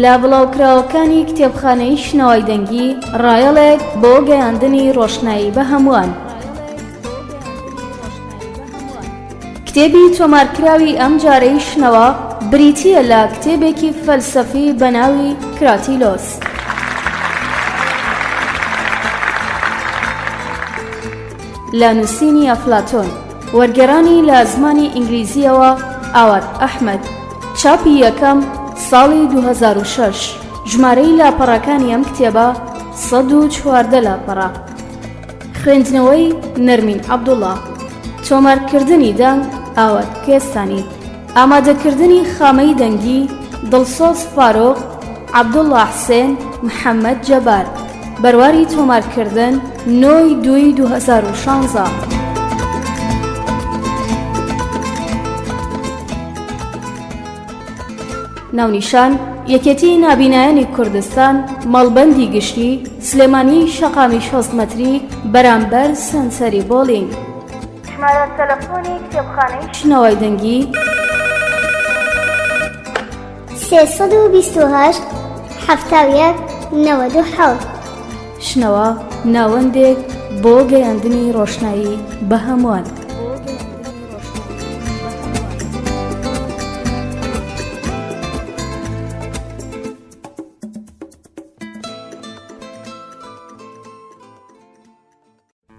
لە بڵاوکراوەکانی کتێبخانەی شنەوای دەنگی ڕایەڵێک بۆ گەیاندنی ڕۆشنایی بە هەمووان. کتێبی تۆمارکراوی ئەم جارەی شنەوە بریتیە لە کتێبێکی فەلسەفی بە ناوی کراتیلۆس. لە نووسینی ئەفلاتۆن، وەرگێڕانی لە زمانی ئینگلیزیەوە ئاوات ئەحمەد، چاپی یەکەم ساڵی 2006. ژمارەی لاپەڕەکانی ئەم کتێبە 114 لاپەڕە. خوێندنەوەی نەرمین عەبدوڵڵا. تۆمارکردنی دەنگ ئاوات کێستانی. ئامادەکردنی خامەی دەنگی دڵسۆز فارۆق، عەبدوڵڵا حسێن، محەممەد جەبار. بەرواری تۆمارکردن 9/2/2016. ناونیشان یەکێتی نابینایانی کوردستان، مەڵبەندی گشتی، سلێمانی شەقامی 6 مەتری، بەرامبەر سەنسەری بۆڵینگ. ژمارە تەلەفۆنی کتێبخانەی شنەوای دەنگی 328 71 97. شنەوە ناوەندێک بۆ گەیاندنی ڕۆشنایی بە هەمووان.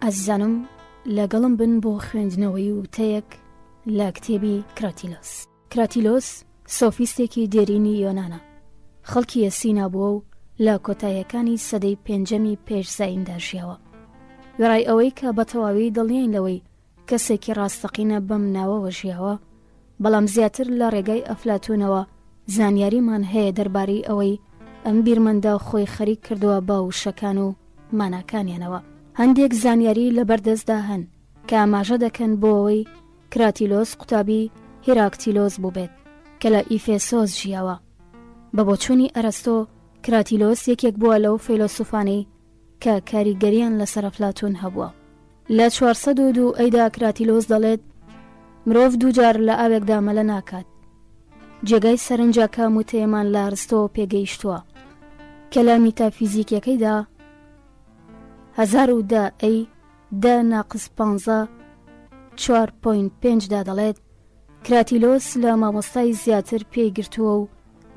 ئازیزانم، لەگەڵم بن بۆ خوێندنەوەی وتەیەک لە کتێبی کراتیلۆس. کراتیلۆس سۆفیستێکی دێرینی یۆنانە، خەڵکی ئەسینا بووە و لە کۆتاییەکانی سەدەی 5 پێشزایندا ژیاوە. وێڕای ئەوەی کە بە تەواوی دڵنیاین لەوەی کەسێکی ڕاستەقینە بەم ناوەوە ژیاوە، بەڵام زیاتر لە ڕێگای ئەفلاتونەوە زانیاریمان هەیە دەربارەی ئەوەی ئەم بیرمەندە خۆی خەریک کردووە بە وشەکان و ماناکانیانەوە. هەندێک زانیاری لە بەردەستدا هەن کە ئاماژە دەکەن بۆ ئەوەی کراتیلۆس قوتابی هێراکتیلۆس بوو بێت کە لە ئیفێسۆس ژیاوە. بە بۆچوونی ئەرەستۆ، کراتیلۆس یەکێک بووە لەو فەیلۆسوفانەی کە کاریگەریان لەسەر ئەفلاتون هەبووە. لە 402 ئەیدا کراتیلۆس دەڵێت مرۆڤ دووجار لە ئاوێکدا مەلە ناکات. جێگای سەرنجەکە وتەیەمان لە ئەرستۆ پێگەیشتووە کە لە میتافیزیکەکەیدا 1010 ئەی 10-15 4.5 دەڵێت کراتیلۆس لە مامۆستای زیاتر پێی گرتووە و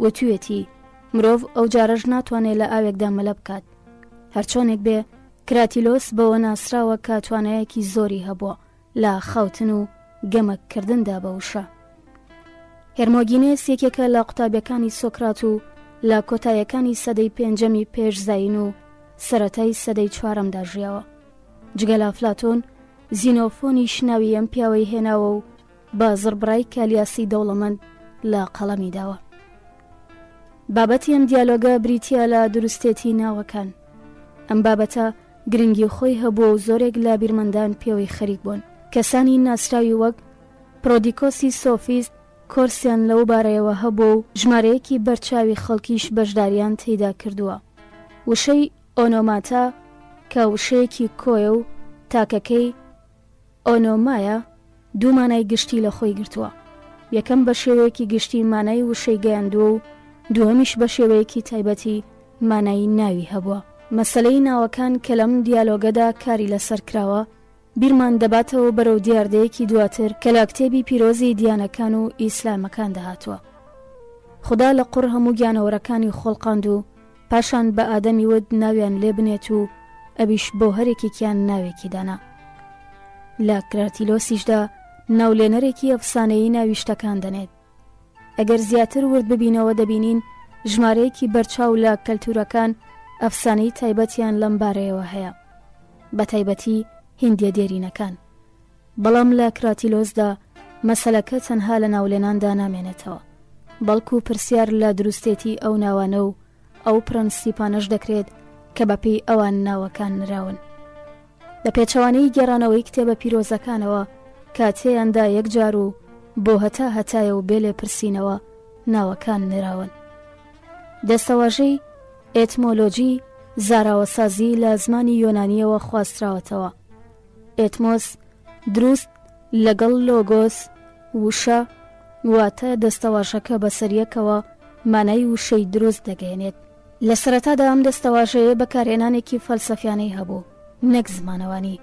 وتوێتی مرۆڤ ئەو جارەش ناتوانێت لە ئاوێکدا مەلە بکات. هەرچۆنێک بێ، کراتیلۆس بەوە ناسراوە کە توانایەکی زۆری هەبووە لە خەوتن و گەمەکردندا بە وشە. هێرمۆگینێس یەکێکە لە قوتابیەکانی سۆکرات و لە کۆتاییەکانی سەدەی 5 پێشزاین و سەرەتای سەدەی 4دا ژیاوە. جگە لە ئەفلاتۆن، زینۆفۆنی شناوی ئەم پیاوەی هێناوە و بە زڕبڕای کالیاسی دەوڵەمەند لە قەڵەمی داوە. بابەتی ئەم دیالۆگە بریتیە لە دروستێتی ناوەکان. ئەم بابەتە گرنگی خۆی هەبووە و زۆرێک لە بیرمەندان پێوەی خەریک بوون. کەسانی ناسراوی وەک پرۆدیکۆسی سۆفیست کۆرسیان لەو بارەیەوە هەبوو و ژمارەیەکی بەرچاوی خەڵکیش بەشداریان تێیدا کردووە. وشەی ئۆنۆماتە کە وشەیەکی کۆیە و تاکەکەی ئۆنۆمایە دوو مانای گشتی لە خۆی گرتووە. یەکەم بە شێوەیەکی گشتی مانای وشەی گەیاندووە و دووەمیش بە شێوەیەکی تایبەتی مانای ناوی هەبووە. مەسەلەی ناوەکان کە لەم دیالۆگەدا کاری لەسەر کراوە بیرمان دەباتەوە بەرەو دیاردەیەکی دواتر کە لە کتێبی پیرۆزی دیانەکان و ئیسلامەکان دەهاتووە. خوددا لە قوڕ هەموو گیانەوەرەکانی خۆڵقاند و پاشان بە ئادەمی ود ناویان لێ بنێت و ئەبیش بۆ هەرێکێکیان ناوێکی دانا. لە کراتیلۆسیشدا ناولێنەرێکی ئەفسانەیی ناویشتەکان دەنێت. ئەگەر زیاتر ورد ببینەوە دەبینین ژمارەیەکی بەرچاو لە کەلتورەکان ئەفسانەی تایبەتیان لەم بارەیەوە هەیە، بە تایبەتی هیندیە دێرینەکان. بەڵام لە کراتیلۆسدا مەسەلەکە تەنها لە ناولێناندا نامێنێتەوە، بەڵکو پرسیار لە دروستێتی ئەو ناوانە و ئەو پرەنسیپانەش دەکرێت کە بەپێی ئەوان ناوەکان نراون. لە پێچەوانەی گێڕانەوەی کتێبە پیرۆزەکانەوە کاتێیاندا یەکجار و بۆ هەتایە و بێ لێ پرسینەوە ناوەکان نراون. دەستەواژەی ئێتمۆلۆجی زاراوەسازی لە زمانی یۆنانیەوە خواستراوەتەوە. ئێتمۆس دروست لەگەڵ لۆگۆس وشە واتە دەستەواژەکە بەسەریەکەوە مانای وشەی دروست دەگەێنێت. لە سەرەتادا ئەم دەستەواژەیە بەکارهێنانێکی فەلسەفیانەی هەبوو، نەک زمانەوانی.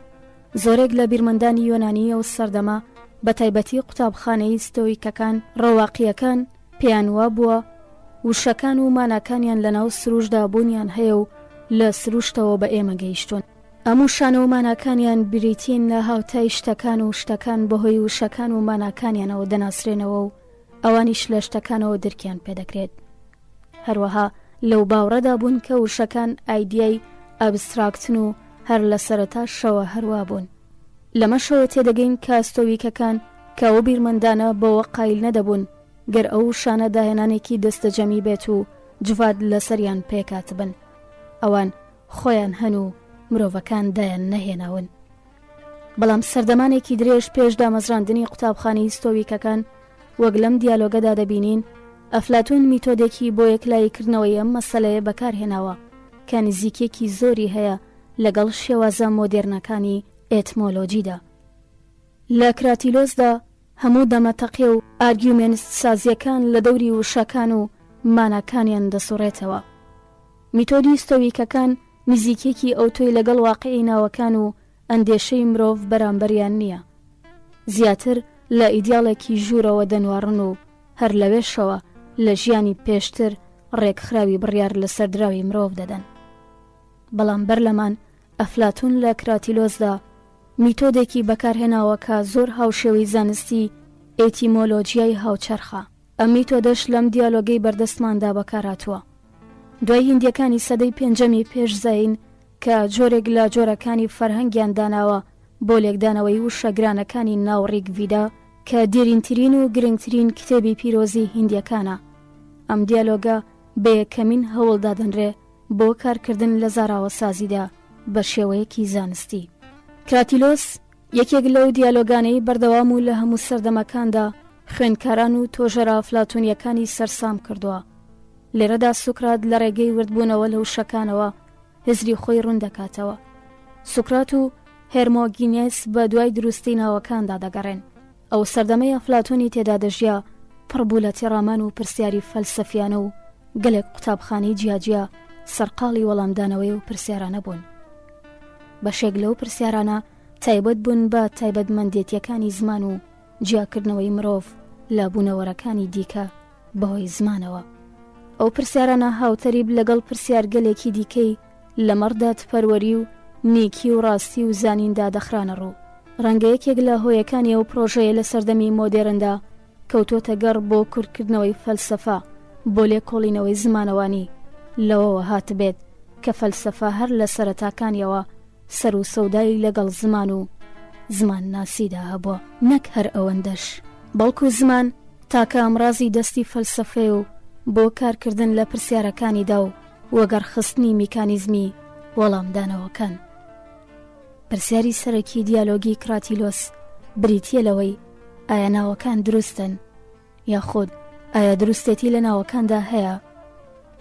زۆرێک لە بیرمەندانی یۆنانی ئەو سەردەما بە تایبەتی قوتابخانەی ستۆیکەکان ڕەواقیەکان پێیان وا بووە وشەکان و ماناکانیان لەناو سروشدا بوونیان هەیە و لە سروشتەوە بە ئێمە گەیشتون. ئەم وشانە و ماناکانیان بریتین لە هاوتای شتەکان و شتەکان بەهۆی وشەکان و ماناکانیانەوە دەناسرێنەوە و ئەوانیش لە شتەکانەوە دەرکیان پێدەکرێت. هەروەها لەو باوڕەدا بوون کە وشەکان ئایدیای ئەبستراکتن و هەر لە سەرەتا شەوە هەروە بوون. لەمە شەوە تێدەگەین کە ستۆیکەکان کە ئەو بیرمەندانە بەوە قایل نەدەبوون گەر ئەو شانە داهێنانێکی دەستەجەمی بێت و جواد لەسەریان پێکات بن. ئەوان خۆیان هەن و مرۆڤەکان دایان نەهێناون. بەڵام سەردەمانێکی درێژ پێش دامەزراندنی قوتابخانەی ستۆیکەکان وەک لەم دیالۆگەدا دەبینین، ئەفلاتون میتۆدێکی بۆ یەکلایکردنەوەی ئەم مەسەلەیە بەکارهێناوە کە نزیکێکی زۆری هەیە لەگەڵ شێوازە مۆدێرنەکانی ئێتمۆلۆجیدا. لە کراتیلۆسدا هەموو دەمەتەقێ و ئارگیومێنست سازیەکان لە دەوری وشەکان و ماناکانیان دەسوڕێتەوە. میتۆدی ستۆیکەکان نزیکێکی ئەوتۆی لەگەڵ واقعی ناوەکان و ئەندێشەی مرۆڤ بەرامبەریان نییە. زیاتر لە ئیدیاڵێکی ژوورەوە دەنوارن و هەر لەوێشەوە لە ژیانی پێشتر ڕێکخراوی بڕیار لە سەردراوی مرۆڤ دەدەن. بەڵام بەرلەمان ئەفلاتون لە کراتیلۆسدا میتۆدێکی بەکارهێناوە کە زۆر هاوشێوەی زانستی ئێتیمۆلۆجیای هاوچەرخە. ئەم میتۆدەش لەم دیالۆگەی بەردەستماندا بەکارهاتووە. دوای هیندیەکانی سەدەی پێنجەمی پێش زەین کە جۆرێک لە جۆرەکانی فەرهەنگیان داناوە بۆ لێکدانەوەی وشەگرانەکانی ناوڕیک ڤیدا کە دیرینترین و گرنگترین کتێبی پیرۆزی هیندیەکانە. ئەم دیالۆگە بە یەکەمین هەوڵدادەنرێ بۆ کارکردن لە زاراوە سازیدا بە شێوەیەکی زانستی. کراتیلۆس یەکێک لەو دیالۆگانەی بەردەوام و لە هەموو سەردەمەکاندا خوێندکاران و تۆژەرە ئەفلاتونیەکانی سەرسام کردووە. لێرەدا سوکرات لە ڕێگەی وردبوونەوە لە وشەکانەوە هزری خۆی ڕوون دەکاتەوە. سوکرات و هێرمۆگینێس بە دوای دروستی ناوەکاندا دەگەڕێن. ئەو سەردەمەی ئەفلاتۆنی تێدا دەژیا پڕبوو لە تێڕامان و پرسیاری فەلسەفیانە و گەلێک قوتابخانەی جیاجیا سەرقاڵی وەڵامدانەوەی و پرسیارانە بوون. بەشێک لەو پرسیارانە تایبەت بوون بە تایبەتمەندێتیەکانی زمان و جیاکردنەوەی مرۆڤ لە بوونەوەرەکانی دیکە بەهۆی زمانەوە. ئەو پرسیارانە هاوتەریب لەگەڵ پرسیارگەلێکی دیکەی لە مەڕدات پەروەری و نیکی و ڕاستی و زانیندا دەخرانە ڕوو. ڕەنگە یەکێک لە هۆیەکانی ئەو پرۆژەیە لە سەردەمی مۆدێرندا کەوتۆتە گەڕ بۆ کورتکردنەوەی فەلسەفە بۆ لێکۆڵینەوەی زمانەوانی لەوەوە هاتبێت کە فەلسەفە هەر لە سەرەتاکانیەوە سەر و سەودای لەگەڵ زمان و زمان ناسیدا هەبووە، نەک هەر ئەوەندەش، بەڵکو زمان تاکە ئەمڕازی دەستی فەلسەفێ و بۆ کارکردن لە پرسیارەکانیدا و وەگەڕخستنی میکانیزمی وەڵامدانەوەکان. پرسیاری سەرەکی دیالۆگی کراتیلۆس بریتیە لەوەی ئایا ناوەکان دروستن یاخود ئایا دروستێتی لە ناوەکاندا هەیە؟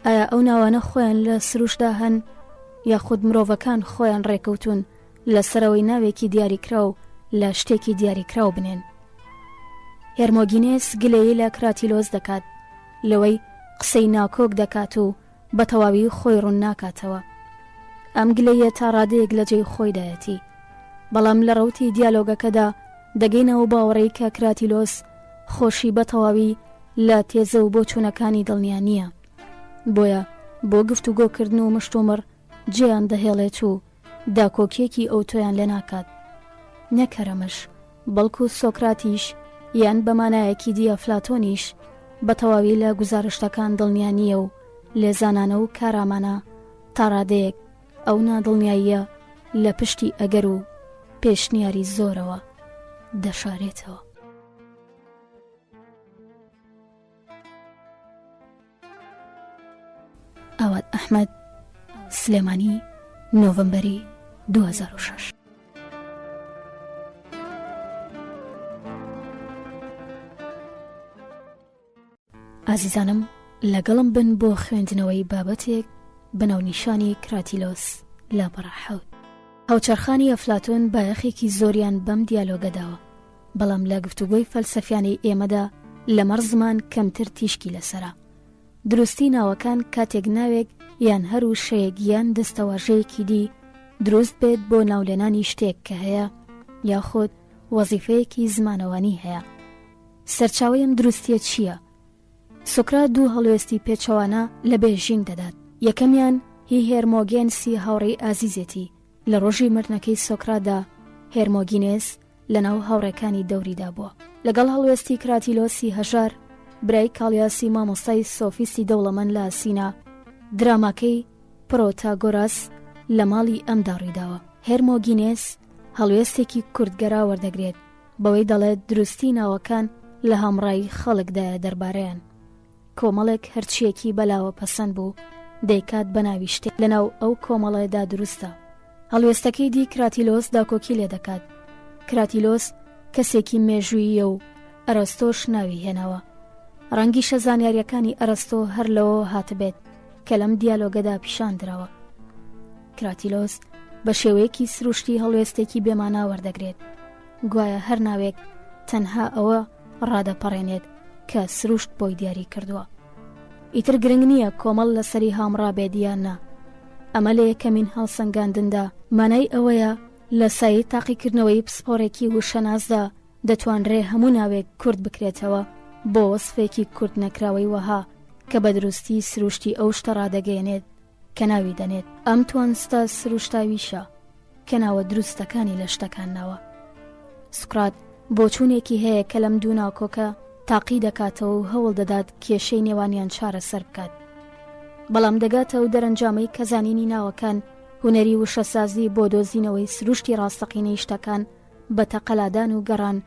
ئایا ئەو ناوانە خۆیان لە سروشدا هەن یاخود مرۆڤەکان خۆیان ڕێکەوتون لە سەرەوەی ناوێکی دیاریکرا و لە شتێکی دیاریکراو بنێن؟ هێرمۆگینێس گلەیی لە کراتیلۆس دەکات، لەوەی قسەی ناکۆک دەکات و بە تەواوی خۆی ڕوون ناکاتەوە. ئەم گلەیە تا ڕادەیەک لە جێی خۆیدایەتی. بەڵام لە ڕەوتی دیالۆگەکەدا دەگەینەوە باوەڕەی کە کراتیلۆس خۆشی بە تەواوی لە تێزە و بۆ چوونەکانی دڵنیا نییە. بۆیە بۆ گفتوگۆکردن و مشتومڕ جێیان دەهێڵێت و داکۆکیەکی ئەو تۆیان لێ ناکات. نەکەرەمەش بەڵکو سۆکراتیش یان بەمانایەکی دی ئەفلاتۆنیش بە تەواوی لە گوزارشتەکان دڵنیا نییە و لێزانانە و کارامانە تا ڕادەیەک ئەو نادڵنیاییە لە پشتی ئەگەر و پێشنیاری زۆرەوە دەشارێتەوە. ئاوات ئەحمەد، سلێمانی، نۆڤەمبەری 2006. ئازیزانم، لەگەڵم بن بۆ خوێندنەوەی بابەتێک بەناونیشانی کراتیلۆس لە بەڕاحەوت. هاوچەرخانی ئەفلاتۆن بایەخێکی زۆریان بەم دیالۆگەداوە، بەڵام لە گفتوگۆی فەلسەفیانی ئێمەدا لەمەڕ زمان کەمتر تیشکی لەسەرە. دروستی ناوەکان کاتێک ناوێک یان هەر وشەیەک یان دەستەواژەیەکی دی دروست بێت بۆ ناولێنانی شتێک کە هەیە یاخۆت وەزیفەیەکی زمانەوانی هەیە. سەرچاوەی ئەم دروستیە چییە؟ سۆکرات دوو هەڵوێستی پێچەوانە لە بێژینگ دەدات. یەکەمیان هی هێرمۆگێنسی هاوڕێی ئازیزێتی. لە ڕۆژی مردنەکەی سۆکراتدا هێرمۆگینێس لەناو هاوڕێکانی دەوریدا بووە. لەگەڵ هەڵوێستی کراتیلۆسی هەژار برای کاڵیاسی مامۆستای سۆفیستی دەوڵەمەند لە ئاسینا دراماکەی پرۆتاگۆراس لە ماڵی ئەمدا ڕوویداوە. هێرمۆگینێس هەڵوێستێکی کوردگەرا وەردەگرێت بەوەی دەڵێت دروستی ناوەکان لە هەمڕای خەڵکدایە دەربارەیان. کۆمەڵێک هەرچیەکی بەلاوە پەسەند بوو دەیکات بە ناوی شتێک لەناو ئەو کۆمەڵەیەدا دروستە. هەڵوێستەکەی دی کراتیلۆس داکۆکی لێ دەکات. کراتیلۆس کەسێکی مێژوویە و ئەرەستۆش ناوی هێناوە. ڕەنگی شەزانیاریەکانی ئەرەستۆ هەر لەوە هاتبێت کە لەم دیالۆگەدا پیشان درراوە. کراتیلۆس بە شێوەیەکی سروشتی هەڵوێستێکی بێمانە وەردەگرێت. گوایە هەر ناوێک تەنها ئەوە ڕادەپەڕێنێت کە سروشت بۆی دیاری کردووە. ئیتر گرنگ نییە کۆمەڵ لەسەری هامڕا بێدیان نا. ئەمە لە یەکەمین هەڵسەنگاندندا مانای ئەوەیە لە سایی تاقیکردنەوەی پسپۆرێکی وشەناسدا دەتوانرێ هەموو ناوێک کورد بکرێتەوە بۆ وەسفێکی کورد نەکراوەی وەها کە بە دروستی سروشتی ئەو شتە ڕادەگەیەنێت کە ناوی دەنێت. ئەم توانستە سروشتاویشە کە ناوە دروستەکانی لە شتەکان ناوە. سوکرات بۆچوونێکی هەیە کە لەم دوو ناوکۆکە تاقی دەکاتەوە و هەوڵ دەدات کێشەی نێوانیان چارەسەر بکات. بەڵام دەگاتەوە دەرەنجامەی کەزانینی ناوەکان هونەری وشەسازی بۆ دۆزینەوەی سروشتی ڕاستەقینەی شتەکان بە تەقەلادان و گەڕان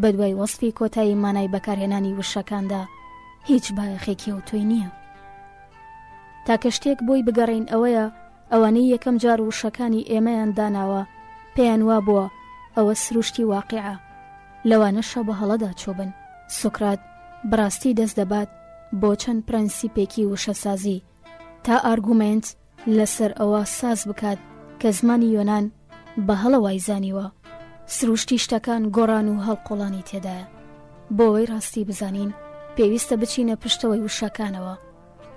بە دوای وەسفی کۆتایی مانای بەکارهێنانی وشەکاندا هیچ بایەخێکی ئەوتۆی نییە. تاکە شتێک بۆی بگەڕین ئەوەیە ئەوانەی یەکەم جار وشەکانی ئێمەیان داناوە پێیان وا بووە ئەوە سروشتی واقعە لەوانەشە بە هەڵەدا چۆبن. سۆکرات بڕاستی دەست دەبات بۆ چەند پرەنسیپێکی وشەسازی تا ئارگومنت لەسەر ئەوە ساز بکات کە زمانی یۆنان بە هەڵەوای زانیوە سروشتی شتەکان گۆڕان و هەڵقۆڵانی تێدایە. بۆەوەی ڕاستی بزانین پێویستە بچینە پشتەوەی وشەکانەوە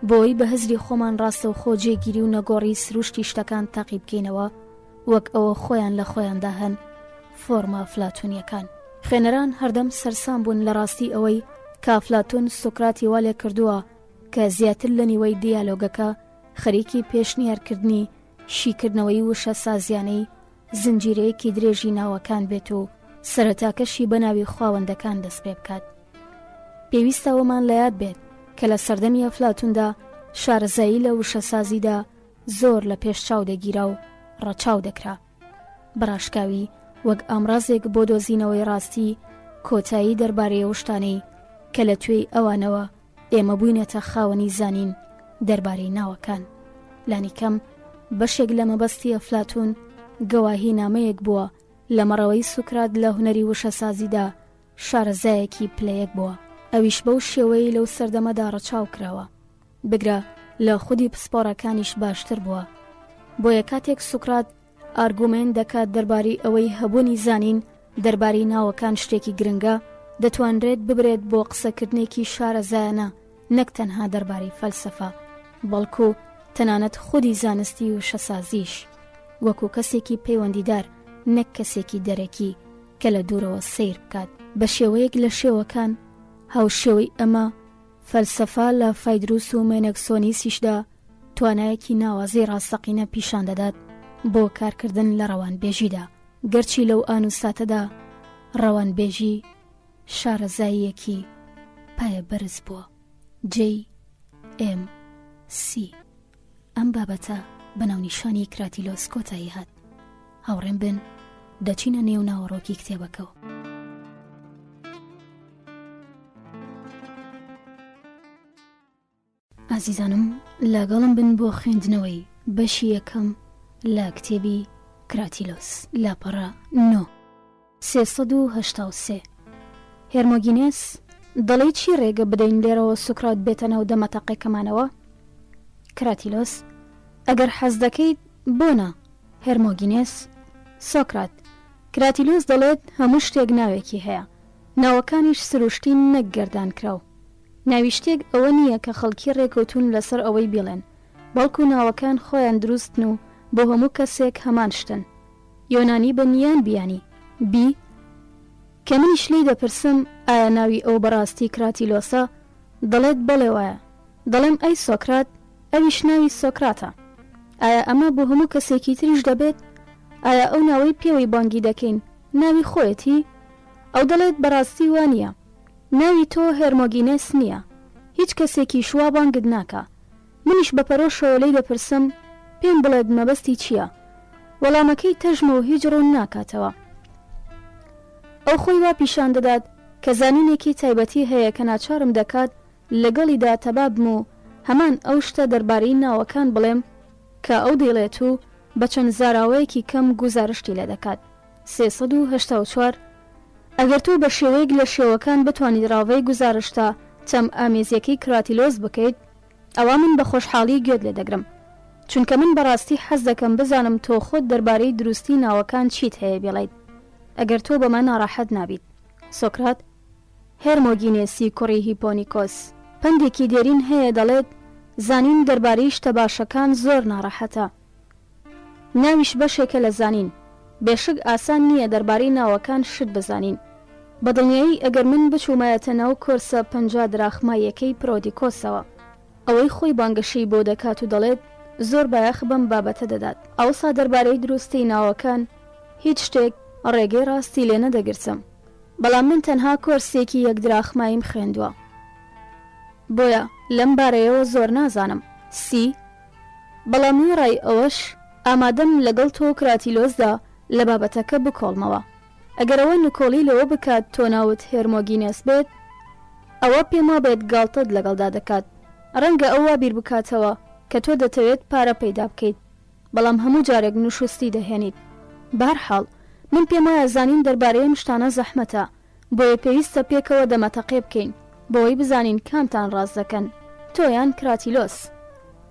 بۆی بە هەزری خۆمان ڕاستە و خۆجێگیری و نەگۆڕی سروشتی شتەکان تاقی بکەینەوە وەک ئەوە خۆیان لە خۆیاندا هەن فۆرما ئەفلاتونیەکان. خوێنەران هەردەم سەرسام بوون لە ڕاستی ئەوەی کە ئەفلاتون سۆکراتی وا لێ کردووە کە زیاتر لە نیوەی دیالۆگەکە خەریکی پێشنیارکردنی شیکردنەوەی وشە سازیانەی زنجیرەیەکی درێژی ناوەکان بێت و سەرەتاکەشی بە ناوی خاوەندەکان دەست پێ بکات. پێویستەوەمان لە یاد بێت کە لە سەردەمی ئەفلاتوندا شارەزایی لە وشەسازیدا زۆر لە پێش چاو دەگیرا و ڕەچاو دەکرا. بەڕاشکاوی وەک ئامڕازێک بۆ دۆزینەوەی ڕاستی کۆتایی دەربارەی ئەو شتانەی کە لە توێی ئەوانەوە ئێمە بووینەتە خاوەنی زانین دەربارەی ناوەکان. لانیکەم بەشێک لە مەبەستی ئەفلاتون گەواهی نامەیەک بووە لە مەڕەوەی سوکرات لە هونەری وشەسازیدا شارەزایەکی پلەیەک بووە. ئەویش بەو شێوەی لەو سەردەمەدا ڕەچاو کراوە. بگرە لە خودی پسپۆڕەکانیش باشتر بووە. بۆیە کاتێک سوکرات ئارگومنت دەکات دەربارەی ئەوەی هەبوونی زانین دەربارەی ناوەکان شتێکی گرنگە دەتوانرێت ببرێت بۆ قسەکردنێکی شارەزایانە نەک تەنها دەربارەی فەلسەفە بەڵکو تەنانەت خودی زانستی و شەسازیش وەکو کەسێکی پەیوەندیدار نەک کەسێکی دەرەکی کە لە دوورەوە سیر بکات. بە شێوەیەک لە شێوەکان هاوشێوەی ئەمە فەلسەفە لە فایدروس و مێنەکسۆنیسیشدا توانایەکی ناوازی ڕاستەقینە پیشان دەدات بۆ کارکردن لە ڕەوانبێژیدا گەرچی لەو ئانوساتەدا ڕەوانبێژی شارەزاییەکی پایە بەرز بووە. JMC ئەم بابەتە بەناونیشانی کراتیلۆس کۆتایی هات. هاوڕێم بن دەچینە نێو ناوەڕۆکی کتێبەکەەوە. ئازیزانم لەگەڵم بن بۆ خوێندنەوەی بەشی یەکەم لە کتێبی کراتیلۆس لاپەڕە 383. هێرمۆگینێس دەڵێ چی ڕێگە بدەین لێرەوە سوکرات بێتە ناو دەمەتەقەکەمانەوە؟ کراتیلۆس ئەگەر حەز دەکەیت بۆنە. هێرمۆگینێس سۆکرات کراتیلۆس دەڵێت هەموو شتێک ناوێکی هەیە، ناوەکانیش سروشتی نەک گەردان کراو. ناوی شتێک ئەوە نییە کە خەڵکی ڕێکەوتون لەسەر ئەوەی بڵێن، بەڵکو ناوەکان خۆیان دروستن و بۆ هەموو کەسێک هەمان شتن. یۆنانی بەنیان بیانی بی کە منیش لێی دەپرسم ئایا ناوی ئەو بەڕاستی کراتیلۆسە؟ دەڵێت بەڵێ وایە. دەڵێم ئەی سۆکرات، ئەویش ناوی سۆکراتە. ئایا ئەمە بۆ هەموو کەسێکی تریش دەبێت؟ ئایا ئەو ناوەی پێوەی بانگی دەکەین ناوی خۆیەتی؟ ئەو دەڵێت بەڕاستی وانە، ناوی تۆ هێرمۆگینێس نییە، هیچ کەسێکی شوا بانگت ناکە. منیش بە پەرۆشەوە لێی دەپرسم پێم بڵێت مەبەستی چییە؟ وەڵامەکەی تەژمە و هیچ ڕوون ناکاتەوە. ئەو خۆی وا پیشان دەدات کە زانینێکی تایبەتی هەیە کە ناچارم دەکات لەگەڵیدا تەبابم و هەمان ئەو شتە دەربارەی ناوەکان بڵێم کە ئەو دەڵێت و بە چەند زاراوەیەکی کەم گوزارشتی لێ دەکات. 384 ئەگەر تۆ بە شێوەیەک لە شێوەکان بتوانیت ڕاوەی گوزارشتە چەم ئامێزیەکەی کراتیلۆس بکەیت، ئەوە من بە خۆشحاڵی گوێت لێ دەگرم، چونکە من بەڕاستی حەز دەکەم بزانم تۆ خۆت دەربارەی دروستی ناوەکان چیت هەیە بڵێیت، ئەگەر تۆ بەمە ناڕاحەت نابیت. سۆکرات: هێرمۆگینێسی کوڕی هیپۆنیکۆس، پندێکی دێرین هەیە دەڵێت زانین دەربارەی شتە باشەکان زۆر ناڕاحەتە. ناویش بەشێکە لە زانین، بێشک ئاسان نییە دەربارەی ناوەکان شت بزانین. بەدڵنیایی ئەگەر من بچوومایەتە ناو کۆرسە 50 دراخمایەکەی پرۆدیکۆسەوە، ئەوەی خۆی بانگەشەی بۆ دەکات و دەڵێت زۆر بایەخ بەم بابەتە دەدات، ئەوسا دەربارەی دروستی ناوەکان هیچ شتێک ڕێگەی ڕاستی لێ نەدەگرتم، بەڵام من تەنها کۆرسێکی 1 دراخمایم خوێندووە، بۆیە لەم بارەیەوە زۆر نازانم. سی بەڵام ڕای ئەوەش ئامادەم لەگەڵ تۆ کراتیلۆسدا لە بابەتەکە بکۆڵمەوە. ئەگەرەوە نکۆڵی لەوە بکات تۆ ناوت هێرمۆگینێس بێت، ئەوە پێم وابێت گاڵتەت لەگەڵدا دەکات. ڕەنگە ئەوە بیر بکاتەوە کە تۆ دەتەوێت پارە پەیدا بکەیت، بەڵام هەموو جارێک نوشستی دەهێنیت. بەرحاڵ من پێم وایە زانین دەربارەی شتانە زەحمەتە، بۆیە پێویستە پێکەوە دەمەتەقێ بکەین بۆی بزانین کامتان ڕاست دەکەن، تۆیان کراتیلۆس.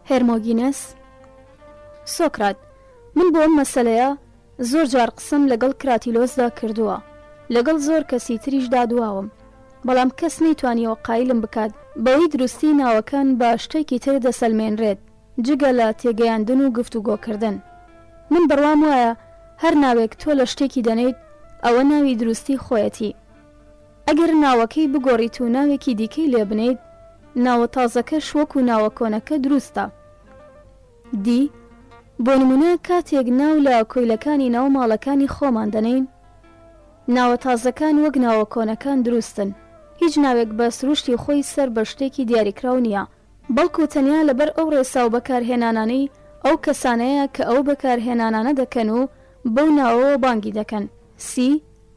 هێرمۆگینێس: سۆکرات: من بۆ ئەم مەسەلەیە زۆر جار قسم لەگەڵ کراتیلۆسدا کردووە، لەگەڵ زۆر کەسی تریشدا دواوم، بەڵام کەس نەیتوانیەوە قایلم بکات بەوەی دروستی ناوەکان بە شتێکی تر دەسەلمێنرێت جگە لە تێگەیاندن و گفتوگۆکردن. من بڕوام وایە هەر ناوێک تۆ لە شتێکی دەنێیت ئەوە ناوی دروستی خۆیەتی. ئەگەر ناوەکەی بگۆڕیت و ناوێکی دیکەی لێ بنیت، ناوە تازەکەش وەکو ناوە کۆنەکە دروستە. دی بۆ نمونە کاتێک ناو لە کۆیلەکانی ناو ماڵەکانی خۆمان دەنین، ناوە تازەکان وەک ناوە کۆنەکان دروستن، هیچ ناوێک بە سروشتی خۆی سەر بە شتێکی دیاریکراو نییە، بەڵکو تەنیا لەبەر ئەو ڕێسا و بەکارهێنانانەی ئەو کەسانەیە کە ئەو بەکارهێنانانە دەکەن و بەو ناوەوە بانگی دەکەن. سی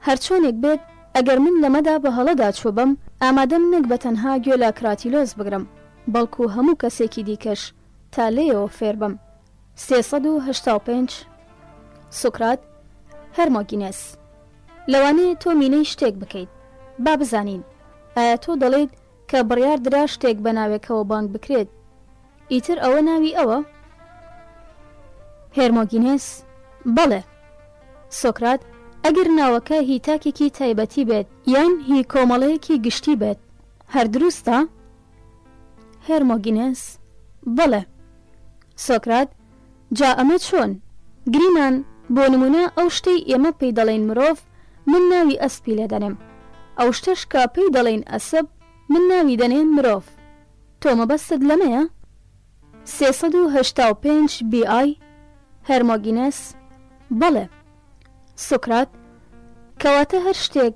هەرچۆنێک بێت ئەگەر من لەمەدا بە هەڵەدا چوبم، ئامادەم نەک بە تەنها گوێ لە کراتیلۆس بگرم، بەڵکو هەموو کەسێکی دیکەش تا لێەوە فێر بم. 385 سۆکرات: هێرمۆگینێس: لەوانەیە تۆ مینەی شتێک بکەیت، با بزانین ئایا تۆ دەڵێیت کە بڕیار درا شتێک بە ناوێکەوە بانگ بکرێت، ئیتر ئەوە ناوی ئەوە؟ هێرمۆگینێس: بەڵێ. سۆکرات: ئەگەر ناوەکە هی تاکێکی تایبەتی بێت یان هی کۆمەڵەیەکی گشتی بێت، هەر دروستە؟ هێرمۆگینێس: بەڵێ. سۆکرات: جا ئەمە چۆن؟ گرینان بۆ نمونە ئەو شتەی ئێمە پێی دەڵێن مرۆڤ، من ناوی ئەسپی لێ دەنێم، ئەو شتەش کە پێی دەڵێن ئەسب، من ناوی دەنێن مرۆڤ. تۆ مەبەستت لەمەیە؟ 385 BI هێرمۆگینێس: بەڵێ. سۆکرات: کەواتە هەر شتێک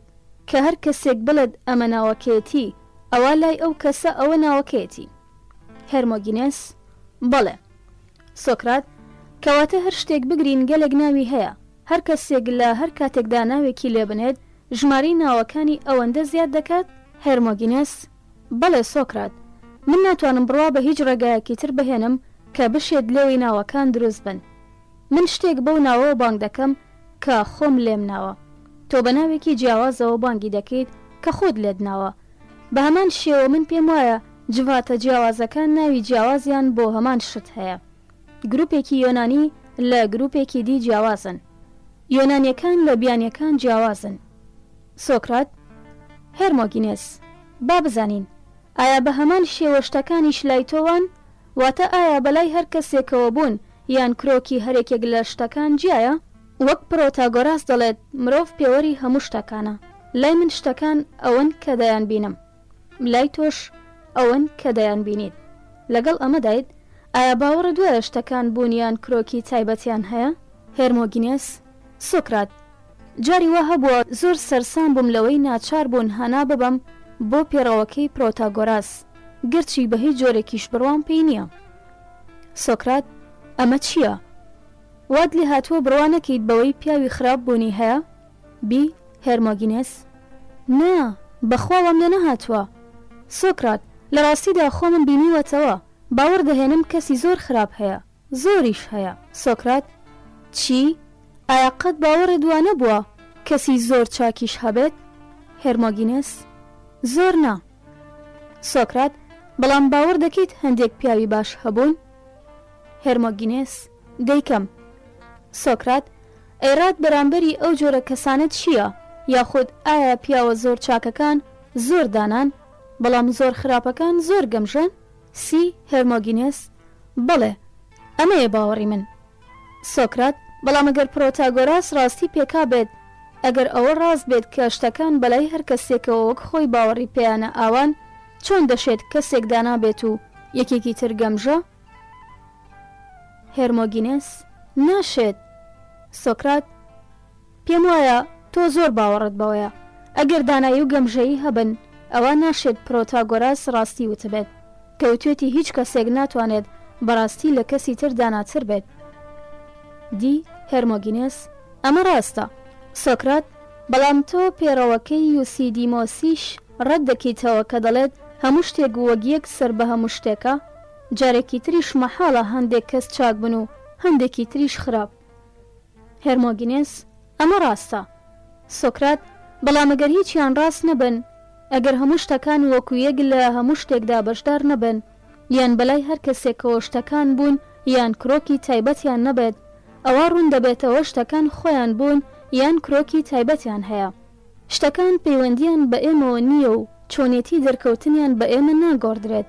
کە هەر کەسێک بڵێت ئەمە ناوەکەیەتی، ئەوە لای ئەو کەسە ئەوە ناوەکەیەتی. هێرمۆگینێس: بەڵێ. سۆکرات: کەواتە هەر شتێک بگرین گەلێک ناوی هەیە، هەر کەسێک لە هەر کاتێکدا ناوێکی لێ بنێت ژماری ناوەکانی ئەوەندە زیاد دەکات؟ هێرمۆگینێس: بەڵێ سۆکرات، من ناتوانم بڕوا بە هیچ ڕێگایەکی تر بهێنم کە بشێت لێوی ناوەکان دروست بن. من شتێک بەو ناوەوە بانگ دەکەم کە خۆم لێم ناوە، تۆ بە ناوێکی جیاوازەوە بانگی دەکەیت کە خۆت لێت ناوە. بە هەمان شێوە من پێم وایە جواتە جیاوازەکان ناوی جیاوازیان بۆ هەمان شت هەیە. گروپێکی یۆنانی لە گروپێکی دی جیاوازن، یۆنانیەکان لە بیانیەکان جیاوازن. سۆکرات: هێرمۆگینێس: با بزانین ئایا بە هەمان شێوە شتەکانیش لای تۆوان؟ واتە ئایا بەلای هەر کەسێکەوە بوون یان کرۆکی هەرێکێک لە شتەکان جیایە؟ وەک پرۆتاگۆراس دەڵێت مرۆڤ پێوەری هەموو شتەکانە. لای من شتەکان ئەوەن کە دەیان بینم، لای تۆش ئەوەن کە دەیان بینیت. لەگەڵ ئەمەدایت ئایا باوەڕ دوایە شتەکان بوونیان کرۆکی تایبەتیان هەیە؟ هێرمۆگینێس: سۆکرات: جاری وا هەبووە زۆر سەرسام بووم لەوەی ناچار بوون هەنا ببەم بۆ پێڕەوەکەی پرۆتاگۆراس، گرچی بە هیچ جۆرێکیش بڕوام پێی نییە. سۆکرات: ئەمە چییە؟ واد لێ هاتووە بڕوانەکەیت بەوەی پیاوی خراپ بوونی هەیە؟ بی: هێرمۆگینێس: نا، بەخوا وام لێ نەهاتووە. سۆکرات: لە ڕاستیدا خۆمم بینیوەتەوە، باوەڕ دەهێنم کەسی زۆر خراپ هەیە، زۆریش هەیە. سۆکرات: چی؟ ئایا قەت باوەڕێ دوانە بووە کەسی زۆر چاکیش هەبێت؟ هێرمۆگینێس: زۆر نا. سۆکرات: بەڵام باوەڕ دەکەیت هەندێک پیاوی باش هەبوون؟ هێرمۆگینێس: دەیکەم. سۆکرات: ئێرات بەرامبەری ئەو جۆرە کەسانت چییە؟ یاخود ئایا پیاوە زۆر چاکەکان زۆر دانان بەڵام زۆر خراپەکان زۆر گەمژن؟ سی: هێرمۆگینێس: بەڵێ، ئەمەیە باوەڕی من. سۆکرات: بەڵام ئەگەر پرۆتاگۆراس ڕاستی پێکا بێت، ئەگەر ئەوە ڕاست بێت کە شتەکان بەلای هەر کەسێکەوە وەک خۆی باوەڕی پێیانە ئاوان، چۆن دەشێت کەسێک دانا بێت و یەکێکی تر گەمژە؟ هێرمۆگینێس: ناشێت. سۆکرات: پێم وایە تۆ زۆر باوەڕت بەوەیە. ئەگەر دانایی و گەمژەیی هەبن، ئەوە ناشێت پرۆتاگۆراس ڕاستی وتبێت، کەوتوێتی هیچ کەسێک ناتوانێت بەڕاستی لە کەسی تر داناتر بێت. دی: هێرمۆگینێس: ئەمە ڕاستە. سۆکرات: بەڵام تۆ پێڕەوەکەی یوسیدیمۆسیش ڕەت دەکەیتەوە کە دەڵێت هەموو شتێک وەک یەک سەر بە هەموو شتێکە، جارێکی تریش مەحاڵە هەندێک کەس چاک بن و هەندێکی تریش خراپ. هێرمۆگینێس: ئەمە ڕاستە. سۆکرات: بەڵام ئەگەر هیچیان ڕاست نەبن، ئەگەر هەموو شتەکان وەکو یەک لە هەموو شتێکدا بەشدار نەبن، یان بەلای هەر کەسێکەوە شتەکان بوون یان کرۆکی تایبەتیان نەبێت، ئەوە ڕوون دەبێتەوە شتەکان خۆیان بوون یان کرۆکی تایبەتیان هەیە. شتەکان پەیوەندیان بە ئێمەوە نییە و چۆنێتی دەرکەوتنیان بە ئێمە ناگۆڕدرێت.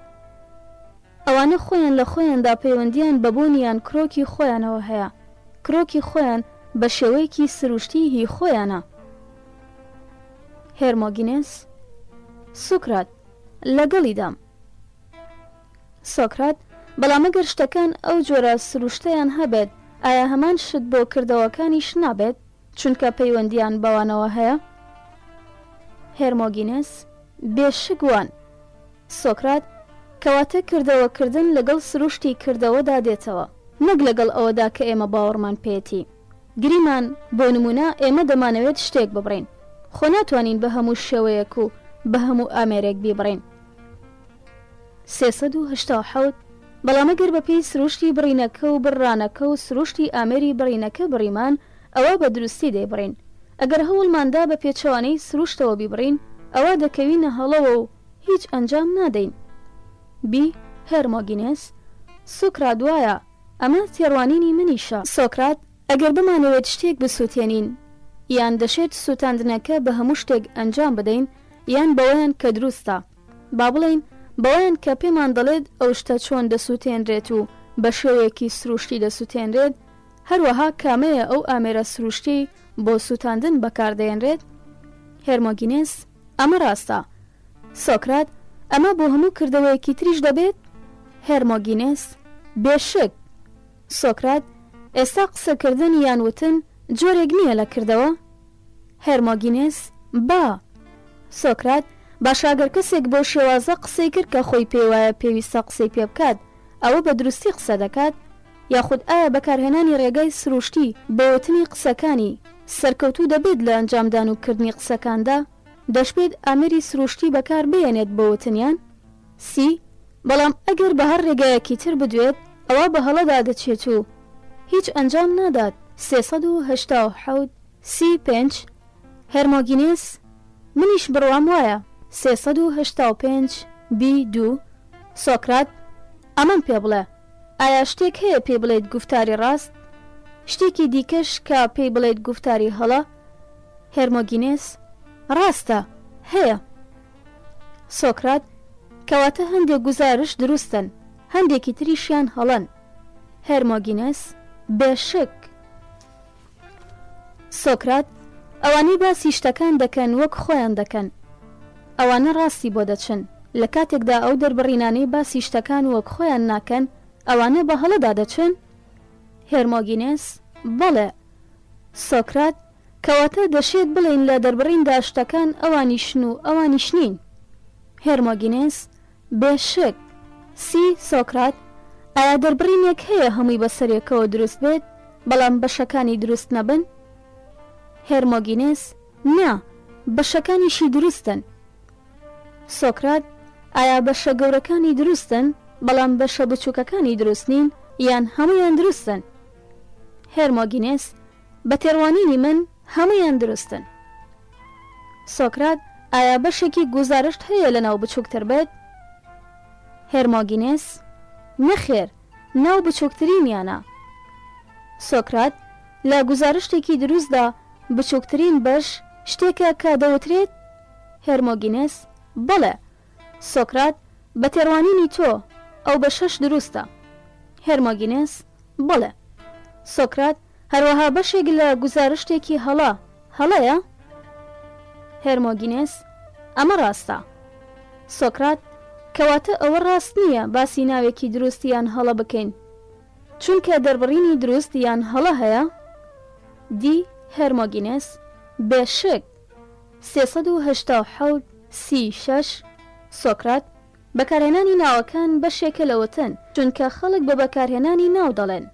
ئەوانە خۆیان لە خۆیاندا پەیوەندیان بەبوون یان کرۆکی خۆیانەوە هەیە، کرۆکی خۆیان بە شێوەیەکی سروشتی هی خۆیانە. هێرمۆگینێس: سۆکرات: لەگەڵیدام. سۆکرات: بەڵام ئەگەر شتەکان ئەو جۆرە سروشتەیان هەبێت، ئایا هەمان شت بۆ کردەوەکانیش نابێت چونکە پەیوەندیان بەوانەوە هەیە؟ هێرمۆگینێس: بێشگوان. سۆکرات: کەواتە کردەوەکردن لەگەڵ سروشتی کردەوەدا دێتەوە، نەک لەگەڵ ئەوەدا کە ئێمە باوەڕمان پێێتی. گریمان بۆ نمونە ئێمە دەمانەوێت شتێک ببڕین، خۆ ناتوانین بە هەموو شێوەیەک و بە هەموو ئامێرێک بیبڕین. 387 بەڵام ئەگەر بەپێی سروشتی بڕینەکە و بڕانەکە و سروشتی ئامێری بڕینەکە بڕیمان، ئەوە بە دروستی دەیبڕین. ئەگەر هەوڵماندا بە پێچەوانەی سروشتەوە بیبڕین، ئەوە دەکەوینە هەڵەوە و هیچ ئەنجام نادەین. بی: هێرمۆگینێس: سۆکرات: وایە ئەمە تێڕوانینی منیشە. سۆکرات: ئەگەر بمانەوێت شتێک بسووتێنین، یان دەشێت سووتاندنەکە بە هەموو شتێک ئەنجام بدەین، یان بەوەیان کە دروستە، با بڵێین بەوەیان کە پێمان دەڵێت ئەو شتە چۆن دەسووتێنرێت و بە شێوەیەکی سروشتی دەسووتێنرێت، هەروەها کامەیە ئەو ئامێرە سروشتی بۆ سووتاندن بەکاردەێنرێت؟ هێرمۆگینێس: ئەمە ڕاستە. سۆکرات: ئەمە بۆ هەموو کردەوەیەکی تریش دەبێت؟ هێرمۆگینێس: بێشک. سۆکرات: ئێستا قسەکردن یان وتن جۆرێک نییە لە کردەوە؟ هێرمۆگینێس: با. سۆکرات: باشاگەر کەسێک بۆ شێوازە قسەی کرد کە خۆی پێی وایە پێویستە قسەی پێ بکات، ئەوە بە دروستی قسە دەکات؟ یاخود ئایا بەکارهێنانی ڕێگای سروشتی بەوتنی قسەکانی سەرکەوتوو دەبێت لە ئەنجامدان و کردنی قسەکاندا؟ دەشبێت ئامێری سروشتی بەکار بێنێت بەوتنیان؟ سی: بەڵام ئەگەر بە هەر ڕێگایەکی تر بدوێت، ئەوە بە هەڵەدا دەچێت و هیچ ئەنجام نادات. 387 سی5 هێرمۆگینێس: منیش بڕوام وایە. 385 B2 سۆکرات: ئەمەم پێ بڵێ، ئایا شتێک هەیە پێ بڵێیت گفتاری ڕاست؟ شتێکی دیکەش کە پێی بڵێیت گفتاری هەڵە؟ هێرمۆگینێس: ڕاستە، هەیە. سۆکرات: کەواتە هەندێک گوزارش دروستن، هەندێکی تریشیان هەڵەن. هێرمۆگینەس بێشک. سۆکرات ئەوانەی باسی شتەکان دەکەن وەک خۆیان دەکەن، ئەوانە ڕاستی بۆ دەچن. لە کاتێکدا ئەو دەربڕینانەی باسی شتەکان وەک خۆیان ناکەن، ئەوانە بە هەڵەدا دەچن. هێرمۆگینەس بەڵێ. سۆکرات کەواتە دەشێت بڵێن لە دەربڕیندا شتەکان ئەوانیشن و ئەوانیش نین. هێرمۆگینەس بێشک. سۆکرات ئایا دەربڕینێک هەیە هەمووی بەسەرێکەوە دروست بێت بەڵام بەشەکانی دروست نەبن؟ هێرمۆگینەس نا، بەشەکانیشی دروستن. سۆکرات ئایا بەشە گەورەکانی دروستن بەڵام بەشە بچووکەکانی دروست نین یان هەمویان دروستن؟ هێرمۆگینەس بە تێڕوانینی من هەمویان دروستن. سۆکرات ئایا بەشێکی گوزارشت هەیە لە ناو بچووکتر بێت؟ هێرمۆگینەس نەخێر، ناو بچووکترینیانە. سۆکرات لە گوزارشتێکی دروستدا بچووکترین بەش شتێکە کە دەوترێت؟ هێرمۆگینەس بەڵێ. سۆکرات بە تێڕوانینی تۆ ئەو بەشەش دروستە. هێرمۆگینەس بەڵێ. سۆکرات هەروەها بەشێک لە گوزارشتێکی هەڵەیە؟ هێرمۆگینەس ئەمە ڕاستە. سۆکرات کەواتە ئەوە ڕاست نییە باسی ناوێکی دروستیان هەڵە بکەین چونکە دەربڕینی دروست یان هەڵە هەیە؟ هێرمۆگینەس بێشک. 386 سۆکرات بەکارهێنانی ناوەکان بەشێکە لەوەتن چونکە خەڵک بە بەکارهێنانی ناو دەڵێن.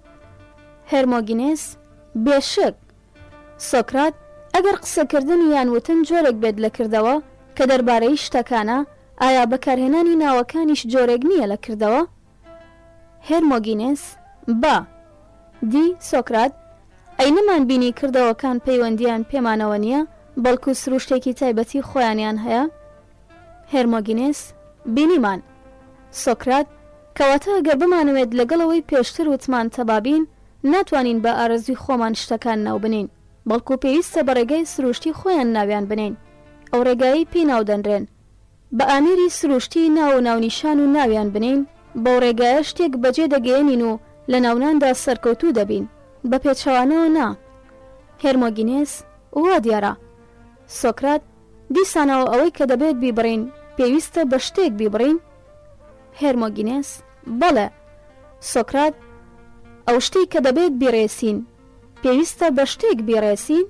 هێرمۆگینەس بێشک. سۆکرات ئەگەر قسەکردن یان وتن جۆرێک بێت لە کردەوە کە دەربارەی شتەکانە، ئایا بەکارهێنانی ناوەکانیش جۆرێک نییە لە کردەوە؟ هێرمۆگینەس با. سۆکرات ئەی نەمان بینی کردەوەکان پەیوەندیان پێمانەوە نییە بەڵکو سروشتێکی تایبەتی خۆیانیان هەیە؟ هێرمۆگینەس بینیمان. سۆکرات کەواتە ئەگەر بمانەوێت لەگەڵەوەی پێشتر وتمان تەبابین، ناتوانین بە ئارەزوی خۆمان شتەکان ناو بنین بەڵکو پێویستە بە ڕێگای سروشتی خۆیان ناویان بنین. ئەو ڕێگایی پێی ناودەنرێن. بە ئامێری سروشتی ناو و ناونیشان و ناویان بنین، بەو ڕێگایە شتێک بەجێ دەگەێنین و لە ناوناندا سەرکەوتوو دەبین، بە پێچەوانەوە نا. هێرمۆگینەس وا دیارە. سۆکرات دیسانەوە ئەوەی کە دەبێت بیبڕین پێویستە بە شتێک بیبڕین؟ هێرمۆگینەس بەڵێ. سۆکرات ئەو شتێک کە دەبێت بیڕێسین پێویستە بە شتێک بیڕێسین؟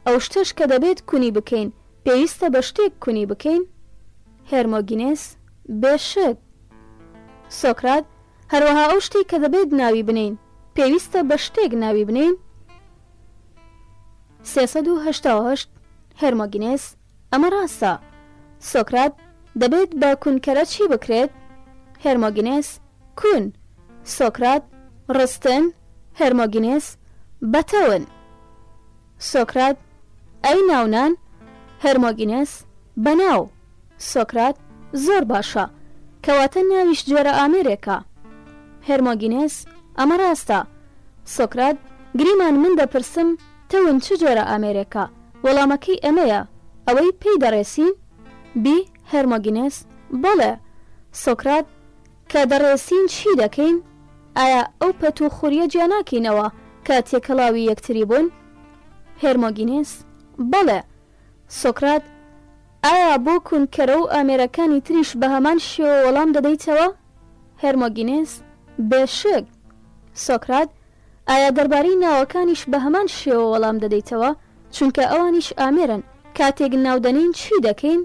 ئەو شتەش کە دەبێت کونی بکەین پێویستە بە شتێک کونی بکەین؟ هێرمۆگینەس بێشک. سۆکرات هەروەها ئەو شتێک کە دەبێت ناوی بنین پێویستە بە شتێک ناوی بنین؟ 388 هێرمۆگینەس ئەمە ڕاستە. سۆکرات دەبێت بە کونکەرە چی بکرێت؟ هێرمۆگینەس کون. سۆکرات ڕستن. هێرمۆگینەس بەتەون. سۆکرات ئەی ناونان؟ هێرمۆگینەس بەناو. سۆکرات زۆر باشە، کەواتە ناویش جۆرە ئامێرێکە. هێرمۆگینەس ئەمە ڕاستە. سۆکرات گریمان من دەپرسم تەون چ جۆرە ئامێرێکە؟ وەڵامەکەی ئەمەیە، ئەوەی پێی دەڕێسین؟ هێرمۆگینەس بەڵێ. سۆکرات کە دەڕێسین چی دەکەین؟ ئایا ئەو پەت و خوریە جیاناکەینەوە کە تێکەڵاوی یەکتری بوون؟ هێرمۆگینەس بەڵێ. سۆکرات ئایا بۆ کونکەرە و ئامێرەکانی تریش بە هەمان شێوە وەڵام دەدەیتەوە؟ هێرمۆگینەس بێشک. سۆکرات ئایا دەربارەی ناوەکانیش بە هەمان شێوە وەڵام دەدەیتەوە چونکە ئەوانیش ئامێرن، کاتێک ناودەنین چی دەکەین؟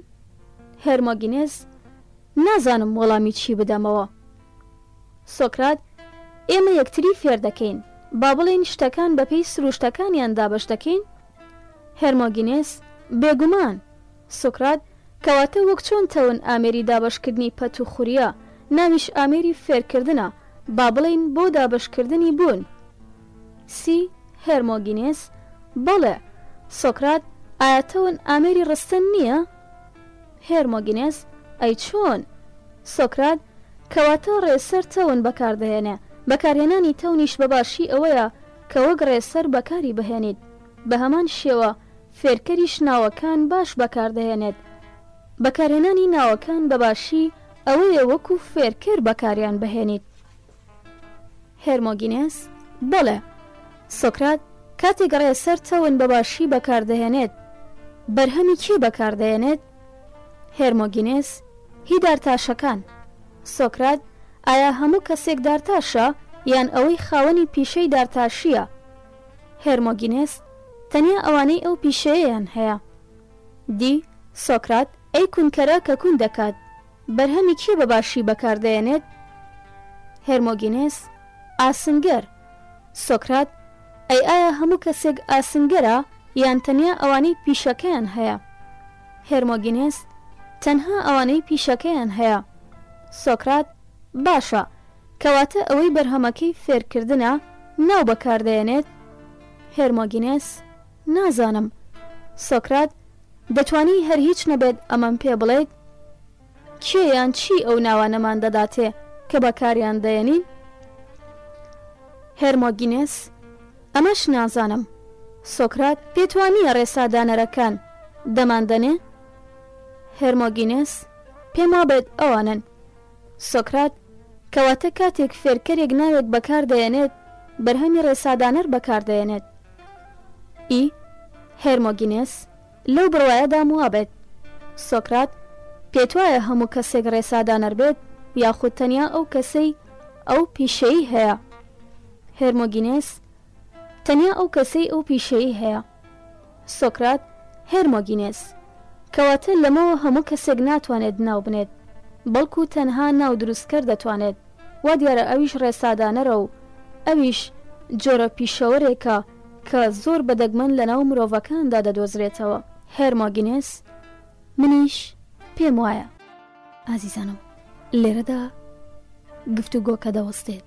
هێرمۆگینەس نازانم وەڵامی چی بدەمەوە. سۆکرات ئێمە یەکتری فێر دەکەین، با بڵێن شتەکان بەپێی سروشتەکانیان دابش دەکەین؟ هێرمۆگینەس بێگومان. سۆکرات کەواتە وەک چۆن تەون ئامێری دابشکردنی پەت و خوریە ناویش ئامێری فێرکردنە، با بڵێن بۆ دابشکردنی بوون؟ هێرمۆگینەس بەڵێ. سۆکرات ئایا تەون ئامێری ڕستن نییە؟ هێرمۆگینەس ئەی چۆن؟ سۆکرات کەواتە ڕێسەر تەون بەکاردەهێنێ، بەکارهێنانی تەونیش بەباشی ئەوەیە کە وەک ڕێسەر بەکاری بهێنیت، بە هەمان شێوە فێرکەریش ناوەکان باش بەکاردەهێنێت. بەکارهێنانی ناوەکان بەباشی ئەوەیە وەکو فێرکرد بەکاریان بهێنیت. هێرمۆگینێس: بەڵێ. سۆکرات: کاتێک ڕێسەر تەون بەباشی بەکاردەهێنێت بەرهەمی کێ بەکاردەهێنێت؟ هێرمۆگینێس: هی دارتاشەکان. سۆکرات: ئایا هەموو کەسێک دارتاشە یان ئەوەی خاوەنی پیشەی دارتاشیە؟ هێرمۆگینێس: تەنیا ئەوانەی ئەو پیشەیەیان هەیە. دی. سۆکرات: ئەی کونکەرە کە کون دەکات بەرهەمی کێ بەباشی بەکاردەهێنێت؟ هێرمۆگینێس: ئاسنگەر. سۆکرات: ئەی ئایا هەموو کەسێک ئاسنگەرە یان تەنیا ئەوانەی پیشەکەیان هەیە؟ هێرمۆگینێس: تەنها ئەوانەی پیشەکەیان هەیە. سۆکرات: باشە، کەواتە ئەوەی بەرهەمەکەی فێرکردنە ناو بەکاردەهێنێت؟ هێرمۆگینێس: نازانم. سۆکرات: دەتوانی هەر هیچ نەبێت ئەمەم پێ بڵێیت؟ کێ یان چی ئەو ناوانەمان دەداتێ کە بەکاریان دەێنین؟ هێرمۆگینێس: ئەمەش نازانم. سۆکرات: پێتوانیە ڕێسادانەرەکان دەماندەنێ؟ هێرمۆگینێس: پێم وابێت ئەوانن. سۆکرات: کەواتە کاتێک فێرکەرێک ناوێک بەکاردەێنێت بەرهەمی ڕێسادانەر بەکاردەێنێت. ئی. هێرمۆگینێس: لەو بڕوایەدام وابێت. سۆکرات: پێت وایە هەموو کەسێک ڕێسادانەر بێت یاخود تەنیا ئەو کەسەی ئەو پیشەی هەیە؟ هێرمۆگینێس: تەنیا ئەو کەسەی ئەو پیشەی هەیە. سۆکرات: هێرمۆگینێس: کەواتە لەمەوە هەموو کەسێک ناتوانێت ناو بنێت بەڵکو تەنها ناو دروستکەر دەتوانێت. وا دیارە ئەویش ڕێسادانەرە و ئەویش جۆرە پیشەوەرێکە کە زۆر بەدەگمەن لە ناو مرۆڤەکاندا دەدۆزرێتەوە. هێرمۆگینێس: منیش پێم وایە. ئازیزانم، لێرەدا گفتوگۆکە دەوەستێت.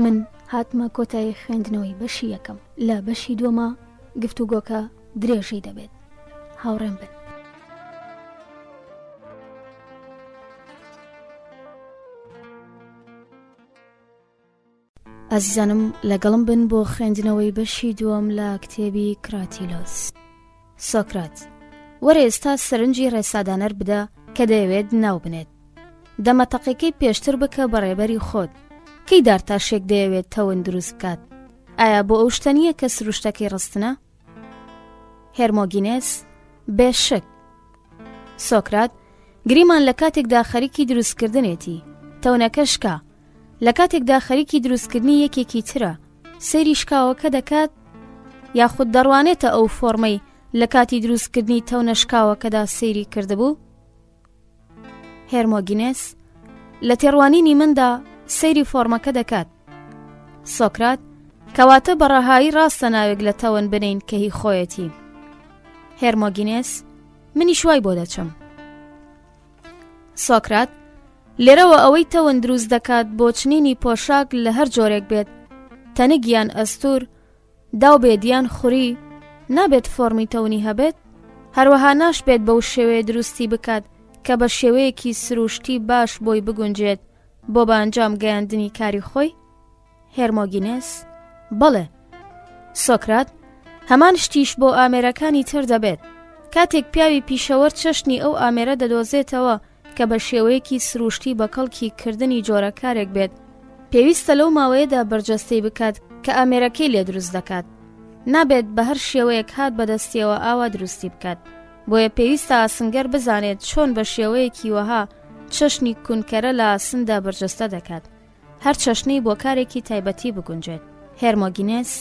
من هاتمە کۆتایی خوێندنەوەی بەشی یەکەم. لە بەشی دووەمە گفتوگۆکە درێژەی دەبێت. هاوڕێم بن. ئازیزانم، لەگەڵم بن بۆ خوێندنەوەی بەشی دووەم لە کتێبی کراتیلۆس. سۆکرات: وەرە ئێستا سەرنجی ڕێسادانەر بدە کە دەیەوێت ناو بنێت. دەمەتەقەکەی پێشتر بکە بەڕێبەری خۆت. کەی دارتاشێک دەیەوێت تەون دروست بکات؟ ئایا بۆ ئەو شتەنیە کە سروشتەکەی ڕستنە؟ هێرمۆگینێس: بێشک. سۆکرات: گریمان لە کاتێکدا خەریکی دروستکردنێتی. تەونەکە شکا. لە کاتێکدا خەریکی دروستکردنی یەکێکی ترە سەیری شکاوەکە دەکات یاخود دەڕوانێتە ئەو فۆرمەی لە کاتی دروستکردنی تەونە شکاوەکەدا سەیری کردبوو؟ هێرمۆگینێس: لە تێڕوانینی مندا سەیری فۆرمەکە دەکات. سۆکرات: کەواتە بەڕەهایی ڕاستە ناوێک لە تەون بنین کە هی خۆیەتی. هێرمۆگینێس: منی شوای بۆ دەچم. سۆکرات: لێرەوە ئەوەی تەون دروست دەکات بۆ چنینی پۆشاک لە هەر جۆرێک بێت، تەنگیان ئەستور، داو بێدیان خوری، نابێت فۆرمی تەونی هەبێت. هەروەها ناشبێت بەو شێوەیە دروستی بکات کە بە شێوەیەکی سروشتی باش بۆی بگونجێت بۆ بە ئەنجام گەیاندنی کاری خۆی؟ هێرمۆگینێس: بەڵێ. سۆکرات: هەمان شتیش بۆ ئامێرەکانی تر دەبێت. کاتێک پیاوی پیشەوەر چەشنی ئەو ئامێرە دەدۆزێتەوە کە بە شێوەیەکی سروشتی بە کەڵکی کردنی جۆرەکارێک بێت، پێویستە لەو ماوەیەدا بەرجەستەی بکات کە ئامێرەکەی لێ دروست دەکات. نابێت بە هەر شێوەیەک هات بەدەستیەوە ئاوا دروستی بکات. بۆیە پێویستە ئاسنگەر بزانێت چۆن بە شێوەیەکی وەها چەشنی کونکەرە لە ئاسندا بەرجەستە دەکات، هەر چەشنەی بۆ کارێکی تایبەتی بگونجێت. هێرمۆگینێس: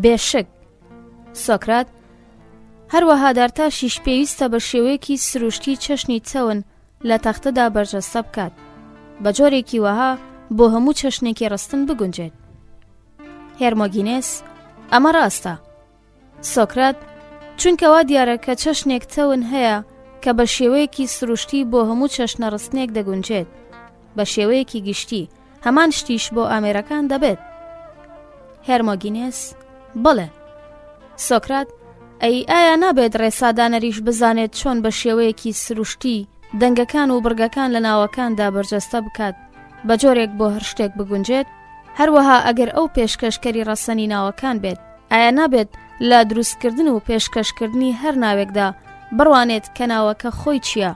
بێشک. سۆکرات: هەروەها دارتاشیش پێویستە بە شێوەیەکی سروشتی چەشنی تەون لە تەختەدا بەرجەستە بکات، بە جۆرێکی وەها بۆ هەموو چەشنێکی ڕستن بگونجێت. هێرمۆگینێس: ئەمە ڕاستە. سۆکرات: چونکەوا دیارە کە چەشنێک تەون هەیە کە بە شێوەیەکی سروشتی بۆ هەموو چەشنە ڕستنێک دەگونجێت، بە شێوەیەکی گشتی هەمان شتیش بۆ ئامێرەکان دەبێت. هێرمۆگینێس: بەڵێ. سۆکرات: ئایا نابێت ڕێسادانەریش بزانێت چۆن بە شێوەیەکی سروشتی دەنگەکان و بڕگەکان لە ناوەکاندا بەرجەستە بکات بە جۆرێک بۆ هەر شتێک بگونجێت؟ هەروەها ئەگەر ئەو پێشکەشکەری ڕەسەنی ناوەکان بێت، ئایا نابێت لە دروستکردن و پێشکەشکردنی هەر ناوێکدا بڕوانێت کە ناوەکە خۆی چییە.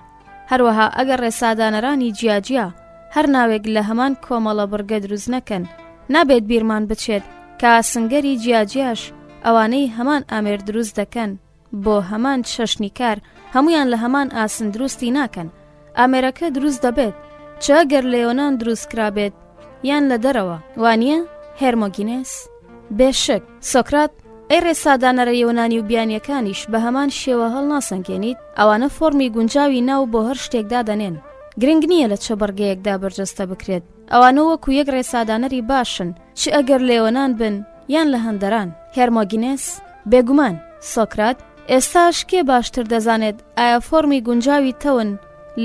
هەروەها ئەگەر ڕێسادانەرانی جیاجیا هەر ناوێک لە هەمان کۆمەڵە بڕگە دروست نەکەن، نابێت بیرمان بچێت کە ئاسنگەری جیاجیاش ئەوانەی هەمان ئامێر دروست دەکەن بۆ هەمان چەشنی کار هەمویان لە هەمان ئاسن دروستی ناکەن. ئامێرەکە دروست دەبێت چ ئەگەر لە یۆنان دروست کرابێت یان لە دەرەوە، وانییە؟ هێرمۆگینێس بێشک. سۆکرات ئەی ڕێسادانەرە یۆنانی و بیانیەکانیش بە هەمان شێوە هەڵ ناسەنگێنیت؟ ئەوانە فۆرمی گونجاوی ناو بۆ هەر شتێکدا دەنێن. گرنگ نییە لە چه بەرگەیەکدا بەرجەستە بکرێت. ئەوانە وەکو یەک ڕێسادانەری باشن، چ ئەگەر لە یۆنان بن یان لە هەندەران. هێرمۆگینێس بێگومان. سۆکرات ئێستاش کێ باشتر دەزانێت ئایا فۆرمی گونجاوی تەون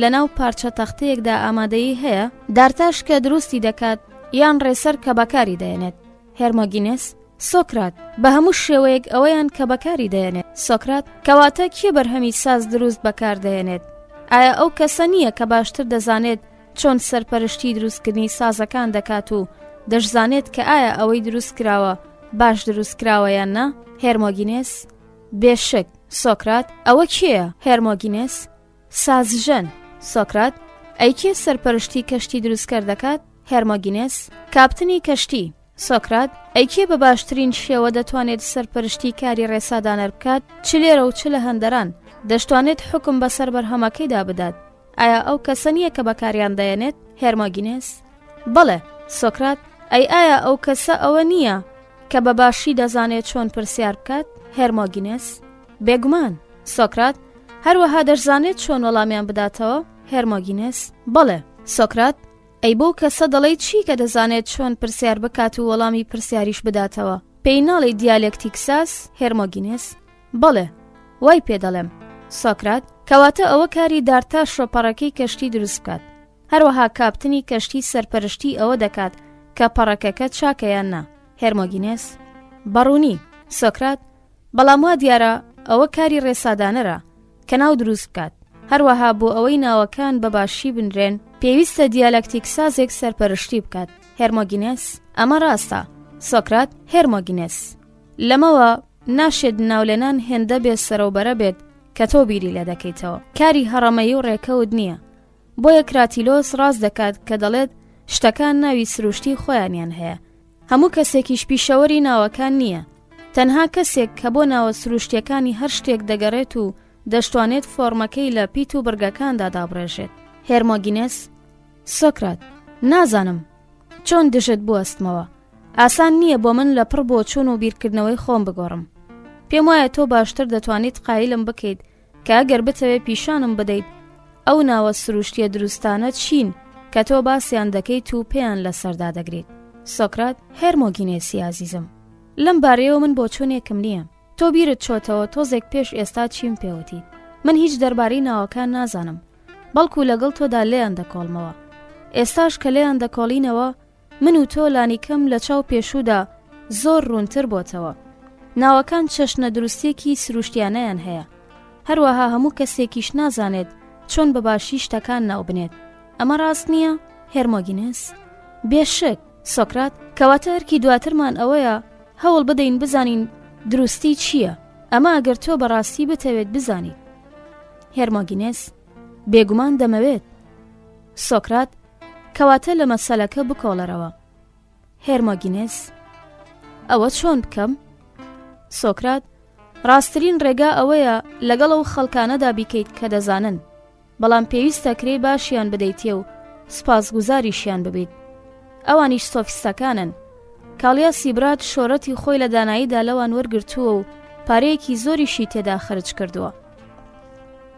لە ناو پارچە تەختەیەکدا ئامادەیی هەیە؟ دارتاش کە دروستی دەکات یان ڕێسەر کە بەکاری دەێنێت؟ هێرمۆگینێس سۆکرات بە هەموو شێوەیەک ئەوەیان کە بەکاری دەێنێت. سۆکرات کەواتە کێ بەرهەمی ساز دروست بەکار دەێنێت؟ ئایا ئەو کەسە نییە کە باشتر دەزانێت چۆن سەرپەرشتی دروستکردنی سازەکان دەکات و دەشزانێت کە ئایا ئەوەی دروست کراوە باش دروست کراوە یان نا؟ هێرمۆگینێس بێشک. سۆکرات ئەوە کێیە؟ هێرمۆگینێس سازژەن. سۆکرات ئەی کێ سەرپەرشتی کەشتی دروستکەر دەکات؟ هێرمۆگینێس کاپتنی کەشتی. سۆکرات ئەی کێ بە باشترین شێوە دەتوانێت سەرپەرشتی کاری ڕێسادانەر بکات؟ چ لێرە و چ لە هەندەران دەشتوانێت حکم بەسەر بەرهەمەکەیدا بدات؟ ئایا ئەو کەسە نییە کە بەکاریان دەیەنێت؟ هێرمۆگینێس بەڵێ. سۆکرات ئایا ئەو کەسە ئەوە نییە کە بە باشی دەزانێت چۆن پرسیار بکات؟ هێرمۆگینێس بێگومان. سۆکرات هەروەها دەشزانێت چۆن وەڵامیان بداتەوە؟ هێرمۆگینێس بەڵێ. سۆکرات ئەی بۆ کەسە دەڵێ چی کە دەزانێت چۆن پرسیار بکات و وەڵامی پرسیاریش بداتەوە؟ پێی ناڵێ دیالێکتیک ساز؟ هێرمۆگینێس بەڵێ وای پێ دەڵێم. سۆکرات کەواتە ئەوە کاری دارتا شۆپەڕەکەی کەشتی دروست بکات. هەروەها کاپتنی کەشتی سەرپەرشتی ئەوە دەکات کە پەڕەکەکە چاکەیان نا؟ هێرمۆگینێس بەڕوونی. سۆکرات بەڵام وا دیارە ئەوە کاری ڕێسادانەرە کە ناو دروست بکات. هەروەها بۆ ئەوەی ناوەکان بە باشی بنرێن پێویستە دیالەکتیک سازێک سەرپەرشتی بکات. هێرمۆگینێس ئەمە ڕاستە. سۆکرات هێرمۆگینێس لەمەوە ناشێت ناولێنان هێندە بێ سەرەوبەرە بێت کە تۆ بیری لێ دەکەیتەوە. کاری هەڕەمەیی و ڕێکەوت نییە. بۆیە کراتیلۆس ڕاست دەکات کە دەڵێت شتەکان ناوی سروشتی خۆیانیان هەیە. هەموو کەسێکیش پیشەوەری ناوەکان نییە. تەنها کەسێک کە بۆ ناوە سروشتیەکانی هەر شتێک دەگەڕێت و دەشتوانێت فۆرمەکەی لە پیت و بڕگەکاندا دابڕێژێت. هێرمۆگینێس سۆکرات نازانم چۆن دژت بوەستمەوە. ئاسان نییە بۆ من لە پڕ بۆ چوون و بیرکردنەوەی خۆم بگۆڕم. پێم وایە تۆ باشتر دەتوانیت قایلم بکەیت کە ئەگەر بتەوێت پیشانم بدەیت ئەو ناوە سروشتیە دروستانە چین کە تۆ باسییان دەکەیت و پێیان لەسەردا دەگریت. سۆکرات هێرمۆگینێسی عزیزم لەم بارەیەوە من بۆ چۆنێکم نییە. تۆ بیرت چۆتەوە تۆزێک پێش ئێستا چیم پێوتیت. من هیچ دەربارەی ناوەکان نازانم، بەڵکو لەگەڵ تۆدا لێیان دەکۆڵمەوە. ئێستاش کە لێیان دەکۆڵینەوە من و تۆ لانیکەم لە چاو پێشوودا زۆر ڕوونتر بۆتەوە. ناوەکان چەشنە دروستێکی سروشتیانەیان هەیە. هەروەها هەموو کەسێکیش نازانێت چۆن بە باشی شتەکان ناو بنێت. ئەمە ڕاست نییە؟ هێرمۆگینێس بێشک. سۆکرات کەواتە ئەرکی دواترمان ئەوەیە هەوڵ بدەین بزانین دروستی چییە. ئەمە ئەگەر تۆ بەڕاستی بتەوێت بزانیت. هێرمۆگینێس بێگومان دەمەوێت. سۆکرات کەواتە لە مەسەلەکە بکۆڵەرەوە. هێرمۆگینێس ئەوە چۆن بکەم؟ سۆکرات ڕاستترین ڕێگا ئەوەیە لەگەڵ ئەو خەڵکانەدا بیکەیت کە دەزانن، بەڵام پێویستە کرێ باشیان بدەیتێ و سپاسگوزاریشیان ببیت. ئەوانیش سۆفیستەکانن. کاڵیا سیبرات شۆرەتی خۆی لە داناییدا لەوان وەرگرتووە و پارەیەکی زۆریشی تێدا خرج کردووە.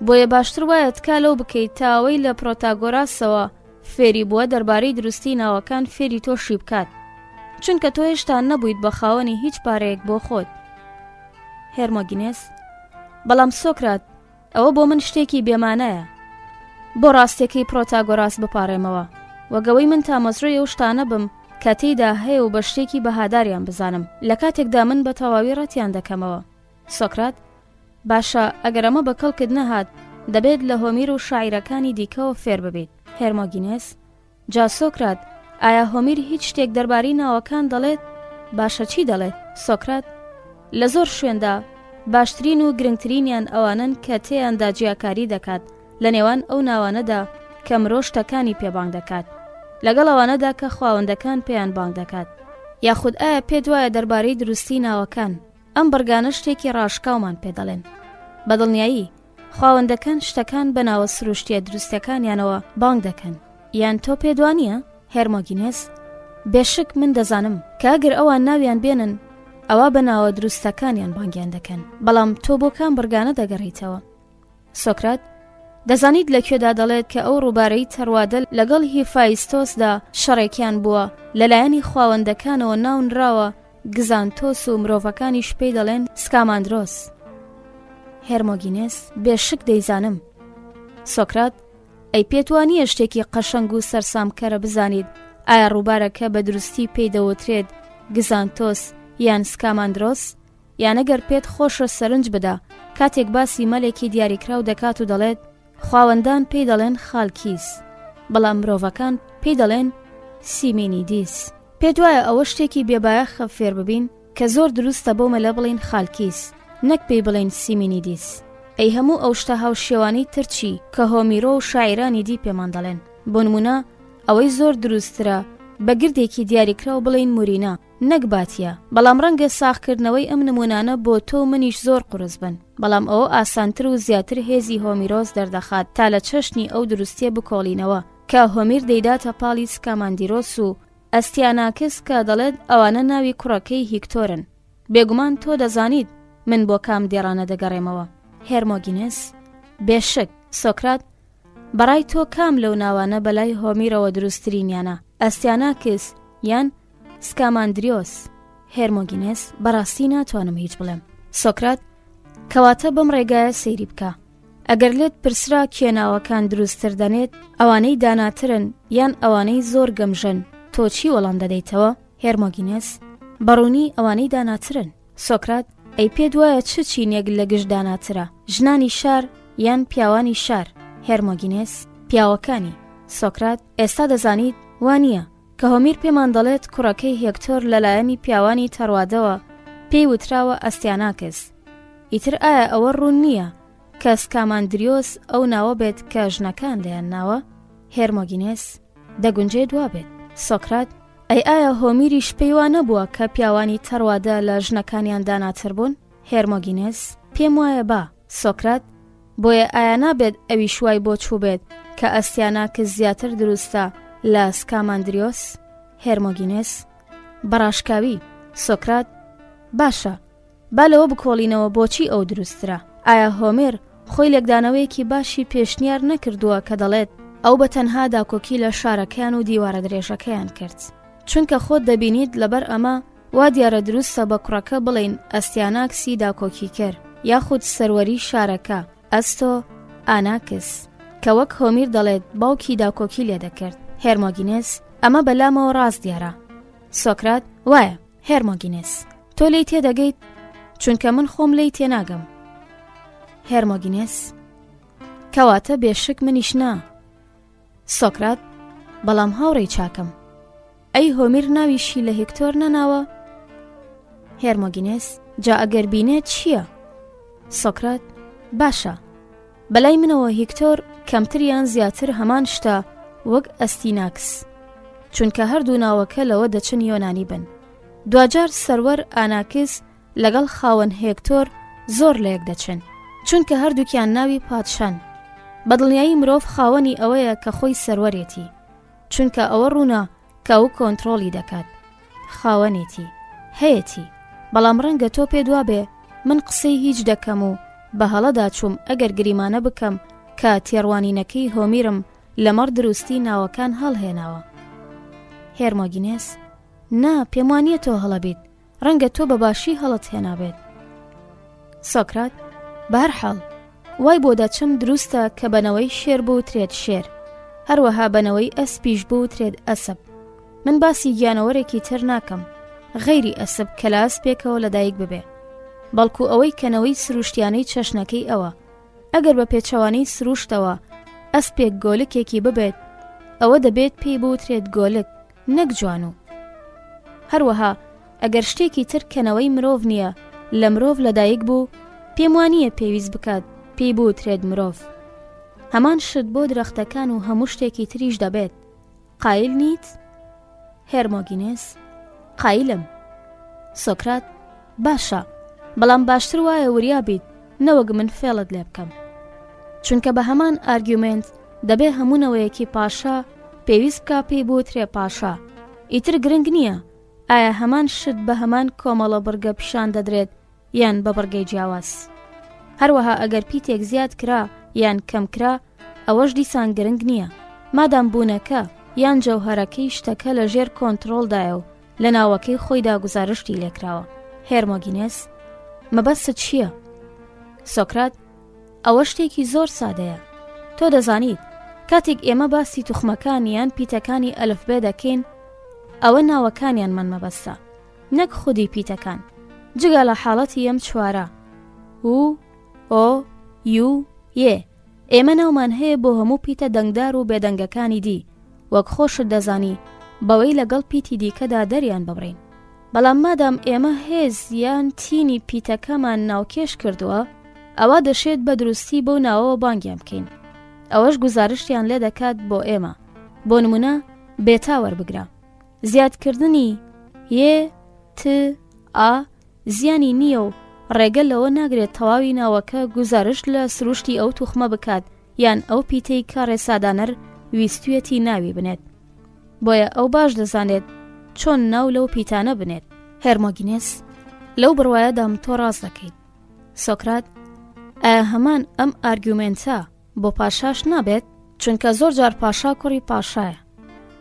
بۆیە باشتر وایە تکا لەو بکەیت تا ئەوەی لە پرۆتاگۆراسەوە فێری بووە دەربارەی دروستی ناوەکان فێری تۆشی بکات، چونکە تۆ هێشتا نەبوویت بە خاوەنی هیچ پارەیەک بۆ خۆت. هێرمۆگینێس بەڵام سۆکرات ئەوە بۆ من شتێکی بێمانەیە. بۆ ڕاستیەکەی پرۆتاگۆراس بپارێمەوە وەگەوەی من تامەزڕۆی ئەو شتانە بم کە تێیدا هەیە و بە شتێکی بەهاداریان بزانم لە کاتێکدا من بە تەواوی ڕەتیان دەکەمەوە. سۆکرات باشە ئەگەر ئەمە بە کەڵکت نەهات دەبێت لە هۆمیر و شاعیرەکانی دیکەوە فێر ببیت. هێرمۆگینێس جا سۆکرات ئایا هۆمیر هیچ شتێک دەربارەی ناوەکان دەڵێت؟ باشە چی دەڵێت؟ سۆکرات لە زۆر شوێندا باشترین و گرنگترینیان ئەوانن کە تێیان داگیرکاری دەکات لە نێوان ئەو ناوانەدا کە مرۆ شتەکانی پێبانگ دەکات لەگەڵ ئەوانەدا کە خاوەندەکان پێیان بانگ دەکات. یاخود ئایا پێت وایە دەربارەی دروستی ناوەکان ئەم بەرگانە شتێکی ڕاشکاومان پێ دەڵێن؟ بەدڵنیایی خاوەندەکان شتەکان بە ناوە سروشتیە دروستەکانیانەوە بانگ دەکەن. یان تۆ پێدوانیە؟ هێرمۆگینێس: بێشک من دەزانم کە ئەگەر ئەوان ناویان بێنن ئەوە بە ناوە دروستەکانیان بانگیان دەکەن، بەڵام تۆ بۆ کام بەرگانە دەگەڕیتەوە؟ سۆکرات: دەزانیت لەکوێدا دەڵێت کە ئەو ڕووبارەی تەروادە لەگەڵ هیفایستۆسدا شەڕێکیان بووە لەلایەنی خاوەندەکانەوە ناونراوە گزانتۆس و مرۆڤەکانیش پێی دەڵێن سکاماندرۆس. هێرمۆگینێس: بێشک دەیزانم. سۆکرات: ئەی پێت وانییە شتێکی قەشەنگ و سەرسامکەرە بزانیت ئایا ڕووبارەکە بە دروستی پێی دەوترێت گزانتۆس یان سکاماندرۆس؟ یان ئەگەر پێت خۆشە سەرنج بدە کاتێک باسی مەلێکی دیاریکراو دەکات و دەڵێت خاوەندان پێی دەڵێن خالکیس بەڵام مرۆڤەکان پێی دەڵێن سیمینیدیس. پێت وایە ئەوە شتێکی بێبایەخە فێر ببین کە زۆر دروستە بۆمە لە بڵین خالکیس نەک پێی بڵین سیمینیدیس؟ ئەی هەموو ئەو شتە هاوشێوانی ترچی کە هۆمیرۆ و شاعیرانی دی پێمان دەڵێن. بۆ نمونە ئەوەی زۆر دروسترە بە گردێکی دیاریکراو بڵین مورینا نەک باتیە، بەڵام ڕەنگە ساختکردنەوەی ئەم نمونانە بۆ تۆ منیش زۆر قورس بن، بەڵام ئەوە ئاسانتر و زیاتر هێزی هۆمیرۆس دەردەخات تا لە چەشنی ئەو دروستیە بکۆڵینەوە کە هۆمیر دەیداتە پاڵی سکاماندیرۆس و ئەستیاناکس کە دەڵێت ئەوانە ناوی کوڕەکەی هیکتۆرن. بێگومان تۆ دەزانیت من بۆ کام دێڕانە دەگەڕێمەوە؟ هێرمۆگینێس: بێشک. سۆکرات: بەڕای تۆ کام لەو ناوانە بەلای هۆمیرەوە دروستترینیانە، ئەستیاناکس یان سکاماندریۆس؟ هێرمۆگینێس: بەڕاستی ناتوانم هیچ بڵێم. سۆکرات: کەواتە بەم ڕێگایە سەیری بکە. ئەگەر لێت پرسرا کێناوەکان دروستتر دەنێت ئەوانەی داناترن یان ئەوانەی زۆر گەمژن، تۆ چی وەڵام دەدەیتەوە؟ هێرمۆگینێس: بەڕوونی ئەوانەی داناترن. سۆکرات: ئەی پێت وایە چ چینێک لە گشت داناترە، ژنانی شار یان پیاوانی شار؟ هێرمۆگینێس: پیاوەکانی. سۆکرات: ئێستا دەزانیت وانییە کە هۆمیر پێمان دەڵێت کوڕەکەی هێکتۆر لەلایەنی پیاوانی تەروادەوە پێی وتراوە ئەستیاناکس. ئیتر ئایا ئەوە ڕوون نییە کە سکاماندریۆس ئەو ناوە بێت کە ژنەکان لێیان ناوە؟ هێرمۆگینێس: دەگونجێ دوا بێت. سۆکرات: ئەی ئایا هۆمیریش پێی وا نەبووە کە پیاوانی تەروادە لە ژنەکانیان داناتر بوون؟ هێرمۆگینێس: پێم وایە با. سۆکرات: بۆیە ئایا نابێت ئەوی شوای بۆ چوو بێت کە ئەستیاناکس زیاتر دروستە لە سکاماندریۆس؟ هێرمۆگینێس: بەڕاشکاوی. سۆکرات: باشە، با لەوە بکۆڵینەوە بۆچی ئەو دروسترە. ئایا هۆمێر خۆی لێکدانەوەیەکی باشی پێشنیار نەکردووە کە دەڵێت ئەو بە تەنها داکۆکی لە شارەکەیان و دیوارە درێژەکەیان کرد؟ چونکە خۆت دەبینیت لەبەر ئەمە وا دیارە دروستە بە کوڕەکە بڵین ئەستیاناکسی داکۆکی کرد یاخود سەروەری شارەکە ئەستۆ ئاناکس کە وەک هۆمیر دەڵێت باوکی داکۆکی لێ دەکرد. هێرمۆگینێس: ئەمە بەلامەوە ڕاست دیارە. سۆکرات: وایە. هێرمۆگینێس: تۆ لی تێدەگەیت؟ چونکە من خۆم لی تێناگەم. هێرمۆگینێس: کەواتە بێشک منیش نا. سۆکرات: بەڵام هاوڕێی چاکەم، ئەی هۆمیر ناویشی لە هێکتۆر نەناوە؟ هێرمۆگینێس: جا ئەگەر بینێت چییە؟ سۆکرات: باشە، بەلای منەوە هێکتۆر کەمتریان زیاتر هەمان شتە وەک ئەستیناکس، چونکە هەردوو ناوەکە لەوە دەچن یۆنانی بن. دوجار سەروەر ئاناکس لەگەڵ خاوەن هێکتۆر زۆر لەیەک دەچن، چونکە هەردووکیان ناوی پادشان. بەدڵنیایی مرۆڤ خاوەنی ئەوەیە کە خۆی سەروەرێتی، چونکە ئەوە ڕوونە کە ئەو کۆنتڕۆلی دەکات. خاوەنێتی هەیەتی، بەڵام ڕەنگە تۆ پێ دوا بێ من قسەی هیچ دەکەم و بە هەڵەدا چووم ئەگەر گریمانە بکەم کە تێڕوانینەکەی هۆمیرم لەمەڕ دروستی ناوەکان هەڵهێناوە. هێرمۆگینێس: نا، پێم وانییە تۆ هەڵەبیت، ڕەنگە تۆ بەباشی هەڵت هێنابێت. سۆکرات: بەهەرحاڵ وای بۆ دەچم دروستە کە بەنەوەی شێر بوترێت شێر، هەروەها بەنەوەی ئەسپیش بوترێت ئەسب. من باسی گیانەوەرێکی تر ناکەم غەیری ئەسب کە لە ئەسپێکەوە لەدایک ببێ، بەڵکو ئەوەی کەنەوەی سروشتیانەی چەشنەکەی ئەوە ئەگەر بە پێچەوانەی سروشتەوە ئەسپێک گۆلکێکی ببێت ئەوە دەبێت پێی بوترێت گۆلک نەک جوانو. هەروەها ئەگەر شتێکی تر کەنەوەی مرۆڤ نییە لە مرۆڤ لەدایک بوو پێم وانییە پێویست بکات پێی بوترێت مرۆڤ هەمان شت بۆ درەختەکان و هەموو شتێکی تریش دەبێت. قایل نیت؟ هێرمۆگینێس: قایلم. سۆکرات: باشە، بەڵام باشتر وایە وریا بیت نەوەک من فێڵت لێ بکەم. چونکە بە هەمان ئارگومنت دەبێ هەموونەوەیەکی پاشا پێویست بکا پێی بوترێ پاشا. ئیتر گرنگ نییە ئایا هەمان شت بە هەمان کۆمەڵە بڕگە پیشان دەدرێت یان بە بڕگەی جیاواز. هەروەها ئەگەر پیتێک زیاد کرا یان کەم کرا ئەوەش دیسان گرنگ نییە، مادام بوونەکە یان جەوهەرەکەی شتەکە لە ژێر کۆنتڕۆڵدایە و لە ناوەکەی خۆیدا گوزارشتی لێکراوە. هێرمۆگینێس: مەبەست چییە؟ سۆکرات: ئەوە شتێکی زۆر سادەیە. تۆ دەزانیت کاتێک ئێمە باسی توخمەکان یان پیتەکانی ئەلفبێ دەکەین ئەوە ناوەکانیانمان مەبەستە، نەک خودی پیتەکان، جگە لە حاڵەتی ئەم چوارە و ئۆ یو یێ. ئێمە ناومان هەیە بۆ هەموو پیتە دەنگدار و بێدەنگەکانی دی، وەک خۆشت دەزانی بەوەی لەگەڵ پیتی دیکەدا دەریان ببڕین. بەڵام مادام ئێمە هێز یان تینی پیتەکەمان ناوکێش کردووە ئەوە دەشێت بە دروستی بۆ ناوەوە بانگیان بکەین. ئەوەش گوزارشتیان لێ دەکات بۆ ئێمە. بۆ نمونە بێتا وەربگرە. زیادکردنی یێ ت ئا زیانی نییە و ڕێگە لەوە ناگرێت تەواوی ناوەکە گوزارش لە سروشتی ئەو توخمە بکات یان ئەو پیتەی کە ڕێسادانەر ویستویەتی ناوی بنێت. بۆیە ئەو باش دەزانێت چۆن ناو لەو پیتانە بنێت. هێرمۆگینێس: لەو بڕوایەدام تۆ ڕاست دەکەیت. سۆکرات: ئایا هەمان ئەم ئارگومنتە بۆ پاشاش نابێت؟ چونکە زۆر جار پاشا کوڕی پاشایە،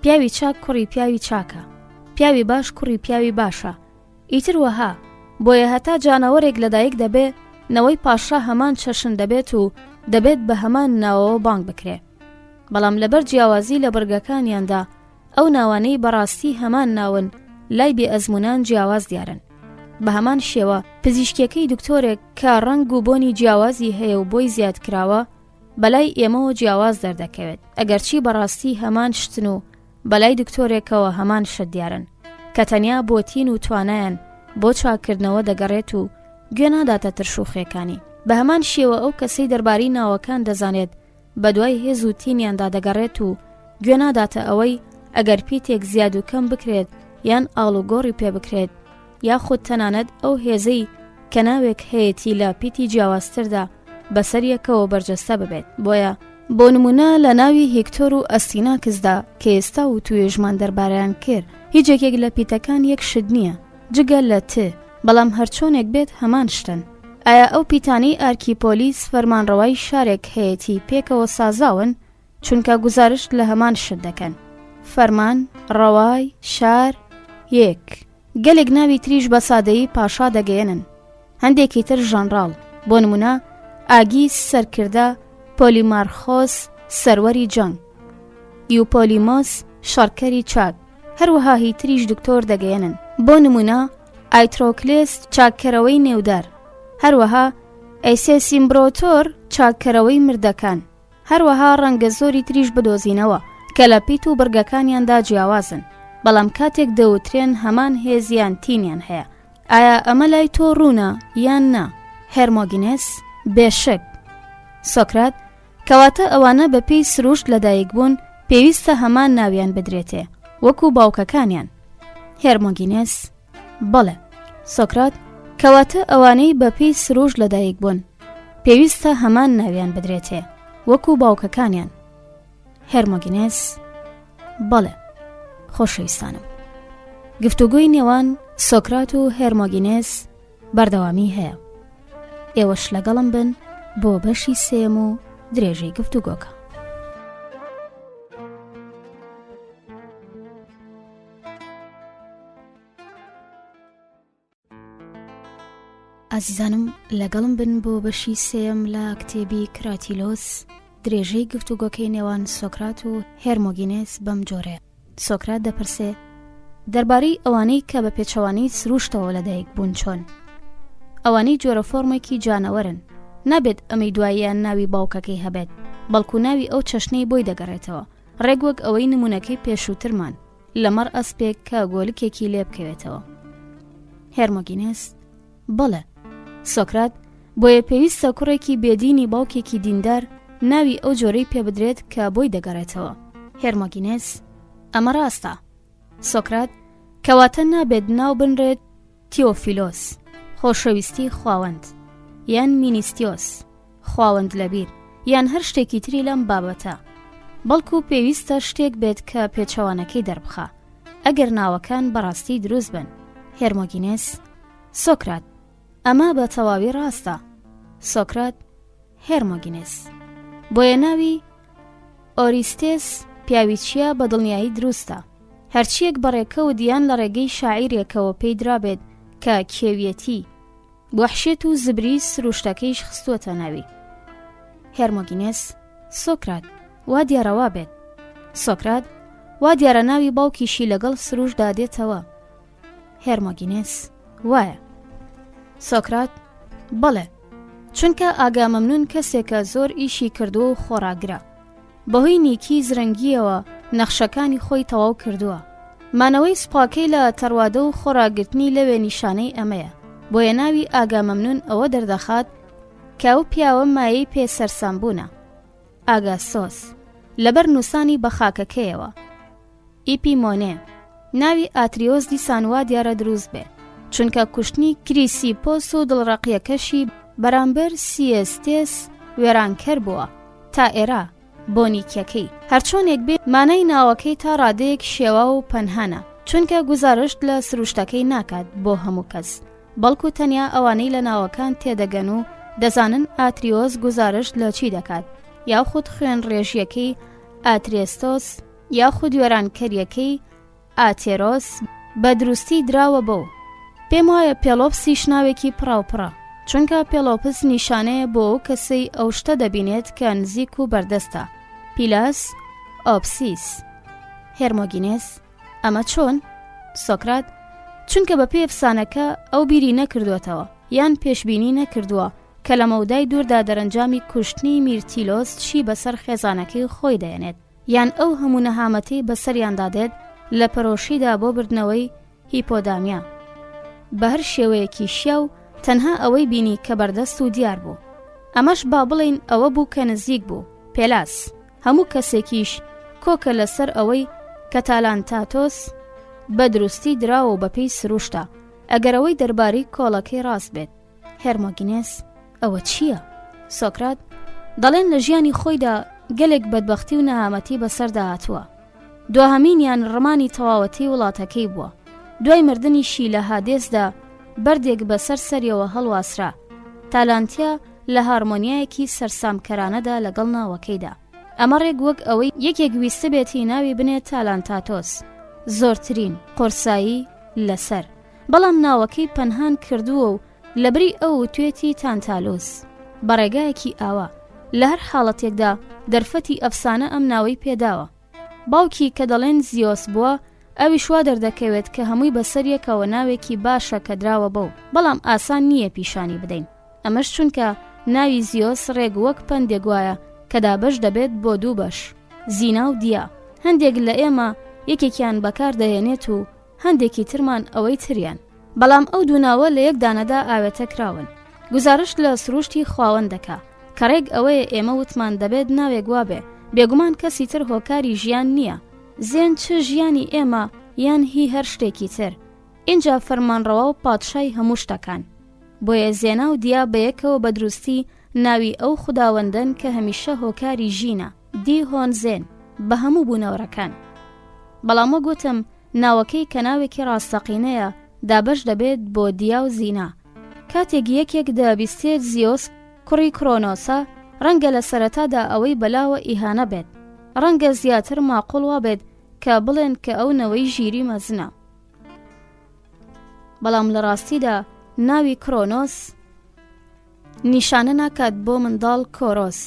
پیاوی چاک کوڕی پیاوی چاکە، پیاوی باش کوڕی پیاوی باشە. ئیتر وەها بۆیە هەتا جانەوەرێک لەدایک دەبێ نەوەی پاشا هەمان چەشن دەبێت و دەبێت بە هەمان ناوەوە بانگ بکرێ. بەڵام لەبەر جیاوازی لە بڕگەکانیاندا ئەو ناوانەی بەڕاستی هەمان ناون لای بێ ئەزمونان جیاواز دیارن. بە هەمان شێوە پزیشکیەکەی دکتۆرێک کە ڕەنگ و بۆنی جیاوازی هەیە و بۆی زیاد کراوە بەلای ئێمەوە جیاواز دەردەکەوێت، ئەگەرچی بەڕاستی هەمان شتن و بەلای دکتۆرێکەوە هەمان شت دیارن کە تەنیا بۆتین و توانایان بۆ چاکردنەوە دەگەڕێت و گوێ ناداتە ترشوخیەکانی. بە هەمان شێوە ئەو کەسەی دەربارەی ناوەکان دەزانێت بە دوای هێز و تینیاندا دەگەڕێت و گوێ ناداتە ئەوەی ئەگەر پیتێک زیاد و کەم بکرێت یان ئاڵوگۆڕی پێ بکرێت یاخود تەنانەت ئەو هێزەی کە ناوێک هەیەی لە پیتی جیاوازتردا بەسەریەکەوە بەرجەستە ببێت. بۆیە بۆ نمونە لە ناوی هێکتۆر و ئەستیناکسدا کە ئێستا و توێژمان دەربارەیان کرد هیچێکێک لە پیتەکان یەک شت نییە جگە لە ت، بەڵام هەرچۆنێک بێت هەمان شتن. ئایا ئەو پیتانەی ئارکیپۆلیس فەرمانڕەوای شارێک هەیەی پێکەوە سازاون چونکە گوزارش لە هەمان شت دەکەن؟ فەرمان، ڕەوای، شار، یەک. گەلێک ناوی تریش بە سادەیی پاشا دەگەێنن، هەندێکی تر ژەنڕاڵ. بۆ نمونە ئاگی سەرکردە، پۆلیمارخۆس سەروەری جەنگ، یوپۆلیمۆس شەڕکەری چاک، هەروەها هی تریش دکتۆر دەگەێنن. بۆ نمونە ئایترۆکلێس چاککەرەوەی نێودار، هەروەها ئەیسێسیمبرۆتۆر چاککەرەوەی مردەکان. هەروەها ڕەنگە زۆری تریش بدۆزینەوە کە لە پیت و بڕگەکانیاندا جیاوازن، بەڵام کاتێک دەوترێن هەمان هێزیان تینیان هەیە. ئایا ئەمە لای تۆ ڕوونە یان نا؟ هێرمۆگینێس: بێشک. سۆکرات: کەواتە ئەوانە بە پێی سروشت لەدایک بوون پێویستە هەمان ناویان بدرێتێ وەکو باوکەکانیان. هێرمۆگینێس: بەڵێ. سۆکرات: کەواتە ئەوانەی بە پێی سروشت لەدایک بوون پێویستە هەمان ناویان بدرێتێ وەکو باوکەکانیان. هێرمۆگینێس: بەڵێ. خۆشەویستانم، گفتوگۆی نێوان سۆکرات و هێرمۆگینێس بەردەوامی هەیە. ئێوەش لەگەڵم بن بۆ بەشی سێم و درێژەی گفتوگۆکە. ئازیزانم لەگەڵم بن بۆ بەشی سێم لە کتێبی کراتیلۆس درێژەی گفتوگۆکەی نێوان سۆکرات و هێرمۆگینێس بەم جۆرەیە. سۆکرات دەپرسێ دەربارەی ئەوانەی کە بە پێچەوانەی سروشتەوە لەدایک بوون چۆن؟ ئەوانەی جۆرە فۆرمێکی جانەوەرن، نابێت ئەمەی دواییان ناوی باوکەکەی هەبێت، بەڵکو ناوی ئەو چەشنەی بۆی دەگەڕێتەوە، ڕێک وەک ئەوەی نمونونەکەی پێشووترمان لەمەڕ ئەسپێک کە گۆلکێکی لێ بکەوێتەوە. هێرمۆگینێس: بەڵێ. سۆکرات: بۆیە پێویستە کوڕێکی بێدینی باوکێکی دیندار ناوی ئەو جۆرەی پێ بدرێت کە بۆی دەگەڕێتەوە. هێرمۆگینێس: ئەمە ڕاستە. سۆکرات: کەواتە نابێت ناو بنرێت تیۆفیلۆس، خۆشەویستی خواوەند، یان مینیستیۆس، خواوەند لەبیر، یان هەر شتێکی تری لەم بابەتە، بەڵکو پێویستە شتێک بێت کە پێچەوانەکەی دەربخە ئەگەر ناوەکان بەڕاستی دروست بن. هێرمۆگینێس: سۆکرات: ئەمە بە تەواوی ڕاستە. سۆکرات: هێرمۆگینێس: بۆیە ناوی ئۆریستێس پیاوی چیە بە دڵنیایی دروستە، هەرچیەک بەڕێکە و دیان لە ڕێگەی شاعیرێکەوە پێی درابێت کە کێویەتی، وەحشێت و زبری سروشتەکەیش خستووەتە ناوی. هێرمۆگینێس: سۆکرات: وا دیارەوا بێت. سۆکرات: وا دیارە ناوی باوکیشی لەگەڵ سروشدا دێتەوە. هێرمۆگینێس: وایە. سۆکرات: بەڵێ، چونکە ئاگا مەمنون کەسێکە زۆر ئیشی کردووە و خۆراگرە، بەهۆی نیکی زرنگیەوە نەخشەکانی خۆی تەواو کردووە. مانەوەی سوپاکەی لە تەروادە و خۆراگرتنی لەوێ نیشانەی ئەمەیە. بۆیە ناوی ئاگا مەمنون ئەوە دەردەخات کە ئەو پیاوە مایەی پێسەرسان بوونە. ئاگاسۆس لەبەر نووسانی بە خاکەکەیەوە. ئیپیمۆنێ ناوی ئاتریۆس دیسانوا دیارە دروست بێ، چونکە کوشتنی کریسیپۆس و دڵڕەقیەکەشی بەرامبەر سیێستێس وێرانکەر بووە تا ئێرە بۆنیکیەکەی. هەرچۆنێک بێ مانای ناوەکەی تا ڕادەیەک شێوا و پەنهانە، چونکە گوزارشت لە سروشتەکەی ناکات بۆ هەموو کەس، بەڵکو تەنیا ئەوانەی لە ناوەکان تێدەگەن و دەزانن ئاتریۆس گوزارشت لە چی دەکات، یاخود خوێن ڕێژیەکەی ئاترێستۆس یاخود وێرانکەریەکەی ئاتێرۆس بە دروستی دراوە بۆ. پێم وایە پێلۆپسیش ناوێکی پڕاوپڕە، چونکە پێلۆپس نیشانەیە بۆ ئەو کەسەی ئەو شتە دەبینێت کە نزیک و بەردەستە. پیلاس ئۆپسیس. هێرمۆگینێس: ئەمە چۆن؟ سۆکرات: چونکە بە پێی ئەفسانەکە ئەو بیری نەکردوێتەوە یان پێشبینی نەکردووە کە لە مەودای دووردا دەرەنجامی کوشتنی میرتیلۆس چی بەسەر خێزانەکەی خۆی دەێنێت، یان ئەو هەموو نەهامەتی بەسەریاندا دێت لە پەرۆشیدا بۆ بردنەوەی هیپۆدامیا. بە هەر شێوەیەکی شیا و تەنها ئەوەی بینی کە بەردەست و دیار بوو. ئەمەش با بڵین ئەوە بوو کە نزیک بوو. پێلاس هەموو کەسێکیش کۆکە لەسەر ئەوەی کە تالانتاتۆس بە دروستی دراوە و بەپێی سروشتە، ئەگەرەوەی دەربارەی کۆڵەکەی ڕاست بێت. هێرمۆگینێس: ئەوە چییە؟ سۆکرات: دەڵێن لە ژیانی خۆیدا گەلێک بەدبەختی و نەهامەتی بەسەردا هاتووە. دوهەمینیان ڕمانی تەواوەتی وڵاتەکەی بووە. دوای مردنیشی لە هادێسدا بەردێک بەسەر سەریەوە هەڵواسرا. تالانتیا لە هارمۆنیایەکی سەرسامکەرانەدا لەگەڵ ناوەکەیدا. ئەمە ڕێک وەک ئەوەی یەکێک ویستە بێتی ناوی بنێت تالانتاتۆس، زۆرترین قورسایی لەسەر، بەڵام ناوەکەی پەنهان کردووە و لەبری ئەو توێتی تانتالۆس بەڕێگایەکی ئاوا. لە هەر حاڵەتێکدا دەرفەتی ئەفسانە ئەم ناوەی پێداوە. باوکی کە دەڵێن زیۆس بووە، ئەوی شوا دەردەکەوێت کە هەمووی بەسەریەکەوە ناوێکی باشە کە دراوە بەو، بەڵام ئاسان نییە پیشانی بدەین. ئەمەش چونکە ناوی زیۆس ڕێک وەک پەندێک وایە کە دابەش دەبێت بۆ دوو بەش، زینا و دیا. هەندێک لە ئێمە یەکێکیان بەکار دەهێنێت و هەندێکی ترمان ئەوەی تریان، بەڵام ئەو دووناوە لە یەک دانەدا ئاوێتە کراون. گوزارشت لە سروشتی خواوەندەکە کە ڕێک ئەوەیە ئێمە وتمان دەبێت ناوێک وابێ، بێگومان کەسی تر هۆکاری ژیان نییە، زێن چ ژیانی ئێمە یان هی هەر شتێکی تر. اینجا فەرمانڕەوا و پادشای هەموو شتەکان. بۆیە زێنا و دیا بەیەکەوە بە دروستی ناوی ئەو خوداوەندن کە هەمیشە هۆکاری ژینە، دی هۆن زێن بە هەموو بوونەوەرەکان. بەڵام وە گوتم ناوەکەی کە ناوێکی ڕاستەقینەیە دابەش دەبێت بۆ دیا و زینا. کاتێک یەکێک دەبیستێت زیۆس کوڕی کرۆنۆسە، ڕەنگە لە سەرەتادا ئەوەی بەلاوە ئیهانە بێت، ڕەنگە زیاتر ماقوڵ وا بێت کە بڵێن کە ئەو نەوەی ژیری مەزنە. بەڵام لە ڕاستیدا ناوی کرۆنۆس نیشانە ناکات بۆ منداڵ کۆرۆس،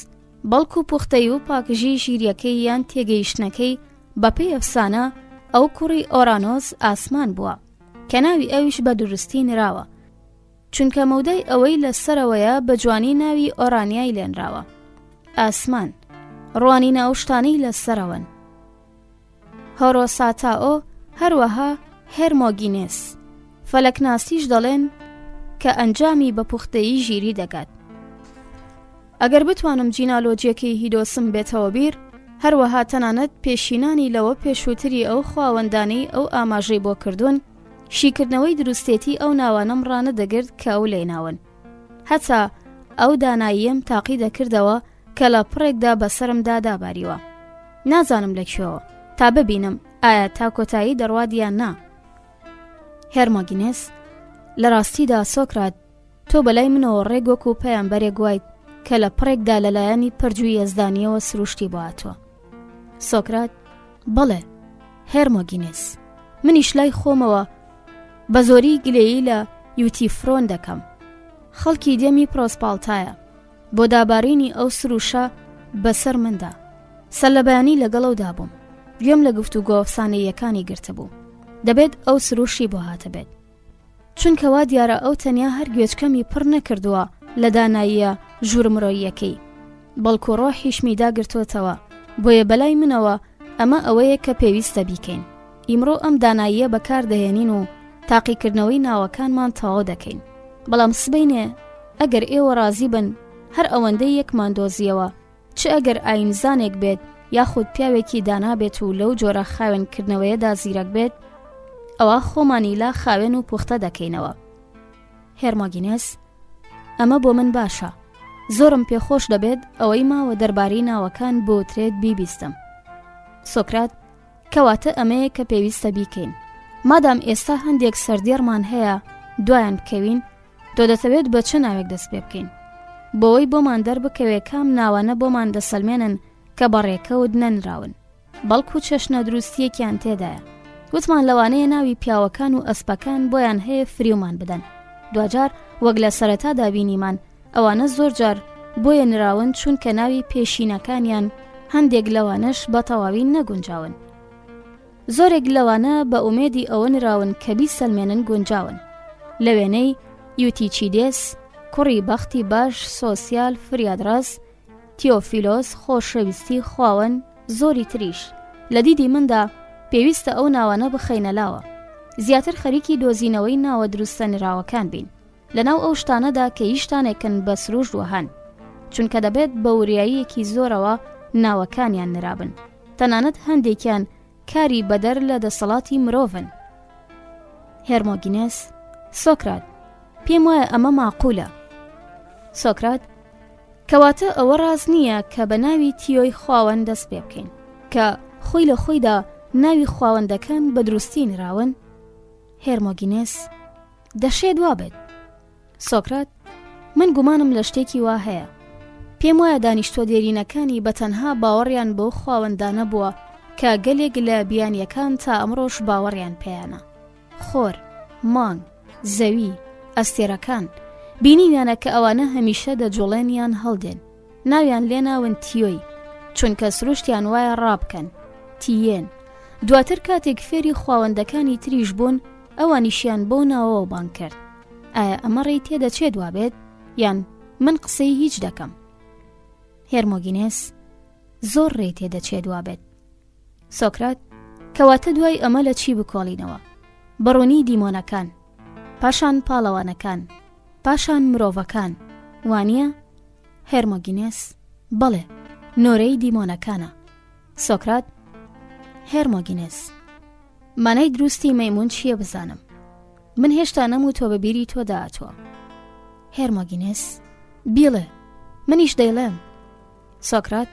بەڵکو پوختەی و پاکژی ژیریەکەی یان تێگەیشتنەکەی بەپێی ئەفسانە ئەو کوڕی ئۆرانۆس ئاسمان بووە کە ناوی ئەویش بە دروستی نراوە، چونکە مەودای ئەوەی لە سەرەوەیە بە جوانی ناوی ئۆرانیای لێنراوە. ئاسمان ڕوانی ناوشتانەی لە سەرەوەن. هۆرۆساتاۆ هەروەها هێرمۆگینێس فەلەکناسیش دەڵێن کە ئەنجامی بە پوختەیی ژیری دەکات. ئەگەر بتوانم جینالۆجیەکەی هیدۆسم بێتەوە بیر، هەروەها تەنانەت پێشینانی لەوە پێشووتری ئەو خواوەندانەی ئەو ئاماژەی بۆ کردوون، شیکردنەوەی دروستێتی ئەو ناوانەم ڕانە دەگرت کە ئەو لێناون. هەتا ئەو داناییم تاقی دەکردەوە کە لە پڕێکدا بەسرمدا داباریوە. نازانم لەکوێوە تا ببینم ئایا تا کۆتایی دەڕوادیان نا. هێرمۆگینێس: لە ڕاستیدا سۆکرات، تۆ بەلای منەوە ڕێگۆک و پەیامبەرێک گوایت کە لە پڕێکدا لەلایەنی پەرجووی یەزدانیەوە سروشتی بۆهاتوە. سۆکرات: بەڵێ هێرمۆگینێس، منیش لای خۆمەوە بە زۆری گلەیی لە یوتیفرۆن دەکەم. خەڵکی دێمی پرۆسپالتایە بۆ دابارینی ئەو سروشە بەسەر مندا. سەرلەبەیانی لەگەڵەودا بووم، گوێم لە گفتوگۆ ئەفسانەیەکانی گرتبوو. دەبێت ئەو سروشی بۆ هاتە بێت، چونکەوا دیارە ئەو تەنیا هەر گوێچکەمی پڕ نەکردووە لە داناییە ژوورمڕۆییەکەی، بەڵکو ڕۆحیشمی داگرتوتەوە. بۆیە بەلای منەوە ئەمە ئەوەیە کە پێویستە بیکەین. ئیمڕۆ ئەم داناییە بەکاردەهێنین و تاقیکردنەوەی ناوەکانمان تەواو دەکەین. بەڵام سبەینێ ئەگەر ئێوە ڕازی بن هەر ئەوەندەی یەکمان دۆزیەوە، چ ئەگەر ئاینزانێک بێت یاخود پیاوێکی دانابێت و لەو جۆرە خاوێنکردنەوەیەدا زیرەک بێت، ئەوە خۆمانی لا خاوێن و پوختە دەکەینەوە. هێرمۆگینێس: ئەمە بۆ من باشە. زۆرم پێخۆش دەبێت ئەوەی ماوە دەربارەی ناوەکان بۆترێت بیبیستم. سۆکرات: کەواتە ئەمەیە کە پێویستە بیکەین. مادام ئێستا هەندێک سەردێڕمان هەیە دوایان بکەوین، تۆ دەتەوێت بە چه ناوێک دەست پێ بکەین بۆەوەی بۆمان دەربکەوێت کام ناوانە بۆمان دەسەلمێنن کە بەڕێکەوت نەنراون، بەڵکو چەشنە دروستیەکیان تێدایە. وتمان لەوانەیە ناوی پیاوەکان و ئەسپەکان بۆیان هەیە فریومان بدەن. دوجار وەک لە سەرەتادا بینیمان، ئەوانە زۆر جار بۆیە نراون چونکە ناوی پێشینەکانیان هەندێک لەوانەش بە تەواوی نەگونجاون. زۆرێک لەوانە بە ئومێدی ئەوە نراون کە بیسەلمێنن گونجاون. لە وێنەی یوتیچیدێس، کوڕی بەختی باش، سۆسیال، فریادڕاس، تیۆفیلۆس، خۆشەویستی خواوەن، زۆری تریش. لە دیدی مندا پێویستە ئەو ناوانە بخەینەلاوە. زیاتر خەریکی دۆزینەوەی ناوە دروستە نراوەکان بین لەناو ئەو شتانەدا کە هیچتانێکن بە سروش وهەن، چونکە دەبێت بە وریاییەکی زۆرەوە ناوەکانیان نرابن. تەنانەت هەندێکیان کاری بەدەر لە دەسەڵاتی مرۆڤن. هێرمۆگینێس: سۆکرات، پێم وایە ئەمە ماقولە. سۆکرات: کەواتە ئەوە ڕاز نییە کە بە ناوی تیۆی خواوەن دەست پێ بکەین کە خۆی لە خۆیدا ناوی خواوەندەکان بە دروستی نراون؟ هێرمۆگینێس: دەشێت وابێت. سۆکرات: من گومانم لە شتێکی وا هەیە. پێم وایە دانیشتۆ دێرینەکانی بەتەنها باوەڕیان بۆ خواوەندانە بووە کە گەلێک لە بیانیەکان تا ئەمڕۆش باوەڕیان پێیانە. خۆر، مانگ، زەوی، ئەستێرەکان بینیویانە کە ئەوانە هەمیشە دەجوڵێنیان هەڵدێن. ناویان لێناون تیۆی چونکە سروشتیان وایە ڕابکەن، تیێن. دواتر کاتێک فێری خواوەندەکانی تریش بوون، ئەوانیشیان بۆ ناوەوە بان کرد. ئایا ئەمە ڕێی تێدەچێت وابێت یان من قسەی هیچ دەکەم؟ هێرمۆگینێس: زۆر ڕێی تێدەچێت وابێت. سۆکرات: کەواتە دوای ئەمە لە چی بکۆڵینەوە؟ بەڕوونی دیمۆنەکان، پاشان پاڵەوانەکان، پاشان مرۆڤەکان، وانییە؟ هێرمۆگینێس: بەڵێ، نۆرەی دیمۆنەکانە. سۆکرات: هێرمۆگینێس، مانای دروستی مەیمون چییە بزانم؟ من هێشتا نەموو تۆ بەبیری تۆ داهاتوە. هێرمۆگینێس: بیڵێ، منیش دەیڵێم. سۆکرات: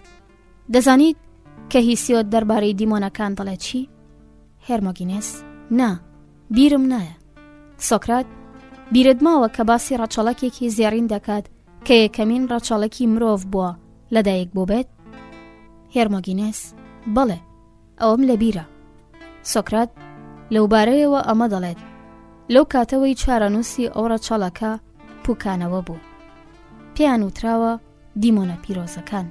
دەزانیت کە هیسیۆت دەربارەی دیمۆنەکان دەڵێت چی؟ هێرمۆگینێس: نا، بیرم نایە. سۆکرات: بیرت ماوە کە باسی ڕەچەڵەکێکی زێڕین دەکات کە یەکەمین ڕەچەڵەکی مرۆڤ بووە لەدایک بوو بێت؟ هێرمۆگینێس: بەڵێ، ئەوەم لە بیرە. سۆکرات: لەوبارەیەوە ئەمە دەڵێت لەو کاتەوەی چارەنووسی ئەو ڕەچەڵەکە پوکانەوە بوو. پێیان وتراوە دیمۆنە پیرۆزەکان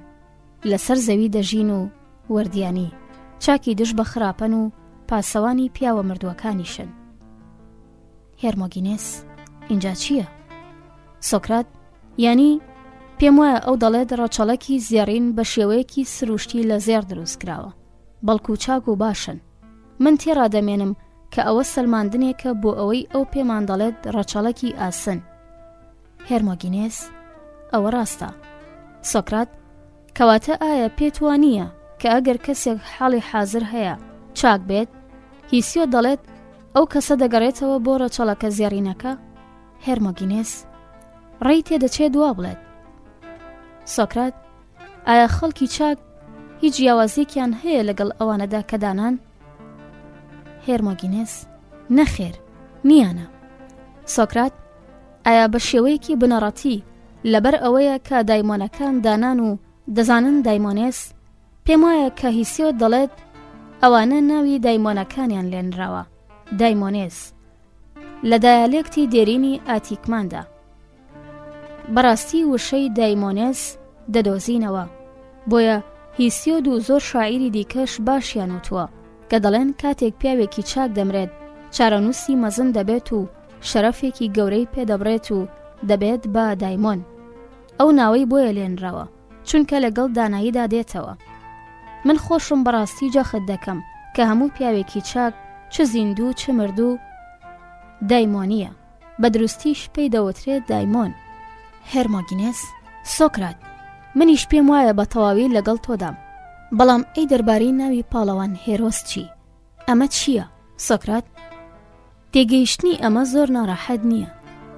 لەسەر زەوی دەژین و وەردیانی، چاکی دش بە خراپەن و پاسەوانی پیاوە مردووەکانیشن. هێرمۆگینێس: اینجا چییە؟ سۆکرات: یانی پێم وایە ئەو دەڵێت ڕەچەڵەکی زێڕین بە شێوەیەکی سروشتی لە زێر دروست کراوە، بەڵکو چاک و باشن. من تێڕادەمێنم کە ئەوە سەلماندنێکە بۆ ئەوەی ئەو پێمان دەڵێت ڕەچەڵەکی ئاسن. هێرمۆگینێس: ئەوە ڕاستە. سۆکرات کەواتە ئایا پێت وانییە کە ئەگەر کەسێک حاڵی حازر هەیە چاک بێت هیسیۆ دەڵێت ئەو کەسە دەگەڕێتەوە بۆ ڕەچەڵەکە زێڕینەکە؟ هێرمۆگینێس ڕێی تێدەچێت وا بڵێت. سۆکرات ئایا خەڵکی چاک هیچ جیاوازیەکیان هەیە لەگەڵ ئەوانەدا کە دانان؟ هێرمۆگینێس نەخێر نیانە. سۆکرات ئایا بە شێوەیەکی بنەڕەتی لەبەر ئەوەیە کە دایمۆنەکان دانان و دەزانن دایمۆنێس پێم وایە کە هیسیۆ دەڵێت ئەوانە ناوی دایمۆنەکانیان لێنراوە دایمۆنێس لە دایالێکتی دێرینی ئاتیکماندا. بەڕاستی وشەی دایمۆنێس دەدۆزینەوە بۆیە هیسیۆد و زۆر شاعیری دیکەش باشیان وتووە کە دەڵێن کاتێک پیاوێکی چاک دەمرێت چارەنووسی مەزن دەبێت و شەرەفێکی گەورەی پێدەبڕێت و دەبێت بە دایمۆن. ئەو ناوەی بۆیە لێنراوە چونکە لەگەڵ داناییدا دێتەوە. من خۆشم بەڕاستی جەخت دەکەم کە هەموو پیاوێکی چاک چ زیندوو چ مردوو دایمۆنیە، بە دروستیش پێی دەوترێت دایمۆن. هێرمۆگینێس سۆکرات منیش پێم وایە بە تەواوی لەگەڵ تۆدام، بەڵام ئەی دەربارەی ناوی پاڵەوان هێرۆس چی؟ ئەمە چییە؟ سۆکرات تێگەیشتنی ئەمە زۆر ناڕەحەت نییە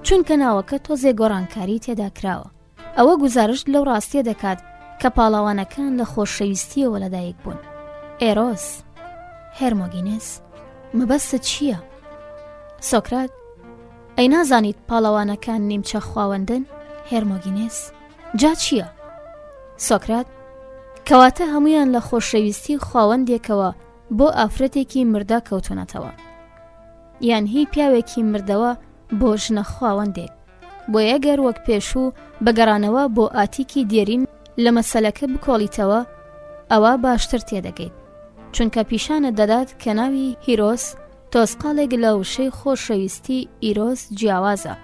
چونکە ناوەکە تۆزێ گۆڕانکاری تێدا کراوە. ئەوە گوزارش لەو ڕاستیە دەکات کە پاڵەوانەکان لە خۆشەویستیەوە لەدایک بوون. ئێرۆس هێرمۆگینێس مەبەستت چییە؟ سۆکرات ئەی نازانیت پاڵەوانەکان نیمچە خواوەندن؟ هێرمۆگینێس جا چییە؟ سۆکرات کەواتە هەمویان لە خۆشەویستی خواوەندێکەوە بۆ ئافرەتێکی مردا کەوتونەتەوە، یان هی پیاوێکی مردەوە بۆ ژنە خواوەندێک. بۆ ئەگەر وەک پێشوو بەگەڕانەوە بۆ ئاتیکی دێرین لە مەسەلەکە بکۆڵیتەوە ئەوە باشتر تێدەگەیت چونکە پیشانە دەدات کە ناوی هیرۆس تۆسقالێک لە وشەی خۆشەویستی ئیرۆس جیاوازە،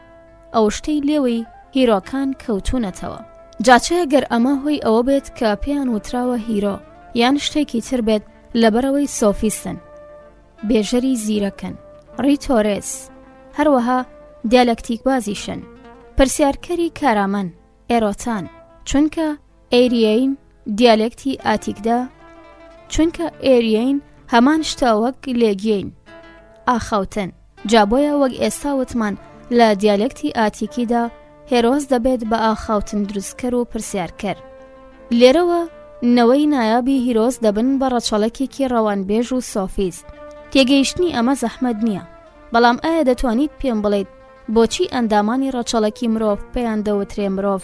ئەو شتەی لێوەی هیرۆکان کەوتونەتەوە. جاچە ئەگەر ئەمە هۆی ئەوە بێت کە پێیان وتراوە هیرۆ یان شتێکی تر بێت لەبەرەوەی سۆفیستن، بێژەری زیرەکن، ڕیتۆرێس، هەروەها دیالەکتیک بازیشن، پرسیارکەری کارامەن، ئێرۆتان، چونکە ئێریین دیالێکتی ئاتیکدا، چونکە ئێریین هەمان شتە وەک لێگین ئاخەوتن. جابۆیە وەک ئێستا وتمان لە دیالێکتی ئاتیکیدا هێرۆس دەبێت بە ئاخاوتن دروستکەر و پرسیارکەر. لێرەوە نەوەی نایابی هیرۆس دەبن بە ڕەچەڵەکێکی ڕەوانبێژ و سۆفیست. تێگەیشتنی ئەمە زەحمەت نییە، بەڵام ئایا دەتوانیت پێم بڵێیت بۆچی ئەندامانی ڕەچەڵەکی مرۆڤ پێیان دەوترێ مرۆڤ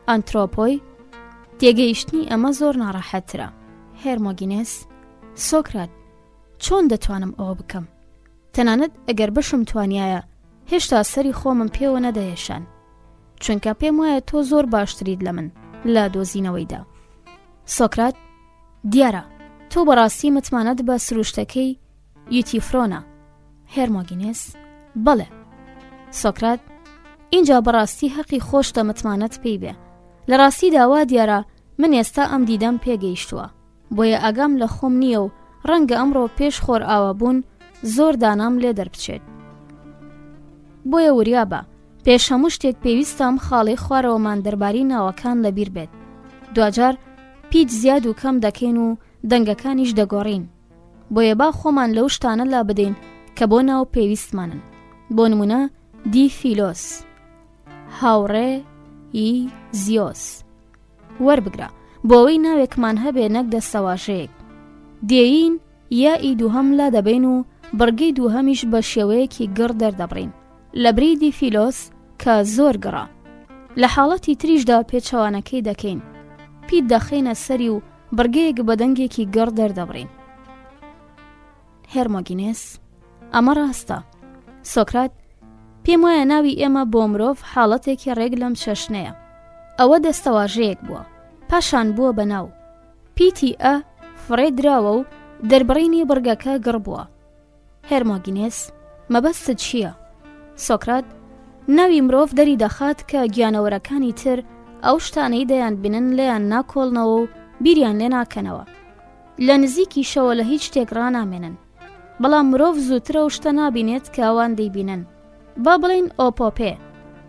ئەنترۆپۆی؟ تێگەیشتنی ئەمە زۆر ناڕەحەتترە. هێرمۆگینێس سۆکرات چۆن دەتوانم ئەوە بکەم؟ تەنانەت ئەگەر بشم توانایە هێشتا سەری خۆمم پێوە نەدەهێشان چونکە پێم وایە تۆ زۆر باشتریت لە من لە دۆزینەوەیدا. سۆکرات دیارە تۆ بەڕاستی متمانەت بە سروشتەکەی یوتیفرۆنە. هێرمۆگینێس بەڵێ. سۆکرات اینجا بەڕاستی حەقی خۆش دەمتمانەت پێی بێ. لە ڕاستی داوا دیارە من ئێستا ئەم دیدەم پێگەیشتووە بۆیە ئەگام لە خۆم نییە و ڕەنگە ئەمڕۆ پێش خۆر ئاوە بوون زۆر دانام لێ دەربچێت. بۆیە وریا بە پێش هەموو شتێک پێویستم خاڵی خوارەوەمان دەرباری ناوەکان لەبیر بێت. دوجار پیت زیاد و کەم دەکەین و دەنگەکانیش دەگۆڕین. بۆیە با خۆمان لەو شتانە لا بدەین کە بۆ ناو پێویستمانن. بۆ نمونە دی فیلۆس، هاوڕێ ئی زیۆس وەربگرە بۆ ئەوەی ناوێکمان هەبێ نەک دەستەواژەیەک. دێین یا ئی دووهەم لا دەبین و بڕگەی دووهەمیش بە شێوەیەکی گڕ دەردەبڕین لە بری دی فیلۆس کە زۆر گڕە. لە حاڵەتی تریشدا پێچەوانەکەی دەکەین، پیت دەخەینە سەری و بڕگەیەک بە دەنگێکی گڕ دەردەبڕین. هێرمۆگینێس ئەمە ڕاستە. سۆکرات پێم وایە ناوی ئێمە بۆ مرۆڤ حاڵەتێکی ڕێک لەم چەشنەیە. ئەوە دەستەواژەیەک بووە پاشان بووە بە ناو. پیتی ئە فڕێ دراوە و دەربڕینی بڕگەکە گڕ بووە. هێرمۆگینێس مەبەستت چییە؟ سۆکرات ناوی مرۆڤ دەری دەخات کە گیانەوەرەکانی تر ئەو شتانەی دەیان بنن لێیان ناکۆڵنەوە و بیریان لێ ناکەنەوە. لە نزیکی شەوە لە هیچ شتێک ڕانامێنن، بەڵام مرۆڤ زووترە و شتە نابینێت کە ئەوان دەیبینن. با بڵین ئۆپۆپێ،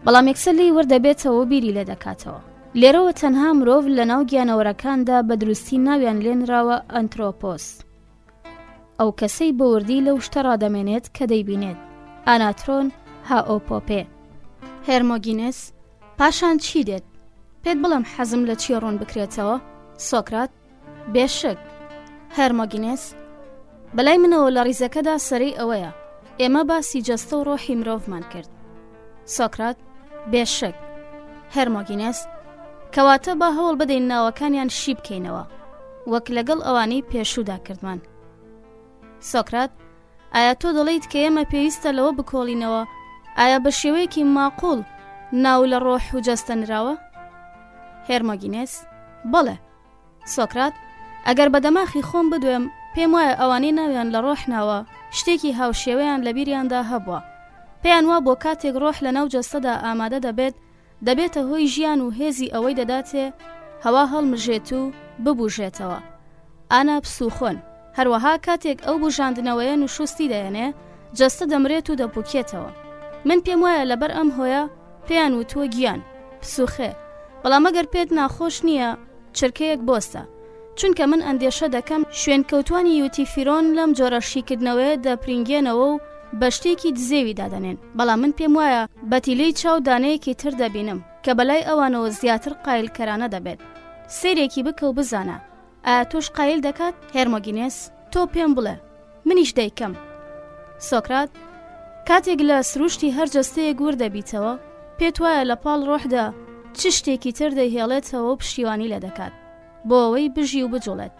بەڵام یەکسەر لی وەردەبێتەوە بیری لێ دەکاتەوە. لێرەوە تەنها مرۆڤ لە ناو گیانەوەرەکاندا بە دروستی ناویان لێنراوە ئەنترۆپۆس، ئەو کەسەی بە وردی لەو شتە ڕادەمێنێت کە دەیبینێت، ئاناترۆن هاوپۆپێ. هێرمۆگینێس پاشان چی دێت؟ پێت بڵم حەزم لە چی ڕوون بکرێتەوە؟ سۆکرات بێشک. هێرمۆگینێس بەلای منەوە لە ڕیزەکەدا سەرەی ئەوەیە ئێمە باسی جەستە و ڕۆحی مرۆڤمان کرد. سۆکرات بێشک. هێرمۆگینێس کەواتە با هەوڵ بدەین ناوەکانیان شی بکەینەوە وەک لەگەڵ ئەوانەی پێشوودا کردمان. سۆکرات ئایا تۆ دەڵێیت کە ئێمە پێویستە لەوە بکۆڵینەوە ئایا بە شێوەیەکی ماقوڵ ناو لە ڕۆح و جەستە نراوە؟ هێرمۆگینێس بەڵێ. سۆکرات ئەگەر بە دەماخی خۆم بدوێم پێم وایە ئەوانەی ناویان لە ڕۆح ناوە شتێکی هاوشێوەیان لە بیریاندا هەبووە، پێیان وا بۆ کاتێک ڕۆح لە ناو جەستەدا ئامادە دەبێتە هۆی ژیان و هێزی ئەوەی دەداتێ هەوا هەڵمژێت و ببوژێتەوە، ئانا پسوخۆن. هەروەها کاتێک ئەو بژاندنەوەیە نوشوستی دەێنێ جەستە دەمرێت و دەپوکێتەوە. من پێم وایە لەبەر ئەم هۆیە پێیان وتووە گیان پسوخێ، بەڵام ئەگەر پێت ناخۆش نییە چرکەیەک بۆستە، چونکە من ئەندێشە دەکەم شوێن کەوتوانی یوتیفیرۆن لەم جۆرە شیکردنەوەیە دەپرینگێنەوە و بە شتێکی دزێوی دادەنێن، بەڵام من پێم وایە بەتیلەی چاو دانەیەکی تر دەبینم کە بەلای ئەوانەوە زیاتر قایلکەرانە دەبێت. سیرێکی بکە و بزانە ئایا تۆش قایل دەکات؟ هێرمۆگینێس تۆ پێم بڵێ منیش دەیکەم. سۆکرات کاتێک لە سروشتی هەر جەستەیەک گور دەبیتەوە پێت وایە لە پاڵ ڕۆحدا چ شتێکی تر دەیهێڵێتەوە و پشتیوانی لێ دەکات بۆ ئەوەی بژی و بجوڵێت.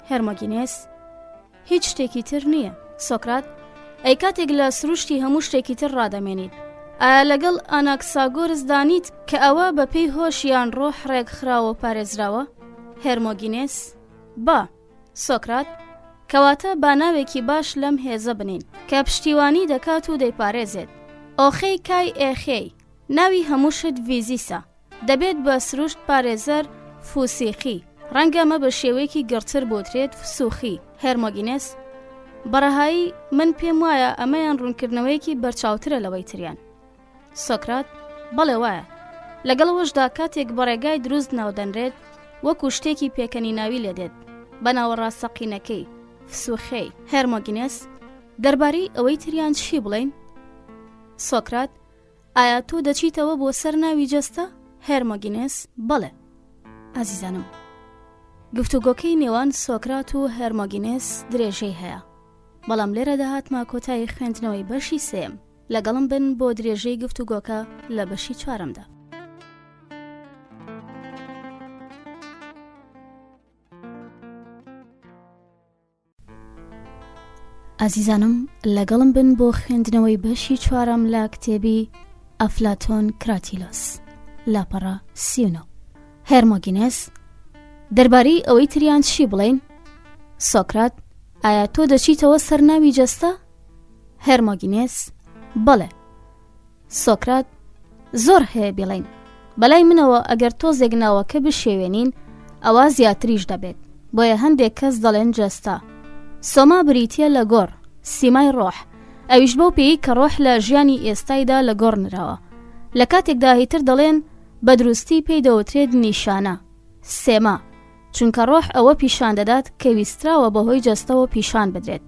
هێرمۆگینێس هیچ شتێکی تر نییە. سۆکرات ئەی کاتێک لە سروشتی هەموو شتێکی تر ڕادەمێنیت ئایا لەگەڵ ئاناکساگۆرس دانیت کە ئەوە بەپێی هۆشیان ڕۆح ڕێکخراوە و پارێزراوە؟ هێرمۆگینێس با. سۆکرات کەواتە باناوێکی باش لەم هێزە بنین کە پشتیوانی دەکات و دەیپارێزێت. ئۆخەی کای ئێخەی ناوی هەمووشت ڤیزیسە، دەبێت بە سروشت پارێزەر فوسیخی، ڕەنگە مە بە شێوەیەکی گرتر بۆترێت فسوخی. هێرمۆگینێس بەڕەهایی من پێم وایە ئەمەیان ڕوونکردنەوەیەکی بەرچاوترە لەوەی تریان. سۆکرات بەڵێ وایە. لەگەڵەوەشدا کاتێک بەڕێگای دروست ناودەنرێت وەکو شتێکی پێکەنی ناوی لێدێت بەناوە ڕاستەقینەکەی فسوخەی. هێرمۆگینێس دەربارەی ئەوەی تریان چی بڵێن؟ سۆکرات ئایا تۆ دەچیتەوە بۆ سەر ناوی جەستە؟ هێرمۆگینێس بەڵێ. ئازیزانم گفتوگۆکەی نێوان سۆکرات و هێرمۆگینێس درێژەی هەیە، بەڵام لێرە داهاتمە کۆتایی خوێندنەوەی بەشی سێم. لەگەڵم بن بۆ درێژەی گفتوگۆکە لە بەشی چوارەمدا. ئازیزانم لەگەڵم بن بۆ خوێندنەوەی بەشی چوارەم لە کتێبی ئەفلاتۆن کراتیلۆس لاپەڕە 39. هێرمۆگینێس دەربارەی ئەوەی تریان چی بڵێن؟ سۆکرات ئایا تۆ دەچیتەوە سەر ناوی جەستە؟ هێرمۆگینێس بەڵێ. سۆکرات زۆر هەیە بڵێن، بەلای منەوە ئەگەر تۆزێک ناوەکە بشێوێنین ئەوە زیاتریش دەبێت، بۆیە هەندێک کەس دەڵێن جەستە. سۆما بریتیە لە گۆڕ، سیمای ڕۆح، ئەویش بەو پێی کە ڕۆح لە ژیانی ئێستایدا لە گۆڕ نراوە. لە کاتێکدا هیتر دەڵێن بە دروستی پێی دەوترێت نیشانە، سێما، چونکە ڕۆح ئەوە پیشان دەدات کە ویستراوە بەهۆی جەستەوە پیشان بدرێت.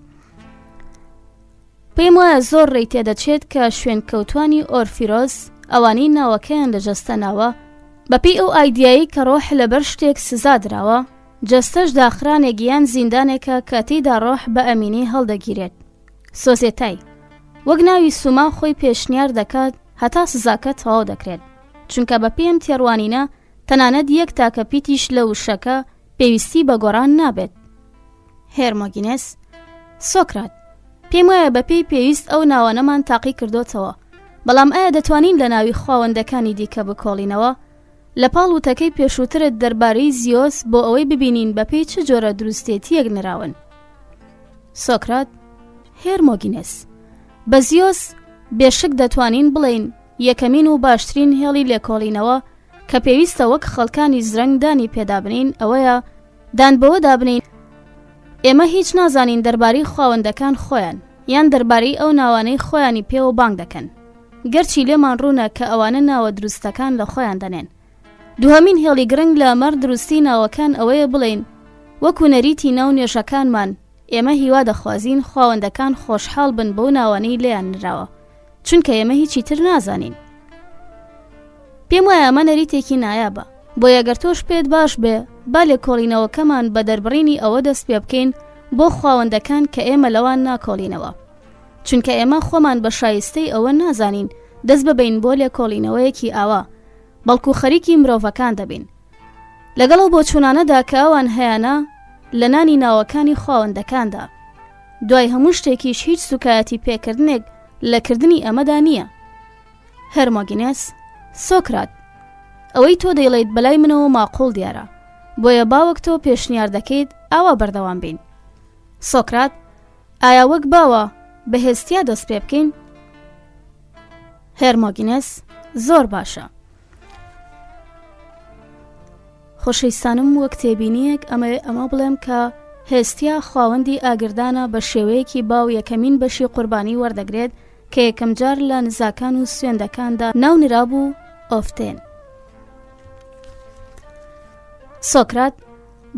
پێم وایە زۆر ڕێی تێدەچێت کە شوێن کەوتوانی ئۆرفیرۆس ئەوانەی ناوەکەیان لە جەستە ناوە بەپێی ئەو ئایدیایی کە ڕۆح لەبەر شتێک سزا درراوە، جەستەش داخرانێک یان زیندانێکە کە تێیدا ڕۆح بە ئەمینی هەڵدەگیرێت. سۆسیێتای وەک ناوی سوما خۆی پێشنیار دەکات هەتا سزاکە تەواو دەکرێت، چونکە بە پێم تێڕوانینە تەنانەت یەک تاکە پیتیش لە وشەکە پێویستی بە گۆڕان نابێت. هێرمۆگینێس سۆکرات پێم وایە بەپێی پێویست ئەو ناوانەمان تاقی کردوتەوە، بەڵام ئایا دەتوانین لە ناوی خاوەندەکانی دیکە بکۆڵینەوە؟ لە پاڵ وتەکەی پێشووترت دەربارەی زیۆس بۆ ئەوەی ببینین بەپێی چ جۆرە دروستێتیەک نراون. سۆکرات هێرمۆگینێس بە زیۆس بێشک دەتوانین بڵێین یەکەمین و باشترین هێڵی لێکۆڵینەوە کە پێویستە وەک خەڵکانی زرەنگدانی پێدابنین ئەوەیە دان بەوە دابنین ئێمە هیچ نازانین دەربارەی خاوەندەکان خۆیان یان دەربارەی ئەو ناوانەی خۆیانی پێوە بانگ دەکەن، گەرچی لێمان ڕوونە کە ئەوانە ناوە دروستەکان لە خۆیان دەنێن، دوهەمین هێڵی گرنگ لە ئەمەر دروستی ناوەکان ئەوەیە بڵێن وەکو نەریتی ناو نوێژەکانمان ئێمە هیوا دەخوازین خاوەندەکان خۆشحاڵ بن بەو ناوانەی لێیان نراوە چونکە ئێمە هیچی تر نازانین. پێم وایە ئەمە نەریتێکی نایابە بۆ یەگەر تۆش پێت باش بێ با لێکۆڵینەوەکەمان بە دەربڕینی ئەوە دەست پێ بکەین بۆ خاوەندەکان کە ئێمە لەوان ناکۆڵینەوە چونکە ئێمە خۆمان بە شایستەی ئەوە نازانین دەست ببین بۆ لێکۆڵینەوەیەکی ئاوا بەڵکو خەریکی مرۆڤەکان دەبین لەگەڵ بۆ چوونانەدا کە ئەوان هەیەە لە نانی ناوەکانی خاوەندەکاندا. دوای هەموو شتێکیش هیچ سوکایەتی پێکردنێک لەکردنی ئەمەدا نییە. هەرمۆگینێس سۆکرات ئەوەی تۆ دەیڵێیت بەلای منەوە ماقۆڵ دیارە بۆیە باوەک تۆ پێشنیار دەکەیت ئاوا بەردەوام بین. سۆکرات ئایا وەک باوە بەهێستیا دەست پێ بکەین؟ هەرمۆگینێس زۆر باشە. خۆشەویستانم وەک تێبینیەک ئەمە بڵێم کە هێستیا خاوەندی ئاگردانە بە شێوەیەکی باو یەکەمین بەشی قوربانی وەردەگرێت کە یەکەم جار لە نزاکان و سوێندەکاندا ناو نرابوو ئۆفتێن. سۆکرات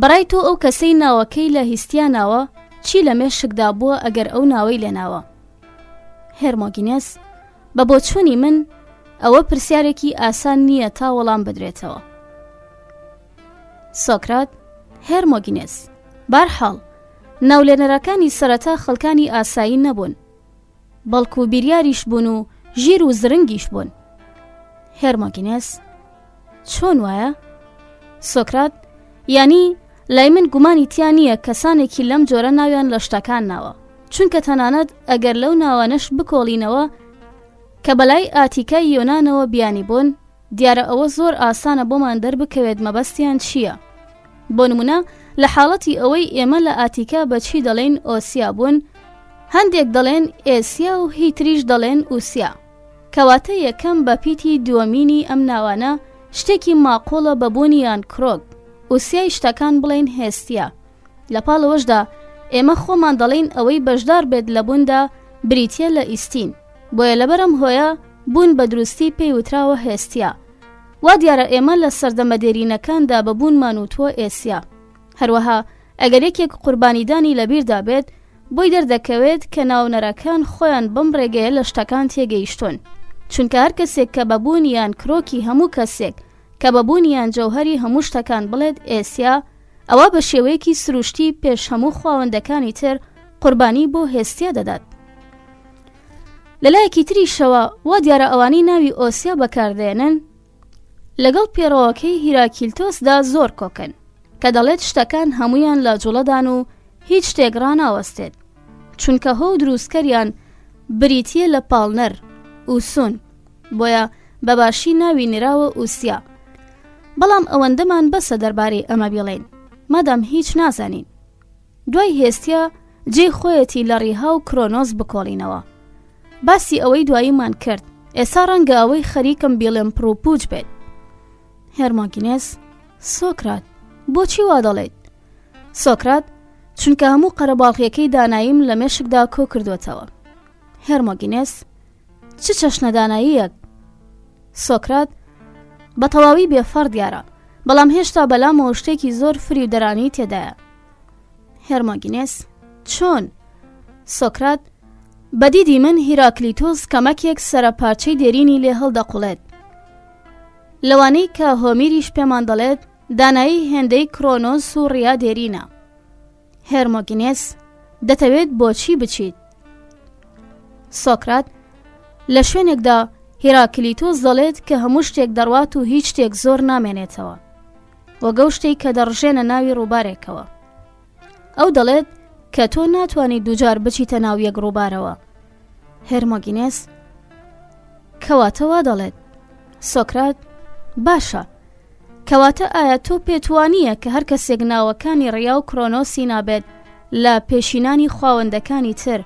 بەڕای تۆ ئەو کەسەی ناوەکەی لە هیستیا ناوە چی لە مێشکدا بووە ئەگەر ئەو ناوەی لێناوە؟ هێرمۆگینێس بە بۆچوونی من ئەوە پرسیارێکی ئاسان نییە تا وەڵام بدرێتەوە. سۆکرات هێرمۆگینێس بارحاڵ ناولێنەرەکانی سەرەتا خەڵکانی ئاسایی نەبوون بەڵکو بیریاریش بوون و ژیر و زرنگیش بوون. هێرمۆگینێس چۆن وایە؟ سۆکرات یانی لای من گومانی تیا نییە کەسانێکی لەم جۆرە ناویان لە شتەکان ناوە چونکە تەنانەت ئەگەر لەو ناوانەش بکۆڵینەوە کە بەلای ئاتیکای یۆنانەوە بیانی بوون دیارە ئەوە زۆر ئاسانە بۆمان دەربکەوێت مەبەستیان چییە. بۆ نمونە لە حاڵەتی ئەوەی ئێمە لە ئاتیکا بەچی دەڵێن ئۆسیا بوون هەندێک دەڵێن ئێسیا و هیتریش دەڵێن ئوسیا کەواتە یەکەم بە پیتی دووەمینی ئەم ناوانە شتێکی ماقۆڵە بەبوونیان کرۆک ئوسیای شتەکان بڵێن هێستیا. لە پاڵەوەشدا ئێمە خۆمان دەڵێن ئەوەی بەشدار بێت لە بووندا بریتە لە ئیستین بۆیە لەبەرم هۆیە بوون بە دروستی پێی وتراوە هێستیا. وا دیارە ئێمە لە سەردەمەدێرینەکاندا بەبوونمان وتووە ئێسیا. هەروەها ئەگەر یەکێک قوربانیدانی لەبیردا بێت بۆی دەردەکەوێت کە ناونەرەکان خۆیان بەم ڕێگەیە لە شتەکان تێگەیشتون چونکە هەر کەسێک کە بەبوونیان کرۆکی هەموو کەسێک کە بەبوونیان جەوهەری هەموو شتەکان بڵێت ئێسیا ئەوە بە شێوەیەکی سروشتی پێش هەموو خاوەندەکانی تر قوربانی بۆ هێستیا دەدات. لەلایەکی تریشەوە وا دیارە ئەوانی ناوی ئۆسیا بەکاردێنن لەگەڵ پێڕەوەکەی هیراکیلتۆسدا زۆر کۆکن کە دەڵێت شتەکان هەمویان لە جوڵەدان و هیچ شتێک ڕاناوەستێت چونکە هەو دروستکەریان بریتیە لە پاڵنەر ئوسون بۆیە بەباشی ناوی نراوە ئوسیا. بەڵام ئەوەندەمان بەسە دەربارەی ئەمە بڵێن مادام هیچ نازانین. دوای هێستیا جێ خۆیەتی لە ڕیها و کرۆنۆس بکۆڵینەوە. باسی ئەوەی دواییمان کرد ئێستا ڕەنگە ئەوەی خەریکم بیڵێم پرۆپوچ بێت. هێرمۆگینێس سۆکرات بۆچی وا دەڵێت؟ سۆکرات چونکە هەموو قەرەباڵغیەکەی داناییم لە مێشکدا کۆ کردوێتەوە. هێرمۆگینێس چ چەشنە داناییەک؟ سۆکرات بە تەواوی بێفەڕ دیارە بەڵام هێشتا بەلامەوە شتێکی زۆر فری و دەرانی تێدایە. هێرمۆگینێس چۆن؟ سۆکرات بەدیدی من هیراکلیتۆس کەمەکێک سەرەپارچەی دێرینی لێ هەڵدەقوڵێت لەوانەی کە هۆمیریش پێمان دەڵێت دانایی هێندەی کرۆنۆس و ڕیا دێرینە. هێرمۆگینێس دەتەوێت بۆچی بچیت؟ سۆکرات لە شوێنێکدا هیراکلیتۆس دەڵێت کە هەموو شتێک دەڕوات و هیچ شتێک زۆر نامێنێتەوە وەگەو شتێک کە دەڕژێنە ناوی ڕووبارێکەوە. ئەو دەڵێت کە تۆ ناتوانیت دووجار بچیتە ناو یەک ڕووبارەوە. هێرمۆگینێس کەواتە وا دەڵێت؟ سۆکرات باشە کەواتە ئایا تۆ پێتوانیە کە هەر کەسێک ناوەکانی ڕیا و کرۆنۆسی نابێت لە پێشینانی خاوەندەکانی تر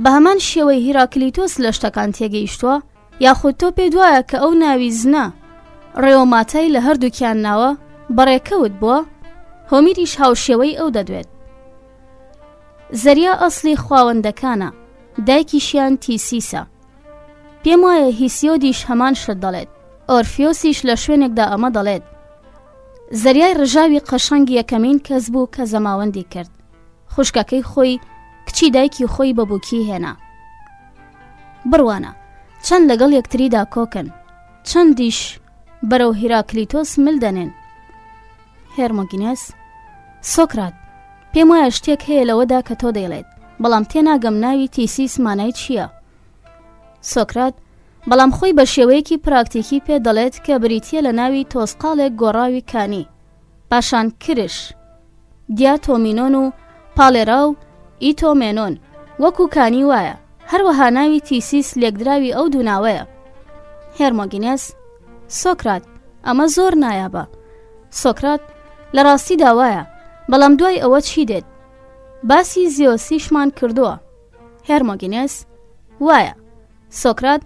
بە هەمان شێوەی هیراکلیتۆس لە شتەکان تێگەیشتووە یاخود تۆ پێ دوایە کە ئەو ناوی زنا ڕێوەماتای لە هەردووکیان ناوە بەڕێکەوت بووە؟ هۆمیریش هاوشێوەی ئەو دەدوێت. زەریا ئەسڵی خاوەندەکانە دایکیشیان تیسیسە. پێم وایە هیسیۆدیش هەمان شت دەڵێت. ئۆرفیۆسیش لە شوێنێکدا ئەمە دەڵێت. زەریای ڕژاوی قەشەنگ یەکەمین کەس بوو کە زەماوەندی کرد. خوشکەکەی خۆی کچی دایکی خۆی بەبووکی هێنا. بڕوانە چەند لەگەڵ یەکتریدا کۆکن، چەندیش بەرەو هیراکلیتۆس مل دەنێن. هێرمۆگینێس: سۆکرات، پێم وایە شتێک هەیە لەوەدا کە تۆ دەیڵێت، بەڵام تێناگەم ناوی تیسیس مانای چییە؟ سۆکرات: بەڵام خۆی بە شێوەیەکی پراکتیکی پێ دەڵێت کە بریتیە لە ناوی تۆسقاڵێک گۆڕاوی کانی، پاشان کرش، دیاتۆمینۆن و پاڵێرا و ئیتۆمێنۆن، وەکو کانی وایە. هەروەها ناوی تیسیس لێکدراوی ئەو دوو ناوەیە. هێرمۆگینێس: سۆکرات، ئەمە زۆر نایابە. سۆکرات: لە ڕاستیدا وایە، بەڵام دوای ئەوە چی دێت؟ باسی زیۆسیشمان کردووە. هێرمۆگینێس: وایە. سۆکرات: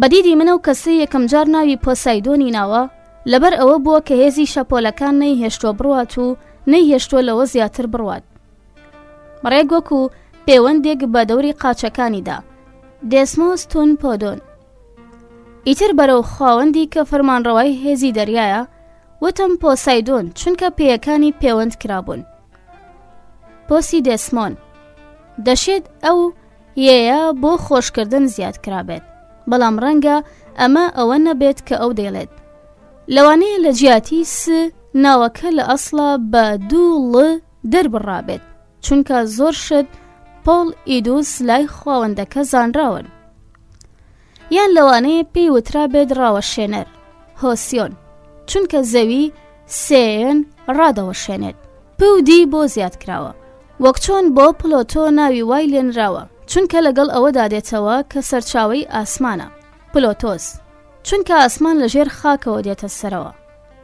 بەدیدی منە و کەسەی یەکەم جار ناوی پۆسایدۆنی ناوە لەبەر ئەوە بووە کە هێزی شەپۆلەکان نەیهێشتۆ بڕوات و نەیهێشتۆ لەوە زیاتر بڕوات. ڕێک وەکو پەیوەندێک بە دەوری قاچەکانیدا، دێسمۆس تون پۆدۆن. ئیتر بەرەو خاوەندی کە فەرمانڕەوای هێزی دەریایە وتم پۆسایدۆن، چونکە پێیەکانی پەیوەند کرابوون. پۆسی دێسمۆن دەشێت ئەو یەیە بۆ خۆشکردن زیاد کرابێت، بەڵام ڕەنگە ئەمە ئەوە نەبێت کە ئەو دەیڵێت. لەوانەیە لە جیاتی س ناوەکە لە ئەسڵا بە دوو ڵ دەربڕابێت، چونکە زۆر شت پۆڵ ئیدوس لای خاوەندەکە زانراون. یان لەوانەیە پێی وترابێت ڕاوەشێنەر، هۆسیۆن، چونکە زەوی سێن ڕادەوەشێنێت. پودی بۆ زیاد کراوە، وەک چۆن بۆ پلۆتۆ ناوی وای لێنراوە، چونکە لەگەڵ ئەوەدا دێتەوە کە سەرچاوەی ئاسمانە. پلۆتۆس، چونکە ئاسمان لەژێر خاکەوە دێتە سەرەوە.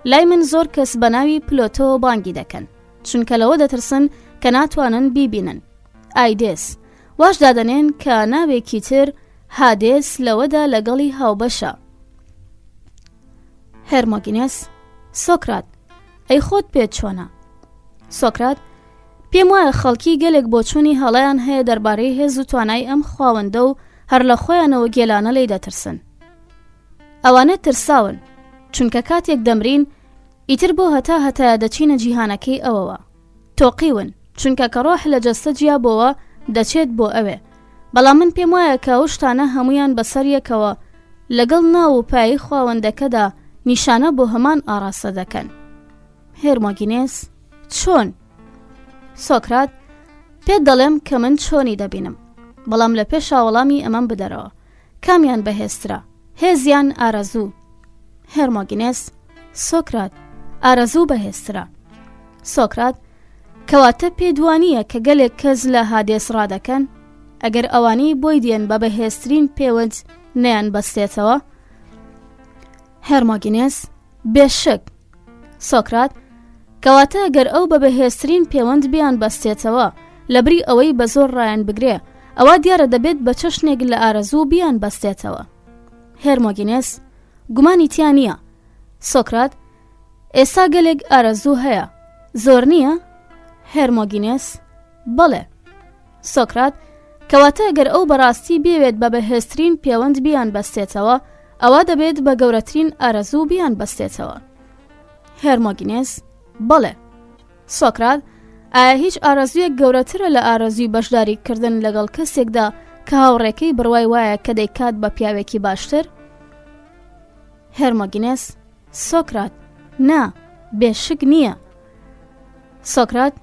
لای من زۆر کەس بە ناوی پلۆتۆ بانگی دەکەن، چونکە لەوە دەترسن کە ناتوانن بیبینن. ئایدێس، واش دادەنێن کە ناوێکی تر هادێس لەوەدا لەگەڵی هاوبەشە. هێرمۆگینێس: سۆکرات، ئەی خۆت پێت چۆنە؟ سۆکرات: پێم وایە خەڵکی گەلێک بۆچوونی هەڵەیان هەیە دەربارەی هێز و توانای ئەم خاوەندە و هەر لە خۆیانەوە گێلانە لی دەترسن. ئەوانە ترساون، چونکە کاتێک دەمرین ئیتر بۆ هەتا دەچینە جیهانەکەی ئەوەوە. تۆقیون، چونکە کە ڕۆح لە جەستە جیابەوە دەچێت بۆ ئەوێ، بەڵام من پێم وایە کە ئەو شتانە هەمویان بەسەر یەکەوە لەگەڵ ناو و پایی خاوەندەکەدا نیشانە بۆ هەمان ئاڕاستە دەکەن. هێرمۆگینێس: چۆن؟ سۆکرات: پێت دەڵێم کە من چۆنی دەبینم، بەڵام لە پێش وەڵامی ئەمەم بدەرەوە. کامیان بەهێزترە، هێزیان ئارەزوو؟ هێرمۆگینێس: سۆکرات، ئارەزوو بەهێزترە. سۆکرات: کەواتە پێدوانیە کە گەلێک کەس لە هادێس ڕادەکەن ئەگەر ئەوانەی بۆی دێن بە بەهێزترین پەیوەند نەیان بەستێتەوە؟ هێرمۆگینێس: بێشک. سۆکرات: کەواتە ئەگەر ئەو بە بەهێزترین پەیوەند بیان بەستێتەوە لەبری ئەوەی بە زۆر ڕایان بگرێ، ئەوە دیارە دەبێت بە چەشنێک لە ئارەزوو بیان بەستێتەوە. هێرمۆگینێس: گومانی تیان نییە. سۆکرات: ئێستا گەلێک ئارەزوو هەیە، زۆر نییە؟ هێرمۆگینێس: بەڵێ. سۆکرات: کەواتە ئەگەر ئەو بەڕاستی بێوێت بە بەهێزترین پەیوەند بیان بەستێتەوە، ئەوە دەبێت بە گەورەترین ئارەزوو بیان بەستێتەوە. هێرمۆگینێس: بەڵێ. سۆکرات: ئایا هیچ ئارەزوویەک گەورەترە لە ئارەزووی بەشداریکردن لەگەڵ کەسێکدا کە هاوڕێکەی بڕوای وایە کە دەیکات بە پیاوێکی باشتر؟ هێرمۆگینێس: سۆکرات: نا، بێشک نییە. سۆکرات: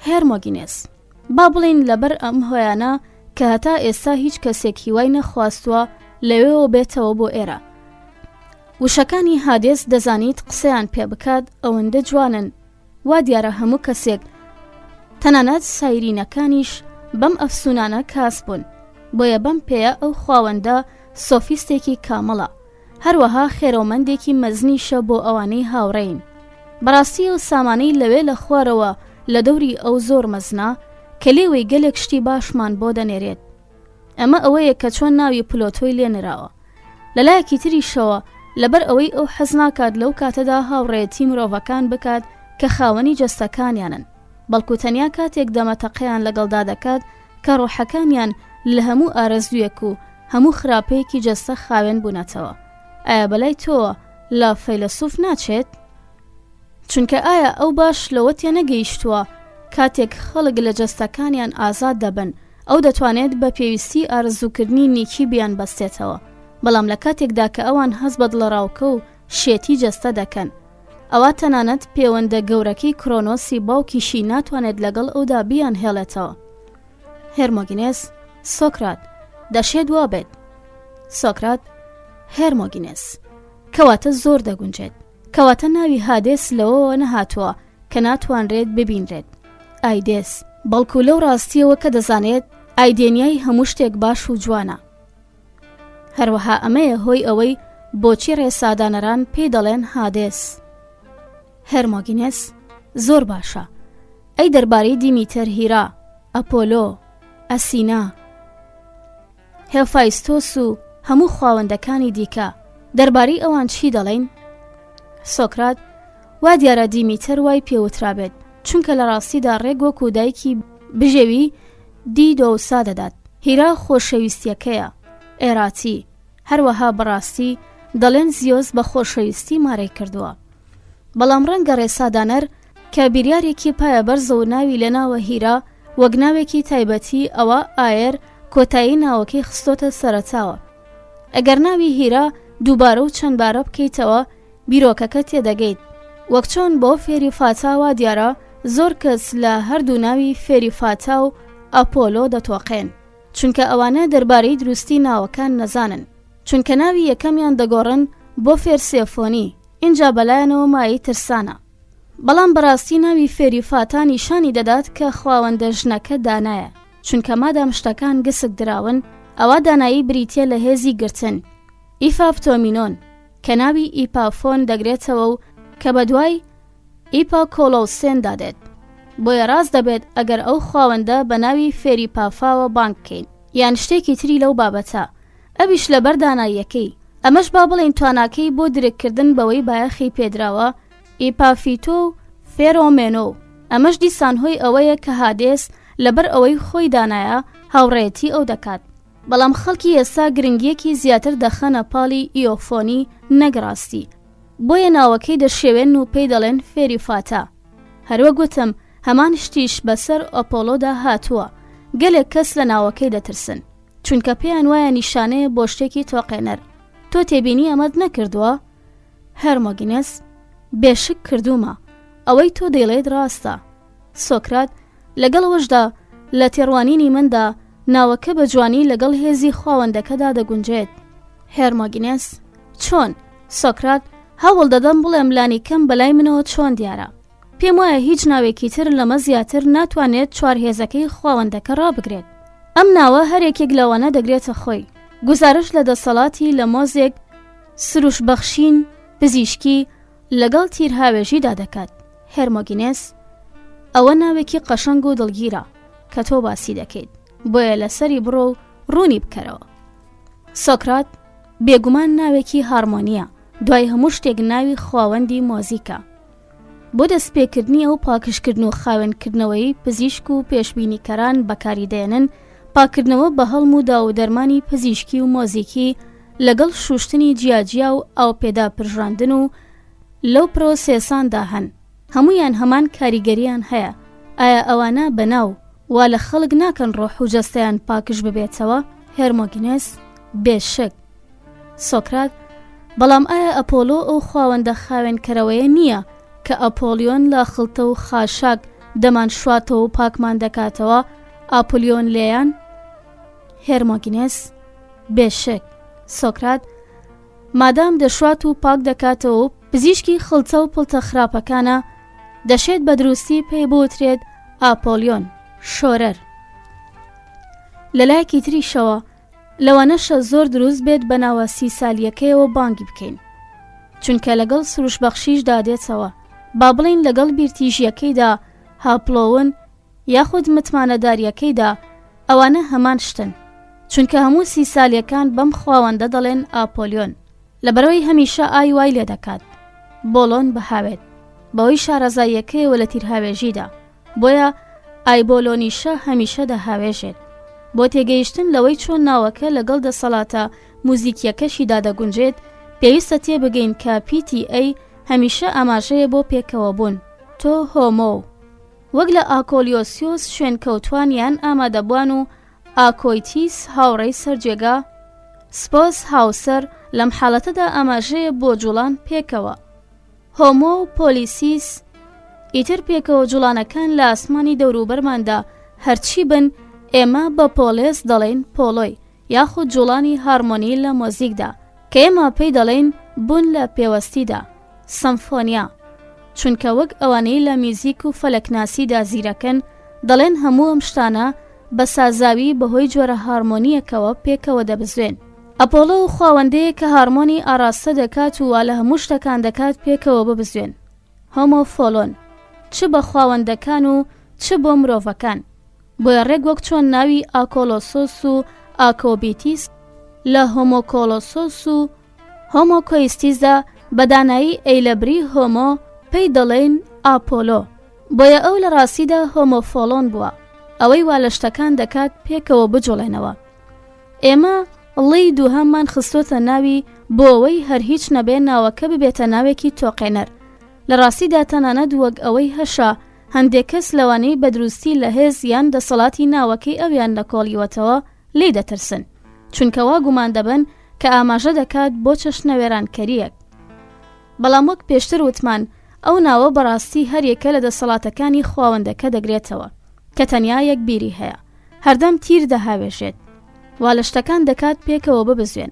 هێرمۆگینێس، با بڵین لەبەر ئەم هۆیانە کە هەتا ئێستا هیچ کەسێک هیوای نەخواستووە لەوێەوە بێتەوە بۆ ئێرە. وشەکانی هادێس دەزانیت قسەیان پێ بکات ئەوەندە جوانن، وا دیارە هەموو کەسێک تەنانەت سایرینەکانیش بەم ئەفسونانە کاس بوون، بۆیە بەم پێیە ئەو خاوەندە سۆفیستێکی کامەڵە، هەروەها خێرەومەندێکی مەزنیشە بۆ ئەوانەی هاوڕێین. بەڕاستی ئەو سامانەی لەوێ لە خوارەوە لە دەوری ئەو زۆر مەزنا کە لێوەی گەلێک شتی باشمان بۆ دەنێرێت. ئەمە ئەوەیە کە چۆن ناوی پلۆتۆی لێنراوە. لەلایەکی تریشەوە لەبەر ئەوەی ئەو حەز ناکات لەو کاتەدا هاوڕێتی مرۆڤەکان بکات کە خاوەنی جەستەکانیانن، بەڵکو تەنیا کاتێک دەمەتەقەیان لەگەڵدا دەکات کە ڕۆحەکانیان لە هەموو ئارەزوویەک و هەموو خراپەیەکی جەستە خاوێن بوونەتەوە. ئایا بەلای تۆوە لە فەیلسوف ناچێت؟ چونکە ئایا ئەو باش لەوە تێنەگەیشتووە کاتێک خەڵک لە جەستەکانیان ئازاد دەبن ئەو دەتوانێت بە پێویستی ئارزووکردنی نیکی بیان بەستێتەوە، بەڵام لە کاتێکدا کە ئەوان هەست بە دڵەڕاوکە و شێتی جەستە دەکەن ئەوە تەنانەت پەیوەندە گەورەکەی کرۆنۆسی باوکیشی ناتوانێت لەگەڵ ئەودا بیان هێڵێتەوە. هێرمۆگینێس: سۆکرات، دەشێت وا بێت. سۆکرات: هێرمۆگینێس: کەواتە زۆر دەگونجێت، کەواتە ناوی هادێس لەوەوە نەهاتووە کە ناتوانرێت ببینرێت. ئایدێس: بەڵکو لەو ڕاستیەوە کە دەزانێت ئایدێنیای هەموو شتێک باش و جوانە. هەروەها ئەمەیە هۆی ئەوەی بۆچی ڕێسادانەران پێی دەڵێن هادێس. هێرمۆگینێس: زۆر باشە. ئەی دەربارەی دیمیتر، هیرا، ئەپۆلۆ، ئەسینا، هێفایستۆس و هەموو خواوەندەکانی دیکە دەربارەی ئەوان چی دەڵێن؟ سۆکرات: وا دیارە دیمیتر وای پێوترابێت، چونکە لە ڕاستیدا ڕێک وەکو دایکی بژێوی دی دۆوسا دەدات. هیرا خۆشەویستیەکەیە. ئێراتی هەروەها بەڕاستی دەڵێن زیۆس بە خۆشەویستی مارەی کردووە. بەڵام ڕەنگە ڕێسادانەر کە بیریارێکی پایە بەرزە و ناوی لە ناوە هیرا وەک ناوێکی تایبەتی ئەوە ئایر کۆتایی ناوەکەی خستۆتە سەرەتاوە. ئەگەر ناوی هیرا دووبارە و چەندبارە بکەیتەوە بیرۆکەکە تێدەگەیت. وەک چۆن بۆ فێری فاتاوە دیارە زۆر کەس لە هەردوو ناوی فێری فاتا و ئەپۆلۆ دەتۆقێن، چونکە ئەوانە دەربارەی دروستی ناوەکان نەزانن، چونکە ناوی یەکەمیان دەگۆڕن بۆ فێرسێفۆنی، اینجا بەلایەنەوە مایی ترسانە. بەڵام بەڕاستی ناوی فێری فاتا نیشانی دەدات کە خواوەندە ژنەکە دانایە، چونکە مادام شتەکان گسک دراون ئەوە دانایی بریتیە لە هێزی گرتن. ئیفاپتۆمینۆن کە ناوی ئیپافۆن دەگرێتەوە و کە بە دوای ئیپاکۆلۆسێن دادێت. بۆیە ڕاست دەبێت ئەگەر ئەو خواوەندە بە ناوی فێری پافاوە بانگ بکەین یان شتێکی تری لەو بابەتە، ئەویش لەبەر داناییەکەی. ئەمەش با بڵێن تواناکەی بۆ درێککردن بەوەی بایەخی پێدراوە ئیپافیتۆ و فێرۆمێنۆ. ئەمەش دیسان هۆی ئەوەیە کە هادێس لەبەر ئەوەی خۆی دانایە هاوڕێتی ئەو دەکات. بەڵام خەڵکی ئێستا گرنگیەکی زیاتر دەخەنە پاڵی ئیۆفۆنی نەگڕاستی، بۆیە ناوەکەی دەشێوێن و پێی دەڵێن فێری فاتا. هەروە گوتم هەمان شتیش بەسەر ئەپۆلۆدا هاتووە. گەلێک کەس لە ناوەکەی دەترسن، چونکە پێیان وایە نیشانەیە بۆ شتێکی تۆقێنەر. تۆ تێبینی ئەمەد نەکردووە؟ هێرمۆگینێس: بێشک کردومە، ئەوەی تۆ دەیڵێت ڕاستە. سۆکرات: لەگەڵەوەشدا لە تێڕوانینی مندا ناوەکە بە جوانی لەگەڵ هێزی خواوەندەکەدا دەگونجێت. هێرمۆگینێس: چۆن؟ سۆکرات: هەوڵ دەدەم بڵێم لانی کەم بەلای منەوە چۆن دیارە. پێم وایە هیچ ناوێکی تر لەمە زیاتر ناتوانێت چوارهێزەکەی خواوەندەکە ڕابگرێت. ئەم ناوە هەرێکێک لەوانە دەگرێتە خۆی. گوزارش لە دەسەڵاتی لە مۆزێک سروش بەخشین پزیشکی لەگەڵ تیرهاوێژیدا دەکات. هێرمۆگینێس: ئەوە ناوێکی قەشەنگ و دڵگیرە کە تۆ باسی دەکەیت، بۆیە لەسەری بڕۆ و ڕوونی بکەرەوە. سۆکرات: بێگومان ناوێکی هارمۆنیە، دوای هەموو شتێک ناوی خواوەندی مۆزیکە. بۆ دەستپێکردنی ئەو پاکشکردن و خاوێنکردنەوەی پزیشک و پێشبینیکەران بەکاری دێنن، پاکردنەوە بە هەڵم و داو دەرمانی پزیشکی و مۆزیکی لەگەڵ شوشتنی جیاجیا و ئاوپێدا پرژاندن و لەو پرۆسێساندا هەن. هەمویان هەمان کاریگەریان هەیە. ئایا ئەوانە بەناو وا لە خەڵک ناکەن ڕۆح و جەستەیان پاکش ببێتەوە؟ هێرمۆگینێس: بێشک. سۆکرات: بەڵام ئایا ئەپۆلۆ ئەو خواوەندە خاوێنکەرەوەیە نییە کە ئەپۆلیۆن لە خڵتە و خاشاک دەمان شواتەوە و پاکمان دەکاتەوە ئاپۆلیۆن لێیان؟ هێرمۆگینێس: بێشک. سۆکرات: مادام دەشوات و پاک دەکاتەوە و پزیشکی خڵتە و پڵتە خراپەکانە دەشێت بە دروستی پێی بوترێت ئاپۆلیۆن شۆرەر. لەلایەکی تریشەوە لەوانەشە زۆر دروست بێت بە ناوە 30 سالیەکەیەوە بانگی بکەین، چونکە لەگەڵ سروش بەخشیشدا دێتەوە. با بڵین لەگەڵ بیرتیژیەکەیدا هاپلۆون یاخود متمانەداریەکەیدا ئەوانە هەمان شتن، چونکە هەموو 30 سالیەکان بەم خواوەندە دەڵێن ئاپۆلیۆن، لەبەرەوەی هەمیشە ئای وای لێ دەکات. بۆلۆن بەهاوێت بەوەی شارەزاییەکەیەوە لە تیرهاوێژیدا، بۆیە ئایبۆلۆنیشە هەمیشە دەهاوێژێت. بۆ تێگەیشتن لەوەی چۆن ناوەکە لەگەڵ دەسەڵاتە موزیکیەکەشیدا دەگونجێت، پێویستە تێبگەین کە PTA هەمیشە ئاماژەیە بۆ پێکەوە بوون. تۆ هۆمۆ وەک لە ئاکۆلیۆسیۆس شوێن کەوتوانیان ئامادەبوان و ئاکۆیتیس هاوڕێی سەرجێگا سپۆس هاوسەر لەم حاڵەتەدا ئاماژەیە بۆ جوڵان پێکەوە. هۆمۆ و پۆلیسیس ئیتر پێکەوە جوڵانەکان لە ئاسمانی دەوروبەرماندا هەرچی بن ئێمە بە پۆلێس دەڵێن پۆلۆی یاخود جوڵانی هارمۆنی لە مۆزیکدا کە ئێمە پێی دەڵێن بوون لە پێوەستیدا سەمفۆنیا، چونکە وەک ئەوانەی لە میوزیک و فەلەکناسیدا زیرەکەن دەڵێن هەموو ئەم شتانە بە سازاوی بەهۆی جۆرە هارمۆنیەکەوە پێکەوە دەبزوێن. ئەپۆلۆ و خواوەندەیە کە هارمۆنی ئاراستە دەکات و وا لە هەموو شتەکان دەکات پێکەوە ببزوێن. هۆمۆفۆلۆن چ بە خواوەندەکان و چ بۆ مرۆڤەکان، بۆیە ڕێک وەک چۆن ناوی ئاکۆلۆسۆس و ئاکۆبیتیس لە هۆمۆکۆلۆسۆس و هۆمۆکۆیستیسدا بەدانایی ئەیلەبری هۆمۆ پێی دەڵێن ئاپۆلۆ، بۆیە ئەو لە ڕاستیدا هۆمۆفۆلۆن بووە، ئەوەی وا لە شتەکان دەکات پێکەوە بجوڵێنەوە. ئێمە ڵی دووهەممان خستۆتە ناوی بۆ ئەوەی هەر هیچ نەبێ ناوەکە ببێتە ناوێکی تۆقێنەر. لە ڕاستیدا تەنانەت وەک ئەوەی هەشا هەندێک کەس لەوانەی بەدروستی لە هێز یان دەسەڵاتی ناوەکەی ئەویان لەکۆڵیوەتەوە لێ دەترسن، چونکە وا گومان دەبن کە ئاماژە دەکات بۆ چەشنەوێرانکەریەک. بەڵام وەک پێشتر وتمان ئەو ناوە بەڕاستی هەرێکە لە دەسەڵاتەکانی خواوەندەکە دەگرێتەوە کە تەنیا یەک بیری هەیە، هەردەم تیر دەهاوێژێت، وا لە شتەکان دەکات پێکەوە ببزوێن.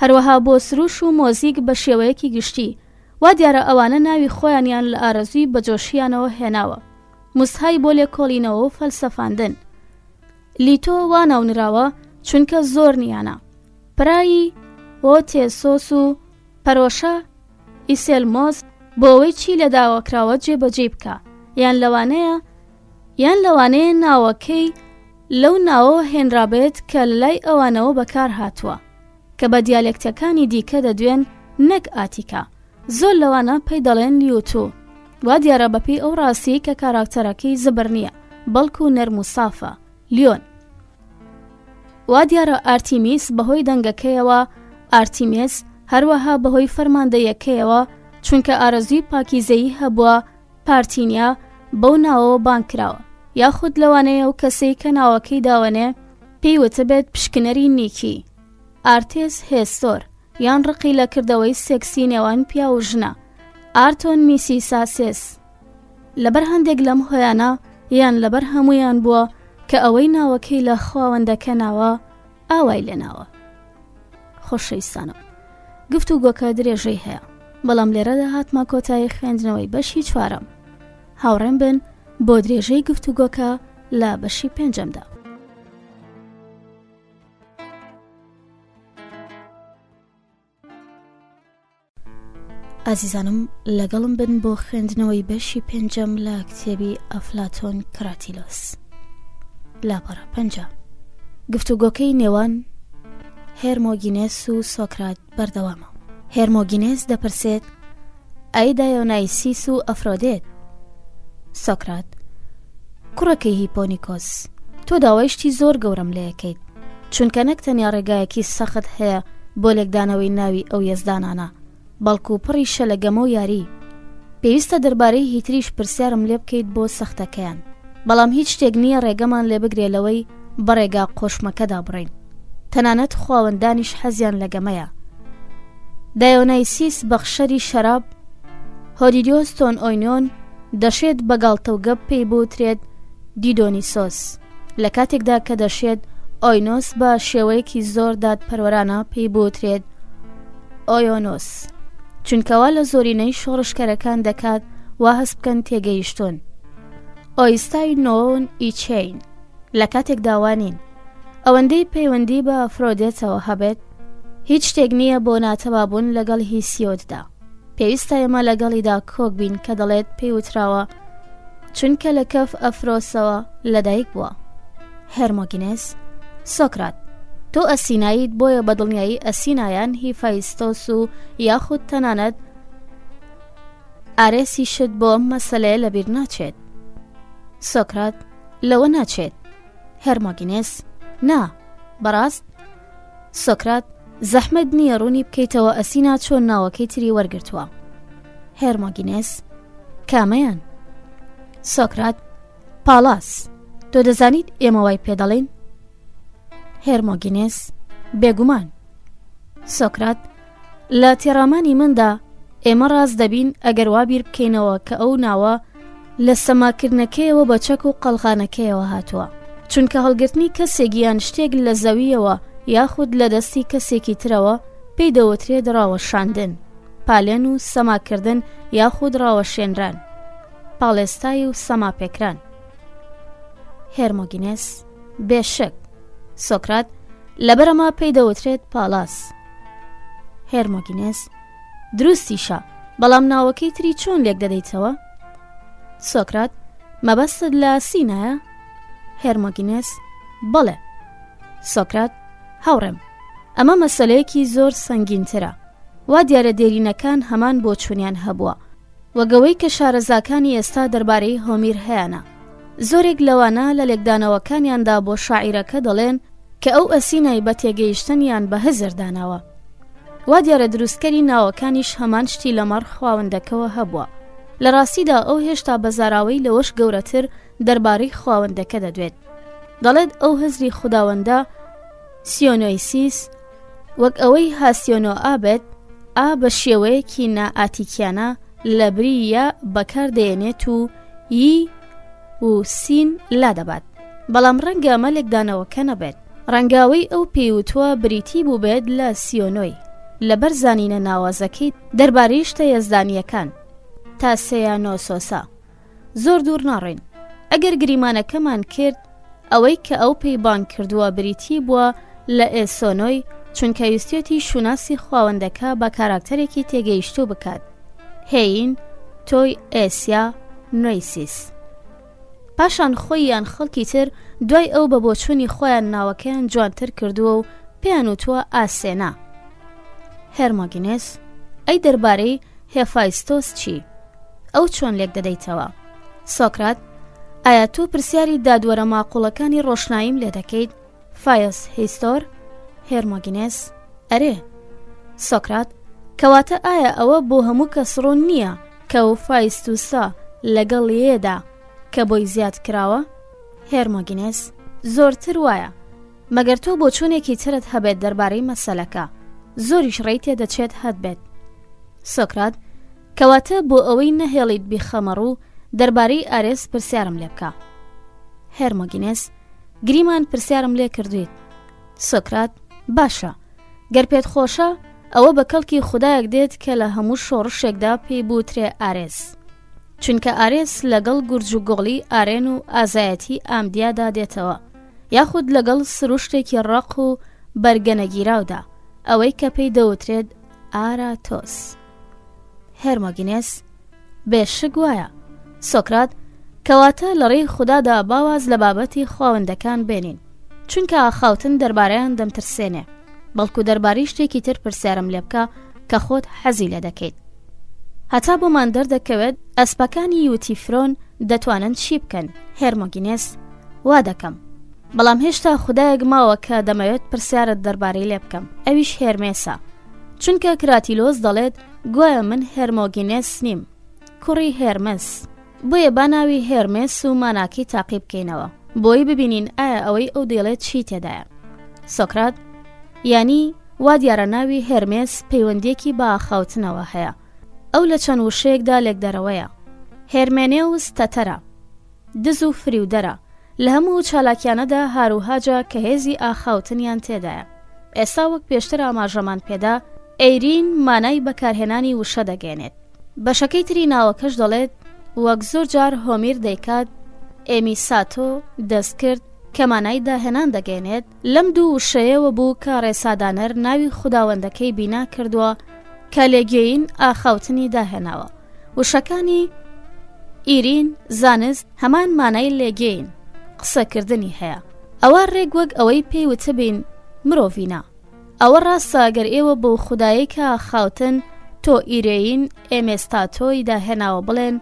هەروەها بۆ سروش و مۆزیک بە شێوەیەکی گشتی وا دیارە ئەوانە ناوی خۆیانیان لە ئارەزوی بەجۆشیانەوە هێناوە، موسهای بۆ لێکۆڵینەوە و فەلسەفاندن. لیتۆ وا ناونراوە چونکە زۆر نیانە. پرایی ئۆتێسۆس و پەرۆشە ئیسێلمۆس بۆ ئەوەی چی لە داواکراوە جێبەجێ بکە، یان لەوانەیە ناوەکەی لەو ناوەوە هێنرابێت کە لای ئەوانەوە بەکار هاتووە کە بە دیالێکتەکانی دیکە دەدوێن نەک ئاتیکا. زۆر لەوانە پێی دەڵێن لیوتۆ، وا دیارە بەپێی ئەو ڕاستی کە کاراکتەرەکەی زبر نییە بەڵکو نەرم و سافە. لیۆن وا دیارە ئارتیمیس بەهۆی دەنگەکەیەوە، ئارتیمێس هەروەها بەهۆی فەرماندەیەکەیەوە چونکە ئارەزوی پاکیزەیی هەبووە. پارتینیا بەو ناوەوە بانکراوە، یاخود لەوانەیە و کەسەی کە ناوەکەی داوەنێ پێی وتبێت پشکنەری نیکی. ئارتێس هێستۆر یان ڕقی لە کردەوەی سێکسی نێوان پیا و ژنە. ئارتۆن میسیساسێس لەبەر هەندێک لەم هۆیانە یان لەبەر هەمویان بووە کە ئەوەی ناوەکەی لە خواوەندەکە ناوە ئاوای لێناوە. خۆشەویستانم، گفتوگۆکە درێژەی هەیە، بەڵام لێرەدا هاتمە کۆتایی خوێندنەوەی بەشی چوارەم. هاوڕێم بن بۆ درێژەی گفتوگۆکە لە بەشی پێنجەمدا. ئازیزانم، لەگەڵم بن بۆ خوێندنەوەی بەشی پێنجەم لە کتێبی ئەفلاتۆن کراتیلۆس. لاپەڕە 5 گفتوگۆکەی نێوان هێرمۆگینێس و سۆکرات بەردەوامە. هێرمۆگینێس دەپرسێت ئەی دایۆنایسیس و ئەفرۆدێت. سۆکرات: کوڕەکەی هیپۆنیکۆس، تۆ داوایشتی زۆر گەورەم لێ یەکەیت، چونکە نەک تەنیا ڕێگایەکی سەخت هەیە بۆ لێکدانەوەی ناوی ئەو یەزدانانە، بەڵکو پڕیشە لە گەمە و یاری. پێویستە دەربارەی هیتریش پرسیارم لێ بکەیت بۆ سەختەکەیان، بەڵام هیچ شتێک نییە ڕێگەمان لێ بگرێلەوەی بەڕێگا قۆشمەکەدا بڕین. تەنانەت خواوەندانیش حەزیان لە گەمەیە. دایۆنایسیس بەخشەری شەراب، هۆریدیۆس تۆن ئۆینۆن دەشێت بەگاڵتە و گەپ پێی بوترێت دیدۆنیسۆس، لە کاتێکدا کە دەشێت ئۆینۆس بە شێوەیەکی زۆر دادپەروەرانە پێی بوترێت ئۆیۆنۆس، چونکەوا لە زۆرینەی شۆڕشکەرەکان دەکات وا هەست بکەن تێگەیشتون. ئۆیستای نۆن ئیچین لە کاتێک داوانین ئەوەندەی پەیوەندی بە ئەفرۆدێتەوە هەبێت، هیچ شتێک نییە بۆ ناتەوابوون لەگەڵ هیسیۆددا. پێویستە ئێمە لەگەڵیدا کۆک بین کە دەڵێت پێی وتراوە چونکە لە کەف ئەفرۆسەوە لەدایک بووە. هێرمۆگینێس: سۆکرات، تۆ ئەسیناییت، بۆیە بەدڵنیایی ئەسینایان هیفایستۆس و یاخود تەنانەت ئارێسی شت بۆ ئەم مەسەلەیە لەبیر ناچێت. سۆکرات: لەوە ناچێت. هێرمۆگینێس: نا، بەڕاست؟ سۆکرات: زەحمەت نییە ڕوونی بکەیتەوە ئەسینا چۆن ناوەکەی تری وەرگرتووە. هێرمۆگینێس: کامەیان؟ سۆکرات: پاڵاس. تۆ دەزانیت ئێمە وای پێ دەڵێن؟ هێرمۆگینێس: بێگومان. سۆکرات: لە تێڕامانی مندا ئێمە ڕاست دەبین ئەگەر وابیر بکەینەوە کە ئەو ناوە لە سەماکردنەکەیەوە بە چەک و قەلغانەکەیەوە هاتووە، چونکە هەڵگرتنی کەسێکیان شتێک لە زەویەوە یاخود لە دەستی کەسێکی ترەوە پێی دەوترێت ڕاوەشاندن، پالێن و سەماکردن یاخود ڕاوەشێنران، پاڵێستایی و سەماپێکران. هێرمۆگینێس: بێشک. سۆکرات: لەبەرەما پێی دەوترێت پاڵاس. هێرمۆگینێس: دروستیشە، بەڵام ناوەکەی تری چۆن لێک دەدەیتەوە؟ سۆکرات: مەبەستت لە سینایە؟ هێرمۆگینێس: بەڵێ. سۆکرات: هاوڕێم، ئەمە مەسەلەیەکی زۆر سەنگینترە، وا دیارە دێرینەکان هەمان بۆ چوونیان هەبووە، وەگەوەی کە شارەزاکانی ئێستا دەربارەی هۆمیر هەیەە. زۆرێک لەوانە لە لێکدانەوەکانیاندا بۆ شاعیرەکە دەڵێن کە ئەو ئەسینای بە تێگەیشتنیان بە هەزردانەوە، وا دیارە دروستکەری ناوەکانیش هەمان شتی لەمەڕ خواوەندەکەوە هەبووە. لە ڕاستیدا ئەو هێشتا بەزاراوەی لەوەش گەورەتر دەربارەی خواوەندەکە دەدوێت. دەڵێت ئەو هەزری خوداوەندە سیۆنۆیسیس، وەک ئەوەی هاسیۆنۆ ئابێت، ئا بە شێوەیەکی نائاتیکیانە لە بریە بەکار دێنێت و یی و سین لا دەبات، بەڵام ڕەنگە ئەمە لێکدانەوەکە نەبێت. ڕەنگاوەی ئەو پێیوتووە بریتی بوو بێت لە سیۆنۆی لەبەر زانینە ناوازەکەی دەربارەی شتە یەزدانیەکان تا سەیانۆسۆسا. زۆر دوور ناڕێن، ئەگەر گریمانەکەمان کرد ئەوەی کە ئەو پەیبان کردووە بریتی بووە لە ئێسۆنۆی، چونکە ویستێتی شوناسی خواوەندەکە بە کاراکتەرێکی تێگەیشتوو بکات: هێین تۆی ئێسیا نویسیس. پاشان خۆی یان خەڵکی تر دوای ئەو بە بۆچوونی خۆیان ناوەکەیان جوانتر کردووە و پێیان وتووە ئاسێنا. هێرمۆگینێس: ئەی دەربارەی هێفایستۆس چی؟ ئەو چۆن لێک دەدەیتەوە؟ سۆکرات: ئایا تۆ پرسیاری دادوەرە ماقوڵەکانی ڕۆشناییم لێ دەکەیت؟ فایس هیستۆر؟ هێرمۆگینێس: ئەرێ. سۆکرات: کەواتە ئایا ئەوە بۆ هەموو کەس ڕوون نییە کە و فایستوسا لەگەڵ یێدا کە بۆی زیاد کراوە؟ هێرمۆگینێس: زۆرتر وایە، مەگەر تۆ بۆ چوونێکی ترت هەبێت دەربارەی مەسەلەکە، زۆریش ڕێی تێدەچێت هەت بێت. سۆکرات: کەواتە بۆ ئەوەی نەهێڵیت بیخەمەڕوو دەربارەی ئارێس پرسیارم لێ بکە. هێرمۆگینێس: گریمان پرسیارم لێ کردویت. سۆکرات: باشە، گەر پێت خۆشە ئەوە بە کەڵکی خودایەک دێت کە لە هەموو شۆڕشێکدا پێی بووترێ ئارێس، چونکە ئارێس لەگەڵ گورج و گۆڵی ئارێن و ئازایەتی ئامدیادا دێتەوە، یاخود لەگەڵ سروشتێکی ڕق و بەرگەنەگیراودا، ئەوەی کە پێی دەوترێت ئاراتۆس. هێرمۆگینێس: بێشک وایە. سۆکرات: کەواتە لە ڕێی خودادا باواز لە بابەتی خواوەندەکان بێنین، چونکە ئاخاوتن دەربارەیان دەمترسێنێ، بەڵکو دەربارەی شتێکی تر پرسیارم لێ بکە کە خۆت حەزی لێ دەکەیت. هەتا بۆمان دەردەکەوێت ئەسپەکانی یوتیفرۆن دەتوانن چی بکەن؟ هێرمۆگینێس: وا دەکەم، بەڵام هێشتا خودایەک ماوە کە دەمەوێت پرسیارت دەربارەی لێ بکەم، ئەویش هێرمێسە، چونکە کراتیلۆس دەڵێت گوایە من هێرمۆگینێس نیم، کوڕی هێرمەس، بۆیە با ناوی هێرمێس و ماناکەی تاقی بکەینەوە بۆی ببینین ئایا ئەوەی ئەو دەڵێت چی تێدایە. سۆکرات: یانی وا دیارە ناوی هێرمێس پەیوەندێکی بە ئاخاوتنەوە هەیە، ئەو لە چەند وشەیەکدا لێکدەرەوەیە. هێرمێنێوس تەتەرە، دز و فریودەرە، لە هەموو چالاکیانەدا هاروهاجە کە هێزی ئاخاوتنیان تێدایە. ئێستا وەک پێشتر ئاماژەمان پێدا، ئەیرین مانای بەکارهێنانی وشە دەگەێنێت. بەشەکەی تری ناوەکەش دەڵێت وەک زۆر جار هۆمیر دەیکات ئێمیساتۆ دەستکرد کە مانای داهێنان دەگەێنێت. لەم دوو وشەیەوە بوو کە ڕێسادانەر ناوی خوداوەندەکەی بینا کردووە کە لێگەین ئاخاوتنی داهێناوە. وشەکانی ئیرین زانست هەمان مانای لێگەین قسەکردنی هەیە. ئەوە ڕێک وەک ئەوەی پێی وتبین مرۆڤینە. ئەوە ڕاستە گەر ئێوە بۆ خودایی کە ئاخاوتن تۆ ئیرێین ئێمێستاتۆی داهێناوە بڵێن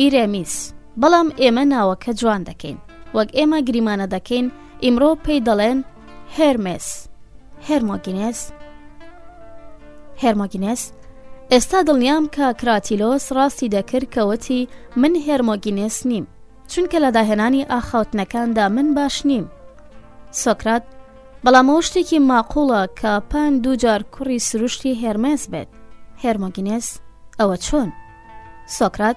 ئیرێمیس، بەڵام ئێمە ناوەکە جوان دەکەین، وەک ئێمە گریمانە دەکەین ئیمڕۆ پێی دەڵێن هێرمێس. هێرمۆگینێس: ئێستا دڵنیام کە کراتیلۆس ڕاستی دەکرد کەوتی من هێرمۆگینێس نیم، چونکە لە داهێنانی ئاخاوتنەکاندا من باش نیم. سۆکرات: بەڵام ئەوە شتێکی ماقوڵە کە پان دووجار کوڕی سروشتی هێرمێس بێت. هێرمۆگینێس: ئەوە چۆن؟ سۆکرات: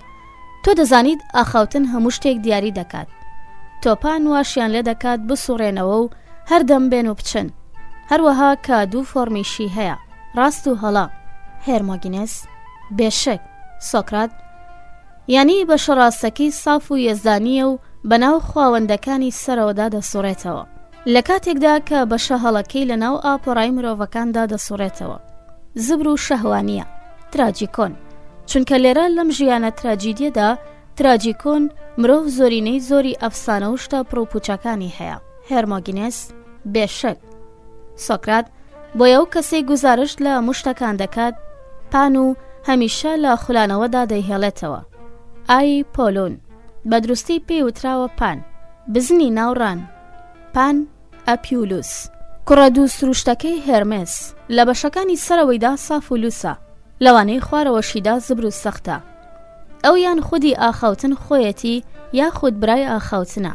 تۆ دەزانیت ئاخاوتن هەموو شتێک دیاری دەکات. تۆپان واشیان لێ دەکات بسوڕێنەوە و هەردەم بێن و بچن، هەروەها کە دوو فۆرمیشی هەیە، ڕاست و هەڵا. هێرمۆگینێس: بێشک. سۆکرات: یانی بەشە ڕاستەکەی ساف و یێزدانیە و بەناو خواوەندەکانی سەرەوەدا دەسوڕێتەوە، لە کاتێکدا کە بەشە هەڵەکەی لەناو ئاپۆڕای مرۆڤەکاندا دەسوڕێتەوە. زبر و شەهوانیە، تراجیکۆن، چونکە لێرە لەم ژیانە تراجیدیەدا تراجیکۆن مرۆڤ زۆرینەی زۆری ئەفسانە و شتە پرۆپوچەکانی هەیە. هێرمۆگینێس: بێشک. سۆکرات: بۆیە ئەو کەسەی گوزارش لە هەموو شتەکان دەکات، پان و هەمیشە لە خولانەوەدا دەیهێڵێتەوە. ئای پۆلۆن، بە دروستی پێی وتراوە پان، بزنی ناوڕان. پان ئەپیولوس، کوڕە دوو سروشتەکەی هێرمێس، لە بەشەکانی سەرەوەیدا ساف و لوسە، لەوانەی خوارەوەشیدا زبر و سەختە. ئەو یان خودی ئاخاوتن خۆیەتی یاخود برای ئاخاوتنە،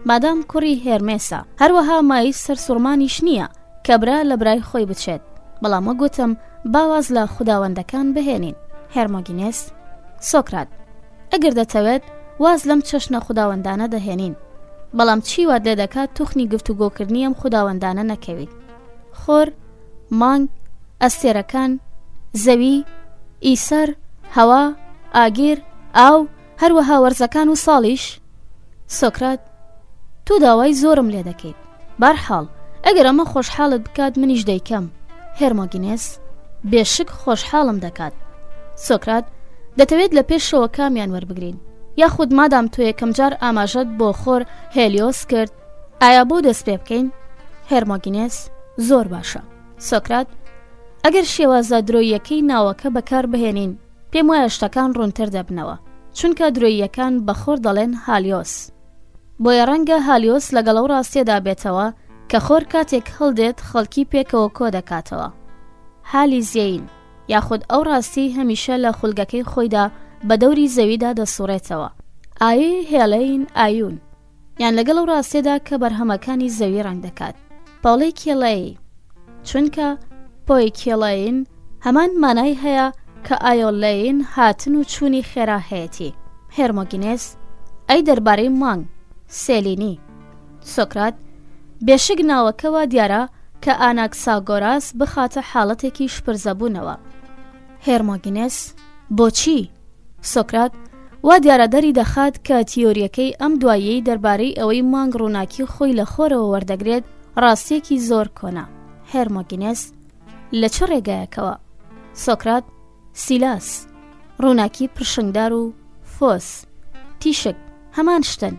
مادام کوڕی هێرمێسە، هەروەها مای سەرسوڕمانیش نییە کە برا لە برای خۆی بچێت. بەڵام وە گوتم باواز لە خوداوەندەکان بهێنین. هێرمۆگینێس: سۆکرات: ئەگەر دەتەوێت واز لەم چەشنە خوداوەندانە دەهێنین، بەڵام چی وات لێ دەکات توخنی گفتوگۆکردنی ئەم خوداوەندانە نەکەویت؟ خۆر، مانگ، ئەستێرەکان، زەوی، ئیسەر، هەوا، ئاگیر، ئاو، هەروەها وەرزەکان و ساڵیش؟ سۆکرات: تۆ داوای زۆرم لێ دەکەیت. بەرحاڵ ئەگەر ئەمە خۆشحاڵت بکات منیش دەیکەم. هێرمۆگینێس: بێشک خۆشحاڵم دەکات. سۆکرات: دەتەوێت لە پێشەوە کامیان وەربگرین؟ یاخود مادام تۆ یەکەم جار ئاماژەت بۆ خۆر هێلیۆس کرد، ئایا بۆ دەست پێ بکەین؟ هێرمۆگینێس: زۆر باشە. سۆکرات: ئەگەر شێوازە درۆییەکەی ناوەکە بەکار بهێنین، پێم وایە شتەکان ڕوونتر دەبنەوە، چونکە درۆییەکان بە خۆر دەڵێن هالیۆس. بۆیە ڕەنگە هالیۆس لەگەڵ ئەو ڕاستیەدا بێتەوە کە خۆر کاتێک هەڵدێت خەڵکی پێکەوە کۆ دەکاتەوە. حالی زێین، یاخود ئەو ڕاستی هەمیشە لە خولگەکەی خۆیدا بە دەوری زەویدا دەسوڕێتەوە. ئایی هێڵەین ئایون، یان لەگەڵ ئەو ڕاستیەدا کە بەرهەمەکانی زەوی ڕنگ دەکات. پاڵەی کێڵایی، چونکە پۆی کێڵاین هەمان مانای هەیە کە ئایۆلەین هاتن و چوونی خێراهەیەتی. هێرمۆگینێس: ئەی دەربارەی مانگ، سێلینی. سۆکرات: بێشک ناوەکەوە دیارە کە ئاناکساگۆراس بخاتە حاڵەتێکی شپرزەبوونەوە. هێرمۆگینێس: بۆچی؟ سۆکرات: وا دیارەدەری دەخات کە تیۆریەکەی ئەم دواییەی دەربارەی ئەوەی مانگ ڕووناکی خۆی لە خۆرەوە وەردەگرێت ڕاستیەکی زۆر کۆنا. هێرمۆگینێس: لە چه ڕێگایەکەوە؟ سۆکرات: سیلاس، ڕووناکی پرشنگدار و فۆس، تیشک، هەمان شتن.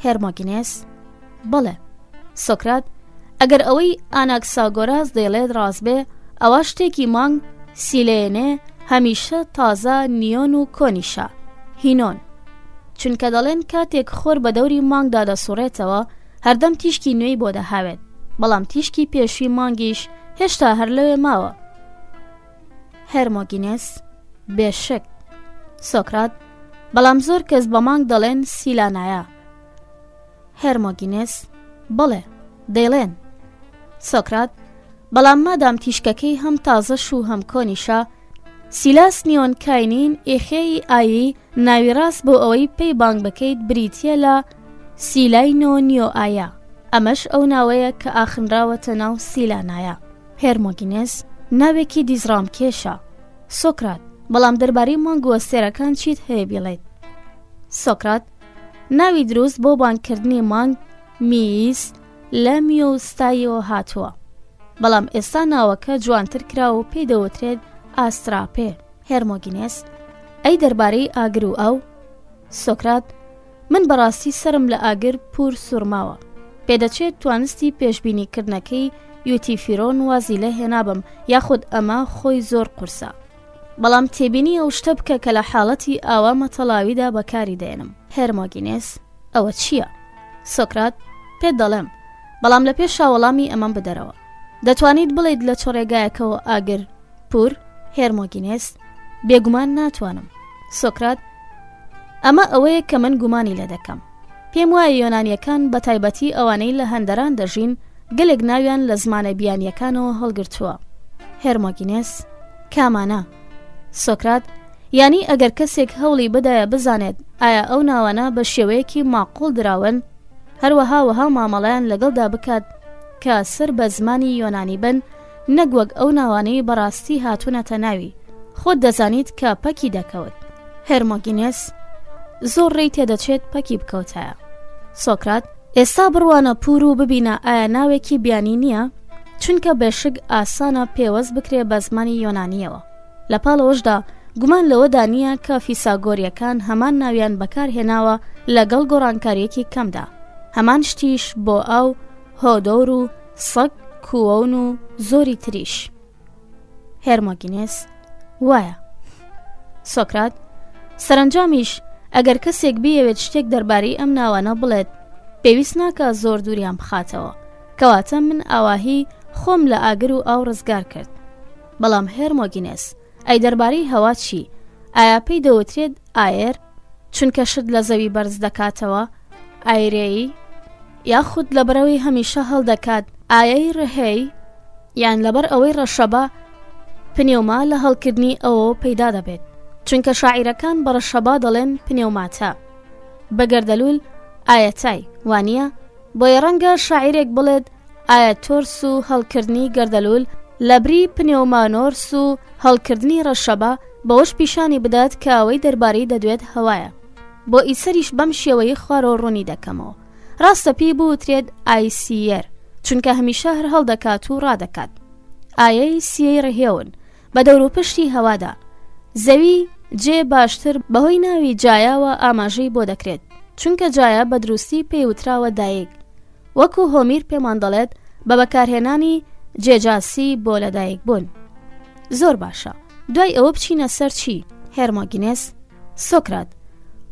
هێرمۆگینێس: بەڵێ. سۆکرات: ئەگەر ئەوەی ئاناکساگۆراس دەیڵێت ڕاست بێ، ئەوە شتێکی مانگ سیلێنێ هەمیشە تازە نیۆن و کۆنیشە، هینۆن، چونکە دەڵێن کاتێک خۆر بە دەوری مانگدا دەسوڕێتەوە هەردەم تیشکی نوێی بۆ دەهاوێت، بەڵام تیشکی پێشوی مانگیش هێشتا هەر لەوێ ماوە. هێرمۆگینێس: بێشک. سۆکرات: بەڵام زۆر کەس بە مانگ دەڵێن سیلانایە. هێرمۆگینێس: بەڵێ، دەیڵێن. سۆکرات: بەڵام مادام تیشکەکەی هەم تازەش و هەم کۆنیشە، سیلاس نیۆن کاینین ئێخێی ئایی ناوی ڕاست بۆ ئەوەی پێی بانگ بکەیت بریتیە لە سیلاینۆ نیۆ ئایا، ئەمەش ئەو ناوەیە کە ئاخنراوەتە ناو سیلانایە. هێرمۆگینێس: ناوێکی دیزڕام کێشە. سۆکرات: بەڵام دەربارەی مانگ و ئەستێرەکان چیت هەیە بڵێیت؟ سۆکرات: ناوی دروست بۆ بانگکردنی مانگ میس لە میۆستایەوە هاتووە، بەڵام ئێستا ناوەکە جوانتر کراوە و پێی دەوترێت ئاستراپێ. هێرمۆگینێس: ئەی دەربارەی ئاگر و ئەو؟ سۆکرات: من بەڕاستی سرم لە ئاگر پور سوورماوە، پێدەچێت توانستی پێشبینیکردنەکەی یوتیفیرۆن وازی لە هێنابم، یاخود ئەمە خۆی زۆر قورسە، بەڵام تێبینی ئەو شتە بکە کە لە حاڵەتی ئاوا مەتەڵاویدا بەکاری دێنم. هێرمۆگینێس: ئەوە چییە؟ سۆکرات: پێت دەڵێم، بەڵام لە پێش وەڵامی ئەمەم بدەرەوە. دەتوانیت بڵێیت لە چۆ ڕێگایەکەوە ئاگر پور؟ هێرمۆگینێس بێگومان ناتوانم. سۆکرات ئەمە ئەوەیە کە من گومانی لێ دەکەم. پێم وایە یۆنانیەکان بە تایبەتی ئەوانەی لە هەندەران دەژین گەلێک ناویان لە زمانە بیانیەکانەوە هەڵگرتووە. هێرمۆگینێس کامانە؟ سۆکرات یانی ئەگەر کەسێک هەوڵی بدایە بزانێت ئایا ئەو ناوانە بە شێوەیەکی ماقۆڵ دراون، هەروەها وەها مامەڵەیان لەگەڵدا بکات کە سەر بە زمانی یۆنانی بن، نەگوەک ئەو ناوانەی بەڕاستی هاتوونەتە ناوی خۆت دەزانیت کە پەکی دەکەوت. هێرمۆگینێس زۆر ڕێی تێدەچێت پەکی بکەوتایە. سۆکرات ئێستا بڕوانە پور و ببینە ئایا ناوێکی بیانی نییە، چونکە بێشک ئاسانە پێوەست بکرێ بە زمانی یۆنانیەوە. لە پاڵەوەشدا گومان لەوەدا نییە کە فیساگۆریەکان هەمان ناویان بەکارهێناوە لەگەڵ گۆڕانکاریەکی کەمدا. هەمان شتیش بۆ ئاو، هۆدۆر و سەگ، کووەون و زۆری تریش. هێرمۆگینێس وایە. سۆکرات سەرنجامیش ئەگەر کەسێک بیەوێت شتێک دەربارەی ئەم ناوانە بڵێت، پێویست ناکە زۆر دووریان بخاتەوە، کەواتە من ئاواهی خۆم لە ئاگر و ئاو ڕزگار کرد. بەڵام هێرمۆگینێس ئەی دەربارەی هەوا چی؟ ئایا پێی دەوترێت ئایر چونکە شت لە زەوی بەرز دەکاتەوە، ئایرێی، یاخود لەبەرەوەی هەمیشە هەڵدەکات ئایەی ڕهەی، یان لەبەر ئەوەی ڕەشەبا پنێوما لە هەڵکردنی ئەوە پەیدا دەبێت، چونکە شاعیرەکان بە ڕەشەبا دەڵێن پنێوماتە. بەگەردەلول ئایەتای وانییە؟ بۆیە ڕەنگە شاعیرێک بڵێت ئایا تۆرس و هەڵکردنی گەردەلول لەبری پنێومانۆرس و هەڵکردنی ڕەشەبا بەوەش پیشانی بدات کە ئەوەی دەربارەی دەدوێت هەوایە. بۆ ئیسەریش بەم شێوەیە خوارەوە ڕوونی دەکەمەوە. ڕاستە پێی بوترێت ئایسیەر، چونکە هەمیشە هەر هەڵدەکات و ڕادەکات. ئایەی سیەی ڕهێون بە دەوروپشتی هەوادا. زەوی جێ باشتر بەهۆی ناوی جایاوە ئاماژەی بۆ دەکرێت، چونکە جایە بە دروستی پێیوتراوە دایک، وەکو هۆمیر پێمان دەڵێت بە بەکارهێنانی جێجاسی بۆ لەدایک بوون. زۆر باشە، دوای ئەوە بچینە سەر چی؟ هێرمۆگینێس سۆکرات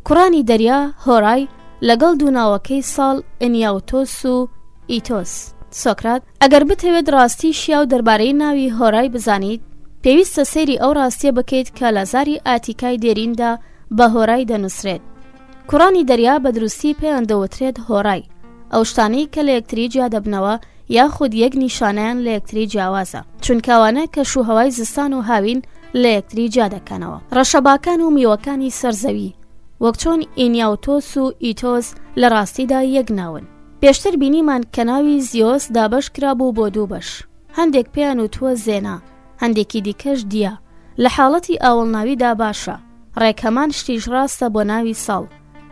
کوڕانی دەریا هۆرای لەگەڵ دووناوەکەی ساڵ ئنیاوتۆس و ئیتۆس. سۆکرات ئەگەر بتەوێت ڕاستی شیاو دەربارەی ناوی هۆرای بزانیت، پێویستە سەیری ئەو ڕاستیە بکەیت کە لە زاری ئاتیکای دێریندا بە هۆرای دەنووسرێت. کوڕانی دەریا بە دروستی پێیان دەوترێت هۆرای، ئەو شتانەی کە لە یەکتری جیا دەبنەوە یاخود یەک نیشانیان لە یەکتری جیاوازە، چونکەوانە کەشوهەوای زستان و هاوین لە یەکتری جیا دەکەنەوە. ڕەشەباکان و میوەکانی سەرزەوی وەک چۆن ئینیاوتۆس و ئیتۆس لە ڕاستیدا یەک ناون. پێشتر بینیمان کە ناوی زیۆس دابەش کرابوو بۆ دوو بەش، هەندێک پێیان وتووە زێنا، هەندێکی دیکەش دیە. لە حاڵەتی ئاوڵناویدا باشە، ڕێکەمان شتیش ڕاستە بۆ ناوی ساڵ.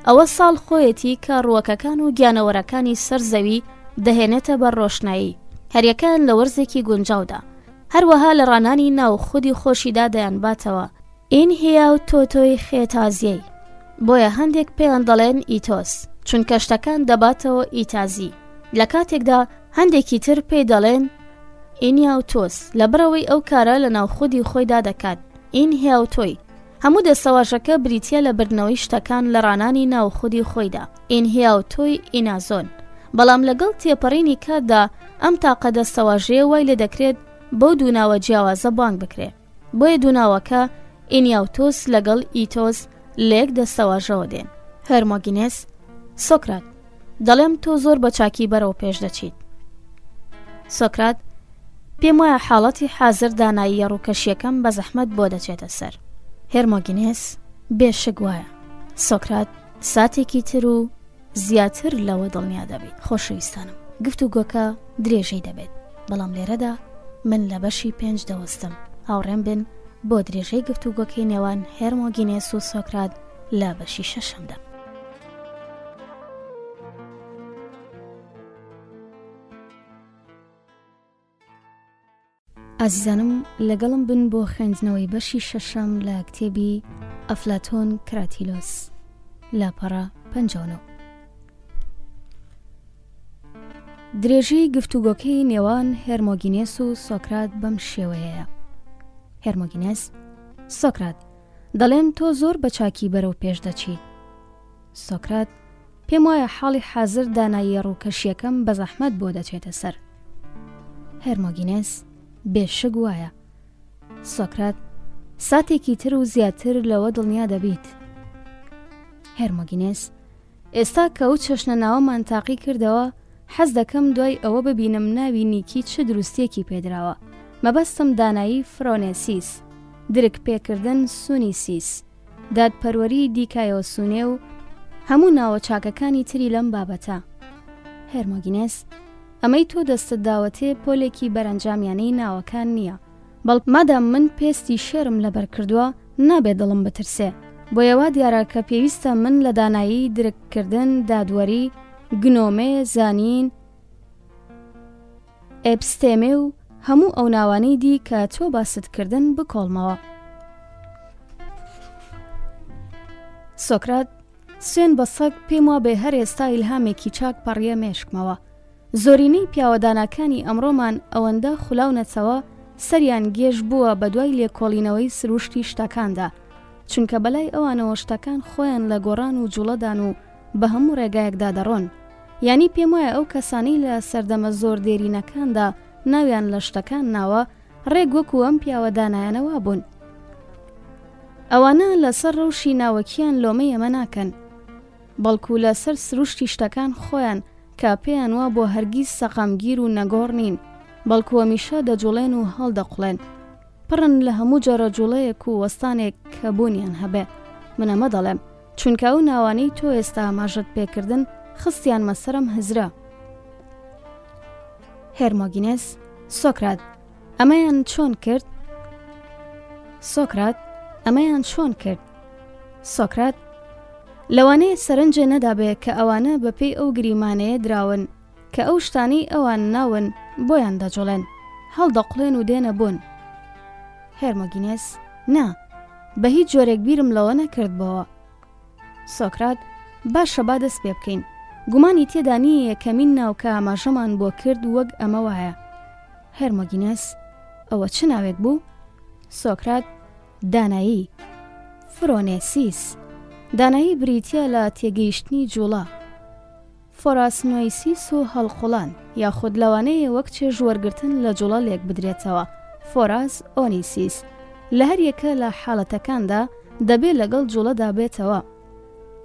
ئەوە ساڵ خۆیەتی کە ڕووەکەکان و گیانەوەرەکانی سەرزەوی دەهێنێتە بەر ڕۆشنایی، هەریەکان لە وەرزێکی گونجاودا، هەروەها لە ڕانانی ناو خودی خۆشیدا دەیانباتەوە ئین هەیە و تۆتۆی خێتازیەی. بۆیە هەندێک پێیان دەڵێن ئیتۆس، چونکە شتەکان دەباتەوە ئیتازی. لە کاتێکدا هەندێکی تر پێی دەڵێن ئینیاوتۆس لەبەرەوەی ئەو کارە لە ناو خودی خۆیدا دەکات ئین هیاوتۆی. هەموو دەسەواژەکە بریتە لە بردنەوەی شتەکان لە ڕانانی ناو خودی خۆیدا ئین هیاوتۆی ئینازۆن. بەڵام لەگەڵ تێپەڕینی کاتدا ئەم تاقە دەسەواژەیە وای لێ دەکرێت بۆ دووناوە جیاوازە بانگ بکرێ. بۆیە دووناوەکە ئینیاوتۆس لەگەڵ ئیتۆس لێک دەسەواژەوە دێن. هێرمۆگینێس سۆکرات دەڵێم تۆ زۆر بە چاکی بەرەو پێش دەچیت. سۆکرات پێم وایە حاڵەتی حازر دانایی ڕووکەشیەکەم بە زەحمەت بۆ دەچێتە سەر. هێرمۆگینێس بێشک وایە. سۆکرات ساتێکی تر و زیاتر لەوە دڵنیا دەبێت. خۆشەویستانم گفتوگۆکە درێژەی دەبێت، بەڵام لێرەدا من لە بەشی 5 دەوەستم. هاوڕێم بن بۆ درێژەی گفتوگۆکەی نێوان هێرمۆگینێس و سۆکرات لە بەشی 6دا. ئازیزانم لەگەڵم بن بۆ خوێندنەوەی بەشی 6ەم لە کتێبی ئەفلاتۆن کراتیلۆس لاپەڕە 59. درێژەی گفتوگۆکەی نێوان هێرمۆگینێس و سۆکرات بەم شێوەیەیە. هێرمۆگینێس سۆکرات دەڵێم تۆ زۆر بە چاکی بەرەو پێش دەچیت. سۆکرات پێم وایە حاڵی حازر دانایی ڕووکەشیەکەم بە زەحمەت بۆ دەچێتە سەر. هێرمۆگینێس بێشک وایە. سۆکرات ساتێکی تر و زیاتر لەوە دڵنیا دەبیت. هێرمۆگینێس ئێستا کە ئەو چەشنە ناوەمان تاقی کردەوە حەز دەکەم دوای ئەوە ببینم ناوی نیکی چه دروستیەکی پێدراوە. مەبەستم دانایی فرۆنێسیس، درک پێکردن سونیسیس، دادپەروەری دیکایۆسونێ و هەموو ناوە چاکەکانی تری لەم بابەتە. هێرمۆگینێس ئەمەی تۆ دەستت داوەتێ پۆلێکی بەرەنجامیانەی ناوەکان نییە، بەڵکو مادام من پێستی شێرم لەبەر کردووە نابێت دڵم بترسێ، بۆ ئەوە دیارە کە پێویستە من لە دانایی درککردن، دادوەری، گنۆمێ، زانین، ئێپستێمێ و هەموو ئەو ناوانەی دی کە تۆ باستکردن بکۆڵمەوە. سۆکرات سوێن بە سەگ پێم وا بێ هەر ئێستا ئیلهامێکی چاک پەڕیە مێشکمەوە. زۆرینەی پیاوەدانەکانی ئەمڕۆمان ئەوەندە خولاونەتەوە سەریان گێژ بووە بە دوای لێکۆڵینەوەی سروشتی شتەکاندا، چونکە بەلای ئەوانەوە شتەکان خۆیان لە گۆڕان و جوڵەدان و بە هەموو ڕێگایەکدا دەڕۆن. یعنی پێم وایە ئەو کەسانی لە سەردەمە زۆر دێرینەکاندا ناویان لە شتەکان ناوە ڕێک وەکو ئەم پیاوەدانایانەوە بوون. ئەوانە لەسەر ڕەوشی ناوەکیان لۆمەی ئەمە ناکەن، بەڵکو لەسەر سروشتی شتەکان خۆیان کە پێیان وا بۆ هەرگیز سەقامگیر و نەگۆڕ نین، بەڵکو هەمیشە دەجوڵێن و هەڵدەقڵێن، پڕن لە هەموو جۆرە جوڵەیەک و وەستانێک کە بوونیان هەبێ. من ئەمە دەڵێم چونکە ئەو ناوانەی تۆ ئێستا ئاماژەت پێکردن خستیان مەسەرم هزرا. هێرمۆگینێس سۆکرات ئەمەیان چۆن کرد؟ سۆکرات ئەمەیان چۆن کرد؟ سۆکرات لەوانەیە سەرنجە نەدابێ کە ئەوانە بەپێی ئەو گریمانەیە دراون کە ئەو شتانی ئەوان ناون بۆیان دەجوڵێن، هەڵدەقڵێن و دێنە بوون. هێرمۆگینێس نا، بە هیچ جۆرێک بیرم لەوە نەکردبەوە. سۆکرات باشە با دەست پێ بکەین، گومانی تێدا نییە یەکەمین ناو کە ئاماژەمان بۆ کرد وەک ئەمە وایە. هێرمۆگینێس ئەوە چ ناوێک بوو؟ سۆکرات دانایی، فرۆنێسیس. دانایی بریتیە لە تێگەیشتنی جوڵە. فۆراسنۆیسیس و هەڵقوڵان یاخود لەوانەیە وەک چێژ وەرگرتن لە جوڵە لێک بدرێتەوە. فۆراس ئۆنیسیس لە هەر یەکە لە حاڵەتەکاندا دەبێت لەگەڵ جوڵەدا بێتەوە.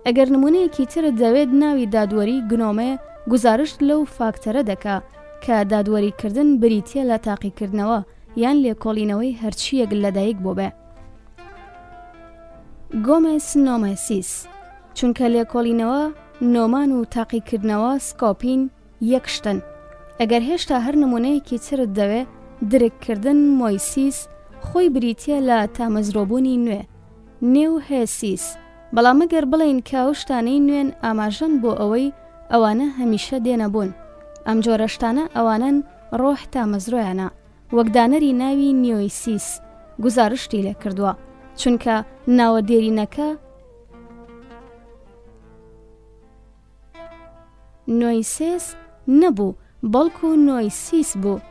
ئەگەر نمونەیەکی ترت دەوێت ناوی دادوەری گنۆمێ گزارش لەو فاکتەرە دەکا کە دادوەریکردن بریتیە لە تاقیکردنەوە یان لێکۆڵینەوەی هەرچیەک لەدایک بۆ بێ. گۆمێس نۆمێسیس چونکە لێکۆڵینەوە، نۆمان و تاقیکردنەوە سکۆپین یەک شتن. ئەگەر هێشتا هەر نمونەیەکی ترت دەوێ، درککردن مۆیسیس خۆی بریتیە لە تامەزرۆبوونی نوێ، نێو هێسیس. بەڵام ئەگەر بڵین کە ئەو شتانەی نوێن ئاماژەن بۆ ئەوەی ئەوانە هەمیشە دێنە بوون، ئەم جۆرە شتانە ئەوانن ڕۆح تامەزرۆیانە، وەک دانەری ناوی نیۆیسیس گزارشتی لێ کردووە، چونکە ناوە دێرینەکە نۆیسێس نەبوو بەڵکو نۆیسیس بوو،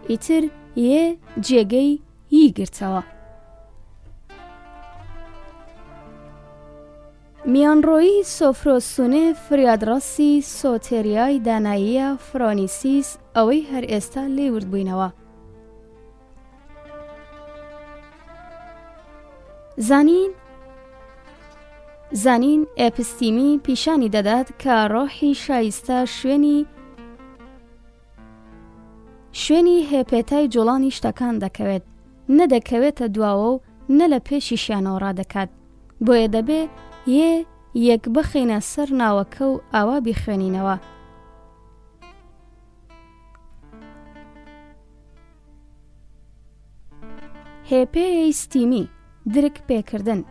ئیتر یێ جێگەی ییگرتەوە. میانڕۆیی سۆفرۆسونێ فریادڕەسی سۆتێریای داناییە فرۆنیسیس ئەوەی هەر ئێستا لێورد بووینەوە. زانین ئێپستیمی پیشانی دەدات کە ڕۆحی شایستە شوێنی هێپێتای جوڵانی شتەکان دەکەوێت، نەدەکەوێتە دواوە و نە لە پێشیشیانەوە ڕادەکات، بۆیە دەبێ یەک بخینە سەر ناوەکە و ئاوا بیخوێنینەوە. هێپێیستیمی درک پێکردن،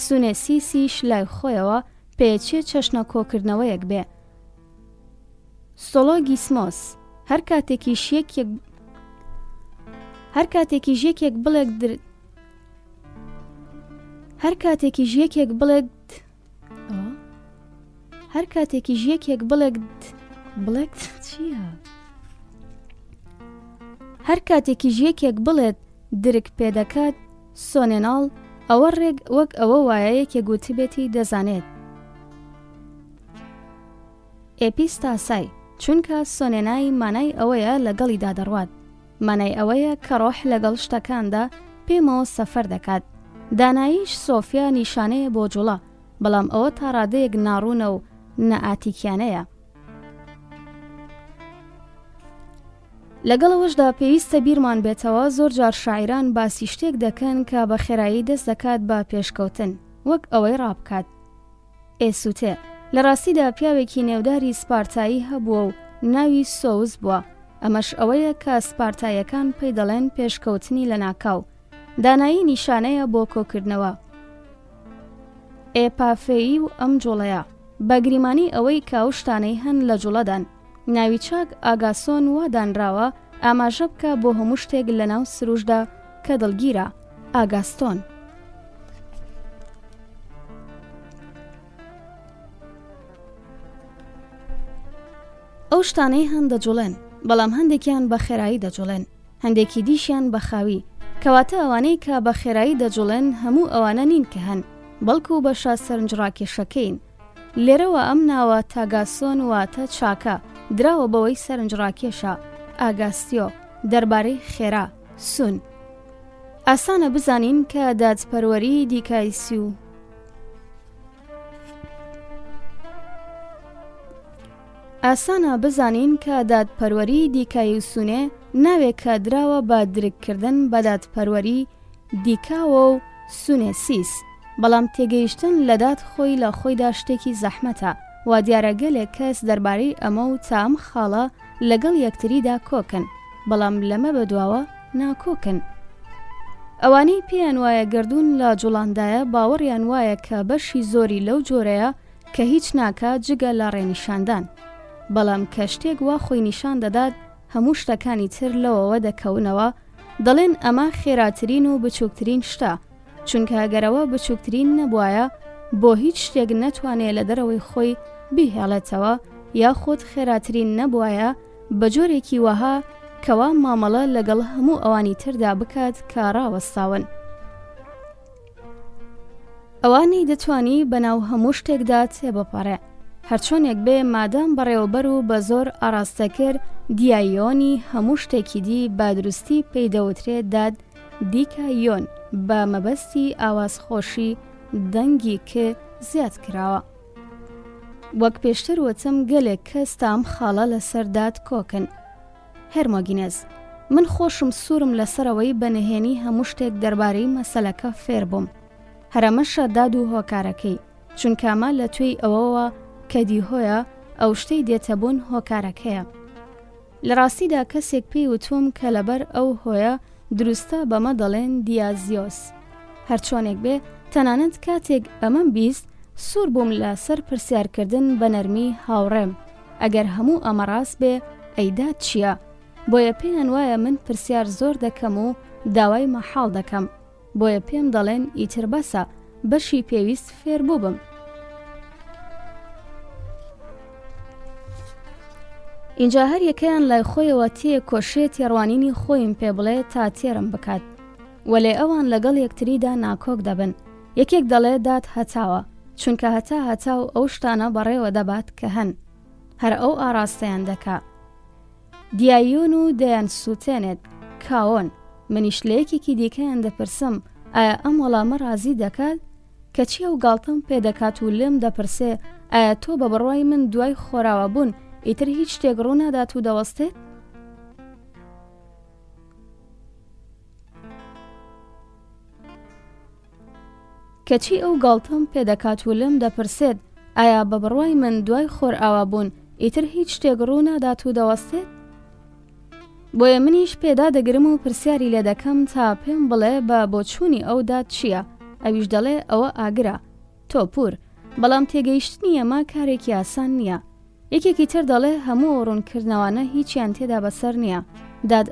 سونێسیسیش لای خۆیەوە پێچێ چەشنە کۆکردنەوەیەک بێ. سۆلۆگیسمۆس هەر کاتێکیش یەکێک بڵێت درک پێدەکات سۆنێناڵ، ئەوە ڕێک وەک ئەوە وایە یەکێک گوتبێتی دەزانێت. ئێپیستاسای چونکە سۆنێنای مانای ئەوەیە لەگەڵیدا دەڕوات، مانای ئەوەیە کە ڕۆح لەگەڵ شتەکاندا پێمەوە سەفەر دەکات، داناییش سۆفیا نیشانەیە بۆ جوڵە، بەڵام ئەوە تا ڕادەیەک ناڕوونە و نەئاتیکیانەیە. لەگەڵەوەشدا پێویستە بیرمان بێتەوە زۆر جار شاعیران باسی شتێک دەکەن کە بە خێرایی دەست دەکات بە پێشکەوتن، وەک ئەوەی ڕابکات. ئێسوتێ لە ڕاستیدا پیاوێکی نێوداری سپارتایی هەبووە و ناوی سۆوز بووە، ئەمەش ئەوەیە کە سپارتایەکان پێی دەڵێن پێشکەوتنی لە ناکاو. دانایی نیشانەیە بۆ کۆکردنەوە. ئێپافێیی و ئەم جوڵەیە بە گریمانی ئەوەی کە ئەو شتانەی هەن لە جوڵەدان. ناوی چاک ئاگاسۆن وا دانراوە ئاماژە بکە بۆ هەموو شتێک لە ناو سروشدا کە دڵگیرە. ئاگاستۆن. ئەو شتانەی هەن دەجوڵێن، بەڵام هەندێکیان بە خێرایی دەجوڵێن، هەندێکی دیشیان بە خاوی. کەواتە ئەوانەی کە بە خێرایی دەجوڵێن هەموو ئەوانە نین کە هەن، بەڵکو بەشە سەرنجڕاکێشەکەین. لێرەوە ئەم ناوە تاگاسۆن واتە چاکە، دراوە بەوەی سەرنجڕاکێشە. ئاگاستیۆ دەربارەی خێرا، سون. ئاسانە بزانین کە دادپەروەری دیکایسی و دادپەروەری دیکایی و سونێ ناوێک کە دراوە بە درککردن بە دادپەروەری دیکاوە و سونێسیس، بەڵام تێگەیشتن لە داد خۆی لە خۆیدا شتێکی زەحمەتە، وا دیارە گەلێک کەس دەربارەی ئەمە و تا ئەم خاڵە لەگەڵ یەکتریدا کۆکن، بەڵام لەمە بەدواوە ناکۆکن. ئەوانەی پێیان وایە گردوون لە جوڵاندایە باوەڕیان وایە کە بەشی زۆری لەو جۆرەیە کە هیچ ناکە جگە لە ڕێنیشاندان، بەڵام کە شتێک وا خۆی نیشان دەدات هەموو شتەکانی تر لەوەوە دەکەونەوە، دەڵێن ئەمە خێراترین و بچووکترین شتە، چونکە ئەگەرەوە بچووکترین نەبوایە بۆ هیچ شتێک نەتوانێت لە دەرەوەی خۆی بیهێڵێتەوە، یاخۆت خێراترین نەبوایە بە جۆرێکی وەها کەوا مامەڵە لەگەڵ هەموو ئەوانی تردا بکات کە ڕاوەستاون. ئەوانەی دەتوانی بەناو هەموو شتێکدا تێبەپەڕێ، هەرچۆنێک بێ مادام بەڕێوەبەر و بە زۆر ئاراستەکرد دیایۆنی هەموو شتێکی دی با دروستی پێیدەوترێت داد دیکایۆن بە مەبەستی ئاوازخۆشی دەنگی کە زیاد کراوە. وەک پێشتر وتم گەلێک کەس تام خاڵە لەسەر داد کۆکن. هەرمۆگینەز من خۆشم سوورم لەسەرەوەی بەنهێنی هەموو شتێک دەربارەی مەسەلەکە فێر بووم، هەرەمەشە داد و هۆکارەکەی، چونکەمە لە توێی ئەوەوە کە دیهۆیە ئەو شتەی دێتەبوون هۆکارەکەیە. لە ڕاستیدا کەسێک پێی وتوم کە لەبەر ئەو هۆیە دروستە بەمە دەڵێن دیازیۆس. هەرچۆنێک بێ تەنانەت کاتێک ئەمەم بیست سوور بووم لە سەر پرسیارکردن بە نەرمی هاوڕێم، ئەگەر هەموو ئەمە ڕاست بێ ئەیدا چییە؟ بۆیە پێیان وایە من پرسیار زۆر دەکەم و داوای مەحاڵ دەکەم، بۆیە پێم دەڵێن ئیتر بەسە بەشی پێویست فێر بوو بم. اینجا هەر یەکەیان لای خۆیەوە تێ کۆشێ تێڕوانینی خۆیم پێ بڵێ تا تێرم بکات، وەلێ ئەوان لەگەڵ یەکتریدا ناکۆک دەبن. یەکێک دەڵێ داد هەتاوە، چونکە هەتا و ئەو شتانە بەڕێوە دەبات کە هەن، هەر ئەو ئاراستەیان دەکا. دیایۆن و دەیان سووتێنێت کاوۆن. منیش لە یەکێکی دیکەیان دەپرسم ئایا ئەم وەڵامە ڕازی دەکات؟ کەچی ئەو گاڵتەم پێ دەکات و لێم دەپرسێ ئایا تۆ بە بڕوای من دوای خۆراوە بوون ئیتر هیچ شتێک ڕوو نادات و دەوەستێت؟ کەچی ئەو گاڵتەم پێ دەکات و لێم دەپرسێت ئایا بە بڕوای من دوای خۆر ئاوا بوون ئیتر هیچ شتێک ڕوو نادات و دەوەستێت؟ بۆیە منیش پێدا دەگرم و پرسیاری لێ دەکەم تا پێم بڵێ بە بۆچوونی ئەو داد چییە؟ ئەویش دەڵێ ئەوە ئاگرە، تۆپور، بەڵام تێگەیشتنی ئەمە کارێکی ئاسان نییە. یەکێکی تر دەڵێ هەموو ڕوونکردنەوانە هیچیان تێدا بەسەر نییە، داد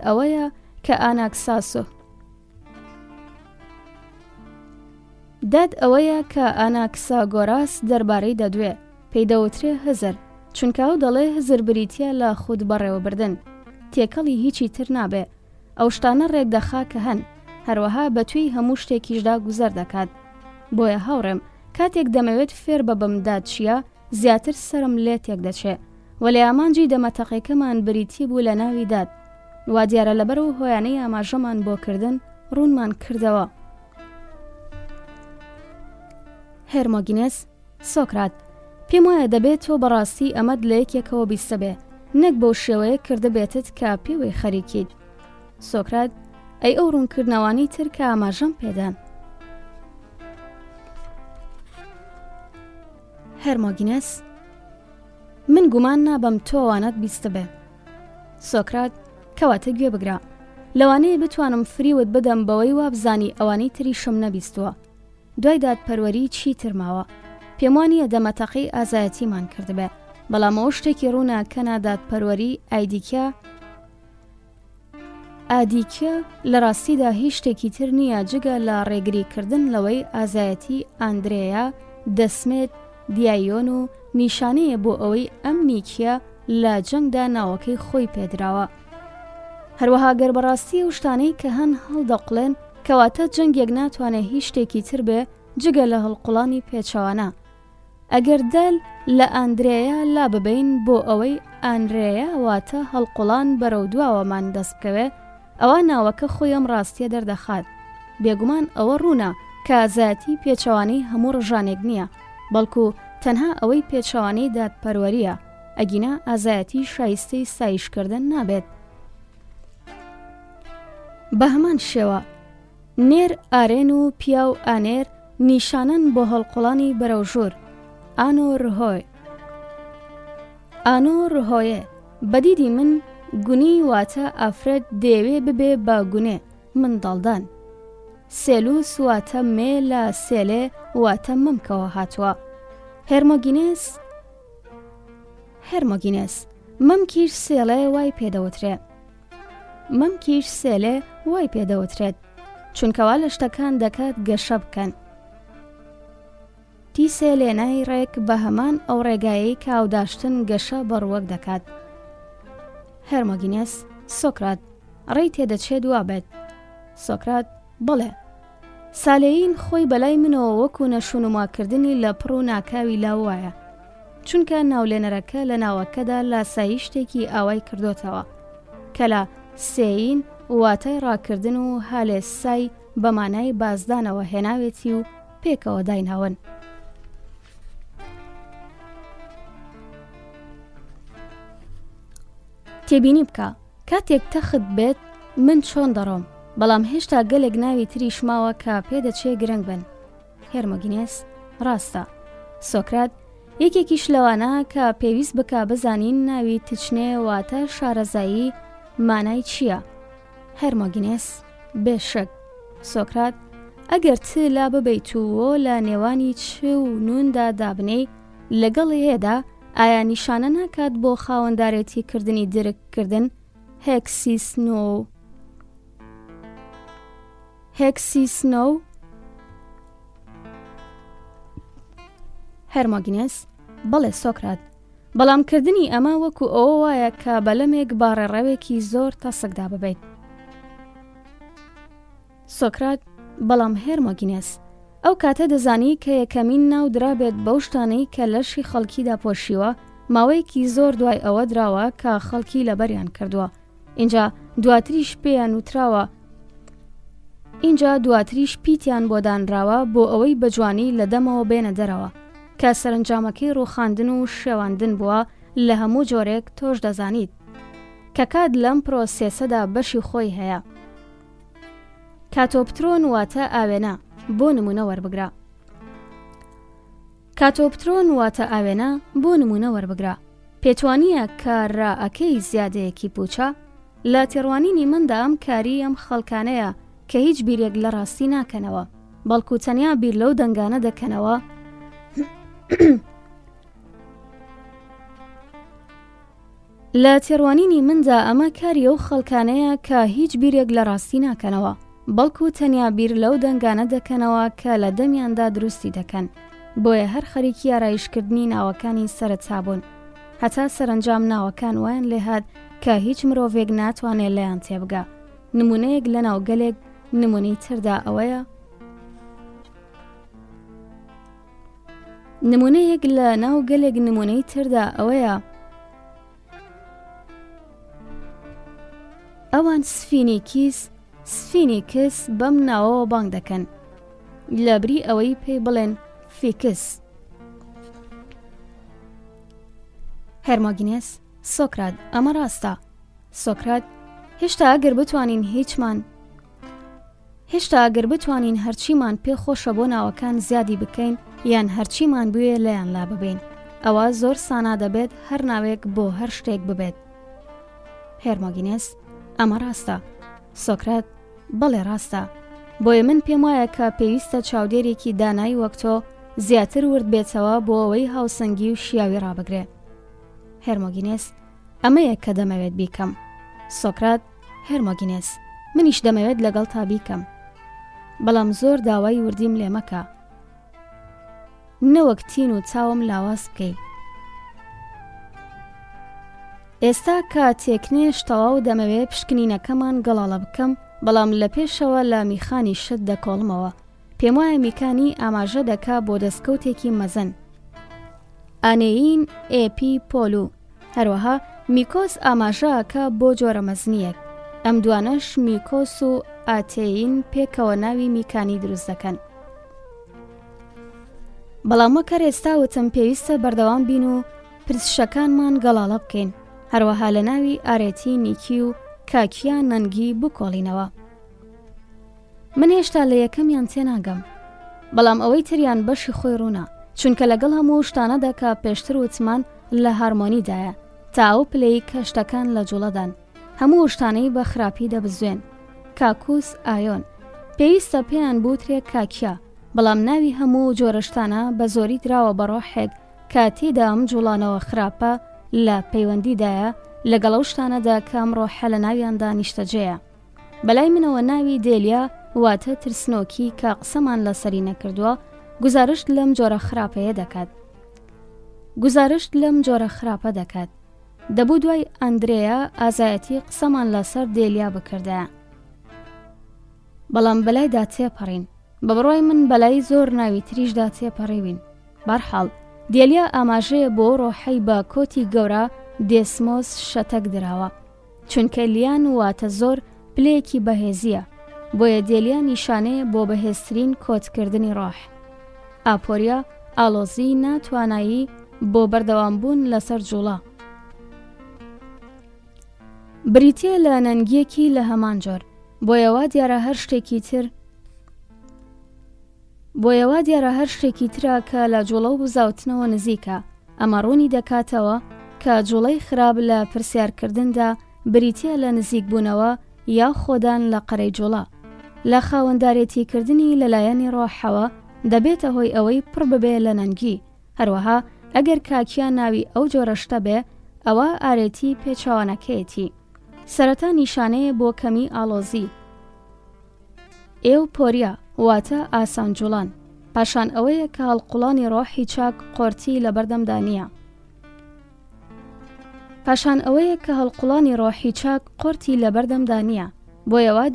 ئەوەیە کە ئاناکساگۆراس دەربارەی دەدوێ، پێی دەوترێ هزر، چونکە ئەو دەڵێ هزر بریتە لە خود بەڕێوەبردن، تێکەڵی هیچی تر نابێ، ئەو شتانە ڕێک دەخا کە هەن، هەروەها بەتوی هەموو شتێکیشدا گوزەر دەکات. بۆیە هاوڕێم کاتێک دەمەوێت فێر بەبم داد چییە، زیاتر سرم لێ تێک دەچێ، وەلێ ئامانجی دەمەتەقیەکەمان بریتی بوو لە ناوی داد، وا دیارە لەبەر و هۆیانەی ئاماژەمان بۆ کردن ڕوونمان کردەوە. هێرمۆگینێس سۆکرات پێم وایە دەبێت تۆ بەڕاستی ئەمەد لە یەکێکەوە بیستە بێ نەک بۆ شێوەیە کردە بێتت کە پێوەی خەریکیت. سۆکرات ئەی ئەو ڕوونکردنەوانی تر کە ئاماژەم پێدان. هێرمۆگینێس من گومان نابم تۆوانەت بیستە بێ. سۆکرات کەواتە گوێ بگرە لەوانەیە بتوانم فریوت بدەم بەوەی وابزانی ئەوانەی تریشم نەبیستووە. دوای دادپەروەری چی ترماوە پێم وانییە دەمەتەقی ئازایەتیمان کردبێ بەڵام ئەو شتێکی ڕوونا کەنا دادپەروەری ئادیکە لە ڕاستیدا هیچ شتێکی تر نییە جگە لە ڕێگریکردن لەوەی ئازایەتی ئاندرێیا دەسمێت دیایۆن و نیشانەیە بۆ ئەوەی ئەم نیکیە لە جەنگدا ناوەکەی خۆی پێدراوە. هەروەها گەر بەڕاستی و شتانەی کە هەن هەڵدەقڵێن کەواتە جەنگێک ناتوانێت هیچ شتێکی تر بێ جگە لە هەڵقوڵانی پێچەوانە. ئەگەر دەل لە ئاندرێیا لا ببین بۆ ئەوەی ئاندرێیا واتە هەڵقوڵان بەرەو دواوەمان دەست بکەوێ ئەوە ناوەکە خۆی ئەم ڕاستیە دەردەخات. بێگومان ئەوە ڕوونا کە ئازایەتی پێچەوانەی هەموو ڕژانێک نییە بەڵکو تەنها ئەوەی پێچەوانەی دادپەروەریە ئەگینا ئازایەتی شایستەی سایشکردن نابێت. بە هەمان شێوە نێر ئارێن و پیا و ئانێر نیشانن بۆ هەڵقوڵانی بەرەوژۆر ئانۆ ڕهۆیە بەدیدی من گونی واتە ئافرەت دەیەوێ ببێ بە گونێ منداڵدان. سێلوس واتە مێ لە سێلێ واتە ممکەوە هاتووە. هێرمۆگینێس مەمکیش سێڵێ وای پێدەوترێت چونکەوا لە شتەکان دەکات گەشە بکەن. تیسێ لێنای ڕێک بە هەمان ئەو ڕێگایی کە ئاوداشتن گەشە بەڕوەک دەکات. هێرمۆگینێس سۆکرات ڕێی تێدەچێت وابێت. سۆکرات بڵێ سالێین خۆی بەلای منەوە وەکو نەشونماکردنی لە پڕ و ناکاوی لاوایە چونکە ناولێنەرەکە لە ناوەکەدا لاسایی شتێکی ئاوای کردوتەوە کە لە سێین واتای ڕاکردن و هالێسای بەمانای بازدانەوە هێناوێتی و پێکەوە دایناون. تێبینی بکە کاتێک تەخت بێت من چۆن دەڕۆم بەڵام هێشتا گەلێک ناوی تریش ماوە کە پێدەچێ گرنگ بن. هێرمۆگینێس ڕاستە. سۆکرات یەکێکیش لەوانە کە پێویست بکە بزانین ناوی تچنێ واتە شارەزایی مانای چییە؟ هێرمۆگینێس بێشک. سۆکرات ئەگەر لا ببەیتووە لە نێوانی چ و نوندا دابنەی لەگەڵ هێدا ئایا نیشانە ناکات بۆ خاوەندارێتی کردنی درککردن هێکسیسنۆ؟ هێرمۆگینێس بەڵێ سۆکرات بەڵامکردنی ئەمە وەکو ئەوە وایە کە بەلەمێک باڕێڕەوێکی زۆر تەسەکدا ببێت. سۆکرات بەڵام هێرمۆگینێس ئەو کاتە دەزانی کە یەکەمین ناو درابێت بەو شتانەی کە لەشی خەڵکیدا پۆشیوە ماوەیەکی زۆر دوای ئەوە دراوە کە خەڵکی لەبەریان کردووە. اینجا دواتریش پیتیان بۆ دانراوە بۆ ئەوەی بەجوانی لە دەمەوە بێنە دەرەوە کە سەرنجامەکەی ڕووخاندن و شێواندن بووە لە هەموو جۆرێک تۆش دەزانیت کە کات لەم پرۆسێسەدا بەشی خۆی هەیە. کاتۆپترۆن واتە ئاوێنە بۆ نمونە وەربگرە. پێتوانیە کە ڕائەکەی زیادەیەکی پوچە لە تێڕوانینی مندا ئەم کاری ئەم خەڵکانەیە کە هیچ بیرێک لە ڕاستی ناکەنەوە بەڵکو تەنیا بیر لەو دەنگانە دەکەنەوە لە تێڕوانینی مندا ئەمە کاری ئەو خەڵکانەیە کە هیچ بیرێک لە ڕاستی ناکەنەوە بەڵکو تەنیا بیر لەو دەنگانە دەکەنەوە کە لە دەمیاندا دروستی دەکەن. بۆیە هەر خەریکی ئارایشکردنی ناوەکانی سەرچابوون هەتا سەرنجام ناوەکان وایان لێهات کە هیچ مرۆڤێک ناتوانێت لەیان تێبگا. نمونەیەک لە ناوگەلێک نمونەی تردا ئەوەیە ئەوان سفینیکس بەم ناوەوە بانگ دەکەن لەبری ئەوەی پێی بڵێن فیکس. هێرمۆگینێس: سۆکرات، ئەمە ڕاستە. سۆکرات: هێشتا ئەگەر بتوانین هەرچیمان پێخۆشە بۆ ناوەکان زیادی بکەین یان هەرچیمان بوێ لەیان لا ببین، ئەوە زۆر سانا دەبێت هەر ناوێک بۆ هەر شتێک ببێت. هێرمۆگینێس: ئەمە ڕاستە. سۆکرات: بەڵێ ڕاستە. بۆیە من پێم وایە کە پێویستە چاودێرێکی دانایی وەک تۆ زیاتر ورد بێتەوە بۆ ئەوەی هاوسەنگی و شیاوی ڕابگرێ. هێرمۆگینێس: ئەمەیە کە دەمەوێت بیکەم. سۆکرات: هێرمۆگینێس، منیش دەمەوێت لەگەڵ تا بیکەم، بەڵام زۆر داوای وردیم لێ مەکە، نەوەک تین و چاوم لاواز بکەی. ئێستا کە تێکنێش تەواو دەمەوێت پشکنینەکەمان گەڵاڵە بکەم، بەڵام لە پێشەوە لە میخانی شت دەکۆڵمەوە. پێم وایە میکانی ئاماژە دەکا بۆ دەستکەوتێکی مەزن. ئانێین ئێپی پۆلو. هەروەها میکۆس ئاماژەکە بۆ جۆرە مەزنیەک. ئەم دوانەش میکۆس و ئاتێین پێکەوە ناوی میکانی دروست دەکەن. بەڵام وەک ئێستا وتم پێویستە بەردەوام بین و پرسشەکانمان گەڵاڵە بکەین، هەروەها لە ناوی ئارێتی نیکی و کاکیان نەنگی بکۆڵینەوە. من هێشتا لە یەکەمیان تێناگەم، بەڵام ئەوەی تریان بەشی خۆی ڕوونا، چونکە لەگەڵ هەموو شتانەدا کە پێشتر وتمان لە هارمۆنیدایە تا ئەو پلەی کە شتەکان لە جوڵەدان هەموو شتانەی بە خراپی دەبزوێن. کاکوس ئایۆن پێویستە پێیان بوترێ کاکیا، بەڵام ناوی هەموو جۆرەشتانە بە زۆری دراوە بە ڕۆحێک کە تێدا ئەم جوڵانەوە خراپە لە پەیوەندیدایە لەگەڵ ئەو شتانەدا کە ئەم ڕۆحە لە ناویاندا نیشتەجێیە. بەلای منەوە ناوی دێلیا واتە ترسنۆکی کە قسەمان لەسەری نەکردووە گزارشت لەم جۆرە خراپە دەکات. دەبوو دوای ئەندرێیا ئازایەتی قسەمان لەسەر دێلیا بکردایە، بەڵام بەلایدا تێپەڕین. بە بڕوای من بەلای زۆر ناوی تریشدا تێپەڕیوین. بەرحاڵ دێلیا ئاماژەیە بۆ ڕۆحەی بە کۆتی گەورە دێسمۆس شەتەک دراوە، چونکە لیان واتە زۆر پلەیەکی بەهێزیە، بۆیە دێلیا نیشانەیە بۆ بەهێزترین کۆتکردنی ڕۆح. ئاپۆریا ئالۆزی ناتوانایی بۆ بەردەوامبوون لەسەر جوڵە. بریتە لە نەنگیەکی لە هەمان جۆر، بۆیەوە دیارە هەر شتێکی ترە کە لە جوڵە و بزاوتنەوە نزیکە. ئەمە ڕوونی دەکاتەوە کە جوڵەی خراپ لە پرسیارکردندا بریتە لە نزیک بوونەوە یا خۆدان لە قەرەی جوڵە. لە خاوەندارێتیکردنی لەلایەنی ڕۆحەوە دەبێتە هۆی ئەوەی پڕ ببێ لە نەنگی. هەروەها ئەگەر کاکیان ناوی ئەو جۆرەشتە بێ، ئەوە ئارێتی پێچاوانەکەیەتی. سەرەتا نیشانەیە بۆ کەمی ئالۆزی. ئێو پۆریا واتە ئاسان جوڵان، پاشان ئەوەیە کە هەڵقوڵانی ڕۆحی چاک قۆرتی لە بەردەمدا نییە. بۆیەوە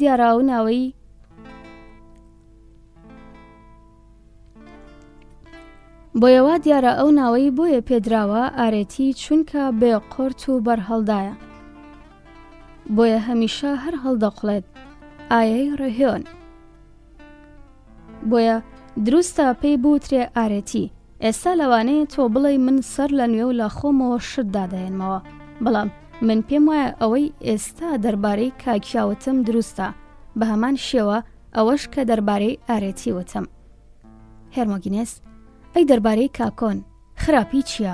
دیارە ئەو ناوەی بۆیە پێدراوە ئارێتی، چونکە بێ قۆرت و بەرهەڵدایە، بۆیە هەمیشە هەر هەڵدەقڵێت ئایەی ڕێهێن. بۆیە دروستە پێی بوترێ ئارێتی. ئێستا لەوانەیە تۆ بڵێ من سەر لە نوێ و لە خۆمەوە شت دادەێنمەوە، بەڵام من پێم وایە ئەوەی ئێستا دەربارەی کاکیاوتم دروستە، بە هەمان شێوە ئەوەش کە دەربارەی ئارێتی وتم. هێرمۆگینێس: ئەی دەربارەی کاکۆن، خراپی چییە؟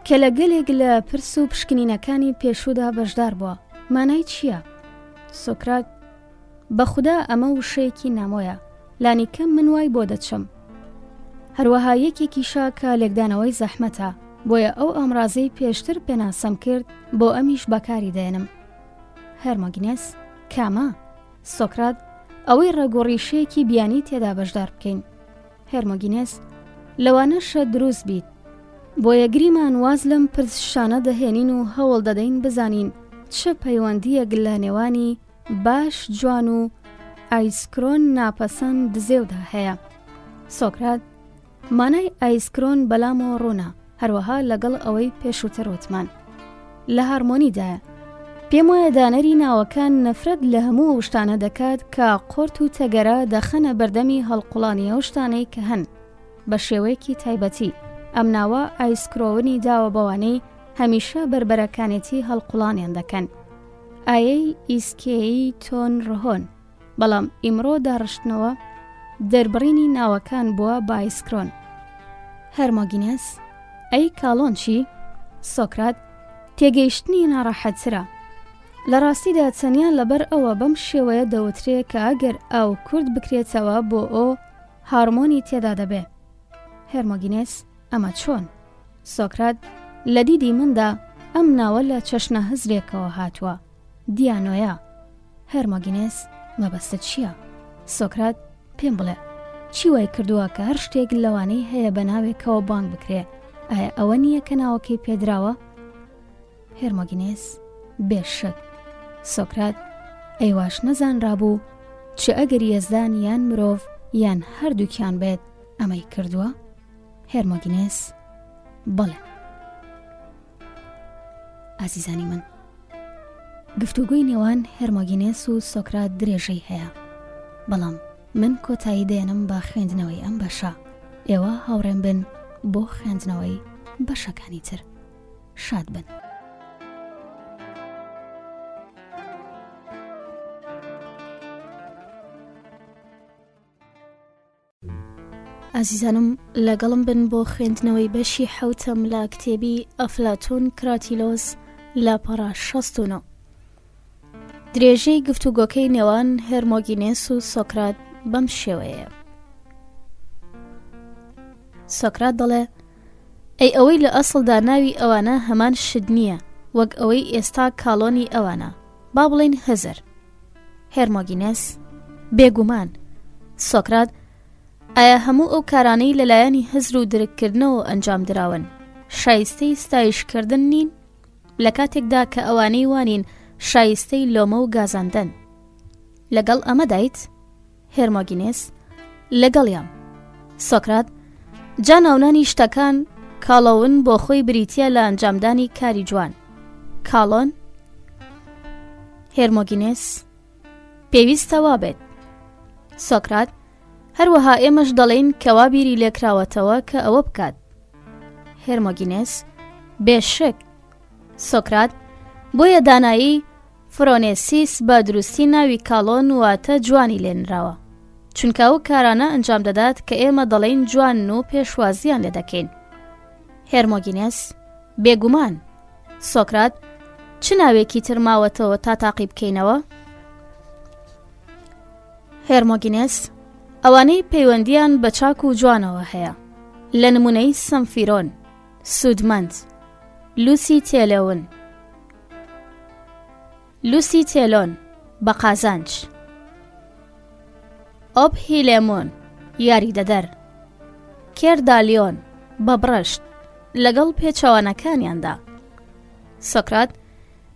کە لە گەلێک لە پرس و پشکنینەکانی پێشودا بەشدار بووە، مانای چییە؟ سۆکرات: بەخودا ئەمە وشەیەکی نامۆیە، لانیکەم من وای بۆ دەچم. هەروەها یەکێکیشە کە لێکدانەوەی زەحمەتە، بۆیە ئەو ئەمڕازەی پێشتر پێناسەم کرد بۆ ئەمیش بەکاری دێنم. هێرمۆگینێس: کامە؟ سۆکرات: ئەوەی ڕێگۆڕیشەیەکی بیانی تێدا بەشدار بکەین. هێرمۆگینێس: لەوانەشە دروست بیت، بۆیە گریمان واز لەم پرسشانە دەهێنین و هەوڵ دەدەین بزانین چه پەیوەندیەک لە نێوانی باش جوان و ئایسکرۆن ناپەسەند دزێودا هەیە. سۆکرات: مانای ئایسکرۆن بەلامەوە ڕوونا، هەروەها لەگەڵ ئەوەی پێشووتر وتمان لە هارمۆنیدایە. پێم وایە دانەری ناوەکان نەفرەت لە هەموو ئەو شتانە دەکات کە قۆرت و تەگەرە دەخەنە بەردەمی هەڵقوڵانی ئەو شتانەی کە هەن. بە شێوەیەکی تایبەتی ئەم ناوە ئایسکرۆونی داوە بەوانەی هەمیشە بربەرەکانێتی هەڵقوڵانیان دەکەن. ئایەی ئیسکێی تۆن ڕهۆن، بەڵام ئیمڕۆ داڕشتنەوە دەربڕینی ناوەکان بووە بە ئایسکرۆن. هەرمۆگینێس: ئەی کاڵۆن چی؟ سۆکرات: تێگەیشتنی ناڕەحەتترە. لە ڕاستیدا چەندیان لەبەر ئەوە بەم شێوەیە دەوترێت کە ئەگەر ئاو کورد بکرێتەوە بۆ ئۆ هارمۆنی تێدا دەبێ. هەرمۆگینێس: ئەمە چۆن؟ سۆکرات: لە دیدی مندا ئەم ناوە لە چەشنە هزرێکەوە هاتووە، دیانۆیە. هەرمۆگینێس: مەبەستت چییە؟ سۆکرات: پێم بڵێ چی وای کردووە کە هەر شتێک لەوانەی هەیە بە ناوێکەوە بانگ بکرێ، ئایا ئەوە نییە کە ناوەکەی پێدراوە؟ هەرمۆگینێس: بێشک. سۆکرات: ئەیواش نەزانرابوو چ ئەگەر یەزدان یان مرۆڤ یان هەردووکیان بێت ئەمەی کردووە؟ هەرمۆگینێس: بەڵێ. ئازیزانی من، گفتوگوی نێوان هەرمۆگینێس و سۆکرات درێژەی هەیە، بەڵام من کۆتایی دێنم بە خوێندنەوەی ئەم بەشە. ئێوە هاوڕێم بن بۆ خوێندنەوەی بەشەکانی تر. شاد بن. ئازیزانم، لەگەڵم بن بۆ خوێندنەوەی بەشی حەوتەم لە کتێبی ئەفلاتۆن کراتیلۆس لە پەڕە 69. درێژەی گفتوگۆکەی نێوان هەرمۆگینێس و سۆکرات بەم شێوەیە. سۆکرات دەڵێ: ئەی ئەوەی لە ئەسڵدا ناوی ئەوانە هەمان شت نییە وەک ئەوەی ئێستا کاڵۆنی ئەوانە، با بڵێن هزر. هەرمۆگینێس: بێگومان. سۆکرات: ئایا هەموو ئەو کارانەی لەلایەنی هزر و درکردنەوە ئەنجام دراون شایستەی ستایشکردن نین، لە کاتێکدا کە ئەوانەی وانین شایستەی لۆمە و گازاندن؟ لەگەڵ ئەمەدایت؟ هەرمۆگینێس: لەگەڵیام. سۆکرات: جا ناونانی شتەکان کاڵۆون بۆ خۆی بریتیە لە ئەنجامدانی کاری جوان، کاڵۆن؟ هەرمۆگینێس: پێویستە وا بێت. سۆکرات: هەروەها ئێمەش دەڵێن کەوا بیری لێکراوەتەوە کە ئەوە بکات. هەرمۆگینێس: بێشک. سۆکرات: بۆیە دانایی فرۆنێسیس بە دروستی ناوی کاڵۆن واتە جوانی لێنراوە، چونکە ئەو کارانە ئەنجام دەدات کە ئێمە دەڵێن جوان و پێشوازیان لێ دەکەین. هەرمۆگینێس: بێگومان. سۆکرات: چ ناوێکی تر ماوەتەوە تا تاقی بکەینەوە؟ هەرمۆگینێس: ئەوانەی پەیوەندیان بە چاک و جوانەوە هەیە، لە نمونەی سەمفیرۆن، سودمەند، لوسی تێلۆن، لوسی تێلۆن بە قازانج، ئۆب هیلێمۆن یاریدەدەر، کێردالیۆن بە برشت لەگەڵ پێچەوانەکانیاندا. سۆکرات: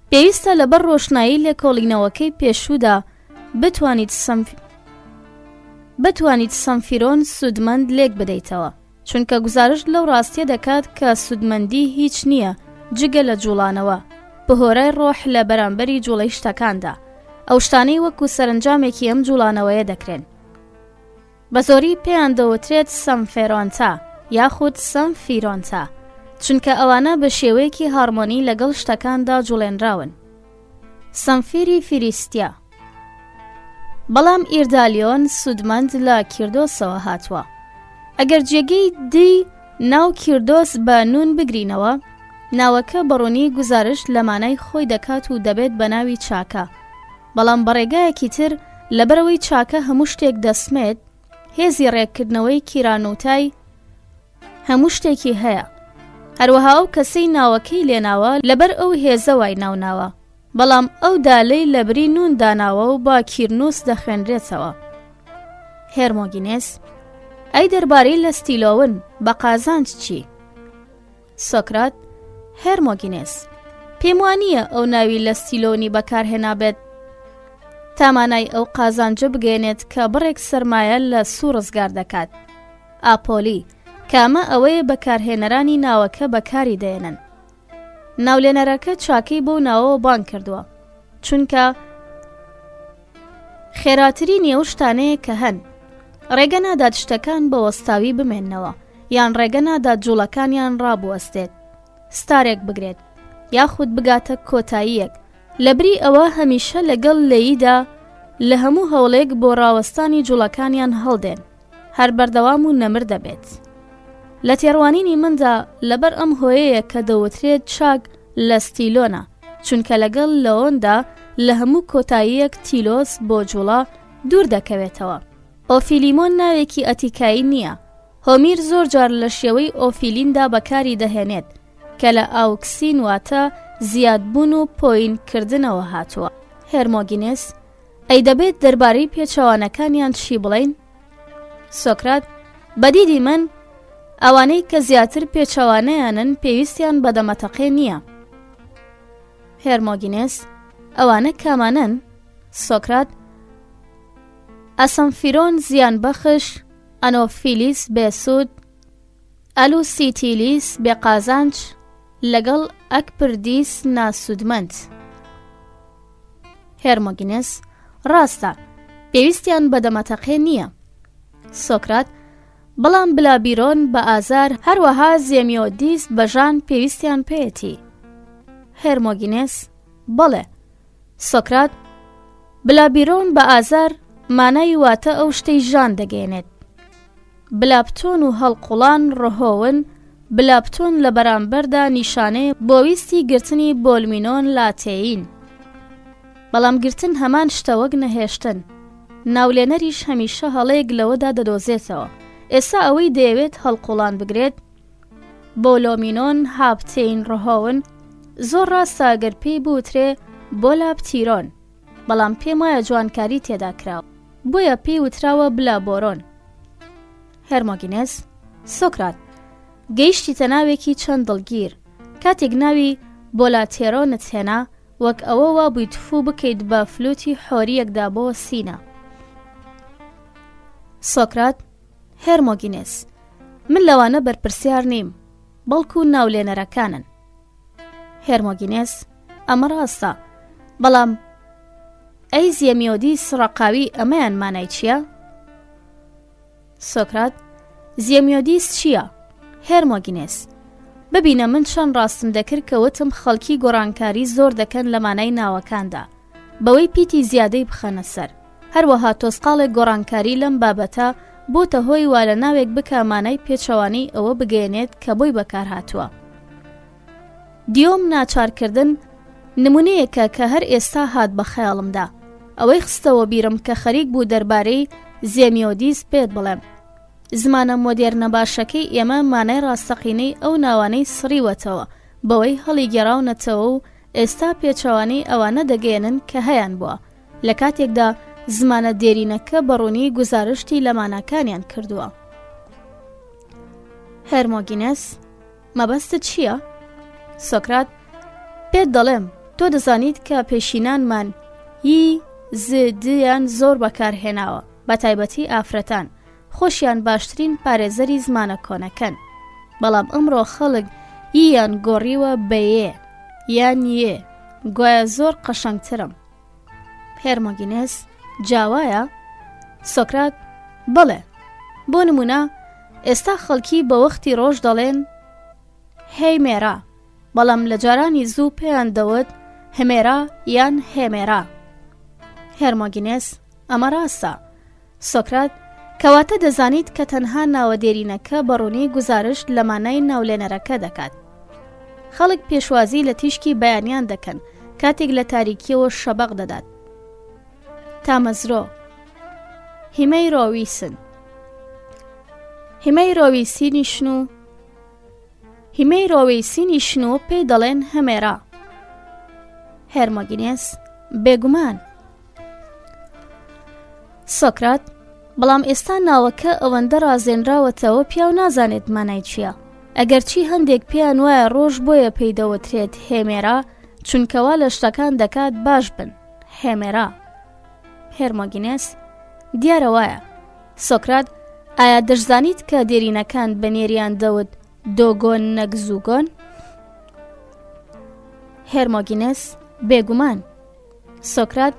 پێویستە لەبەر ڕۆشنایی لێکۆڵینەوەکەی پێشوودا بتوانیت سەمفیرۆن سودمەند لێک بدەیتەوە، چونکە گوزارش لەو ڕاستیە دەکات کە سودمەندی هیچ نییە جگە لە جوڵانەوە بەهۆرای ڕۆح لە بەرامبەری جوڵەی شتەکاندا. ئەو شتانەی وەکو سەرنجامێکی ئەم جوڵانەوەیە دەکرێن. بە زۆری پێیان دەوترێت سەمفێرۆنتا یاخود سەمفیرۆنتا، چونکە ئەوانە بە شێوەیەکی هارمۆنی لەگەڵ شتەکاندا جوڵێنراون. سەمفیری فیریستیا. بەڵام ئیردالیۆن سودمەند لە کیردۆسەوە هاتووە. ئەگەر جێگەی دی ناو کیردۆس بە نون بگرینەوە، ناوەکە بەڕوونی گوزارش لە مانای خۆی دەکات و دەبێت بە ناوی چاکە، بەڵام بەڕێگایەکی تر لەبەرەوەی چاکە هەموو شتێک دەسمێت، هێزی ڕێککردنەوەی کیرانوتای هەموو شتێکی هەیە. هەروەها ئەو کەسەی ناوەکەی لێناوە لەبەر ئەو هێزە وای ناوناوە، بەڵام ئەو دالەی لە بری نون داناوە و با کیرنووس دەخوێنرێتەوە. هێرمۆگینێس: ئەی دەربارەی لە ستیلۆون بە قازانج چی؟ سۆکرات: هێرمۆگینێس: پێم وانییە ئەو ناوی لە ستیلۆنی بەکارهێنابێت تامانای ئەو قازانجە بگەێنێت کە بڕێک سەرمایە لە سوو ڕزگار دەکات. ئاپۆلی کامە ئەوەیە بەکارهێنەرانی ناوەکە بەکاری دێنن. ناولێنەرەکە چاکەی بۆ ناوەوە بان کردووە، چونکە خێراتری نێو شتانەیە کە هەن. ڕێگە نادات شتەکان بە وەستاوی بمێننەوە یان ڕێگە نادات جوڵەکانیان ڕابوەستێت ستارێک بگرێت یاخود بگاتە کۆتاییەک لەبری ئەوە هەمیشە لەگەڵ لەییدا لە هەموو هەوڵێک بۆ ڕاوەستانی جوڵەکانیان هەڵدێن هەر بەردەوام و نەمر دەبێت لە تێڕوانینی مندا لەبەر ئەم هۆیەیە کە دەوترێت چاک لە ستیلۆنە چونکە لەگەڵ لەوەندا لە هەموو کۆتاییەک تیلۆس بۆ جوڵە دوور دەکەوێتەوە ئۆفیلیمۆن ناوێکی ئەتیکایی نییە هۆمیر زۆر جار لە شێوەی ئۆفیلیندا بەکاری دەهێنێت کە لە ئاوکسین واتە زیادبوون و پۆینکردنەوە هاتووە هێرمۆگینێس ئەی دەبێت دەربارەی پێچەوانەکانیان چی بڵین؟ سۆکرات بەدیدی من ئەوانەی کە زیاتر پێچەوانەیانن پێویستیان بە دەمەتەقێ نییە هێرمۆگینێس ئەوانە کامانن؟ سۆکرات ئەسەمفیرۆن زیان بەخش ئەنۆفیلیس بێسوود ئەلوسیتیلیس بێقازانج لەگەڵ ئەکپردیس ناسوودمەند هێرمۆگینێس ڕاستە پێویستیان بە دەمەتەقێ نییە سۆکرات بەڵام بلابیرۆن بە ئازار هەروەها زێمیۆدیس بەژان پێویستیان پێیەتی هێرمۆگینێس بەڵێ سۆکرات بلابیرۆن بە ئازار مانای واتە ئەو شتەی ژان دەگەێنێت بلابتۆن و هەڵقوڵان ڕۆهۆون بلابتۆن لە بەرامبەردا نیشانەیە بۆ ویستی گرتنی بۆلمینۆن لاتێین بەڵام گرتن هەمان شتە وەک نەهێشتن ناولێنەریش هەمیشە هەڵەیەک لەوەدا دەدۆزێتەوە ئێستا ئەوەی دەیەوێت هەڵقوڵان بگرێت بۆلۆمینۆن هاپتێین ڕۆهۆون زۆر ڕاستە ئەگەر پێی بوترێ بۆلابتیرۆن بەڵام پێم وایە جوانکاری تێدا کراوە بۆیە پێی وتراوە بلابۆرۆن هێرمۆگینێس سۆکرات گەیشتیتە ناوێکی چەند دڵگیر کاتێک ناوی بۆلاتێرۆنت هێنا وەک ئەوە وا بووی تفوو بکەیت بە فلوتی حۆریەکدا بۆ سینە سۆکرات هێرمۆگینێس من لەوانە بەرپرسیار نیم بەڵکو ناولێنەرەکانن هێرمۆگینێس ئەمە ڕاستە بەڵام ئەی زیێمیۆدیس ڕەقاوی ئەمەیان مانای چییە؟ سۆکرات زیێمیۆدیس چییە؟ هێرمۆگینێس ببینە من چەند ڕاستم دەکرد کە وتم خەڵکی گۆڕانکاری زۆر دەکەن لە مانای ناوەکاندا بەوەی پیتی زیادەی بخەنە سەر هەروەها تۆسقاڵێک گۆڕانکاری لەم بابەتە بۆتە هۆی وا لە ناوێک بکە مانای پێچەوانی ئەوە بگەێنێت کە بۆی بەکار هاتووە دیۆم ناچارکردن نمونەیەکە کە هەر ئێستا هات بە خەیاڵمدا ئەوەی خستەوە بیرم کە خەریک بوو دەربارەی زێمیۆدیس پێت بڵێم زمانە مۆدێرنە باشەکەی ئێمە مانای ڕاستەقینەی ئەو ناوانەی سڕیوەتەوە بەوەی هەڵی گێڕاونەتەوە و ئێستا پێچەوانی ئەوانە دەگەێنن کە هەیان بووە لە کاتێکدا زمانە دێرینەکە بەڕوونی گوزارشتی لە ماناکانیان کردووە هێرمۆگینێس مەبەستت چییە؟ سۆکرات پێت دەڵێم تۆ دەزانیت کە پێشینانمان هی زدیان زۆر بەکارهێناوە بە تایبەتی ئافرەتان خۆشیان باشترین پارێزەری زمانە کۆنەکەن بەڵام ئەمڕۆ خەڵک یان گۆڕیوە بەیێ یان یێ گوایە زۆر قەشەنگترم هێرمۆگینێس جاوایە؟ سۆکرات بڵێ بۆ نمونە ئێستا خەڵکی بە وەختی ڕۆژ دەڵێن هەی مێرا بەڵام لە جارانی زوو پێیان دەوت هەمێرا یان هێمێرا هێرمۆگینێس ئەمە ڕاستە سۆکرات کەواتە دەزانیت کە تەنها ناوەدێرینەکە بەڕوونی گوزارش لە مانای ناولێنەرەکە دەکات خەڵک پێشوازی لە تیشکی بەیانیان دەکەن کاتێک لە تاریکیەوە شەبەق دەدات تامەزرۆ هیمەی ڕۆویسن هیمەی ڕۆویسینی شنو پێی دەڵێن هەمێرا هێرمۆگینێس بێگومان سۆکرات بەڵام ئێستا ناوەکە ئەوەندە ڕازێنراوەتەوە پیاو نازانێت مانای چییە ئەگەرچی هەندێک پێیان وایە ڕۆژ بۆیە پێی دەوترێت هێمێرا چونکەوا لە شتەکان دەکات باش بن هێمێرا هێرمۆگینێس دیارە وایە سۆکرات ئایا دەشزانیت کە دێرینەکان بە نێریان دەوت دۆگۆن نەک زووگۆن هێرمۆگینێس بێگومان سۆکرات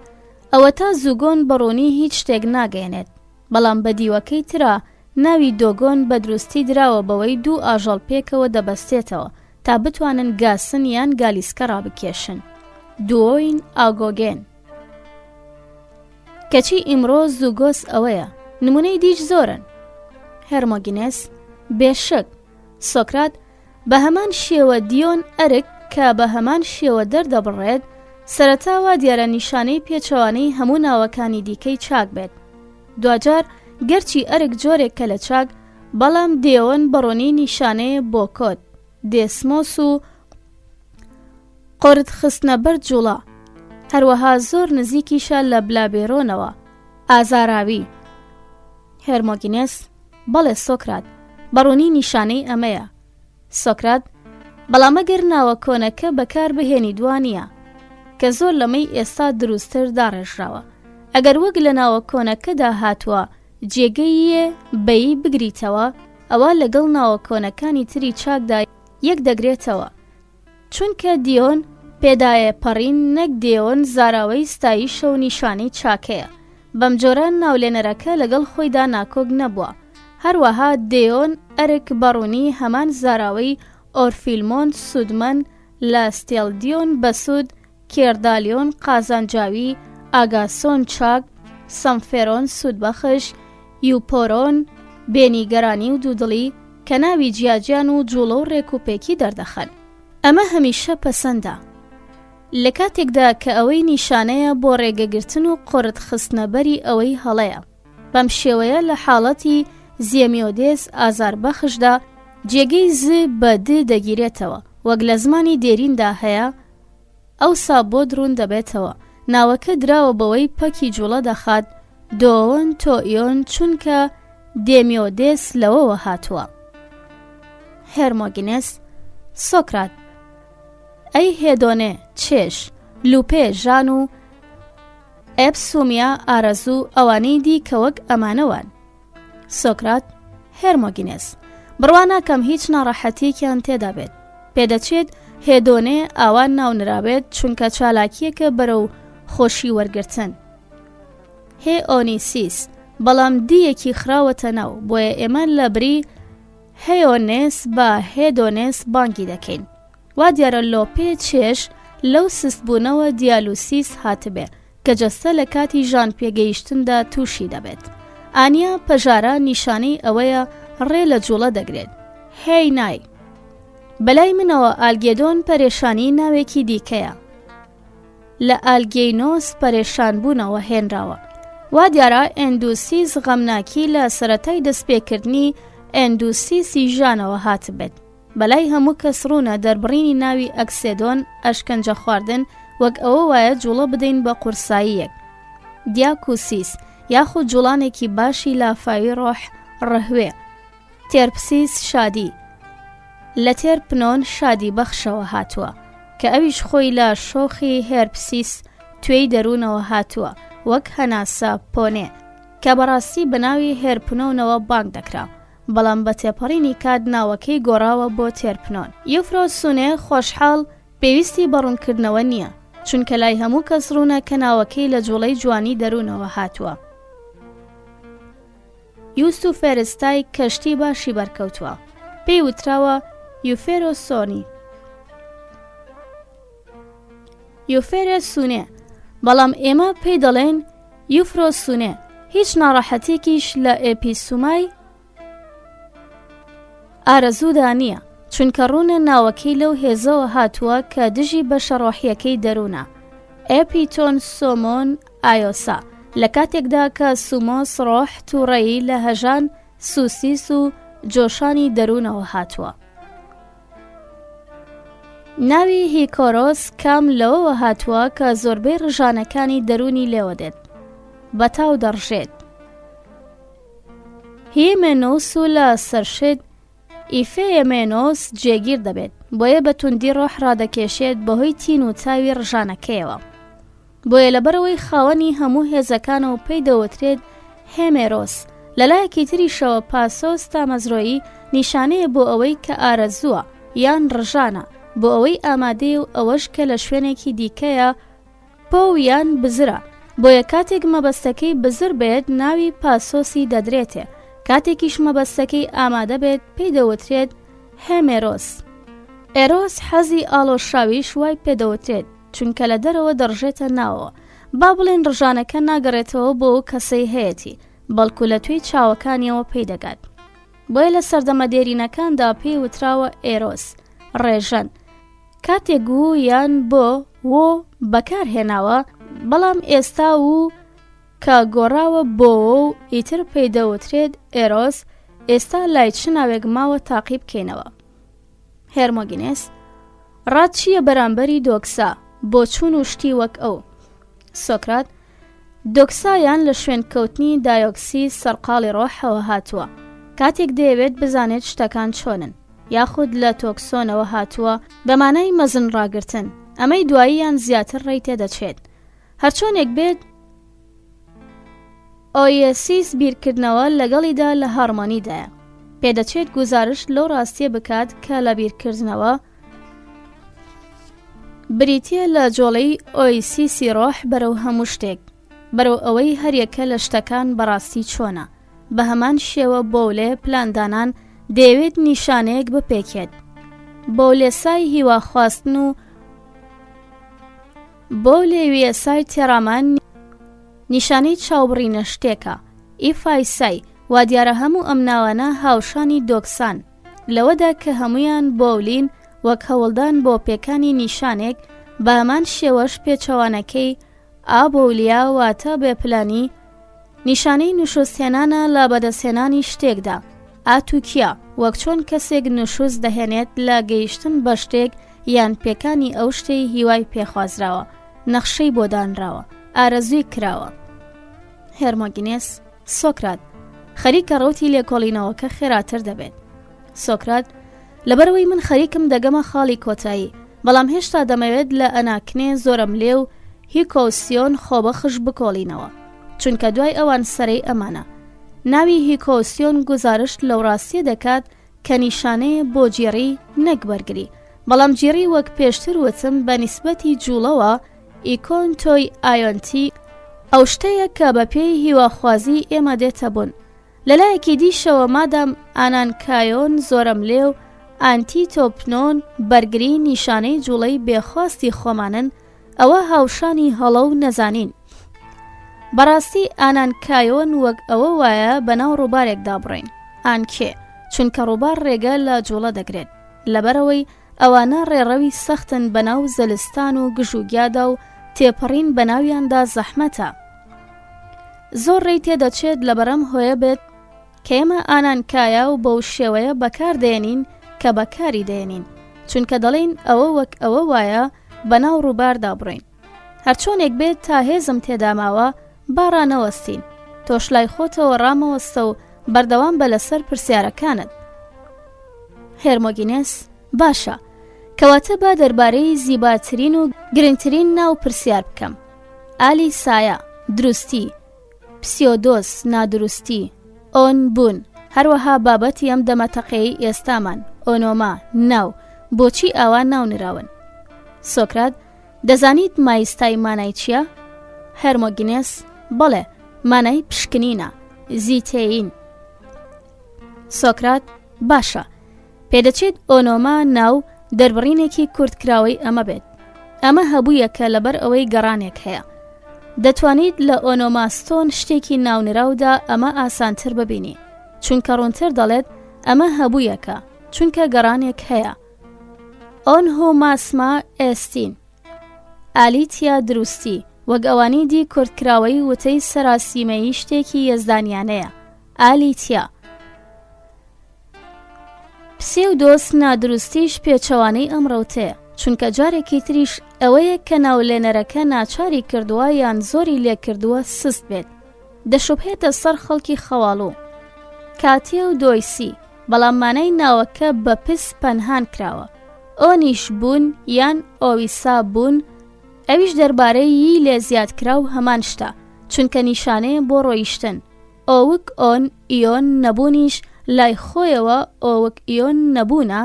ئەوە تا زووگۆن بەڕوونی هیچ شتێک ناگەێنێت بەڵام بە دیوەکەی ترا ناوی دۆگۆن بە دروستی دراوە بەوەی دوو ئاژەڵ پێکەوە دەبەستێتەوە تا بتوانن گاسن یان گالیسکە ڕابکێشن. دوۆین ئاگۆگێن. کەچی ئیمڕۆ زوگۆس ئەوەیە، نمونەی دیش زۆرن. هێرمۆگینێس بێشک. سۆکرات بە هەمان شێوە دیۆن ئەرک کە بە هەمان شێوە دەردەبڕێت سەرەتاوە دیارە نیشانەی پێچەوانەی هەموو ناوەکانی دیکەی چاک بێت. دوجار گەرچی ئەرک جۆرێکە لە چاک، بەڵام دێوەن بەڕۆنی نیشانەیە بۆ کۆت، دێسمۆس و قۆرت خستنە بەر جوڵە. هەروەها زۆر نزیکیشە لە بلابێرۆنەوە. ئازاراوی. هێرمۆگینێس بەڵێ سۆکرات، بەڕۆنی نیشانەی ئەمەیە. سۆکرات بەڵام ئەگەر ناوە کۆنەکە بەکار بهێنی دوانیە کە زۆر لەمەی ئێستا دروستتر داڕێژراوە. ئەگەر وەک لە ناوە کۆنەکەدا هاتووە جێگەیە بەیی بگریتەوە، ئەوە لەگەڵ ناوە کۆنەکانی تری چاکدا یەک دەگرێتەوە، چونکە دیۆن پێدایە پەڕین نەک دێوەن زاراوەی ستایشە و نیشانەی چاکەیە. بەم جۆران ناولێنەرەکە لەگەڵ خۆیدا ناکۆک نەبووە. هەروەها دێۆن ئەرک بەڕوونی هەمان زاراوەی ئۆرفیلمۆن سوودمەن لە ستێلدیۆن بەسوود، کێردالیۆن قازانجاوی، ئاگاسۆن چاک، سەمفێرۆن سوودبەخش، یوپۆرۆن بێنیگەرانی و دوودڵی کە ناوی جیاجیان و جوڵە و ڕێکوپێکی دەردەخەن. ئەمە هەمیشە پەسەندە لە کاتێکدا کە ئەوەی نیشانەیە بۆ ڕێگەگرتن و قۆرت خستنەبەری ئەوەی هەڵەیە. بەم شێوەیە لە حاڵەتی زیێمیۆدێس ئازاربەخشدا جێگەی ز بە د دەگیرێتەوە، وەک لە زمانی دێریندا هەیە، ئەوسا بۆ درون دەبێتەوە. ناوەکە دراوە بەوەی پەکی جوڵە دەخات، دۆن تۆئیۆن، چونکە دێمیۆدێس لەوەوە هاتووە. هێرمۆگینێس سۆکرات ئەی هێدۆنێ چێش، لوپێ ژان و ئێپسومیا ئارەزوو ئەوانەی دی کە وەک ئەمانەوان. سۆکرات هێرمۆگینێس بڕواناکەم هیچ ناڕەحەتیەکیان تێدا بێت. پێدەچێت هێدۆنێ ئاوان ناونرابێت چونکە چالاکیەکە بەرەو خۆشی وەرگرتن. هێ ئۆنیسیس بەڵام دیەکی خراوەتە ناو، بۆیە ئێمە لە بری هێۆنێس بە هێدۆنێس بانگی دەکەین. وا دیارە لۆپێ چێش لەو سستبوونەوە دیالوسیس هاتبێ کە جەستە لە کاتی ژان پێگەیشتندا تووشی دەبێت. ئانیا پەژارە نیشانەی ئەوەیە ڕێ لە جوڵە دەگرێت. هێی نای. بەلای منەوە ئالگێدۆن پەرێشانی ناوێکی دیکەیە. لە ئالگێینۆس پەرێشان بوونەوە هێنراوە. وا دیارە ئەندوسیس غەمناکی لە سەرەتای دەستپێکردنی ئەندوسیسی ژانەوە هاتبێت. بەلای هەموو کەس ڕوونە دەربڕینی ناوی ئەکسێدۆن ئەشکەنجە خواردن وەک ئەوە وایە جوڵە بدەین بە قورساییەک. دیاکوسیس یاخود جوڵانێکی باشی لافاوی ڕۆح ڕەهوێ. تێرپسیس شادی لە تێرپنۆن شادی بەخشەوە هاتووە کە ئەویش خۆی لە شۆخی هێرپسیس توێی دەروونەوە هاتووە، وەک هەناسە پۆنێ کە بەڕاستی بەناوی هێرپنۆنەوە بانگ دەکرا، بەڵام بە تێپەڕینی کات ناوەکەی گۆڕاوە بۆ تێرپنۆن. یوفرۆسونێ خۆشحاڵ پێویستی بەڕوونکردنەوە نییە، چونکە لای هەموو کەس ڕوونە کە ناوەکەی لە جوڵەی جوانی دەروونەوە هاتووە. یوسوفێرستای کەشتی باشی بەرکەوتووە، پێی وتراوە یوفێرۆسۆنی. یوفێرۆسونێ بەڵام ئێمە پێی دەڵێن یوفرۆسونێ. هیچ ناڕەحەتێکیش لە ئێپیسومای ئارەزوودا نییە، چونکە ڕوونە ناوەکەی لەو هێزەوە هاتووە کە دژی بەشە ڕۆحیەکەی دەروونە. ئێپیتۆن سۆمۆن ئایۆسا لە کاتێکدا کە سومۆس ڕۆح تووڕەیی لە هەژان سوسیس و جۆشانی دەروونەوە هاتووە. ناوی هیکۆرۆس کام لەوەوە هاتووە کە زۆربەی ڕژانەکانی دەرونی لێوە دێت، بەتاو دەڕژێت. هیمێنۆس و لە سەرشت ئیفێمێنۆس جێگیر دەبێت، بۆیە بە توندی ڕۆح ڕادەکێشێت بەهۆی تین و چاوی ڕژانەکەیەوە. بۆیە لەبەرەوەی خاوەنی هەموو هێزەکانەوە پێی دەوترێت هێمێرۆس. لەلایەکی تریشەوە پاسۆس تا مەزرۆیی نیشانەیە بۆ ئەوەی کە ئارەزووە یان ڕژانە، بۆ ئەوەی ئامادەیە و ئەوەش کە لە شوێنێکی دیکەیە پۆ یان بزرە. بۆیە کاتێک مەبەستەکەی بزر بێت ناوی پاسۆسی دەدرێتێ، کاتێکیش مەبەستەکەی ئامادە بێت پێی دەوترێت هێمێرۆس. ئێرۆس حەزی ئاڵۆشراویش وای پێدەوترێت چونکە لە دەرەوە دەڕژێتە ناوەوە، با بڵێن ڕژانەکە ناگەڕێتەوە بۆ ئەو کەسەی هەیەی، بەڵکو لە توێی چاوەکانیەوە پێی دەگات. بۆیە لە سەردەمە دێرینەکاندا پێی وتراوە ئێرۆس ڕێژەن، کاتێک و یان بۆ وۆ بەکارهێناوە، بەڵام ئێستا و کە گۆڕاوە بۆوە و ئیتر پێی دەوترێت ئێرۆس، ئێستا لای چ ناوێک ماوە تاقی بکەینەوە. هێرمۆگینێس ڕات چییە بەرامبەری دۆکسا بۆ چوون و شتی وەک ئەو؟ سۆکرات دۆکسایان لە شوێن کەوتنی دایۆکسی سەرقاڵی ڕۆحەوە هاتووە، کاتێک دەیەوێت بزانێت شتەکان چۆنن، یاخود لە تۆکسۆنەوە هاتووە بەمانای مەزن ڕاگرتن، ئەمەی دواییان زیاتر ڕێی تێدەچێت. هەرچۆنێک بێت ئۆیەسیس بیرکردنەوە لەگەڵیدا لە هەرمۆنیدایە، پێدەچێت گوزارش لەو ڕاستیە بکات کە لە بیرکردنەوە بریتیە لە جۆڵەی ئۆیسیسی ڕۆح بەرەو هەموو شتێک، بەرەو ئەوەی هەریەکە لە شتەکان بەڕاستی چۆنە. بە هەمان شێوە بۆولێ پلاندانان دەیەوێت نیشانەیەک بپێکێت، بۆولێسای هیواخواستن و بۆولێویەسای تێڕامان نیشانەی چاوبڕینە شتێکە. ئیفایسای وا دیارە هەموو ئەم ناوانە هاوشانی دۆکسان لەوەدا کە هەمویان بۆولین وەک هەوڵدان بۆ پێکانی نیشانێک، بە هەمان شێوەش پێچەوانەکەی ئابۆولیا واتە بێپلانی نیشانەی نوشوستێنانە لە بەدەستهێنانی شتێکدا. ئاتوکیا وەک چۆن کەسێک نوشوست دەهێنێت لە گەیشتن بە شتێک یان پێکانی ئەو شتەی هیوای پێخوازراوە، نەخشەی بۆ دانراوە، ئارەزوی کراوە. هێرمۆگینێس سۆکرات خەریکە ڕەوتی لێکۆڵینەوەکە خێراتر دەبێت. سۆکرات لەبەرەوەی من خەریکم دەگەمە خاڵی کۆتایی، بەڵام هێشتا دەمەوێت لە ئەناکنێ زۆرم لێ و هیکۆسیۆن خۆبەخش بکۆڵینەوە، چونکە دوای ئەوان سەرەی ئەمانە. ناوی هیکۆسیۆن گوزارشت لەو ڕاستیە دەکات کە نیشانەیە بۆ جێڕی نەک بەرگری، بەڵام جێڕی وەک پێشتر وتم بە نیسبەتی جوڵەوە ئیکۆن تۆی ئایۆنتی ئەو شتەیە کە بە پێی هیواخوازی ئێمە دێتە بوون. لەلایەکی دیشەوە مادام ئانانکایۆن زۆرم لێ و ئانتی تۆپنۆن بەرگری نیشانەی جوڵەی بێخواستی خۆمانن، ئەوە هاوشانی هەڵە و نەزانین. بەڕاستی ئانانکایۆن وەک ئەوە وایە بەناو ڕووبارێکدا بڕین، ئانکێ چونکە ڕووبار ڕێگە لە جوڵە دەگرێت، لەبەرەوەی ئەوانە ڕێڕەوی سەختن بەناو زەلستان و گژوگیادا و تێپەڕین بەناویاندا زەحمەتە. زۆر ڕێی تێدەچێت لە بەرەم هۆیە بێت کە ئێمە ئانانکایە و بەو شێوەیە بەکار دێنین کە بەکاری دێنین، چونکە دەڵێن ئەوە وەک ئەوە وایە بەناو ڕووباردا بڕین. هەرچۆنێک بێت تا هێزم تێداماوە باڕانەوەستین، تۆش لای خۆتەوە ڕامەوەستە و بەردەوام بە لەسەر پرسیارەکانت. هێرمۆگینێس باشە، کەواتە با دەربارەی زیباترین و گرنگترین ناو پرسیار بکەم. ئالی سایە دروستی، پسیۆدۆس نادروستی، ئۆن بوون، هەروەها بابەتی ئەم دەمەتەقەی ئێستامان ئۆنۆما ناو، بۆچی ئاوا ناونراون؟ سۆکرات دەزانیت مایستای مانای چییە؟ هێرمۆگینێس بەڵێ، مانای پشکنینە، زیتێین. سۆکرات باشە، پێدەچێت ئۆنۆما ناو دەربڕینێکی کورتکراوەی ئەمە بێت. ئەمە هەبوویە کە لەبەر ئەوەی گەڕانێک هەیە. دەتوانیت لە ئۆنۆماستۆن شتێکی ناونراودا ئەمە ئاسانتر ببینی، چونکە ڕوونتر دەڵێت ئەمە هەبوویەکە چونکە گەڕانێک هەیە. ئۆن هۆماسما ئێستین، ئالیتیا دروستی، وەک ئەوانی دی کورتکراوەی وتەی سەراسیمەیی شتێکی یەزدانیانەیە، ئالیتیا. پسیۆدۆس نادروستیش پێچەوانەی ئەمڕۆتەیە، چونکە جارێکی تریش ئەوەیە کە ناولێنەرەکە ناچاری کردووە یان زۆری لێکردووە سست بێت، دەشوبهێتە سەر خەڵکی خەواڵوو. کاتێ و دۆیسی، بەڵام مانای ناوەکە بە پس پەنهان کراوە. ئۆنیش بوون یان ئۆویسا بوون، ئەویش دەربارەی لێ زیادکرا و هەمان شتە، چونکە نیشانەیە بۆ ڕۆیشتن. ئۆوک ئۆن ئیۆن نەبوونیش لای خۆیەوە ئۆوک ئیۆن نەبوونە،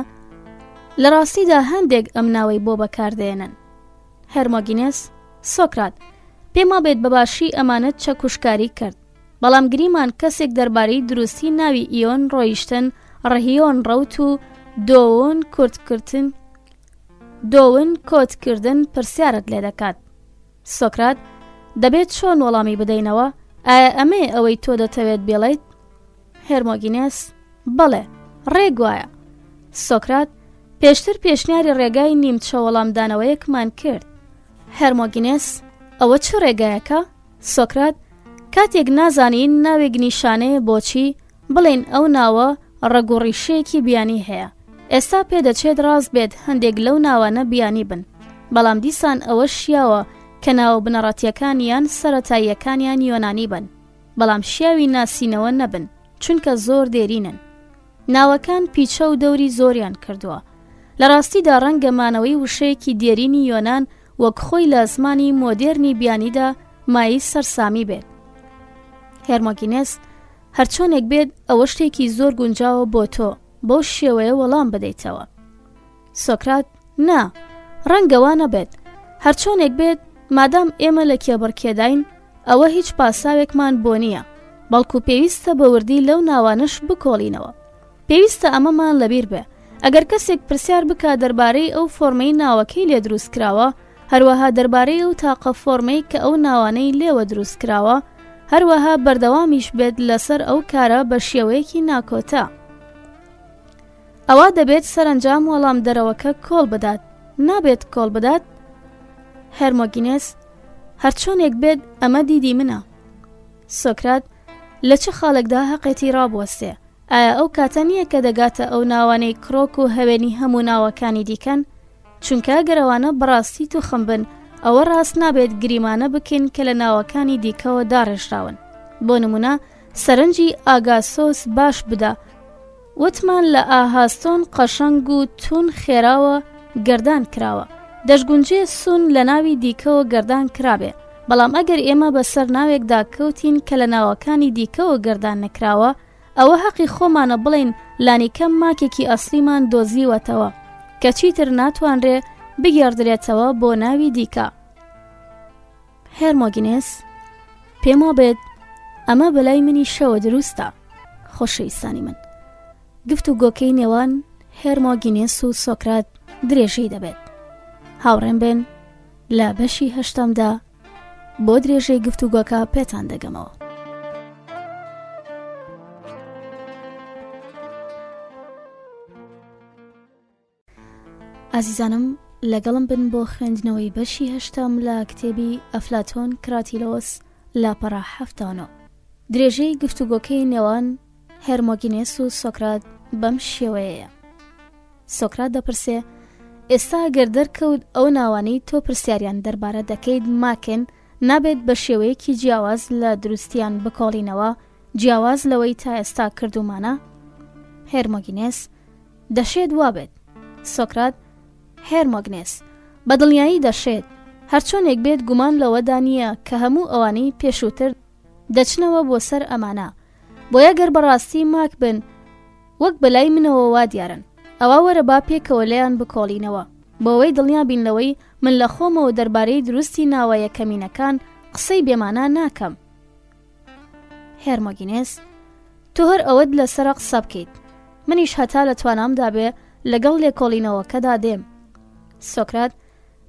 لە ڕاستیدا هەندێک ئەم ناوەی بۆ بەکاردێنن. هێرمۆگینێس سۆکرات پێما بێت بەباشی ئەمانەت چەکوشکاری کرد، بەڵام گریمان کەسێک دەربارەی دروستی ناوی ئیۆن ڕۆیشتن ڕەهیۆن ڕەوت و دۆون کۆتکردن پرسیارت لێ دەکات. سۆکرات: دەبێت چۆن وەڵامی بدەینەوە؟ ئایا ئەمێ ئەوەی تۆ دەتەوێت بێڵێیت؟ هێرمۆگینێس: بەڵێ، ڕێک وایە. سۆکرات: پێشتر پێشنیاری ڕێگای نیمچە وەڵامدانەوەیەکمان کرد. هێرمۆگینێس: ئەوە چ ڕێگایەکە؟ سۆکرات: کاتێک نازانین ناوێک نیشانەیە بۆچی، بڵێن ئەو ناوە ڕەگوڕیشەیەکی بیانی هەیە. ئێستا پێدەچێت ڕاست بێت هەندێک لەو ناوانە بیانی بن، بەڵام دیسان ئەوە شیاوە کە ناوە بنەڕەتیەکانیان سەرەتاییەکانیان یۆنانی بن، بەڵام شیاوی ناسینەوە نەبن، چونکە زۆر دێرینن. ناوەکان پیچە و دەوری زۆریان کردووە. لە ڕاستیدا ڕەنگەمانەوەی وشەیەکی دێرینی یۆنان وەک خۆی لە زمانی مۆدێرنی بیانیدا مایی سەرسامی بێت. هێرمۆگینێس: هەرچۆنێک بێت ئەوە شتێکی زۆر گونجاوە بۆ تۆ بۆ شێوەیە وەڵام بدەیتەوە. سۆکرات: نا، ڕەنگەوا نەبێت. هەرچۆنێک بێت مادام ئێمە لە کێبڕکێداین ئەوە هیچ پاساوێکمان بۆ نییە، بەڵکو پێویستە بە وردی لەو ناوانش بکۆڵینەوە. پێویستە ئەمەمان لەبیر بێ. ئەگەر کەسێک پرسیار بکە دەربارەی ئەو فۆرمەی ناوەکەی لێ دروست کراوە، هەروەها دەربارەی ئەو تاقە فۆرمەی کە ئەو ناوانەی لێوە دروست کراوە، هەروەها بەردەوامیش بێت لەسەر ئەو کارە بە شێوەیەکی ناکۆتا. ئەوە دەبێت سەرنجام وەڵام دەرەوەکە کۆڵ بدات، نابێت کۆڵ بدات. هێرمۆگینێس: هەرچۆنێک بێت ئەمە دیدی منە. سۆکرات: لە چه خاڵێکدا حەقێتی ڕابوەستێ؟ ئایا ئەو کاتە نییە کە دەگاتە ئەو ناوانەی کڕۆک و هەوێنی هەموو ناوەکانی دیکەن؟ چونکە گەرەوانە بەڕاستی توخم بن، ئەوە ڕاست نابێت گریمانە بکەین کە لە ناوەکانی دیکەوە داڕێژراون. بۆ نمونە سەرنجی ئاگاسۆس باش بدە، وتمان لە ئاهاستۆن قەشەنگ و تون خێراوە گەردان کراوە، دەشگونجێ سون لە ناوی دیکەوە گەردان کرابێ. بەڵام ئەگەر ئێمە بەسەر ناوێکدا کەوتین کە لە ناوەکانی دیکەوە گەردان نەکراوە، ئەوە حەقی خۆمانە بڵێن لانیکەم ماکێکی ئەسلیمان دۆزیوەتەوە کە چیتر ناتوانرێ بگێڕدرێتەوە بۆ ناوی دیکە. هێرمۆگینێس: پێم وابێت ئەمە بەلای منی شەوە دروستە. خۆشەویستانی من، گفتوگۆکەی نێوان هێرمۆگینێس و سۆکرات درێژەی دەبێت. هاوڕێم بن لە بەشی هەشتەمدا بۆ درێژەی گفتوگۆکە پێتان دەگەمەوە. ئازیزانم، لەگەڵم بن بۆ خوێندنەوەی بەشی هەشتەم لە کتێبی ئەفلاتۆن کراتیلۆس لاپەڕە 79. درێژەی گفتوگۆکەی نێوان هێرمۆگینێس و سۆکرات بەم شێوەیەیە. سۆکرات دەپرسێ: ئێستا ئەگەر دەرکەوت ئەو ناوانەی تۆ پرسیاریان دەربارە دەکەیت ماکن، نابێت بە شێوەیەکی جیاواز لە دروستیان بکۆڵینەوە، جیاواز لەوەی تا ئێستا کردومانە؟ هێرمۆگینێس: دەشێت وابێت. سۆکرات: هێرمۆگینێس: بەدڵنیایی دەشێت. هەرچۆنێک بێت گومان لەوەدا نییە کە هەموو ئەوانەی پێشووتر دەچنەوە بۆ سەر ئەمانە، بۆیە گەر بەڕاستی ماک بن وەک بەلای منەوە وا دیارن، ئەوە وەرە با پێکەوە لەیان بکۆڵینەوە، بۆەوەی دڵنیا بینەوەی من لە خۆمەوە دەربارەی دروستی ناوە یەکەمینەکان قسەی بێمانە ناکەم. هێرمۆگینێس: تۆ هەر ئەوەت لەسەر قسە بکەیت، منیش هەتا لە توانامدا بێ لەگەڵ لێکۆڵینەوەکەدا دێم. سۆکرات: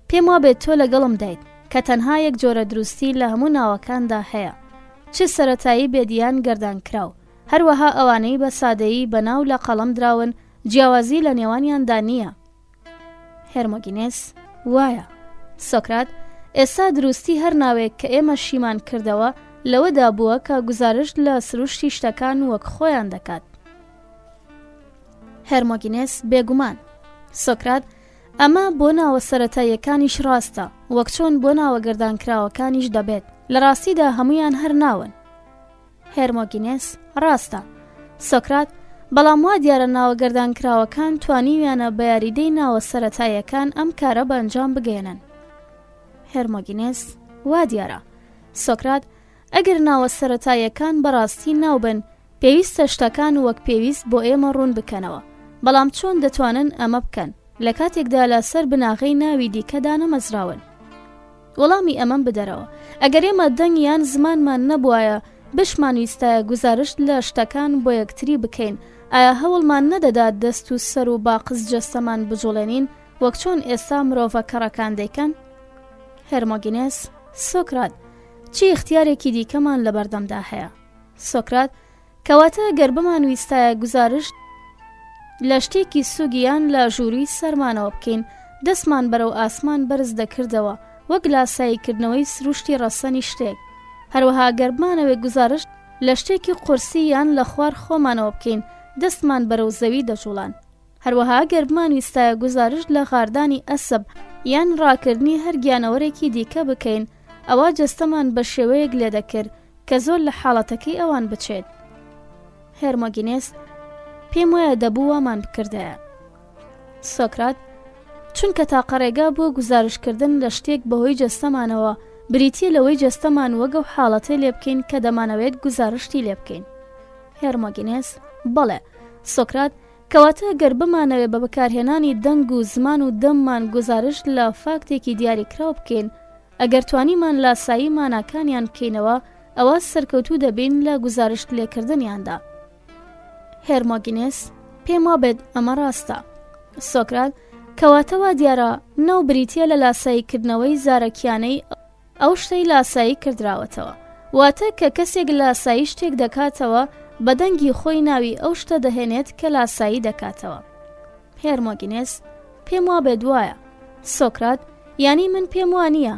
پێم وابێت تۆ لەگەڵم دایت کە تەنها یەک جۆرە دروستی لە هەموو ناوەکاندا هەیە، چ سەرەتایی بێدیان گەردان کراو، هەروەها ئەوانەی بە سادەیی بەناو لە قەڵەم دراون، جیاوازی لە نێوانیاندا نییە. هێرمۆگینێس: وایە. سۆکرات: ئێستا دروستی هەر ناوێک کە ئێمە شیمان کردەوە لەوەدا بووە کە گزارش لە سروشتی شتەکان وەک خۆیان دەکات. هێرمۆگینێس: بێگومان. سۆکرات: ئەمە بۆ ناوە سەرەتاییەکانیش ڕاستە، وەک چۆن بۆ ناوە گەردانکراوەکانیش دەبێت، لە ڕاستیدا هەمویان هەر ناون. هێرمۆگینێس: ڕاستە. سۆکرات: بەڵام وا دیارە ناوە گەردانکراوەکان توانیویانە بە یاریدەی ناوە سەرەتاییەکان ئەم کارە بە ئەنجام بگەێنن. هێرمۆگینێس: وا دیارە. سۆکرات: ئەگەر ناوە سەرەتاییەکان بەڕاستی ناوبن، پێویستە شتەکان وەک پێویست بۆ ئێمە ڕوون بکەنەوە، بەڵام چۆن دەتوانن ئەمە بکەن لە کاتێکدا لە سەر بناغەی ناوی دیکەدا نەمەزراون؟ وەڵامی ئەمەم بدەرەوە ئەگەر ئێمە دەنگیان زمانمان نەبوایە بشمان ویستایە گزارش لە شتەکان بۆ یەکتری بکەین ئایا هەوڵمان نەدەدات دەست و سەر و باقز جەستەمان بجوڵێنین وەک چۆن ئێستا مرۆڤە کەڕەکان دەیکەن؟ هێرمۆگینێس: سۆکرات، چی اختیارێکی دیکەمان لە بەردەمدا هەیە؟ سۆکرات: کەواتە گەر بمان ویستایە گزارش لە شتێکی سوگیان لە ژووری سەرمانەوە بکەین دەستمان بەرەو ئاسمان بەرز دەکردەوە وەک لاساییکردنەوەی سروشتی ڕەسەنی شتێک. هەروەها گەر بمانەوێت گزارش لە شتێکی قورسی یان لە خوار خۆمانەوە بکەین دەستمان بەرەو زەوی دەجوڵان. هەروەها گەر بمان ویستایە گزارش لە غاردانی ئەسب یان ڕاکردنی هەر گیانەوەرێکی دیکە بکەین ئەوە جەستەمان بە شێوەیەک لێ دەکرد کە زۆر لە حاڵەتەکەی ئەوان بچێت. هێرمۆگینێس: پێم وایە دەبوو وامان بکردایە. سۆکرات: چونکە تاقەڕێگا بۆ گزارشکردن لە شتێک بەهۆی جەستەمانەوە بریتیە لەوەی جەستەمان وەگە و حاڵەتێ لێ بکەین کە دەمانەوێت گزارشتی لێ بکەین. هێرمۆگینێس: بەڵێ. سۆکرات: کەواتە گەر بمانەوێت بە بەکارهێنانی دەنگ و زمان و دەممان گزارش لە فاکتێکی دیاریکراو بکەین ئەگەر توانیمان لاسایی ماناکانیان بکەینەوە ئەوە سەرکەوتوو دەبین لە گزارشت لێکردنیاندا. هێرمۆگینێس: پێم وابێت ئەمە ڕاستە. سۆکرات: کەواتەوە دیارە نەو بریتیە لە لاساییکردنەوەی زارەکیانەی ئەو شتەی لاسایی کردراوەتەوە واتە کە کەسێک لاسایی شتێک دەکاتەوە بە دەنگی خۆی ناوی ئەو شتە دەهێنێت کە لاسایی دەکاتەوە. هێرمۆگینێس: پێم وابێت وایە. سۆکرات: یانی من پێم وانییە.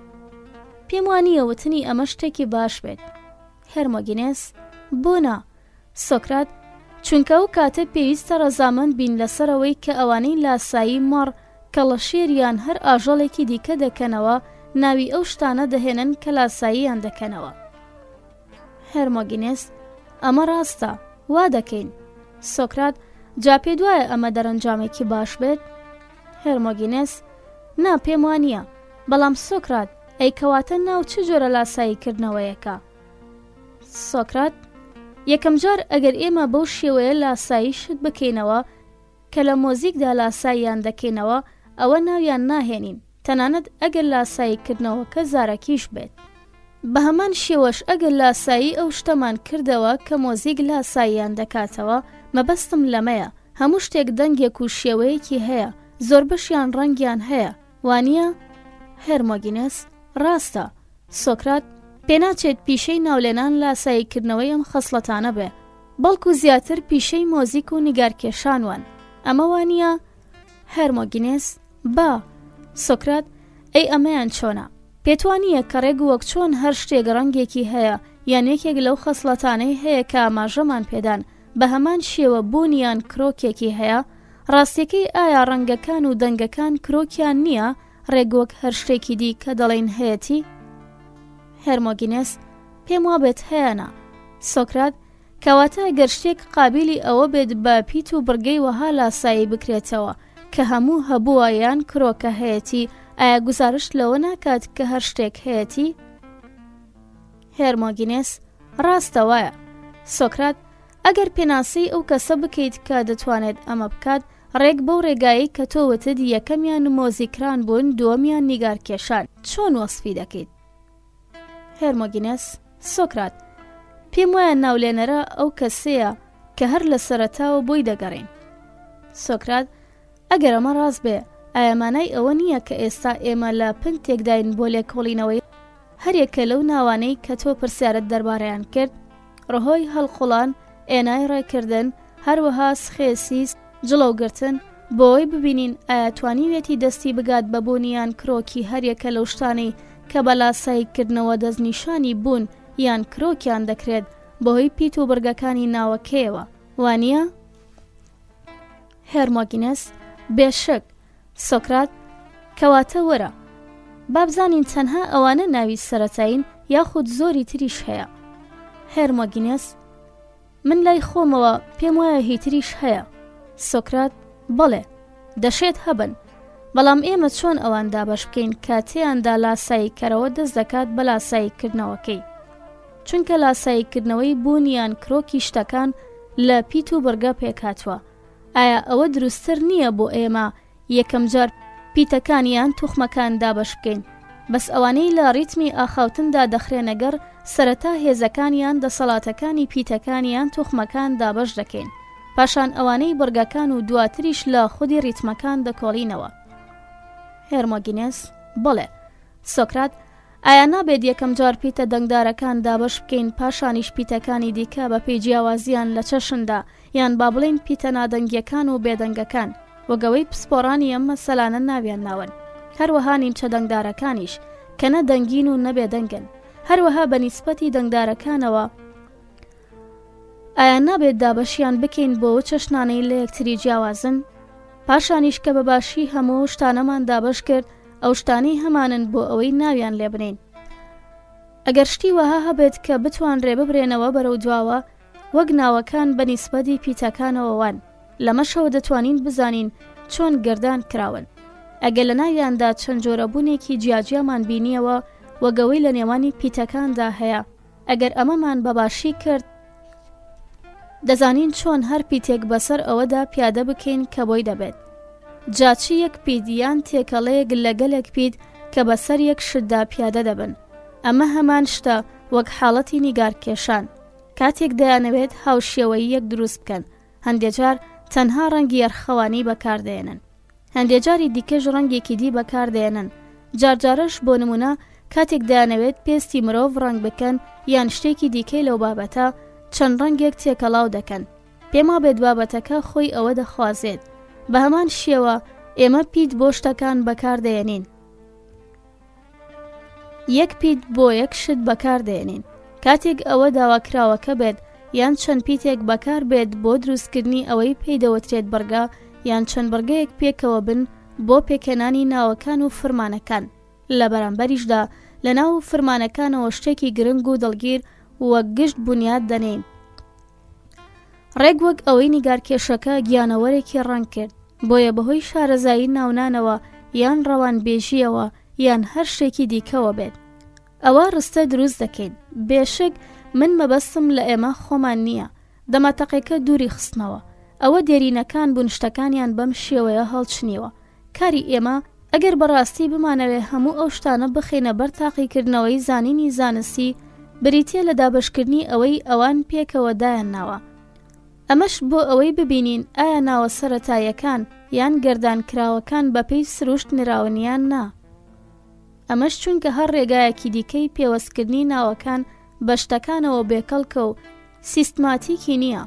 پێم وانییە وتنی ئەمە شتێکی باش بێت. هێرمۆگینێس: بۆ نا. سۆکرات: چونکە ئەو کاتە پێویستە ڕەزامەند بین لەسەرەوەی کە ئەوانەی لاسایی مەڕ کەڵەشێریان هەر ئاژەڵێکی دیکە دەکەنەوە ناوی ئەو شتانە دەهێنن کە لاساییان دەکەنەوە. هێرمۆگینێس: ئەمە ڕاستە، وا دەکەین. سۆکرات: جا پێ دوایە ئەمە دەرەنجامێکی باش بێت؟ هێرمۆگینێس: نا پێم وانییە. بەڵام سۆکرات، ئەی کەواتە ناو چ جۆرە لاساییکردنەوەیەکە؟ سۆکرات: یەکەم جار ئەگەر ئێمە بەو شێوەیە لاسایی شت بکەینەوە کە لە مۆزیکدا لاساییان دەکەینەوە ئەوە ناویان ناهێنین تەنانەت ئەگەر لاساییکردنەوەکە زارەکیش بێت. بە هەمان شێوەش ئەگەر لاسایی ئەو شتەمان کردەوە کە مۆزیک لاساییان دەکاتەوە مەبەستم لەمەیە هەموو شتێک دەنگێک و شێوەیەکی هەیە زۆر بەشیان ڕەنگیان هەیە، وانییە؟ هێرمۆگینێس: ڕاستە. سۆکرات: پێناچێت پیشەی ناولێنان لاساییکردنەوەی ئەم خەسڵەتانە بێ بەڵکو زیاتر پیشەی مۆزیک و نیگارکێشانوان، ئەمە وانییە؟ هێرمۆگینێس: با. سۆکرات: ئەی ئەمەیان چۆنە؟ پێتوانیە کە ڕێگ وەک چۆن هەر شتێک ڕەنگێکی هەیە یان یەکێک لەو خەسڵەتانەی هەیە کە ئاماژەمان پێدان بە هەمان شێوە بوونیان کرۆکێکی هەیە؟ ڕاستیەکەی ئایا ڕەنگەکان و دەنگەکان کرۆکیان نییە ڕێگ وەک هەر شتێکی دی کە دەڵێن هەیەتی؟ هێرمۆگینێس: پێم وابێت هەیەنا. سۆکرات: کەواتە گەر شتێک قابلی ئەوە بێت بە پیت و بڕگەی وەها لاسایی بکرێتەوە کە هەموو هەبووە یان کرۆکە هەیەتی ئایا گزارش لەوە ناکات کە هەر شتێک هەیەتی؟ هێرمۆگینێس: ڕاستە وایە. سۆکرات: ئەگەر پێناسەی ئەو کەسە بکەیت کە دەتوانێت ئەمە بکات ڕێک بەو ڕێگایی کە تۆ وتت یەکەمیان مۆزیکران بوون دووەمیان نیگارکێشان چۆن وەسفی دەکەیت؟ هێرمۆگینێس: سۆکرات: پێم وایە ناولێنەرە ئەو کەسەیە کە هەر لە سەرەتاوە بۆی دەگەڕین. سۆکرات: ئەگەر ئەمە ڕاست بێ ئایا مانای ئەوە نییە کە ئێستا ئێمە لە پنتێکداین بۆ لێکۆڵینەوەی هەرێکە لەو ناوانەی کە تۆ پرسیارت دەربارەیان کرد ڕەهۆی هەڵقوڵان، ئێنای ڕێکردن، هەروەها سخێسیس، جڵەوگرتن بۆی ببینین ئایا توانیوێتی دەستی بگات بە بوونیان کرۆکی هەرێکە لەو شتانەی کە بە لاساییکردنەوە دەستنیشانی بوون یان کرۆکیان دەکرێت بەهۆی پیت و بڕگەکانی ناوەکەیەوە، وانییە؟ هێرمۆگینێس: بێشک. سۆکرات: کەواتە وەرە بابزانین تەنها ئەوانە ناوی سەرەتاین یاخود زۆری تریش هەیە. هێرمۆگینێس: من لای خۆمەوە پێم وایە هیتریش هەیە. سۆکرات: بەڵێ، دەشێت هەبن، بەڵام ئێمە چۆن ئەوان دابەش بکەین کاتێیاندا لاساییکەرەوە دەست دەکات بە لاساییکردنەوەکەی؟ چونکە لاساییکردنەوەی بوونیان کرۆکی شتەکان لە پیت و بڕگە پێکاتوە. ئایا ئەوە دروستتر نییە بۆ ئێمە یەکەم جار پیتەکانیان توخمەکان دابەش بکەین بەس ئەوانەی لە ڕیتمی ئاخاوتندا دەخرێنەگەر سەرەتا هێزەکانیان دەسەڵاتەکانی پیتەکانیان توخمەکان دابەش دەکەین، پاشان ئەوانەی بڕگەکان و دواتریش لە خودی ریتمەکان دەکۆڵینەوە. هێرمۆگینێس: بەڵێ. سۆکرات: ئایا نابێت یەکەم جار پیتە دەنگدارەکان دابەش بکەین پاشانیش پیتەکانی دیکە بە پێی جیاوازیان لە چەشندا، یان با بڵێن پیتە نادەنگیەکان و بێدەنگەکان وەگەوەی پسپۆڕانی ئەم مەسەلانە ناویان ناون، هەروەها نیمچە دەنگدارەکانیش کە نە دەنگین و نەبێدەنگن، هەروەها بە نیسبەتی دەنگدارەکانەوە ئایا نابێت دابەشیان بکەین بۆ چەشنانەی لە یەکتری جیاوازن؟ پاشانیش کە بەباشی هەموو شتانەمان دابەش کرد، ئەو شتانەی هەمانن بۆ ئەوەی ناویان لێ بنین. ئەگەر شتی وەها هەبێت کە بتوانرێ ببرێنەوە بەرەو دواوە وەک ناوەکان بە نیسبەتی پیتەکانەوەوان، لەمەشەوە دەتوانین بزانین چۆن گەردان کراون. ئەگەر لە ناویاندا چەند جۆرەبوونێکی جیاجیامان بینیەوە وەگەوەی لە نێوانی پیتەکاندا هەیە، ئەگەر ئەمەمان بەباشی کرد دەزانین چۆن هەر پیتێک بەسەر ئەوەدا پیادە بکەین کە بۆی دەبێت. جاچی یەک پیدیان تێکەڵەیەک لە گەلێک پیت کە بەسەر یەک شتدا پیادە دەبن. ئەمە هەمان شتە وەک حاڵەتی نیگارکێشان، کاتێک دەیانەوێت هاوشێوەی یەک دروست بکەن، هەندێک جار تەنها ڕەنگی یەرخەوانی بەکاردێنن، هەندێک جاری دیکەش ڕەنگێکی دی بەکاردێنن. جارجارش بۆ نمونە کاتێک دەیانەوێت پێستی مرۆڤ ڕەنگ بکەن یان شتێکی دیکەی لەو بابەتە چەند ڕەنگێک تێکەڵاو دەکەن، پێما بێت بابەتەکە خۆی ئەوە دەخوازێت. بە هەمان شێوە ئێمە پیت بۆ شتەکان بەکاردێنین، یەک پیت بۆ یەک شت بەکاردێنین. کاتێک ئەوە داواکراوەکە بێت یان چەند پیتێک بەکار بێت بۆ دروستکردنی ئەوەی پێی دەوترێت بەرگە یان چەند بەرگەیەک پێکەوە بن بۆ پێکەنانی ناوەکان و فرمانەکان. لە بەرامبەریشدا لە ناو فرمانەکانەوە شتێکی گرنگ و دڵگیر وەک گشت بنیاد دەنێن. ڕێک وەک ئەوەی نیگارکێشەکە گیانەوەرێکی ڕەنگ کرد، بۆیە بەهۆی شارەزایی ناونانەوە یان ڕەوانبێژیەوە یان هەر شتێکی دیکەوە بێت. ئەوە ڕستە دروست دەکەین. بێشک من مەبەستم لە ئێمە خۆمان نییە، دەماتەقێکە دووری خستنەوە، ئەوە دێرینەکان بوون شتەکانیان بەم شێوەیە هەڵچنیوە. کاری ئێمە ئەگەر بەڕاستی بمانەوێ هەموو ئەو شتانە بخێنە بەر تاقیکردنەوەی زانینی زانستی، بریتە لە دابشکردنی ئەوەی ئەوان پێکەوە دایانناوە. ئەمەش بۆ ئەوەی ببینین ئایا ناوە سەرەتاییەکان یان گەردانکراوەکان بەپێی سروشت نراونیان نا. ئەمەش چونکە هەر ڕێگایەکی دیکەی پێوەستکردنی ناوەکان بە شتەکانەوە بێکەڵکە و سیستماتیکی نییە.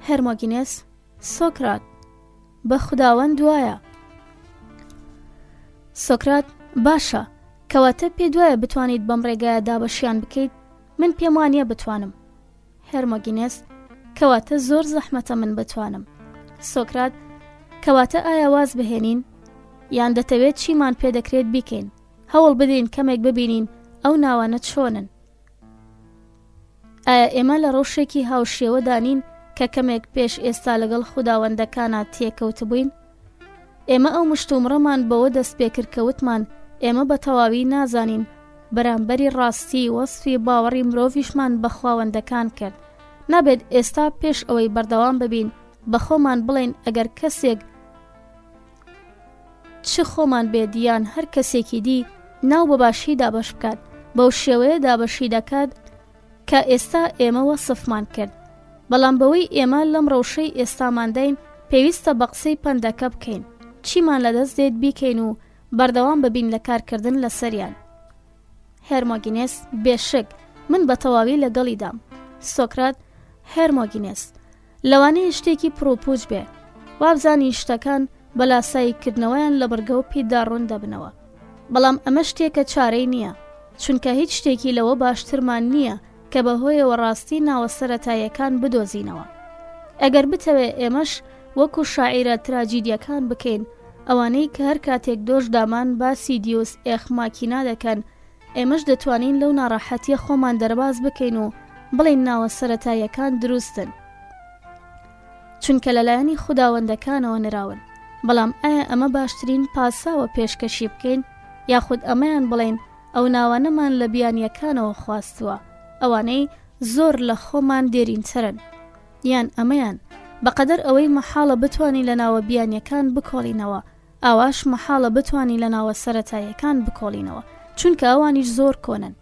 هێرمۆگینێس: سۆکرات: بە خوداوەند وایە. سۆکرات: باشە، کەواتە پێ دوایە بتوانیت بەم ڕێگایە دابەشیان بکەیت؟ من پێم وانییە بتوانم. هێرمۆگینێس: کەواتە زۆر زەحمەتە من بتوانم. سۆکرات: کەواتە ئایا واز بهێنین؟ یان دەتەوێت چیمان پێدەکرێت بیکەین؟ هەوڵ بدەین کەمێک ببینین ئەو ناوانە چۆنن. ئایا ئێمە لە ڕەوشێکی هاوشێوە دانین کە کەمێک پێش ئێستا لەگەڵ خوداوەندەکانە تێکەوت بووین؟ ئێمە ئەو مشتومڕەمان بەوە دەست پێکرد کە وتمان ئێمە بە تەواوی نازانین، بەرامبەری ڕاستی وەسفی باوەڕی مرۆڤیشمان بە خواوەندەکان کرد. نابێت ئێستا پێش ئەوەی بەردەوام ببین بە خۆمان بڵێن ئەگەر کەسێک چ خۆمان بێت یان هەر کەسێکی دی ناو بەباشی دابەش بکات، بەو شێوەیە دابەشی دەکات کە ئێستا ئێمە وەسفمان کرد. بەڵام بەوەی ئێمە لەم ڕەوشەی ئێستاماندەین پێویستە بە قسەی پەندەکە بکەین، چیمان لەدەست دێت بیکەین و بەردەوام ببین لە کارکردن لەسەریان. هێرمۆگینێس: بێشک من بە تەواوی لەگەڵیدام. سۆکرات: هێرمۆگینێس: لەوانەیە شتێکی پرۆپوچ بێ، وابزانی شتەکان بەلاساییکردنەوەیان لە بەرگە و پیدا ڕوون دەبنەوە، بەڵام ئەمە شتێکە چارەی نییە، چونکە هیچ شتێکی لەوە باشترمان نییە کە بەهۆیەوە ڕاستی ناوە سەرەتاییەکان بدۆزینەوە. ئەگەر بتەوێ ئێمەش وەکو شاعیرە تراجیدیەکان بکەین، ئەوانەی کە هەر کاتێک دۆش دامان باسی دیۆس ئێخماکینا دەکەن، ئێمەش دەتوانین لەو ناڕەحەتیە خۆمان دەرباز بکەین و بڵین ناوە سەرەتاییەکان دروستن، چونکە لەلایەنی خوداوەندەکانەوە نراون. بەڵام ئایا ئەمە باشترین پاساوە پێشکەشی بکەین، یاخود ئەمەیان بڵێن ئەو ناوانەمان لە بیانیەکانەوە خواستووە، ئەوانەی زۆر لە خۆمان دێرینترن، یان ئەمەیان بەقەدەر ئەوەی مەحاڵە بتوانین لە ناوە بیانیەکان بکۆڵینەوە، ئاواش مەحاڵە بتوانی لە ناوە سەرەتاییەکان بکۆڵینەوە، چونکە ئەوانیش زۆر کۆنن.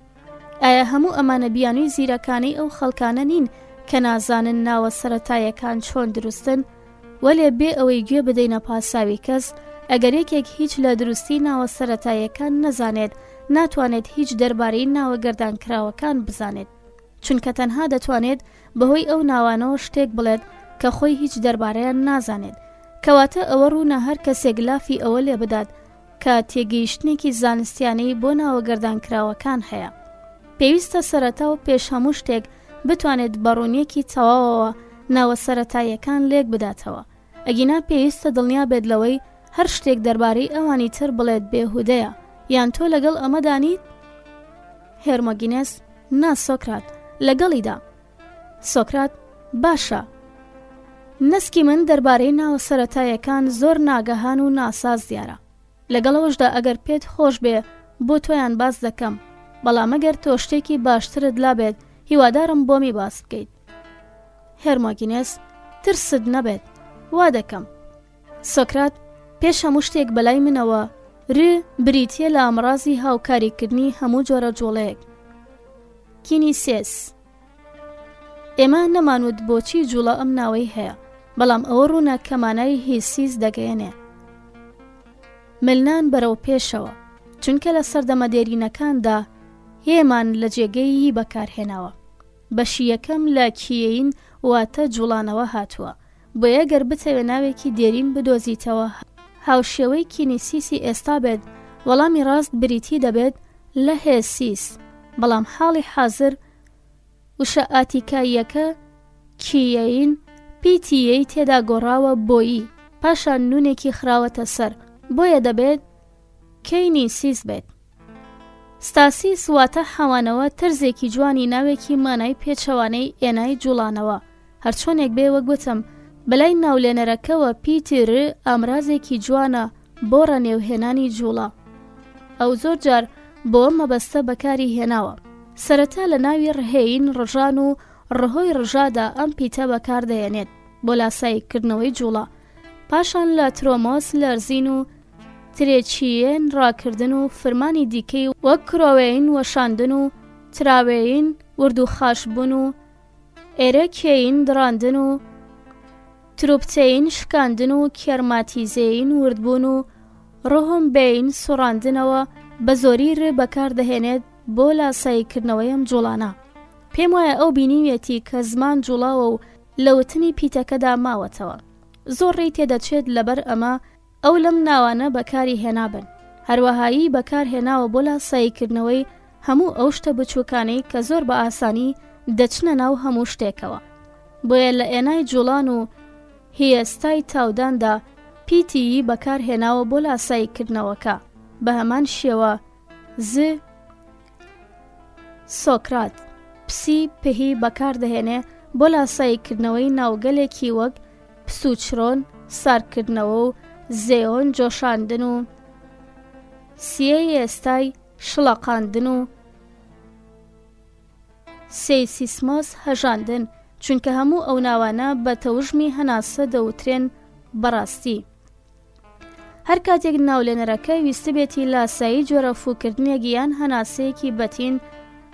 ئایا هەموو ئەمانە بیانووی زیرەکانەی ئەو خەڵکانە نین کە نازانن ناوە سەرەتاییەکان چۆن دروستن؟ وەلێ بێ ئەوەی گوێ بدەینە پاساوی کەس، ئەگەر یەکێک هیچ لە دروستی ناوە سەرەتاییەکان نەزانێت، ناتوانێت هیچ دەربارەی ناوە گەردانکراوەکان بزانێت، چونکە تەنها دەتوانێت بەهۆی ئەو ناوانەوە شتێک بڵێت کە خۆی هیچ دەربارەیان نازانێت. کەواتە ئەوە ڕوونە هەر کەسێک لافی ئەوە لێ بدات کە تێگەیشتنێکی زانستیانەی بۆ ناوە گەردانکراوەکان هەیە. پێویستە سەرەتا و پێش هەموو شتێک بتوانێت بەڕوونیەکی تەواوەوە ناوە سەرەتاییەکان لێک بداتەوە. ئەگینا پێویستە دڵنیا بێت لەوەی هەر شتێک دەربارەی ئەوانی تر بڵێت بێهودەیە. یان تۆ لەگەڵ ئەمە دانیت؟ هێرمۆگینێس: نا سۆکرات، لەگەڵیدا. سۆکرات: باشە. نسکی من دەربارەی ناوە سەرەتاییەکان زۆر ناگەهان و ناساز دیارە. لەگەڵەوەشدا ئەگەر پێت خۆش بێ بۆ تۆیان باس دەکەم، بەڵام ئەگەر تۆ شتێکی باشترت لابێت هیوادارم بۆمی باس بکەیت. هێرمۆگینێس: ترست نەبێت، وا دەکەم. سۆکرات: پێش هەموو شتێک بەلای منەوە بریتیە لە ئەمڕازی هاوکاریکردنی هەموو جۆرە جوڵەیەک. کینیسێس: ئێمە نەمانوت بۆچی جوڵە ئەم ناوەی هەیە، بەڵام ئەوە ڕوونە کە مانای هیسیس دەگەیەنێ. ملنان بەرەو پێشەوە، چونکە لە سەردەمە دێرینەکاندا هێمان لە جێگەی بەکارهێناوە. بەشی یەکەم لە کیەین واتە جوڵانەوە هاتووە، بۆ یەگەر بتەوێ ناوێکی دێرین بدۆزیتەوە هاوشێوەی کینیسیسی ئێستا بێت، وەڵامی ڕاست بریتی دەبێت لە هێسیس، بەڵام حاڵی حازر وشە ئاتیکاییەکە کیەین پیتیەی تێدا گۆڕاوە بۆیی، پاشان نونێکی خراوەتە سەر، بۆیە دەبێت کەینیسیس بێت. ستاسیس واتە حەوانەوە، تەرزێکی جوانی ناوێکی مانای پێچەوانەی ئێنای جوڵانەوە. هەرچۆنێک بێ وە گوتم، بەلای ناولێنەرەکەوە پیتر ئامرازێکی جوانە بۆ ڕەنێوهێنانی جوڵە. ئەو زۆر جار بۆ مەبەستە بەکاری هێناوە. سەرەتا لە ناوی ڕهێین ڕژان و ڕهۆی ڕژادا ئەم پیتە بەکاردەهێنێت بۆ لاساییکردنەوەی جوڵە. پاشان لە ترۆمۆس لەرزین و ترێچیێن ڕاکردن و فرمانی دیکەی وەک کرۆوێین وەشاندن و تراوێین وردوخاشبوون و ئێرەکێین دڕاندن و تروپچەین شکاندن و کێرماتیزێین وردبوون و ڕۆهۆمبێین سوڕاندنەوە بە زۆری ڕێ بەکاردەهێنێت بۆ لاساییکردنەوەی ئەم جوڵانە. پێم وایە ئەو بینیوێتی کە زمان جوڵاوە و لەوتنی پیتەکەدا ماوەتەوە. زۆر ڕێی تێدەچێت لەبەر ئەمە ئەو لەم ناوانە بەکاری هێنابن. هەروەهایی بەکارهێناوە بۆ لاساییکردنەوەی هەموو ئەو شتە بچووکانەی کە زۆر بە ئاسانی دەچنە ناو هەموو شتێکەوە. بۆیە لە ئێنای جوڵان و هیەستای تاوداندا پیتی بەکارهێناوە بۆ لاساییکردنەوەکە. بە هەمان شێوە سۆکرات پسی پهی بەکاردەهێنێ بۆ لاساییکردنەوەی ناوگەلێکی وەک پسوچرۆن سارکردنەوە و زێۆن جۆشاندن و سیەی ئێستای شڵەقاندن و سەیسیسمۆس هەژاندن، چونکە هەموو ئەو ناوانە بە تەوژمی هەناسە دەوترێن بەڕاستی. هەر کاتێک ناولێنەرەکە ویستبێتی لاسایی جۆرە فوکردنێکی یان هەناسەیەکی بەتین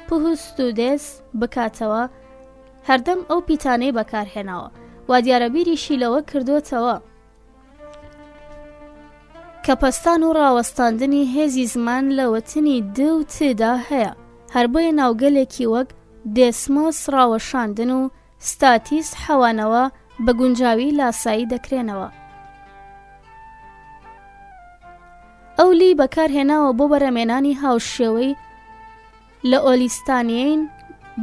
پوهستودێس بکاتەوە، هەردەم ئەو پیتانەی بەکارهێناوە وا دیارەبیریشی لەوە کردوتەوە کە پەستان و ڕاوەستاندنی هێزی زمان لە وتنی د و تدا هەیە. هەر بۆیە ناوگەلێکی وەک دێسمۆس ڕاوەشاندن و ستاتیس حەوانەوە بە گونجاوی لاسایی دەکرێنەوە. ئەو لی بەکارهێناوە بۆ بەرەمێنانی هاوشێوەی لە ئۆلیستانیین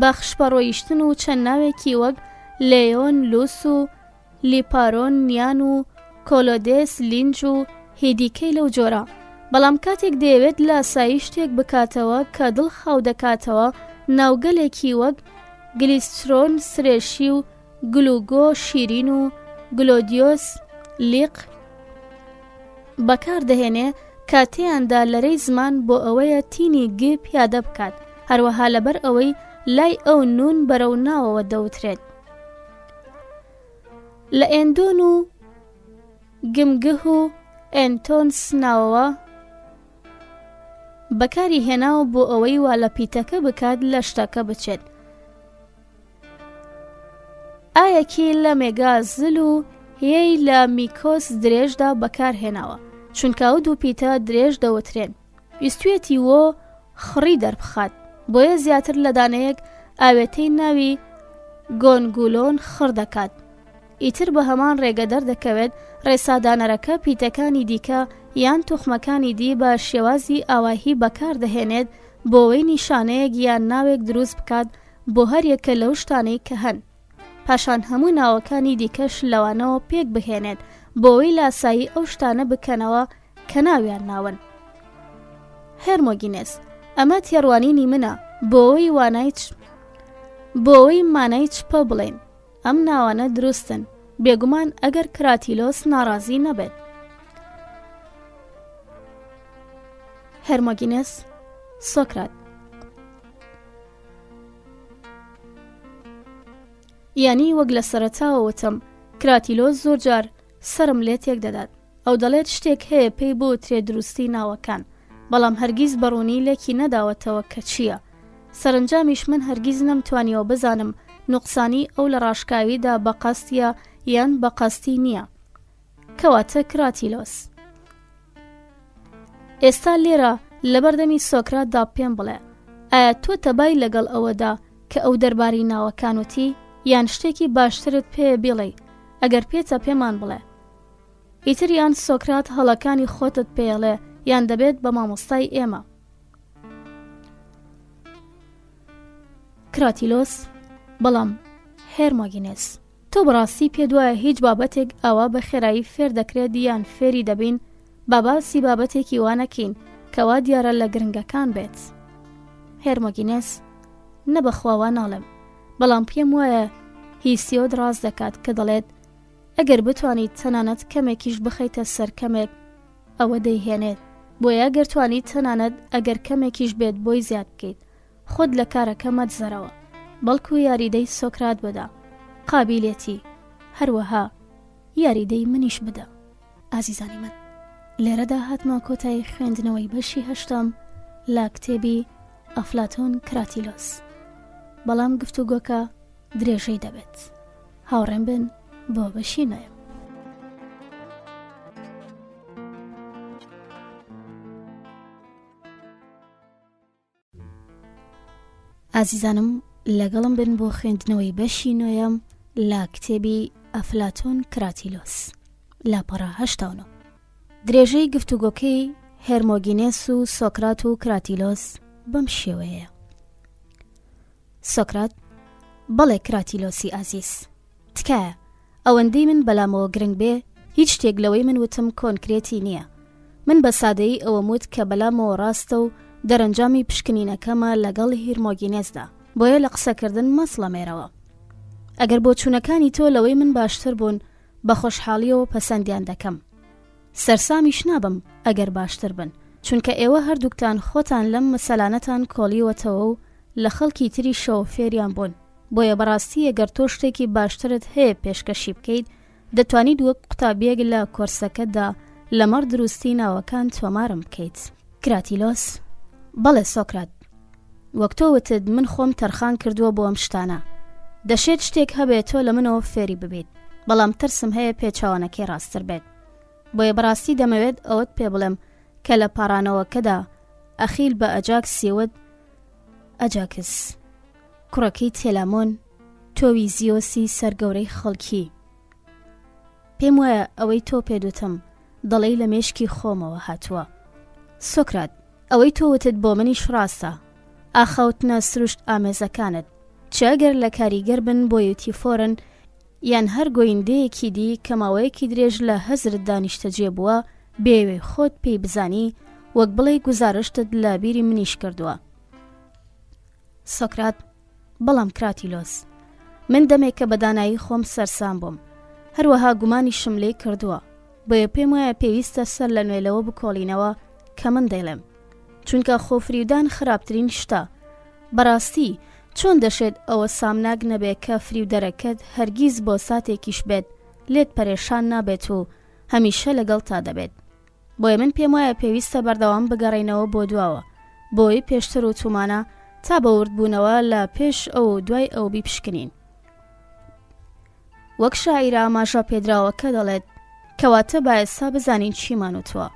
بەخشپەڕۆیشتن و چەند ناوێکی وەک لێۆن لوس و لیپارۆن نیان و کۆلۆدێس لینج و هێدیکەی لەو جۆرە. بەڵام کاتێک دەیەوێت لاسایی شتێک بکاتەوە کە دڵ خاو دەکاتەوە، ناوگەلێکی وەک گلیسترۆن سرێشی و گلوگۆ شیرین و گلۆدیۆس لیق بەکاردەهێنێ کاتەیاندا لەرەی زمان بۆ ئەوەیە تینی گ پیادە بکات، هەروەها لەبەر ئەوەی لای ئەو نون بەرەو ناوەوە دەوترێت. لە ئێندۆن و گمگه و ئەنتۆنس ناوەوە بەکاری هێناوە بۆ ئەوەی وا لە پیتەکە بکات لە شتەکە بچێت. ئایەکی لە مێگازل و هەیەی لە میکۆس درێژدا بەکارهێناوە، چونکە ئەو دوو پیتە درێژ دەوترێن. ویستوێتی وۆ خڕی دەربخات، بۆیە زیاتر لە دانەیەک ئاوێتەی ناوی گۆنگولۆن خڕ دەکات. ئیتر بە هەمان ڕێگە دەردەکەوێت ڕێسادانەرەکە پیتەکانی دیکە یان توخمەکانی دی بە شێوازی ئاواهی بەکار دەهێنێت بۆەوەی نیشانەیەک یان ناوێک دروست بکات بۆ هەر یەکە لەو شتانەی کە هەن، پاشان هەموو ناوەکانی دیکەش لەوانەوە پێک بهێنێت بۆەوەی لاسایی ئەو شتانە بکەنەوە کە ناویان ناون. هێرمۆگینێس: ئەمە تێڕوانینی منە بۆەوەی مانای چپە بڵێن. ئەم ناوانە دروستن، بێگومان ئەگەر کراتیلۆس ناڕازی نەبێت. هێرمۆگینێس: سۆکرات: یانی وەک لە سەرەتاوە وتم، کراتیلۆس زۆر جار سرم لێ تێک دەدات. ئەو دەڵێت شتێک هەیە پێی بۆ ترێ دروستی ناوەکان، بەڵام هەرگیز بەڕوونی لێکی نەداوەتەوە کە چییە. سەرنجامیش من هەرگیز نەمتوانیەوە بزانم نوقسانی ئەو لە ڕاشکاویدا بە قەستیە یان بە قەستی نییە. کەواتە کراتیلۆس. ئێستا لێرە لە بەردەمی سۆکراتدا پێم بڵێ، ئایا تۆ تەبای لەگەڵ ئەوەدا کە ئەو دەرباری ناوەکان وتی، یان شتێکی باشترت پێ بڵێ؟ ئەگەر پێتە پێمان بڵێ. ئیتر یان سۆکرات هەڵەکانی خۆتت پێڵێ یان دەبێت بە مامۆستای ئێمە. کراتیلۆس: بەڵام هێرمۆگینێس، تۆ بەڕاستی پێ دوایە هیچ بابەتێک ئەوە بە خێرایی فێر دەکرێت یان فێری دەبین باباسی بابەتێکی وانەکەین کەوا دیارە لە گرنگەکان بێت. هێرمۆگینێس: نەبەخواوە ناڵێم، بەڵام پێم وایە هیسیۆد ڕاز دەکات کە دەڵێت ئەگەر بتوانیت تەنانەت کەمێکیش بخەیتە سەر کەمێک ئەوە دەیهێنێت، بۆیە ئەگەر توانیت تەنانەت ئەگەر کەمێکیش بێت بۆی زیاد بکەیت، خۆت لە کارەکە مەتزەرەوە، بەڵکو یاریدەی سۆکرات بدە، قابیلێتی هەروەها یاریدەی منیش بدە. ئازیزانی من، لێرەدا هاتمە کۆتایی خوێندنەوەی بەشی 8 لە کتێبی ئەفلاتۆن کراتیلۆس. بەڵام گفتوگۆکە درێژەی دەبێت. هاوڕێم بن بۆ بەشی نوێم. ئازیزانم، لەگەڵم بن بۆ خوێندنەوەی بەشی نوێم لە کتێبی ئەفلاتۆن کراتیلۆس لە پەڕە 89. درێژەی گفتوگۆکەی هێرمۆگینێس و سۆکرات و کراتیلۆس بەم شێوەیە. سۆکرات: بەڵێ کراتیلۆسی ئازیز، تکایە ئەوەندەی من بەلامەوە گرنگ بێ هیچ شتێک لەوەی من وتم کۆنکرێتی نییە. من بە سادەیی ئەوە وت کە بەلامەوە ڕاستە و دەرەنجامی پشکنینەکەمە لەگەڵ هێرمۆگینێسدا، بۆیە لە قسەکردن مەسڵە مێرەوە. ئەگەر بۆ چوونەکانی تۆ لەوەی من باشتر بوون بە خۆشحاڵیەوە پەسەندیان دەکەم، سەرسامیش نابم ئەگەر باشتر بن، چونکە ئێوە هەردووکتان خۆتان لەم مەسەلانەتان کۆڵیوەتەوە و لە خەڵکی تری شەوە فێریان بوون، بۆیە بەڕاستی ئەگەر تۆ شتێکی باشترت هەیە پێشکەشی بکەیت، دەتوانیت وەک قوتابیەک لە کۆرسەکەتدا لەمەڕ دروستی ناوەکان تۆمارم بکەیت. کراتیلۆس: بەڵێ سۆکرات، وەک تۆ وتت من خۆم تەرخان کردووە بۆ ئەم شتانە، دەشێت شتێک هەبێت تۆ لە منەوە فێری ببیت، بەڵام ترسم هەیە پێچاوانەکەی ڕاستتر بێت. بۆیە بەڕاستی دەمەوێت ئەوەت پێ بڵێم کە لە پارانەوەکەدا ئەخیل بە ئەجاکسیوت، ئەجاکس کوڕەکەی تێلامۆن تۆوی زیۆسی سەرگەورەی خەڵکی، پێم وایە ئەوەی تۆ پێدوتم دەڵێی لە مێشکی خۆمەوە هاتووە. سۆکرات: ئەوەی تۆ وتت بۆ منیش ڕاستە، ئاخەوتنە سروشت ئامێزەکانت، چ ئەگەر لە کاریگەر بن بۆ یوتیفۆرن یان هەر گۆیندەیەکی دی کە ماوەیەکی درێژ لە هەزرت دانیشتەجێ بووە، بێوێ خۆت پێی بزانی وەک بڵێ گوزارشتت لە بیری منیش کردووە. سۆکرات: بەڵام کراتیلۆس، من دەمێک کە بەدانایی خۆم سەرسام بووم، هەروەها گومانی شملەی کردووە، بۆیە پێم وایە پێویستە سەر لە نوێلەوە بکۆڵینەوە کە من دەیڵێم، چونکە خۆفریودان خراپترین شتە. بەڕاستی چۆن دەشێت ئەوە سامناک نەبێت کە فریودەرەکەت هەرگیز بۆ ساتێکیش بێت لێت پەرێشان نابێت و هەمیشە لەگەڵ تا دەبێت، بۆیە من پێم وایە پێویستە بەردەوام بگەڕێنەوە بۆ دواوە بۆی پێشتر و تومانە تا بەوردبوونەوە لە پێش ئەو دوای ئەو بیپشکنین. وەک شاعیرە ئاماژە پێدراوەکە دەڵێت کەواتە بایەستا بزانین چیمان وتووە.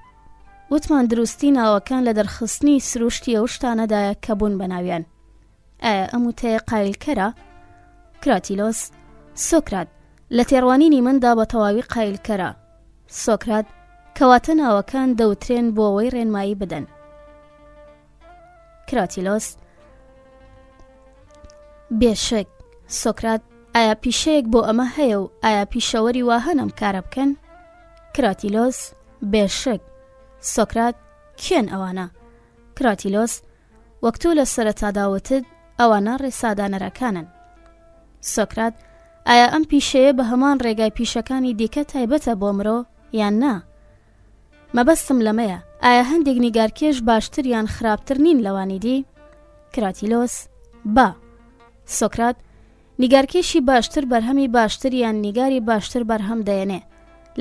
وتمان دروستی ناوەکان لە دەرخستنی سروشتی ئەو شتانەدایە کە بوون بە ناویان. ئایا ئەم وتەیە قایلکەرە؟ کراتیلۆس: سۆکرات، لە تێڕوانینی مندا بە تەواوی قایلکەرە. سۆکرات: کەواتە ناوەکان دەوترێن بۆ ئەوەی ڕێنمایی بدەن. کراتیلۆس: بێشک. سۆکرات: ئایا پیشەیەک بۆ ئەمە هەیە و ئایا پیشەوەری وا هەنم کارە بکەن؟ کراتیلۆس: بێشک. سۆکرات: کێن ئەوانە؟ کراتیلۆس: وەک تۆ لە سەرەتاداوتت ئەوانە ڕێسادانەرەکانن. سۆکرات: ئایا ئەم پیشەیە بە هەمان ڕێگای پیشەکانی دیکە تایبەتە بۆ مرۆ یان نا؟ مەبەستم لەمەیە، ئایا هەندێک نیگارکێش باشتر یان خراپتر نین لەوانی دی؟ کراتیلۆس: با. سۆکرات: نیگارکێشی باشتر بەرهەمی باشتر یان نیگاری باشتر بەرهەم دەیەنێ،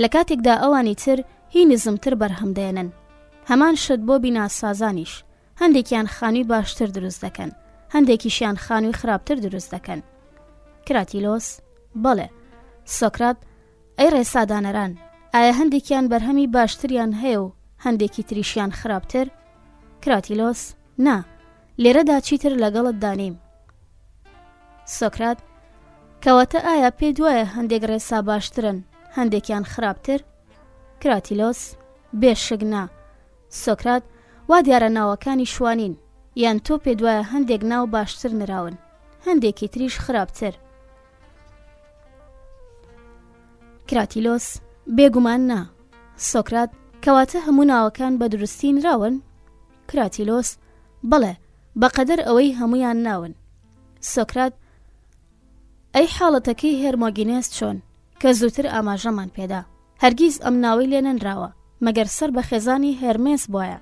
لە کاتێکدا ئەوانی تر هی نزمتر بەرهەم دەیەنن. هەمان شت بۆ بیناسازانیش، هەندێکیان خانووی باشتر دروست دەکەن، هەندێکیشیان خانووی خراپتر دروست دەکەن. کراتیلۆس: بەڵێ. سۆکرات: ئەی ڕێسادانەران، ئایا هەندێکیان بەرهەمی باشتریان هەیە و هەندێکی تریشیان خراپتر؟ کراتیلۆس: نا، لێرەدا چیتر لەگەڵت دانیم. سۆکرات: کەواتە ئایا پێت وایە هەندێک ڕێسا باشترن هەندێکیان خراپتر؟ کراتیلۆس: بێشک نا. سۆکرات: وا دیارە ناوەکانی شوانین، یان تۆ پێت وایە هەندێک ناو باشتر نراون هەندێکی تریش خراپتر؟ کراتیلۆس: بێگومان نا. سۆکرات: کەواتە هەموو ناوەکان بە دروستی نراون؟ کراتیلۆس: بەڵێ، بەقەدەر ئەوەی هەمویان ناون. سۆکرات: ئەی حاڵەتەکەی هێرمۆگینێس چۆن کە زووتر ئاماژەمان پێدا؟ هەرگیز ئەم ناوەی لێ نەنراوە مەگەر سەر بە خێزانی هێرمێس بووە،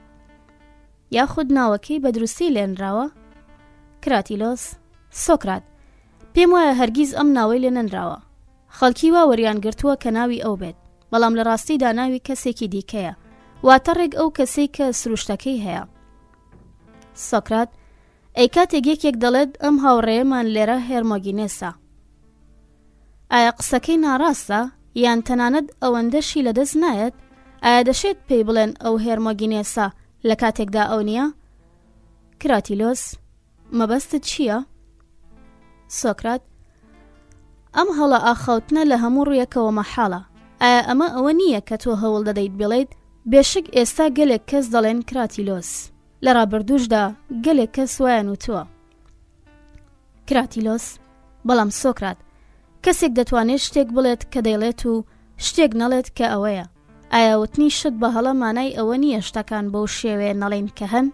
یاخود ناوەکەی بە دروستی لێنراوە؟ کراتیلۆس: سۆکرات: پێم وایە هەرگیز ئەم ناوەی لێ نەنراوە. خەڵکی وا وەریان گرتووە کە ناوی ئەو بێت، بەڵام لە ڕاستیدا ناوی کەسێکی دیکەیە، واتە ڕێک ئەو کەسەی کە سروشتەکەی هەیە. سۆکرات: ئەی کاتێک یەکێک دەڵێت ئەم هاوڕێیەمان لێرە هێرمۆگینێسە، ئایا قسەکەی ناڕاستە یان تەنانەت ئەوەندەشی لەدەست نایەت؟ ئایا دەشێت پێی بڵێن ئەو هێرمۆگینێسە لە کاتێکدا ئەو نییە؟ کراتیلۆس: مەبەستت چییە؟ سۆکرات: ئەم هەڵە ئاخەوتنە لە هەموو ڕوویەکەوە مەحاڵە. ئایا ئەمە ئەوە نییە کە تۆ هەوڵ دەدەیت بڵێیت بێشک ئێستا گەلێک کەس دەڵێن کراتیلۆس، لە ڕابردووشدا گەلێک کەس وایان وتووە؟ کراتیلۆس: بەڵام سۆکرات، کەسێک دەتوانێت شتێک بڵێت کە دەیڵێت و شتێک نەڵێت کە ئەوەیە. ئایا وتنی شت بە هەڵە مانای ئەوە نییە شتەکان بەو شێوەیە نەڵێن کە هەن؟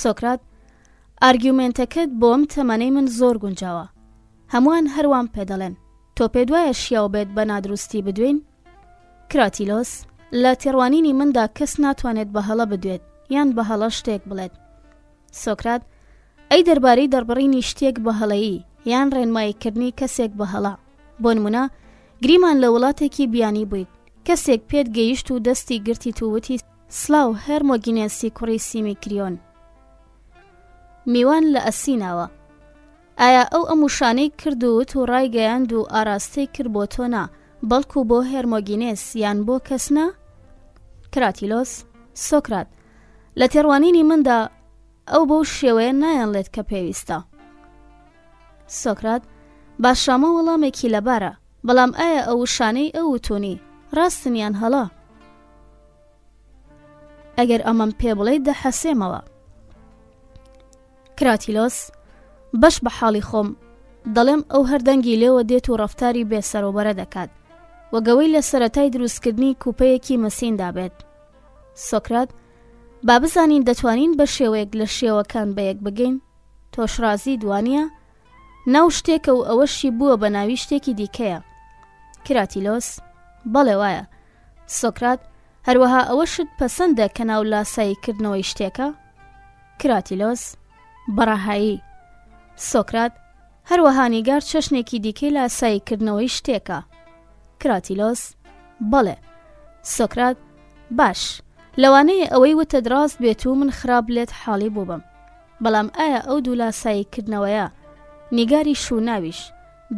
سۆکرات: ئارگیومێنتەکەت بۆم تەمەنەی من زۆر گونجاوە، هەمووان هەروان پێدەڵێن. تۆ پێت وایە شیاو بێت بە نادروستی بدوین؟ کراتیلۆس: لە تێڕوانینی مندا کەس ناتوانێت بە هەڵە بدوێت یان بە هەڵە شتێک بڵێت. سۆکرات: ئەی دەربارەی دەربڕینی شتێک بە هەڵەیی یان ڕێنماییکردنی کەسێک بە هەڵە، بۆ نمونە گریمان لە وڵاتێکی بیانی بوویت، کەسێک پێت گەیشت و دەستی گرتی تووتی سلااو هێرمۆگینێسی کوڕی سیمیکریۆن، میوان لە ئەسیناوە. ئایا ئەو ئەموشانەی کردووت و ڕایگەیاند و ئاراستەی کرد بۆ تۆنا بەڵکو بۆ هێرمۆگینێس یان بۆ کەسنا؟ کراتیلۆس: سۆکرات: لە تێڕوانینی مندا ئەو بەو شێوەیە نایانڵێت کە پێویستە. سۆکرات: باشامە وەڵامێکی لەبارە، بەڵام ئایا ئەو شانەی ئەو وتونی ڕاستن یان هەڵا؟ ئەگەر ئەمەم پێ بڵێیت دەحەسێمەوە. کراتیلۆس: بەش بە حاڵی خۆم دەڵێم ئەو هەردەنگی لێوە دێت و ڕەفتاری بێسەرۆبەرە دەکات، وەگەوەی لە سەرەتای دروستکردنی کوپەیەکی مەسیندا بێت. سۆکرات: با بزانین دەتوانین بە شێوەیەک لە شێوەکان بەیەک بگەین؟ تۆش ڕازی دوانیە؟ ناو شتێکە و ئەوەشی بووە بە ناوی شتێکی دیکەیە. کراتیلۆس: بەڵێ وایە. سۆکرات: هەروەها ئەوە شت پەسەندە کە ناو لاساییکردنەوەی شتێکە؟ کراتیلۆس: بەڕاهایی. سۆکرات: هەروەها نیگار چەشنێکی دیکەی لاساییکردنەوەی شتێکە؟ کراتیلۆس: بەڵێ. سۆکرات: باش لەوانەیە ئەوەی وتە دراست بێت و من خراپ لێت حاڵی بوو بم، بەڵام ئایا ئەو دوو لاساییکردنەوەیە نیگاری شووناویش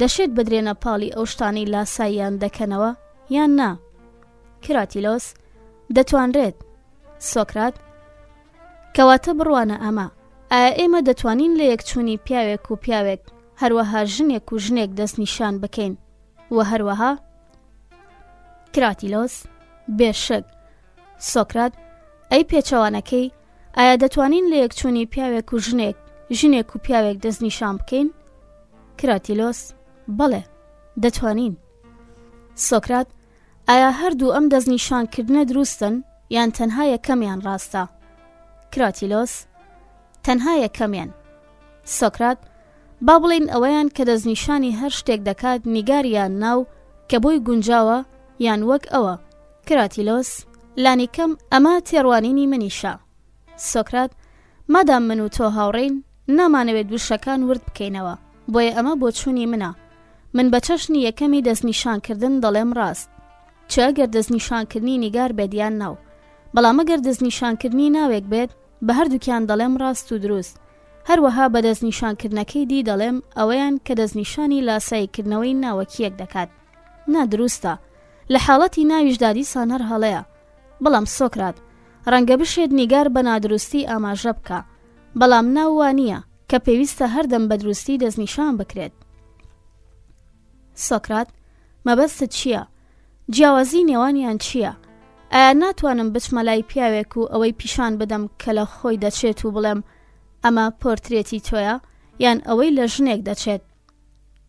دەشێت بدرێنە پاڵی ئەو شتانی لاساییان دەکەنەوە یان نا؟ کراتیلۆس: دەتوانرێت. سۆکرات: کەواتە بڕوانە ئەمە، ئایا ئێمە دەتوانین لە یەکچوونی پیاوێک و پیاوێک هەروەها ژنێک و ژنێک دەستنیشان بکەین و هەروەها؟ کراتیلۆس: بێشک. سۆکرات: ئەی پێچەوانەکەی، ئایا دەتوانین لە یەکچوونی پیاوێک و ژنێک و پیاوێک دەستنیشان بکەین؟ کراتیلۆس: بەڵێ، دەتوانین. سۆکرات: ئایا هەردوو ئەم دەستنیشانکردنە دروستن یان تەنها یەکەمیان ڕاستە؟ کراتیلۆس: تەنها یەکەمیان. سۆکرات: با بڵێن ئەوەیان کە دەستنیشانی هەر شتێک دەکات نیگاریان ناو کە بۆی گونجاوە یان وەک ئەوە؟ کراتیلۆس: لانیکەم ئەمە تێڕوانینی منیشە. سۆکرات: مادام من و تۆ هاوڕێین نامانەوێت وشەکان ورد بکەینەوە، بۆیە ئەمە بۆ چوونی منە. من بە چەشنی یەکەمی دەستنیشانکردن دەڵێم ڕاست، چ ئەگەر دەستنیشانکردنی نیگار بێدیان ناو، بەڵام ئەگەر دەستنیشانکردنی ناوێک بێت بە هەردووکیان دەڵێم ڕاست و دروست. هەروەها بە دەستنیشانکردنەکەی دی دەڵێم ئەوەیان کە دەستنیشانی لاساییکردنەوەی ناوەکیەک دەکات. نادروستە، لە حاڵەتی ناویشدا دیسان هەر هەڵەیە. بەڵام سۆکرات: ڕەنگە بشێت نیگار بە نادروستی ئاماژە بکە، بەڵام ناووانیە کە پێویستە هەردەم بە دروستی دەستنیشان بکرێت. سۆکرات: مەبەستت چییە؟ جیاوازی نێوانیان چییە؟ ئایا ناتوانم بچمە لای پیاوێک و ئەوەی پیشان بدەم کە لە خۆی دەچێت و بڵێم ئەمە پۆرترێتی تۆیە، یان ئەوەی لە ژنێک دەچێت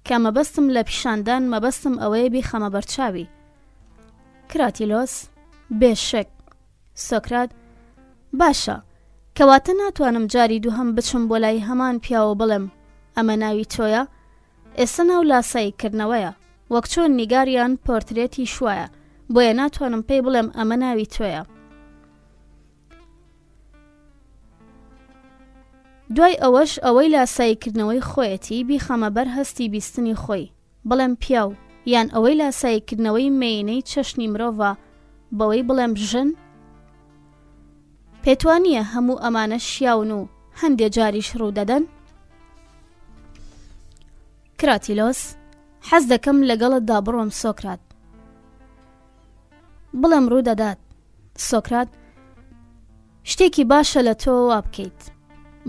کە مەبەستم لە پیشاندان مەبەستم ئەوەیە بیخەمە بەرچاوی؟ کراتیلۆس: بێشک. سۆکرات: باشە، کەواتە ناتوانم جاری دووهەم بچم بۆ لای هەمان پیاوە بڵێم ئەمە ناوی تۆیە؟ ئێستا ناو لاساییکردنەوەیە، وەک چۆن نیگاریان پۆرترێتی شوایە، بۆیە ناتوانم پێی بڵێم ئەمە ناوی تۆیە. دوای ئەوەش ئەوەی لاساییکردنەوەی خۆیەتی بیخەمە بەر هەستی بیستنی خۆی، بڵێم پیاو، یان ئەوەی لاساییکردنەوەی مێینەی چەشنی مرۆڤە بەوەی بڵێم ژن؟ پێتوانیە هەموو ئەمانە شیاون و هەندێک جاریش ڕوو دەدەن؟ کراتیلۆس: حەز دەکەم لەگەڵتدا بڕۆم سۆکرات. بڵێم ڕوو دەدات. سۆکرات: شتێکی باشە لە تۆ وا بکەیت،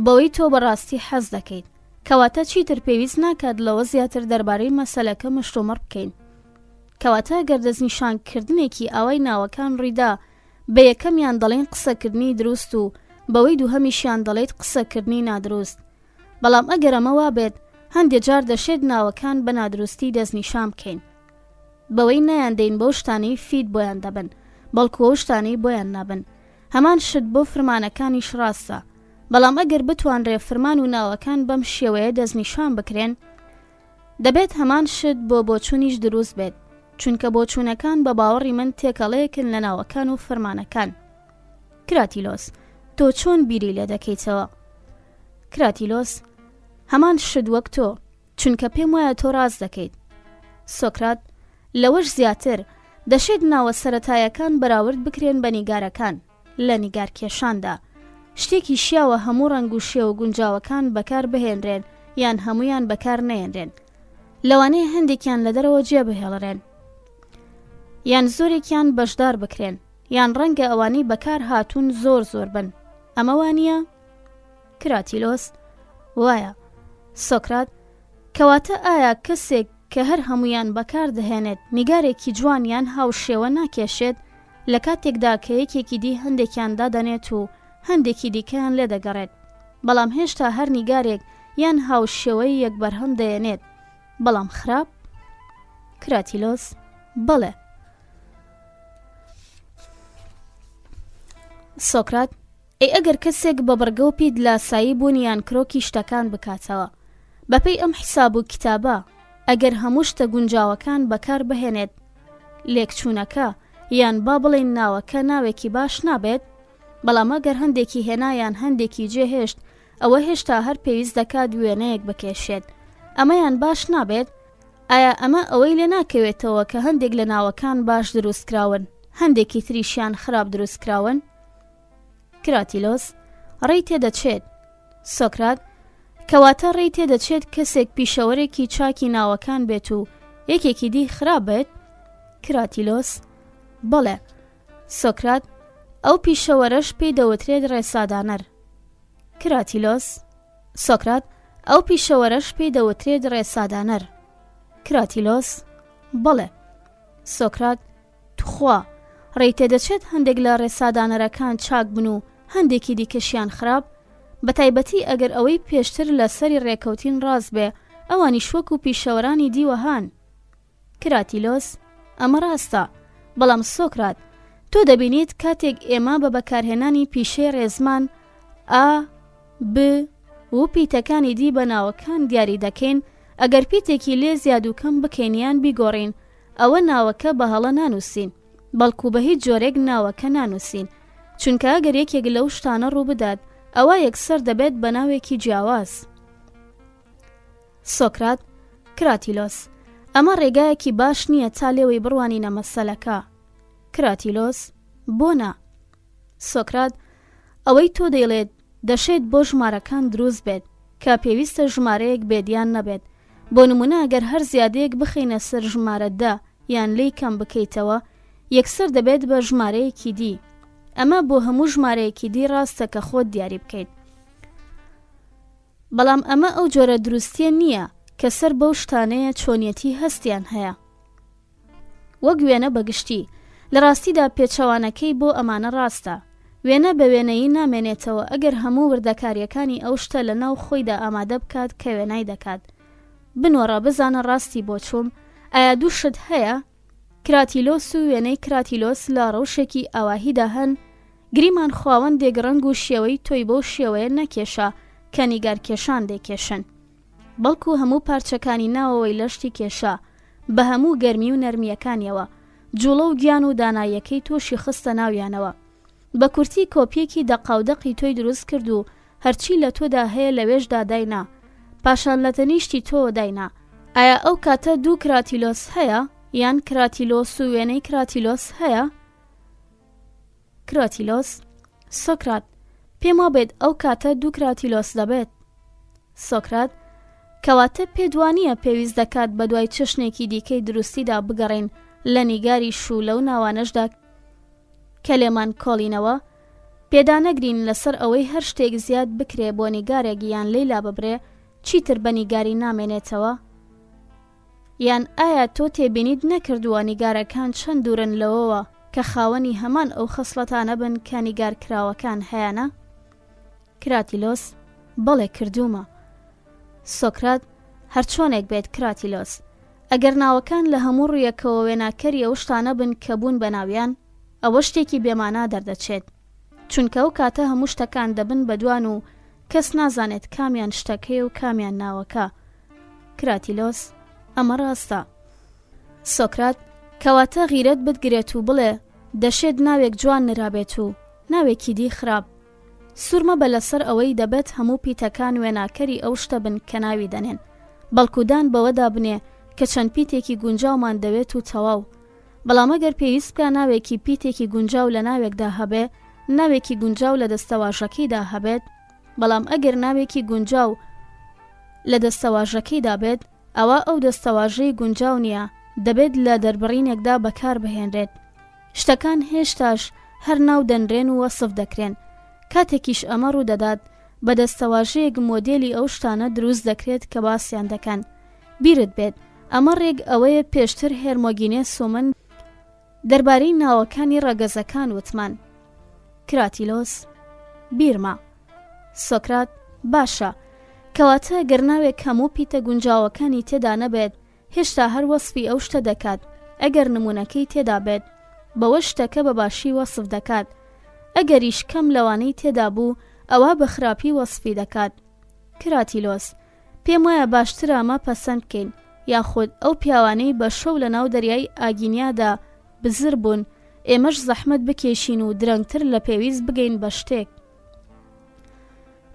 بەوەی تۆ بەڕاستی حەز دەکەیت، کەواتە چیتر پێویست ناکات لەوە زیاتر دەربارەی مەسەلەکە مشتومڕ بکەین. کەواتە گەر دەستنیشانکردنێکی ئاوای ناوەکان ڕیدا بە یەکەمیان دەڵێن قسەکردنی دروست و بەوەی دووهەمیشیان دەڵێت قسەکردنی نادروست، بەڵام ئەگەر ئەمە وا بێت هەندێک جار دەشێت ناوەکان بە نادروستی دەستنیشان بکەین، بەوەی نەیاندەین بەو شتانەی فید بۆیان دەبن، بەڵکو ئەو شتانەی بۆیان نابن. هەمان شت بۆ فرمانەکانیش ڕاستە، بەڵام ئەگەر بتوانرێ فرمان و ناوەکان بەم شێوەیە دەستنیشان بکرێن، دەبێت هەمان شت بۆ بۆچوونیش دروست بێت، چونکە بۆچوونەکان بە باوەڕی من تێکەڵەیەکن لە ناوەکان و فەرمانەکان. کراتیلۆس: تۆ چۆن بیری لێ دەکەیتەوە؟ کراتیلۆس: هەمان شت وەک تۆ، چونکە پێم وایە تۆ ڕاست دەکەیت. سۆکرات: لەوەش زیاتر دەشێت ناوە سەرەتایەکان بەراورد بکرێن بە نیگارەکان. لە نیگارکێشاندا شتێکی شیاوە هەموو ڕەنگ و شێوە گونجاوەکان بەکار بهێنرێن یان هەمویان بەکار نەهێنرێن، لەوانەیە هەندێکیان لە دەرەوە جێبهێڵرێن یان زۆرێکیان بەشدار بکرێن، یان ڕەنگە ئەوانەی بەکار هاتوون زۆر بن. ئەمە وانییە؟ کراتیلۆس: وایە. سۆکرات: کەواتە ئایا کەسێک کە هەر هەمویان بەکار دەهێنێت نیگارێکی جوانیان هاوشێوە ناکێشێت لە کاتێکدا کە یەکێکی دی هەندێکیان دادەنێت و هەندێکی دیکەیان لێ دەگەڕێت، بەڵام هێشتا هەر نیگارێک یان هاوشێوەی یەک بەرهەم دەیەنێت، بەڵام خراپ؟ کراتیلۆس: بەڵێ. سۆکرات: ئەگەر کەسێک بە بەرگە و پید لاسایی بوونیان کرۆکی شتەکان بکاتەوە بەپێی ئەم حیساب و کتابە، ئەگەر هەموو شتە گونجاوەکان بەکار بهێنێت لێکچوونەکە یان با بڵێن ناوەکە ناوێکی باش نابێت، بەڵام ئەگەر هەندێکی هێنایان هەندێکی جێهێشت ئەوە هێشتا هەر پێویست دەکات وێنەیەک بکێشێت، ئەمەیان باش نابێت. ئایا ئەمە ئەوەی لێ ناکەوێتەوە کە هەندێک لە ناوەکان باش دروستکراون هەندێکی تریشیان خراپ دروست کراون؟ کراتیلۆس ڕێی تێدەچێت. سۆکرات کەواتە ڕێی تێدەچێت کەسێک پیشەوەرێکی چاکی ناوەکان بێت و یەکێکی دی خراپ بێت؟ کراتیلۆس بەڵێ. سۆکرات ئەو پیشەوەرەش پێی دەوترێت ڕێسادانەر. کراتیلۆس سۆکرات ئەو پیشەوەرەش پێی دەوترێت ڕێسادانەر. کراتیلۆس بەڵێ. سۆکرات توخوا ڕێی تێدەچێت هەندێک لە ڕێسادانەرەکان چاک بن و هەندێکی دیکەشیان خراپ، بە تایبەتی ئەگەر ئەوەی پێشتر لە سەری ڕێکەوتین ڕاست بێ ئەوانی شوەک و پیشەوەرانی دیوەهان. کراتیلۆس ئەمە ڕاستە، بەڵام سۆکرات تۆ دەبینیت کاتێک ئێمە بە بەکارهێنانی پیشەی ڕێزمان ئا ب و پیتەکانی دی بە ناوەکان دیاری دەکەین، ئەگەر پیتێکی لێ زیاد و کەم بکەینیان بیگۆڕین ئەوە ناوەکە بە هەڵە نانووسین، بەڵکو بە هیچ جۆرێک ناوەکە نانووسین، چونکە ئەگەر یەکێک لەو شتانە ڕوو بدات ئەوە یەکسەر دەبێت بە ناوێکی جیاواز. سۆکرات کراتیلۆس ئەمە ڕێگایەکی باش نییە تا لێوەی بڕوانینە مەسەلەکە. کراتیلۆس بۆنا. سۆکرات ئەوەی تۆ دەیڵێت دەشێت بۆ ژمارەکان دروست بێت کە پێویستە ژمارەیەک بێدیان نەبێت. بۆ نمونە ئەگەر هەر زیادەیەک بخینە سەر ژمارە دە یان لی کەم بکەیتەوە یەکسەر دەبێت بە ژمارەیەکی دی. ئەمە بۆ هەموو ژمارەیەکی دی ڕاستە کە خۆت دیاری بکەیت. بەڵام ئەمە ئەو جۆرە دروستیە نییە کە سەر بەو شتانەیە چۆنیەتی هەستیان هەیە. وەک وێنە بەگشتی لە ڕاستیدا پێچەوانەکەی بۆ ئەمانە ڕاستە. وێنە بە وێنەیی نامێنێتەوە ئەگەر هەموو وردەکاریەکانی ئەو شتە لە ناو خۆیدا ئامادە بکات کە وێنای دەکات. بنۆڕە بزانە ڕاستی بۆ چووم. ئایا دوو شت هەیە؟ کراتیلۆس و وێنەی کراتیلۆس لە ڕەوشێکی ئاواهیدا هەن. گریمان خاوەندێک ڕەنگ و شێوەی تۆی بۆ شێوەیە نەکێشە کە نیگار کێشان دەکێشن، بەڵکو هەموو پارچەکانی ناوەوەی لەشتی کێشە بە هەموو گەرمی و نەرمیەکانیەوە، جوڵە و گیان و دانایەکەی تۆشی خستە ناویانەوە. بە کورتی کۆپیەکی دەقاودەقی تۆی دروست کرد و هەرچی لە تۆدا هەیە لەوێشدا داینا، پاشان لە تەنیشتی تۆ داینا. ئایا ئەو کاتە دوو کراتیلۆس هەیە یان کراتیلۆس و وێنەی کراتیلۆس هەیە؟ کراتیلۆس سۆکرات پێم وابێت ئەو کاتە دوو کراتیلۆس دەبێت. سۆکرات کەواتە پێدوانیە پێویست دەکات بە دوای چشنێکی دیکەی دروستیدا بگەڕین لە نیگاری شوو لەو ناوانەشدا کە لێمان کۆڵینەوە، پێدا نەگرین لەسەر ئەوەی هەر شتێک زیاد بکرێ بۆ نیگارێک یان لێلا ببرێ چیتر بە نیگاری نامێنێتەوە؟ یان ئایا تۆ تێبینیت نەکردووە نیگارەکان چەند دوورن لەوەوە کە خاوەنی هەمان ئەو خەسڵەتانە بن کە نیگار کراوەکان هەیەنە؟ کراتیلۆس بەڵێ کردوومە. سۆکرات هەرچۆنێک بێت کراتیلۆس، ئەگەر ناوەکان لە هەموو ڕوویەکەوە وێناکەری ئەو شتانە بن کە بوون بە ناویان ئەوە شتێکی بێمانا دەردەچێت، چونکە ئەو کاتە هەموو شتەکان دەبن بەدوان و کەس نازانێت کامیان شتەکەی و کامیان ناوەکە. کراتیلۆس ئەمە ڕاستە. سۆکرات کەواتە غیرەت بتگرێت و بڵێ دەشێت ناوێک جوان نرابێت و ناوێکی دی خراپ. سوورمە بە لەسەر ئەوەی دەبێت هەموو پیتەکان وێناکەری ئەو شتە بن کە ناوی دەنێن، بەڵکودان بەوەدا بنێ کە چەند پیتێکی گونجاومان دەوێت و تەواو. بەڵام ئەگەر پێویست بکە ناوێکی پیتێکی گونجاو لە ناوێکدا هەبێ، ناوێکی گونجاو لە دەستەواژەکەیدا هەبێت، بەڵام ئەگەر ناوێکی گونجاو لە دەستەواژەکەیدا بێت ئەوە ئەو دەستەواژەی گونجاو نییە، دەبێت لە دەربڕینێکدا بەکار بهێنرێت. شتەکان هێشتاش هەر ناو دەنرێن و وەسف دەکرێن. کاتێکیش ئەمە ڕوو دەدات بە دەستەواژەیەک مۆدێلی ئەو شتانە دروست دەکرێت کە باسییان دەکەن. بیرت بێت ئەمە ڕێک ئەوەیە پێشتر هێرمۆگینێس سومن دەربارەی ناوەکانی ڕەگەزەکان وتمان. کراتیلۆس بیرما. سۆکرات باشە، کەواتە گەر ناوێک هەموو پیتە گونجاوەکانی تێدا نەبێت هێشتا هەر وەسفی ئەو شتە دەکات. ئەگەر نمونونەکەی تێدا بێت بەوە شتەکە بە باشی وەسف دەکات، ئەگەریش کەم لەوانەی تێدا بوو ئەوە بە خراپی وەسفی دەکات. کراتیلۆس پێم وایە باشترە ئەمە پەسەند بکەین، یاخود ئەو پیاوانەی بە شەو لە ناو دەریای ئاگینیادا بزر بوون ئێمەش زەحمەت بکێشین و درەنگتر لە پێویست بگەین بە شتێک.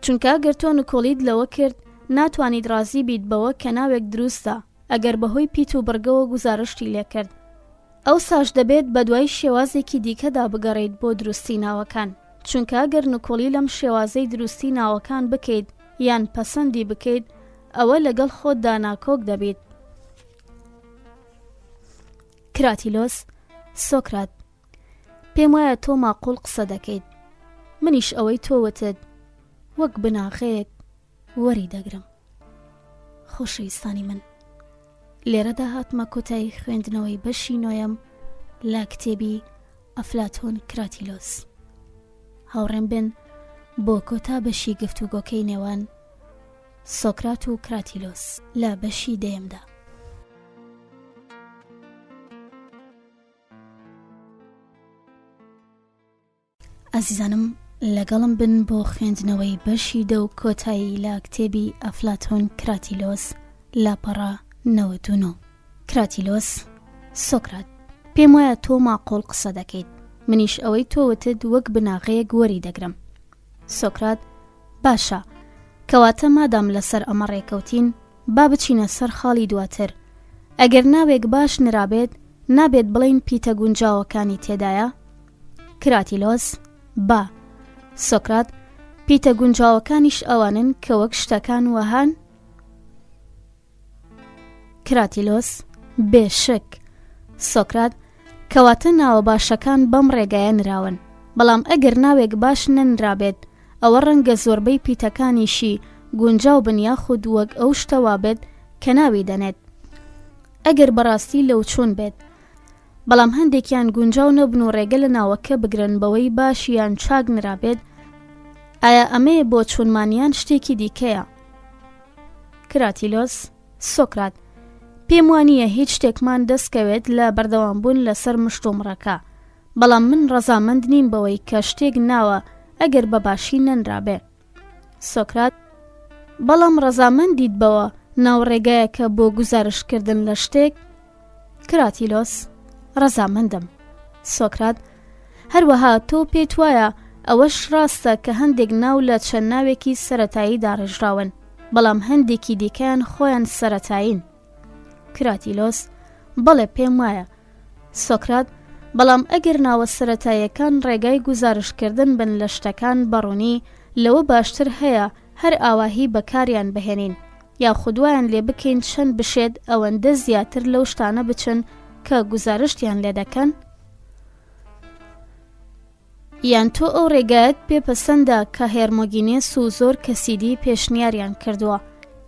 چونکە ئەگەر تۆ نکۆڵیت لەوە کرد ناتوانیت ڕازی بیت بەوە کە ناوێک دروستە ئەگەر بەهۆی پیت و بڕگەوە گوزارشتی لێ کرد. ئەو ساش دەبێت بە دوای شێوازێکی دیکەدا بگەڕێیت بۆ دروستی ناوەکان، چونکە ئەگەر نکۆڵی لەم شێوازەی دروستی ناوەکان بکەیت یان پەسەندی بکەیت ئەوە لەگەڵ خۆتدا ناکۆک دەبێت. کراتیلۆس: سۆکرات، پێم وایە تۆ ماقوڵ قسە دەکەیت، منیش ئەوەی تۆ وتت وەک بناغەیەک وەری دەگرم. خۆشەویستانی من، لێرەدا هاتمە کۆتایی خوێندنەوەی بەشی نۆیەم لە کتێبی ئەفلاتۆن کراتیلۆس. هاوڕێم بن بۆ کۆتا بەشی گفتوگۆکەی نێوان سۆکرات و کراتیلۆس لە بەشی دەیەمدا. ئازیزانم، لەگەڵم بن بۆ خوێندنەوەی بەشی دە و کۆتایی لە کتێبی ئەفلاتۆن کراتیلۆس لاپەڕا 99. کراتیلۆس: سۆکرات، پێم وایە تۆ ماقۆڵ قسە دەکەیت، منیش ئەوەی تۆ وتت وەک بناغەیەک وەری دەگرم. سۆکرات: باشە، کەواتە مادام لەسەر ئەمە ڕێکەوتین با بچینە سەر خاڵی دواتر. ئەگەر ناوێک باش نرابێت نابێت بڵین پیتە گونجاوەکانی تێدایە؟ کراتیلۆس: با. سۆکرات: پیتە گونجاوەکانیش ئەوانن کە وەک شتەکان وەهان؟ کراتیلۆس: بێشک. سۆکرات: کەواتە ناوە باشەکان بەم ڕێگایە نراون، بەڵام ئەگەر ناوێک باش نەنرابێت ئەوە ڕەنگە زۆربەی پیتەکانیشی گونجاو بن یاخود وەک ئەو شتەوا بێت کە ناوی دەنێت. ئەگەر بەڕاستی لەو چوون بێت، بەڵام هەندێکیان گونجاو نەبن و ڕێگە لە ناوەکە بگرن بەوەی باشیان چاک نرابێت، ئایا ئەمەیە بۆ چوونمانیان شتێکی دیکەیە؟ کراتیلۆس: سۆکرات، پێم وانییە هیچ شتێکمان دەستکەوێت لە بەردەوامبوون لەسەر مشتومڕەکە، بەڵام من ڕەزامەند نیم بەوەی کە شتێک ناوە ئەگەر بەباشی نەنرابێ. سۆکرات: بەڵام ڕەزامەندیت بەوە ناوڕێگایەکە بۆ گوزارشکردن لە شتێک؟ کراتیلۆس: ڕەزامەندم. سۆکرات: هەروەها تۆ پێت وایە ئەوەش ڕاستە کە هەندێک ناو لە چەند ناوێکی سەرەتایی داڕێژراون، بەڵام هەندێکی دیکەیان خۆیان سەرەتایین. کراتیلۆس: بەڵێ، پێم وایە. سۆکرات: بەڵام ئەگەر ناوە سەرەتاییەکان ڕێگای گوزارشکردن بن لە شتەکان بەڕوونی، لەوە باشتر هەیە هەر ئاواهی بەکاریان بهێنین، یاخودوایان لێ بکەین چەند بشێت ئەوەندە زیاتر لەو شتانە بچن کە گوزارشتیان لێ دەکەن؟ یان تۆ ئەو ڕێگایەت پێپەسەندە کە هێرمۆگینێس و زۆر کەسیدی پێشنیاریان کردووە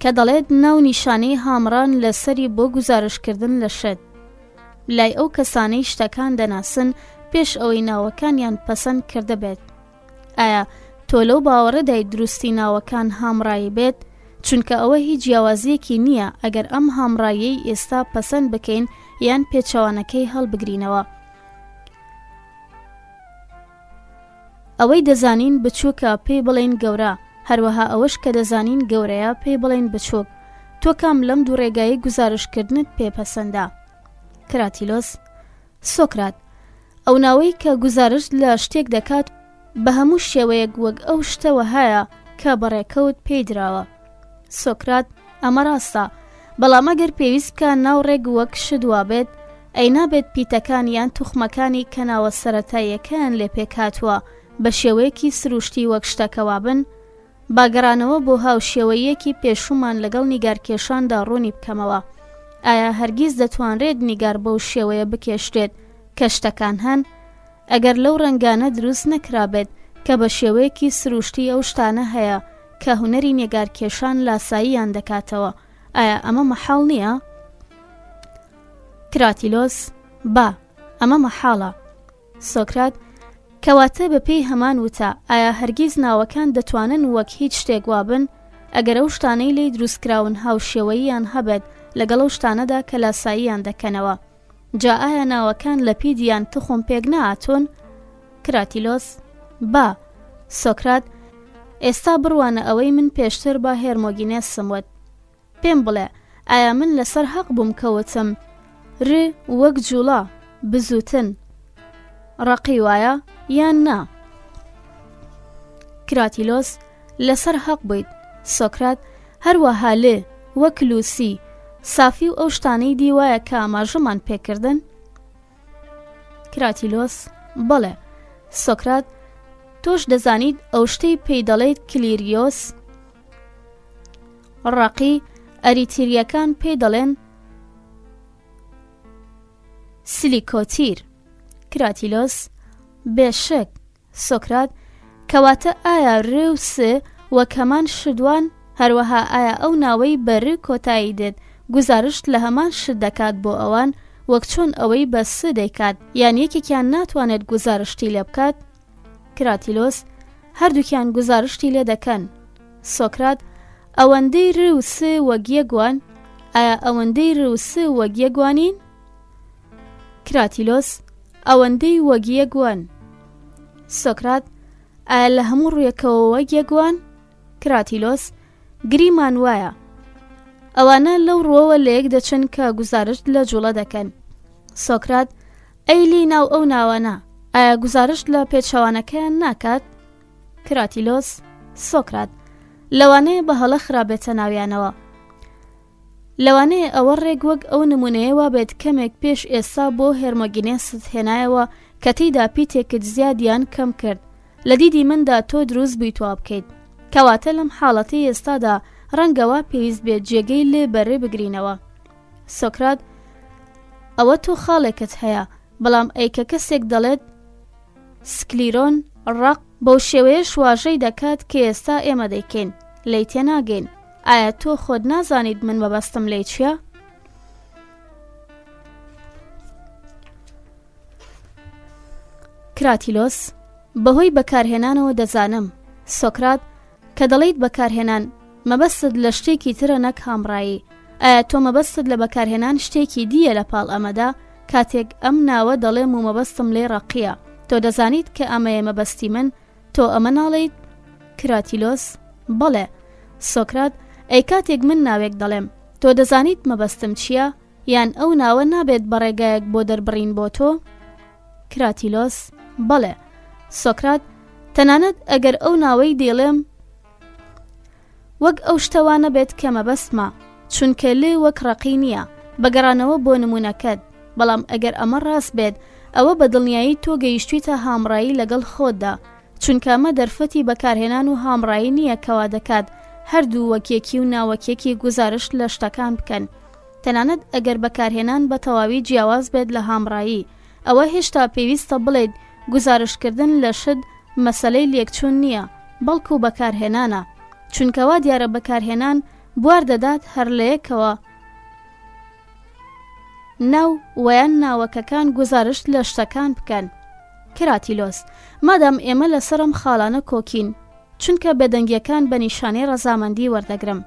کە دەڵێت ناو نیشانەی هامڕان لەسەری بۆ گوزارشکردن لە شت لای ئەو کەسانەی شتەکان دەناسن پێش ئەوەی ناوەکانیان پەسەند کردە بێت. ئایا تۆ لەو باوەڕەدای دروستی ناوەکان هامڕایی بێت؟ چونکە ئەوە هیچ جیاوازیەکی نییە ئەگەر ئەم هامڕاییەی ئێستا پەسەند بکەین یان پێچەوانەکەی هەڵبگرینەوە. ئەوەی دەزانین بچووکە پێی بڵێن گەورە، هەروەها ئەوەش کە دەزانین گەورەیە پێی بڵێن بچووک. تۆ کام لەم دوو ڕێگایی گوزارشکردنت پێپەسەندە؟ کراتیلۆس: سۆکرات، ئەو ناوەی کە گوزارش لە شتێک دەکات بە هەموو شێوەیەک وەک ئەو شتەوە هەیە کە بەڕێکەوت پێی دراوە. سۆکرات: ئەمە ڕاستە، بەڵام ئەگەر پێویست بکە ناو ڕێگ وەک شدوا بێت، ئەی نابێت پیتەکان یان توخمەکانی کە ناوە سەرەتاییەکەیان لێ پێکاتوە بە شێوەیەکی سروشتی وەک شتەکەوا بن؟ باگەڕانەوە بۆ هاوشێوەیەکی پێشومان لەگەڵ نیگارکێشاندا ڕوونی بکەمەوە. ئایا هەرگیز دەتوانرێت نیگار بەو شێوەیە بکێشتێت کە شتەکان هەن؟ ئەگەر لەو ڕەنگانە دروست نەکرابێت کە بە شێوەیەکی سروشتی ئەو شتانە هەیە کە هونەری نیگارکێشان لاساییان دەکاتەوە، ئایا ئەمە مەحاڵ نییە؟ کراتیلۆس: با، ئەمە مەحاڵە. سۆکرات: کەواتە بەپێی هەمان وتە ئایا هەرگیز ناوەکان دەتوانن وەک هیچ شتێک وابن ئەگەر ئەو شتانەی لی دروستکراون هاوشێوەییان هەبێت لەگەڵ ئەو شتانەدا کە لاساییان دەکەنەوە؟ جا ئایا ناوەکان لە پیدیان تخم پێک نەهاتوون؟ کراتیلۆس: با. سۆکرات: ئێستا بڕوانە ئەوەی من پێشتر بە هێرمۆگینێسم وت. پێم بڵێ ئایا من لەسەر حەق بووم کەوتم ر وەک جوڵە بزوتن ڕقی وایە یان نا؟ کراتیلۆس: لەسەر حەق بوویت. سۆکرات: هەروەها لێ وەک لووسی، سافی و ئەو شتانەی دیوایە کە ئاماژەمان پێکردن؟ کراتیلۆس: بەڵێ، ئەمە ڕاستە. ئایا تۆ لەو باوەڕەدای دروستی ناوەکان هەیە؟ کراتیلۆس بەڵێ. سۆکرات تۆش دەزانیت ئەو شتەی پێی دەڵێیت کلیریۆس؟ ڕەقی ئەریتریەکان پێی دەڵێن سیلیکۆتیر. کراتیلۆس بێشک. سۆکرات کەواتە ئایا ڕ و س وە کەمان شدوان هەروەها ئایا ئەو ناوەی بە ڕ کۆتایی دێت گوزارشت لە هەمان شت دەکات بۆ ئەوان وەک چۆن ئەوەی بە س دەیکات یان یەکێکیان ناتوانێت گوزارشتی لێ بکات؟ کراتیلۆس هەردووکیان گوزارشتی لێ دەکەن. سۆکرات ئەوەندەی ڕ و س وەک یەکوان ئایا ئەوەندەی ڕ و س وەک یەکوانین؟ کراتیلۆس ئەوەندەی وەک یەکوان. سۆکرات ئایا لە هەموو ڕوویەکەوە وەک یەکوان؟ کراتیلۆس گریمان وایە. ئەوانە لەو ڕووەوە لە یەک دەچن کە گوزارشت لە جوڵە دەکەن. سۆکرات ئەی لی ناو ئەو ناوانە ئایا گوزارشت لە پێچەوانەکەیان ناکات؟ کراتیلۆس سۆکرات لەوانەیە بە هەڵە خراپێتە ناویانەوە. لەوانەیە ئەوە ڕێک وەک ئەو نمونەیەوە بێت کەمێک پێش ئێستا بۆ هێرمۆگینێست هێنایەوە کە تێیدا پیتێکت زیادیان کەم کرد. لە دیدی مندا تۆ دروست بوویتەوە بکەیت. کەواتە لەم حاڵەتی ئێستادا ڕەنگەوە پێویست بێت جێگەی لێ بەڕێ بگرینەوە. سۆکرات ئەوە تۆ خاڵێکت هەیە بەڵام ئەیکە کەسێک دەڵێت سکلیرۆن ڕق بەو شێوەیە واژەی دەکات کە ئێستا ئێمە دەیکەین لەی تێناگەین. ئایا تۆ خۆت نازانیت من مەبەستم لێ چییە؟ کراتیلۆس بەهۆی بەکارهێنانەوە دەزانم. سۆکرات کە دەڵێیت بەکارهێنان مەبەستت لە شتێکی ترە نەک هامڕایی. ئایا تۆ مەبەستت لە بەکارهێنان شتێکی دیە لە پاڵ ئەمەدا کاتێک ئەم ناوە دەڵێم و مەبەستم لێ ڕەقیە؟ تۆ دەزانیت کە ئەمەیە مەبەستی من؟ تۆ ئەمە ناڵێیت؟ کراتیلۆس بەڵێ. سۆکرات ئەی کاتێک من ناوێک دەڵێم تۆ دەزانیت مەبەستم چییە؟ یان ئەو ناوە نابێت بەڕێگایەک بۆ دەربڕین بۆ تۆ؟ کراتیلۆس بەڵێ. سۆکرات تەنانەت ئەگەر ئەو ناوەی دێڵێم وەک ئەو شتەوانە بێت کە مەبەستمە چونکە لێ وەک ڕەقی نییە بەگەڕانەوە بۆ نمونەکەت. بەڵام ئەگەر ئەمە ڕاست بێت ئەوە بە دڵنیایی تۆ گەیشتویتە هامڕایی لەگەڵ خۆتدا چونکە ئەمە دەرفەتی بەکارهێنان و هامڕایی نییە کەوا دەکات هەردوو وەکێکی و ناوەکێکی گوزارش لە شتەکان بکەن. تەنانەت ئەگەر بەکارهێنان بە تەواوی جیاواز بێت لە هامڕایی ئەوە هێشتا پێویستە بڵێت گوزارشکردن لە شت مەسەلەی لێکچوون نییە بەڵکو بەکارهێنانە چونکەوا دیارە بەکارهێنان بوار دەدات هەر لە یەکەوە ناو ویان ناوەکەکان گوزارشت لە شتەکان بکەن. کراتیلۆس مادام ئێمە لەسەرم خاڵانە کۆکین چونکە بەدەنگیەکان بە نیشانەی ڕەزامەندی وەردەگرم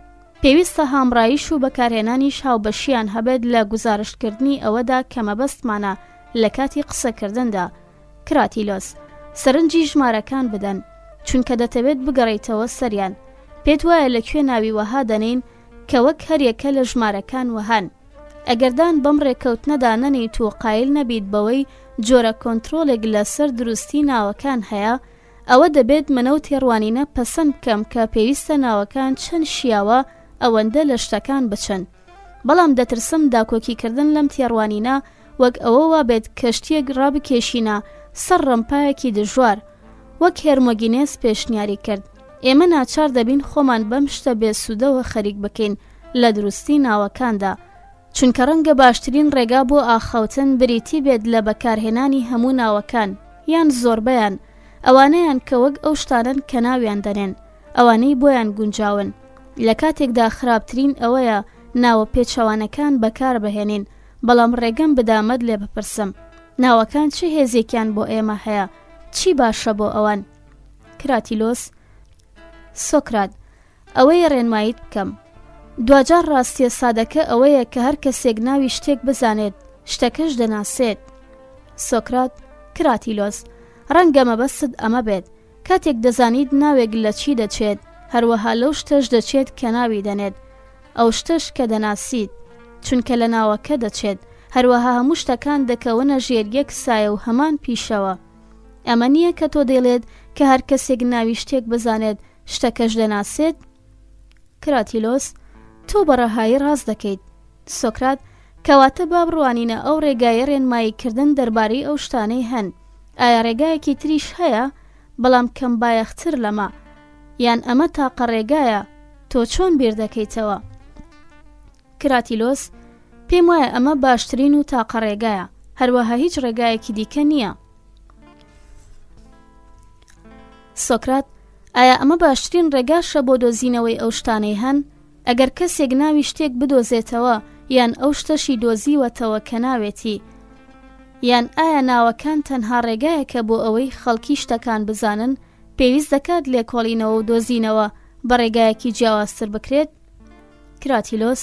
پێویستە هامڕاییش و بەکارهێنانیش هاوبەشیان هەبێت لە گوزارشکردنی ئەوەدا کە مەبەستمانە لە کاتی قسەکردندا. کراتیلۆس سەرنجی ژمارەکان بدەن چونکە دەتەوێت بگەڕێیتەوە سەریان. پێت وایە لەکوێ ناوی وەها دەنین کە وەک هەریەکە لە ژمارەکان وەهان. ئەگەردان بەم ڕێکەوتنەدا نەنیت و قایل نەبیت بەوەی جۆرە کۆنترۆلێک لەسەر دروستی ناوەکان هەیە ئەوە دەبێت منە و تێڕوانینە پەسەند بکەم کە پێویستە ناوەکان چەند شیاوە ئەوەندە لە شتەکان بچن. بەڵام دەترسم داکۆکیکردن لەم تێڕوانینە وەک ئەوەوە بێت کەشتیەک ڕابکێشینە سەر ڕەمپایەکی دژوار وەک هێرمۆگینێس پێشنیاری کرد. ئێمە ناچار دەبین خۆمان بەم شتە بێسوودەوە خەریک بکەین لە دروستی ناوەکاندا چونکە ڕەنگە باشترین ڕێگا بۆ ئاخەوتن بریتی بێت لە بەکارهێنانی هەموو ناوەکان یان زۆربەیان ئەوانەیان کە وەک ئەو شتانن کە ناویان دەنێن ئەوانەی بۆیان گونجاون. لە کاتێکدا خراپترین ئەوەیە ناوە پێچەوانەکان بەکار بهێنین. بەڵام ڕێگەم بدامەد لێ بپرسم ناوەکان چه هێزێکیان بۆ ئێمە هەیە؟ چی باشە بۆ ئەوان؟ کراتیلۆس سۆکرات ئەوەی ڕێنماییت بکەم. دوجار ڕاستیە سادەکە ئەوەیە کە هەر کەسێک ناوی شتێک بزانێت شتەکەش دەناسێت. سۆکرات کراتیلۆس ڕەنگە مەبەستت ئەمە بێت کاتێک دەزانیت ناوێک لە چی دەچێت هەروەها لەو شتەش دەچێت کە ناوی دەنێت ئەو شتەش کە دەناسیت چونکە لە ناوەکە دەچێت هەروەها هەموو شتەکان دەکەونە ژێر یەک سایە و هەمان پیشەوە. ئەمە نییە کە تۆ دەیڵێت کە هەر کەسێک ناوی شتێک بزانێت شتەکەش دەناسێت؟ کراتیلۆس تۆ بەڕەهایی ڕاست دەکەیت. سۆکرات کەواتە با بڕوانینە ئەو ڕێگایە ڕێنماییکردن دەربارەی ئەو شتانەی هەن. ئایا ڕێگایەکی تریش هەیە بەڵام کەم بایەختر لەمە، یان ئەمە تاقە ڕێگایە تۆ چۆن بیر دەکەیتەوە؟ کراتیلۆس: پێم وایە ئەمە باشترین و تاقە ڕێگایە، هەروەها هیچ ڕێگایەکی دیکە نییە. سۆکرات: ئایا ئەمە باشترین ڕێگاشە بۆ دۆزینەوەی ئەو شتانەی هەن؟ ئەگەر کەسێک ناوی شتێک بدۆزێتەوە یان ئەو شتەشی دۆزیوەتەوە کە ناوێتی، یان ئایا ناوەکان تەنها ڕێگایەکە بۆ ئەوەی خەڵکی شتەکان بزانن، پێویست دەکات لێکۆڵینەوە و دۆزینەوە بە ڕێگایەکی جیاوازتر بکرێت؟ کراتیلۆس: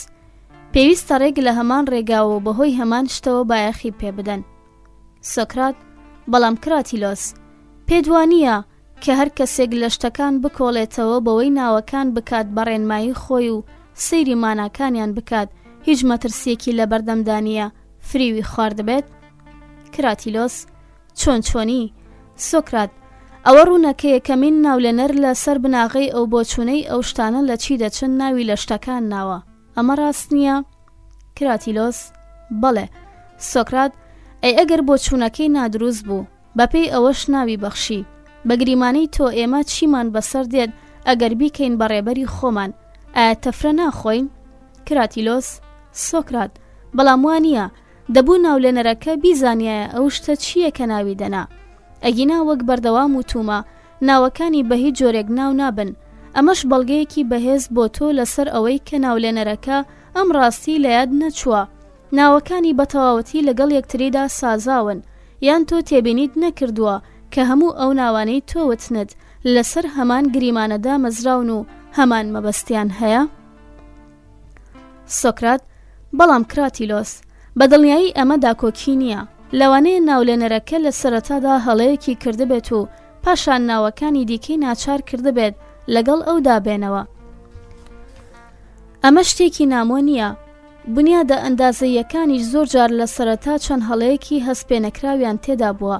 پێویستە ڕێگ لە هەمان ڕێگاوە بەهۆی هەمان شتەوە بایەخی پێ بدەن. سۆکرات: بەڵام کراتیلۆس، پێدوانیە کە هەر کەسێک لە شتەکان بکۆڵێتەوە بەوەی ناوەکان بکات بە ڕێنمایی خۆی و سەیری ماناکانیان بکات، هیچ مەترسیەکی لە بەردەمدانیە فریوی خواردبێت؟ کراتیلۆس: چۆنی؟ سۆکرات: ئەوە ڕوونەکەیە کەمین ناولێنەر لە سەر بناغی ئەو بۆچوونەی ئەو شتانە لە چی دەچن ناوی لە شتەکان ناوە، ئەمە ڕاست نییە؟ کراتیلۆس: بەڵێ. سۆکرات: ئەی ئەگەر بۆچوونەکەی نادروست بوو بەپێی ئەوەش ناوی بەخشی، بەگریمانەی تۆ ئێمە چیمان بەسەر دێت ئەگەر بیکەین بەڕێبەری خۆمان، ئایا تەفرە ناخۆین؟ کراتیلۆس: سۆکرات: بەڵام وانە دەبوو ناولێنەرەکە بیزانایە ئەو شتە چییە کە ناوی دەنا. ئەگینا وەک بەردەوام وتومە ناوەکانی بە هیچ جۆرێک ناو نابن، ئەمەش بەڵگەیەکی بەهێز بۆ تۆ لەسەر ئەوەی کە ناولێنەرەکە ئەم ڕاستی لە یاد نەچووە، ناوەکانی بەتەواوەتی لەگەڵ یەکتریدا سازاون، یان تۆ تێبینیت نەکردووە کە هەموو ئەو ناوانەی تۆ وتنت لەسەر هەمان گریمانەدا مەزراون و هەمان مەبەستیان هەیە؟ سۆکرات: بەڵام کراتیلۆس، بەدڵنیایی ئەمە داکۆکی نییە، لەوانەیە ناولێنەرەکە لە سەرەتادا هەڵەیەکی کردبێت و پاشان ناوەکانی دیکەی ناچار کردبێت لەگەڵ ئەودا بێنەوە. ئەمە شتێکی نامۆ نییە. بنیادە ئەندازەیەکانیش زۆر جار لە سەرەتا چەند هەڵەیەکی هەستپێنەکراویان تێدا بووە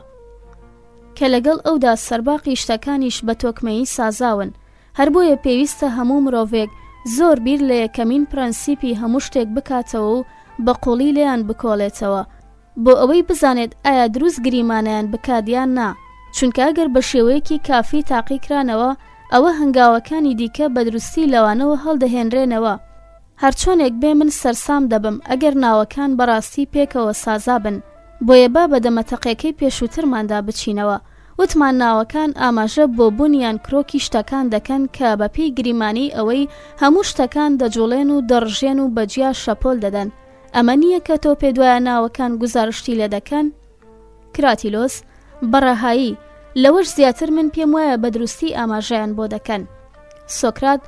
کە لەگەڵ ئەودا سەرباقی شتەکانیش بە تۆکمەیی سازاون. هەر بۆیە پێویستە هەموو مرۆڤێک زۆر بیر لە یەکەمین پرەنسیپی هەموو شتێک بکاتەوە و بە قوڵی لێیان بکۆڵێتەوە بۆ ئەوەی بزانێت ئایا دروست گریمانیان بکادیان نا، چونکە ئەگەر بە شێوەیەکی کافی تاقیکرانەوە ئەوە هەنگاوەکانی دیکە بە دروستی لەوانەوە هەڵدەهێنرێنەوە. هەرچۆنێک بێ من سەرسام دەبم ئەگەر ناوەکان بەڕاستی پێکەوە سازا بن، بۆیە با بە دەمەتەقەکەی پێشووترماندا بچینەوە. وتمان ناوەکان ئاماژە بۆ بوونیان کرۆکی شتەکان دەکەن کە بەپێی گریمانی ئەوەی هەموو شتەکان دەجوڵێن و دەڕژێن و بەجیا شەپۆل دەدەن. ئەمە نییە کە تۆ پێدوایە ناوەکان گوزارشتی لە دەکەن؟ کراتیلۆس: بەڕەهایی، لەوەش زیاتر من پێم وایە بە دروستی ئاماژەیان بۆ دەکەن. سۆکرات: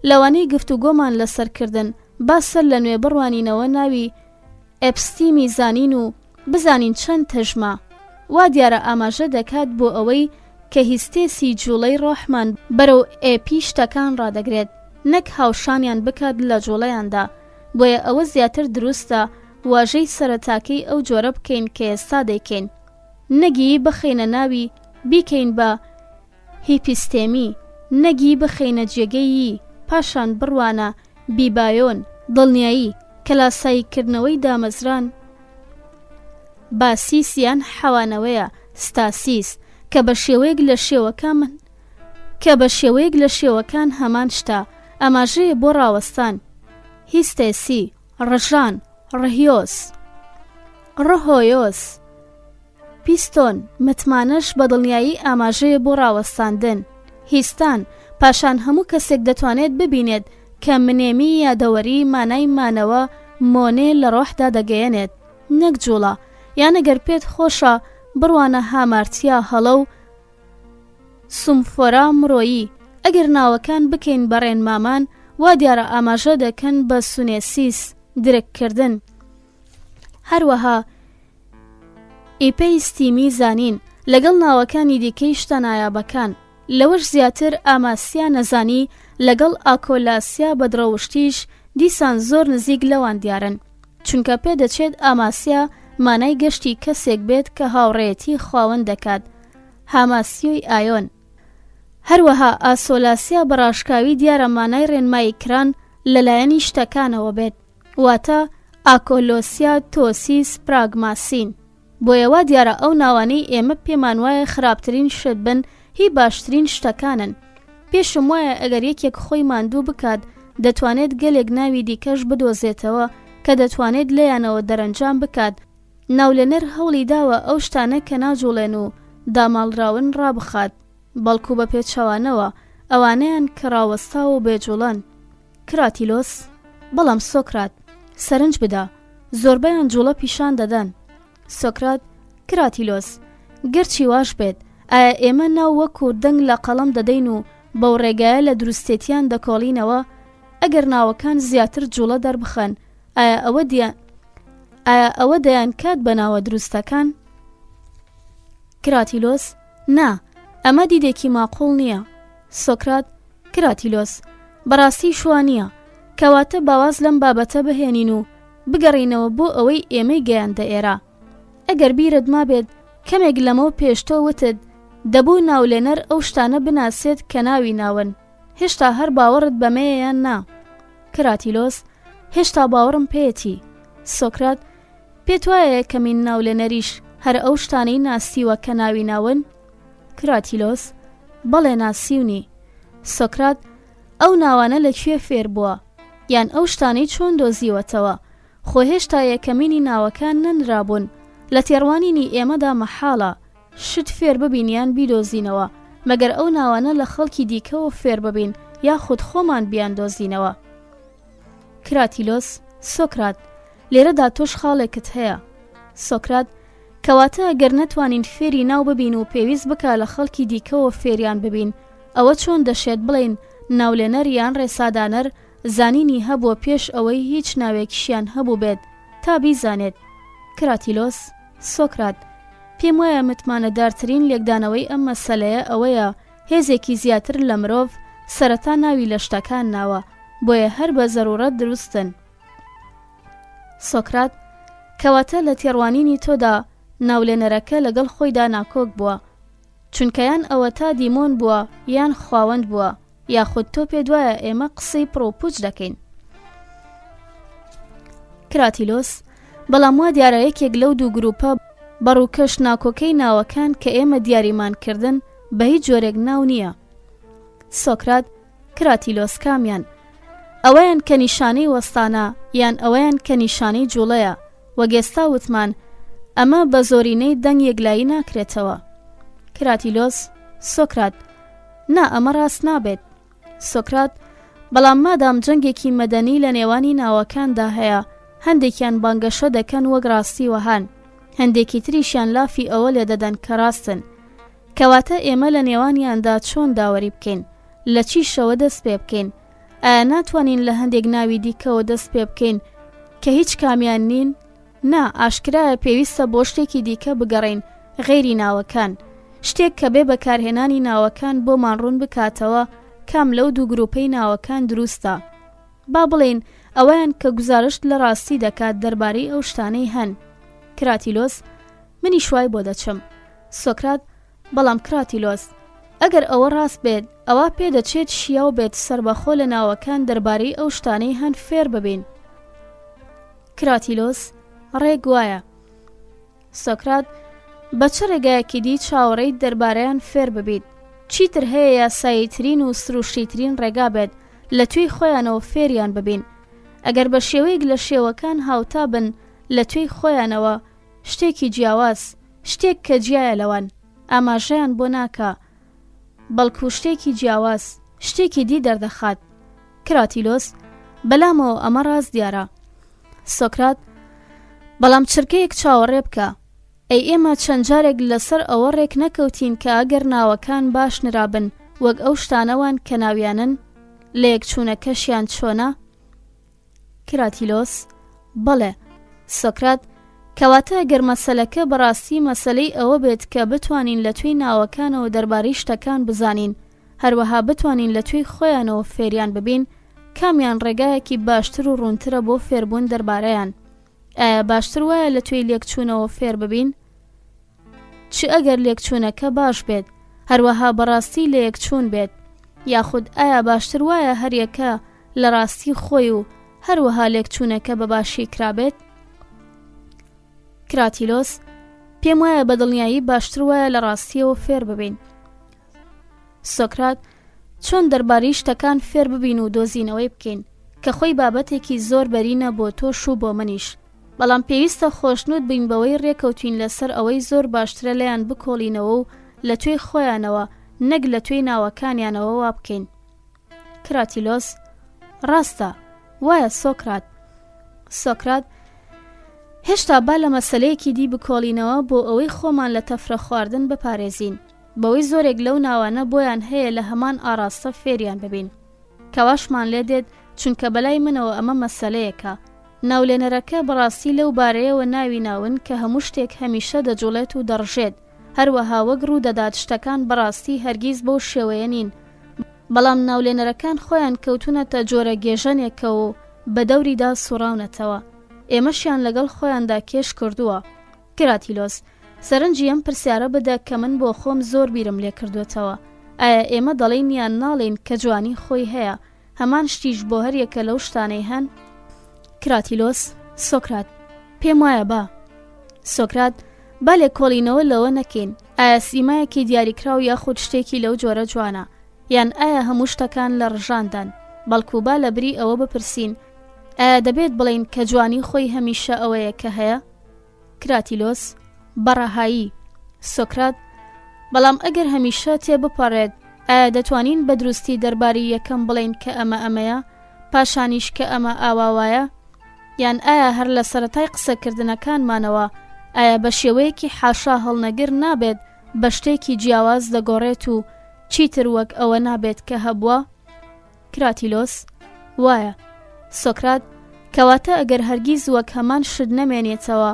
لەوانەی گفتوگۆمان لەسەرکردن با سەر لە نوێ بڕوانینەوە ناوی ئەپستیمی زانین و بزانین چەند تەژمە، وا دیارە ئاماژە دەکات بۆ ئەوەی کە هیستێسی جوڵەی ڕۆحمان بەرەو ئێپی شتەکان ڕادەگرێت، نەک هاوشانیان بکات لە جوڵەیاندا. بۆیە ئەوە زیاتر دروستە واژەی سەرەتاکەی ئەو جۆرە بکەین کە ئێستا دەیکەین، نەگی بخەینە ناوی بیکەین بە هیپیستێمی، نەگی بخەینە جێگەی، پاشان بڕوانە بیبایۆن، دڵنیایی، کەلاساییکردنەوەی دامەزران، باسیسیان حەوانەوەیە، ستاسیس، کە بە شێوەیەک لە شێوەکان هەمان شتە، ئاماژەیە بۆ ڕاوەستان، هیستێسی، ڕژان، ڕهیۆس، ڕهۆیۆس، پیستۆن، متمانەش بە دڵنیایی ئاماژەیە بۆ ڕاوەستاندن، هیستان، پاشان هەموو کەسێک دەتوانێت ببینێت کە منێمی یادەوەری مانای مانەوە مۆنێ لە ڕۆحدا دەگەیەنێت، نەک جوڵە، یان ئەگەر پێت خۆشە بڕوانە هامارتیا هەڵە و سومفۆرا مرۆیی. ئەگەر ناوەکان بکەین بەڕێن مامان وا دیارە ئاماژە دەکەن بە سونێسیس، درککردن. هەروەها ئیپەیستیمی زانین لەگەڵ ناوەکانی دیکەی شتە نایابەکان، لەوەش زیاتر ئاماسیا نەزانی لەگەڵ ئاکۆلاسیا بەدڕەوشتیش دیسان زۆر نزیک لەوان دیارن، چونکە پێدەچێت ئاماسیا مانای گەشتی کەسێک بێت کە هاوڕێیەتی خاوەن دەکات، هاماسیۆی ئایۆن. هەروەها ئاسۆلاسیا بەڕاشکاوی دیارە مانای ڕێنمایی کران لەلایەنی شتەکانەوە بێت، واتە ئاکۆلۆسیا تۆسیس پراگماسین. بۆیەوە دیارە ئەو ناوانەی ئێمە پێمان وایە خراپترین شت بن هی باشترین شتەکانن. پێشم وایە ئەگەر یەکێک خۆی ماندوو بکات دەتوانێت گەلێک ناوی دیکەش بدۆزێتەوە کە دەتوانێت لەیانەوە دەرەنجام بکات. ناولێنەر هەوڵی داوە ئەو شتانە کە ناجوڵێن و داماڵراون ڕابخات، بەڵکو بە پێچەوانەوە ئەوانەیان کە ڕاوەستا و بێجوڵان. کراتیلۆس: بەڵام سۆکرات، سەرنج بدە، زۆربەیان جوڵە پیشان دەدەن. سۆکرات: کراتیلۆس، گەرچی واش بێت، ئایا ئێمە ناو وەکو دەنگ لە قەڵەم دەدەین و بەو ڕێگایە لە دروستێتیان دەکۆڵینەوە؟ ئەگەر ناوەکان زیاتر جوڵە دەربخەن، ئایا ئەوە دەیان کات بە ناوە دروستەکان؟ کراتیلۆس: نا، ئەمە دیدێکی ماقوڵ نییە. سۆکرات: کراتیلۆس، بەڕاستی شوانیە، کەواتە باواز لەم بابەتە بهێنین و بگەڕینەوە بۆ ئەوەی ئێمەی گەیاندە ئێرە. ئەگەر بیرت ما بێت کەمێک لەمەوە پێشتۆ وتت دەبوو ناولێنەر ئەو شتانە بناسێت کە ناوی ناون، هێشتا هەر باوەڕت بەمەیە یان نا؟ کراتیلۆس: هێشتا باوەڕم پێیەتی. سۆکرات: پێت وایە کەمین ناولێنەریش هەر ئەو شتانەی ناسیوە کە ناوی ناون؟ کراتیلۆس: بەڵێ ناسیونی. سۆکرات: ئەو ناوانە لەکوێ فێر بووە؟ یان ئەو شتانەی چۆن دۆزیوەتەوە؟ خۆ هێشتا یەکەمینی ناوەکان نەنرابوون، لە تێڕوانینی ئێمەدا مەحاڵە شت فێر ببینیان بیدۆزینەوە مەگەر ئەو ناوانە لە خەڵکی دیکەوە فێر ببین یاخود خۆمان بیان دۆزینەوە. کراتیلۆس: سۆکرات، لێرەدا تۆش خاڵێکت هەیە. سۆکرات: کەواتە ئەگەر نەتوانین فێری ناو ببین و پێویست بکە لە خەڵکی دیکەوە فێریان ببین، ئەوە چۆن دەشێت بڵێن ناولێنەر یان ڕێسادانەر زانینی هەبووە پێش ئەوەی هیچ ناوێکیشیان هەبوو بێت تا بیزانێت؟ کراتیلۆس: سۆکرات، پێم وایە متمانەدارترین لێکدانەوەی ئەم مەسەلەیە ئەوەیە هێزێکی زیاتر لە مرۆڤ سەرەتا ناوی لە شتەکان ناوە، بۆیە هەر بە زەرورەت دروستن. سۆکرات: کەواتە لە تێڕوانینی تۆدا ناولێنەرەکە لەگەڵ خۆیدا ناکۆک بووە، چونکەیان ئەوە تا دیمۆن بووە یان خواوەند بووە، یاخود تۆ پێ دوایە ئێمە قسەی پرۆپوچ دەکەین؟ کراتیلۆس: بەڵام وا دیارە یەکێک لەو دوو گروپە بەڕووکەش ناکۆکەی ناوەکان کە ئێمە دیاریمان کردن بە هیچ جۆرێک ناو نییە. سۆکرات: کراتیلۆس، کامیان؟ ئەوەیان کە نیشانەی وەستانە یان ئەوەیان کە نیشانەی جوڵەیە؟ وەگێستا وتمان ئەمە بە زۆرینەی دەنگ یەکلایی ناکرێتەوە. کراتیلۆس: سۆکرات: نا، ئەمە ڕاست نابێت. سۆکرات: بەڵام مادام جەنگێکی مەدەنی لە نێوانی ناوەکاندا هەیە، هەندێکیان بانگەشە دەکەن وەک ڕاستی وەهان، هەندێکی تریشیان لافی ئەوە لێ دەدەن کە ڕاستن. کەواتە ئێمە لە نێوانیاندا چۆن داوەری بکەین؟ لە چی شەوە دەست پێ بکەین؟ ئایا ناتوانین لە هەندێک ناوی دیکەوە دەست پێ بکەین کە هیچ کامیان نین؟ نا، ئاشکرایە پێویستە بۆ شتێکی دیکە بگەڕین غەیری ناوەکان، شتێک کە بێ بەکارهێنانی ناوەکان بۆمان ڕوون بکاتەوە کام لەو دوو گروپەی ناوەکان دروستە. با بڵێن ئەوەیان کە گزارشت لە ڕاستی دەکات دەربارەی ئەو شتانەی هەن. کراتیلۆس: منی شوای بۆ دەچم. سۆکرات: بەڵام کراتیلۆس، ئەگەر ئەوە ڕاست بێت ئەوە پێدەچێت شیاو بێت سەربەخۆ لە ناوەکان دەربارەی ئەو شتانەی هەن فێر ببین. کراتیلۆس: ڕێک وایە. سۆکرات: بە چ ڕێگایەکی دی چاوەڕێی دەربارەیان فێر ببیت؟ چیتر هەیە یاساییترین و سروشتیترین ڕێگا بێت لە توێی خۆیانەوە فێریان ببین؟ ئەگەر بە شێوەیەک لە شێوەکان هاوتا بن لە توێی خۆیانەوە، شتێکی جیاواز، شتێک کە جیایە لەوان، ئاماژەیان بۆ ناکە، بەڵکو شتێکی جیاواز، شتێکی دی دەردەخات. کراتیلۆس: بەلامەوە ئەمە ڕاست دیارە. سۆکرات: بەڵام چرکەیەک چاوەڕێ بکە، ئەی ئێمە چەند جارێک لەسەر ئەوە ڕێک نەکەوتین کە ئەگەر ناوەکان باش نرابن وەک ئەو شتانەوان کە ناویانن، لە یەکچوونەکەشیان چۆنە؟ کراتیلۆس: بەڵێ. سۆکرات: کەواتە ئەگەر مەسەلەکە بەڕاستی مەسەلەی ئەوە بێت کە بتوانین لە توێی ناوەکانەوە دەربارەی شتەکان بزانین، هەروەها بتوانین لە توێی خۆیانەوە فێریان ببین، کامیان ڕێگایەکی باشتر و ڕوونترە بۆ فێربوون دەربارەیان؟ ئایا باشتر وایە لە توێی لێکچوونەوە فێر ببین؟ چ ئەگەر لێکچوونەکە باش بێت هەروەها بەڕاستی لە یەکچوون بێت؟ یاخود ئایا باشتر وایە هەریەکە لە ڕاستی خۆی و هەروەها لێکچوونەکە بەباشی کرابێت؟ کراتیلۆس: پێم وایە بەدڵنیایی باشتر وایە لە ڕاستیەوە فێر ببین. سۆکرات: چۆن دەربارەی شتەکان فێر ببین و دۆزینەوەی بکەین کە خۆی بابەتێکی زۆر بەرینە بۆ تۆش و بۆ منیش، بەڵام پێویستە خۆشنود بین بەوەی ڕێکەوتین لەسەر ئەوەی زۆر باشترە لەیان بکۆڵینەوە و لە توێی خۆیانەوە نەک لە توێی ناوەکانیانەوە وا بکەین. کراتیلۆس: ڕاستە، وایە سۆکرات. سۆکرات: هێشتا با لە مەسەلەیەکی دی بکۆڵینەوە بۆ ئەوەی خۆمان لە تەفرە خواردن بپارێزین، بەوەی زۆرێک لەو ناوانە بۆیان هەیە لە هەمان ئاراستە فێریان ببین. کەواشمان لێ دێت چونکە بەلای منەوە ئەمە مەسەلەیەکە. ناولێنەرەکە بەڕاستی لەو بارەیەوە ناوی ناون کە هەموو شتێک هەمیشە دەجوڵێت و دەڕژێت، هەروەها وەک ڕوو دەدات شتەکان بەڕاستی هەرگیز بەو شێوەیە نین، بەڵام ناولێنەرەکان خۆیان کەوتونەتە جۆرە گێژەنێکە و بە دەوریدا سوڕاونەتەوە، ئێمەشیان لەگەڵ خۆیاندا کێش کردووە. کراتیلۆس: سەرنجی ئەم پرسیارە بدە کە من بۆ خۆم زۆر بیرم لێ کردوێتەوە. ئایا ئێمە دەڵێن یان ناڵێن کە جوانی خۆی هەیە هەمان شتیش بۆ هەریەکە لەو شتانەی هەن؟ کراتیلۆس: سۆکرات: پێم وایە با. سۆکرات: با لێکۆڵینەوە لەوە نەکەین ئایا سیمایەکی دیاریکراو یاخود شتێکی لەو جۆرە جوانە، یان ئایا هەموو شتەکان لە ڕژاندان، بەڵکو با لە بری ئەوە بپرسین ئایا دەبێت بڵین کە جوانی خۆی هەمیشە ئەوەیە کە هەیە؟ کراتیلۆس: بەڕەهایی. سۆکرات: بەڵام ئەگەر هەمیشە تێبپەڕێت ئایا دەتوانین بە دروستی دەرباری یەکەم بڵین کە ئەمە ئەمەیە پاشانیش کە ئەمە ئاواوایە؟ یان ئایا هەر لە سەرەتای قسەکردنەکانمانەوە ئایا بە شێوەیەکی حاشا هەڵنەگر نابێت بە شتێکی جیاواز دەگۆڕێت و چیتر وەک ئەوە نابێت کە هەبووە؟ کراتیلۆس: وایە. سۆکرات: کەواتە ئەگەر هەرگیز وەک هەمان شت نەمێنێتەوە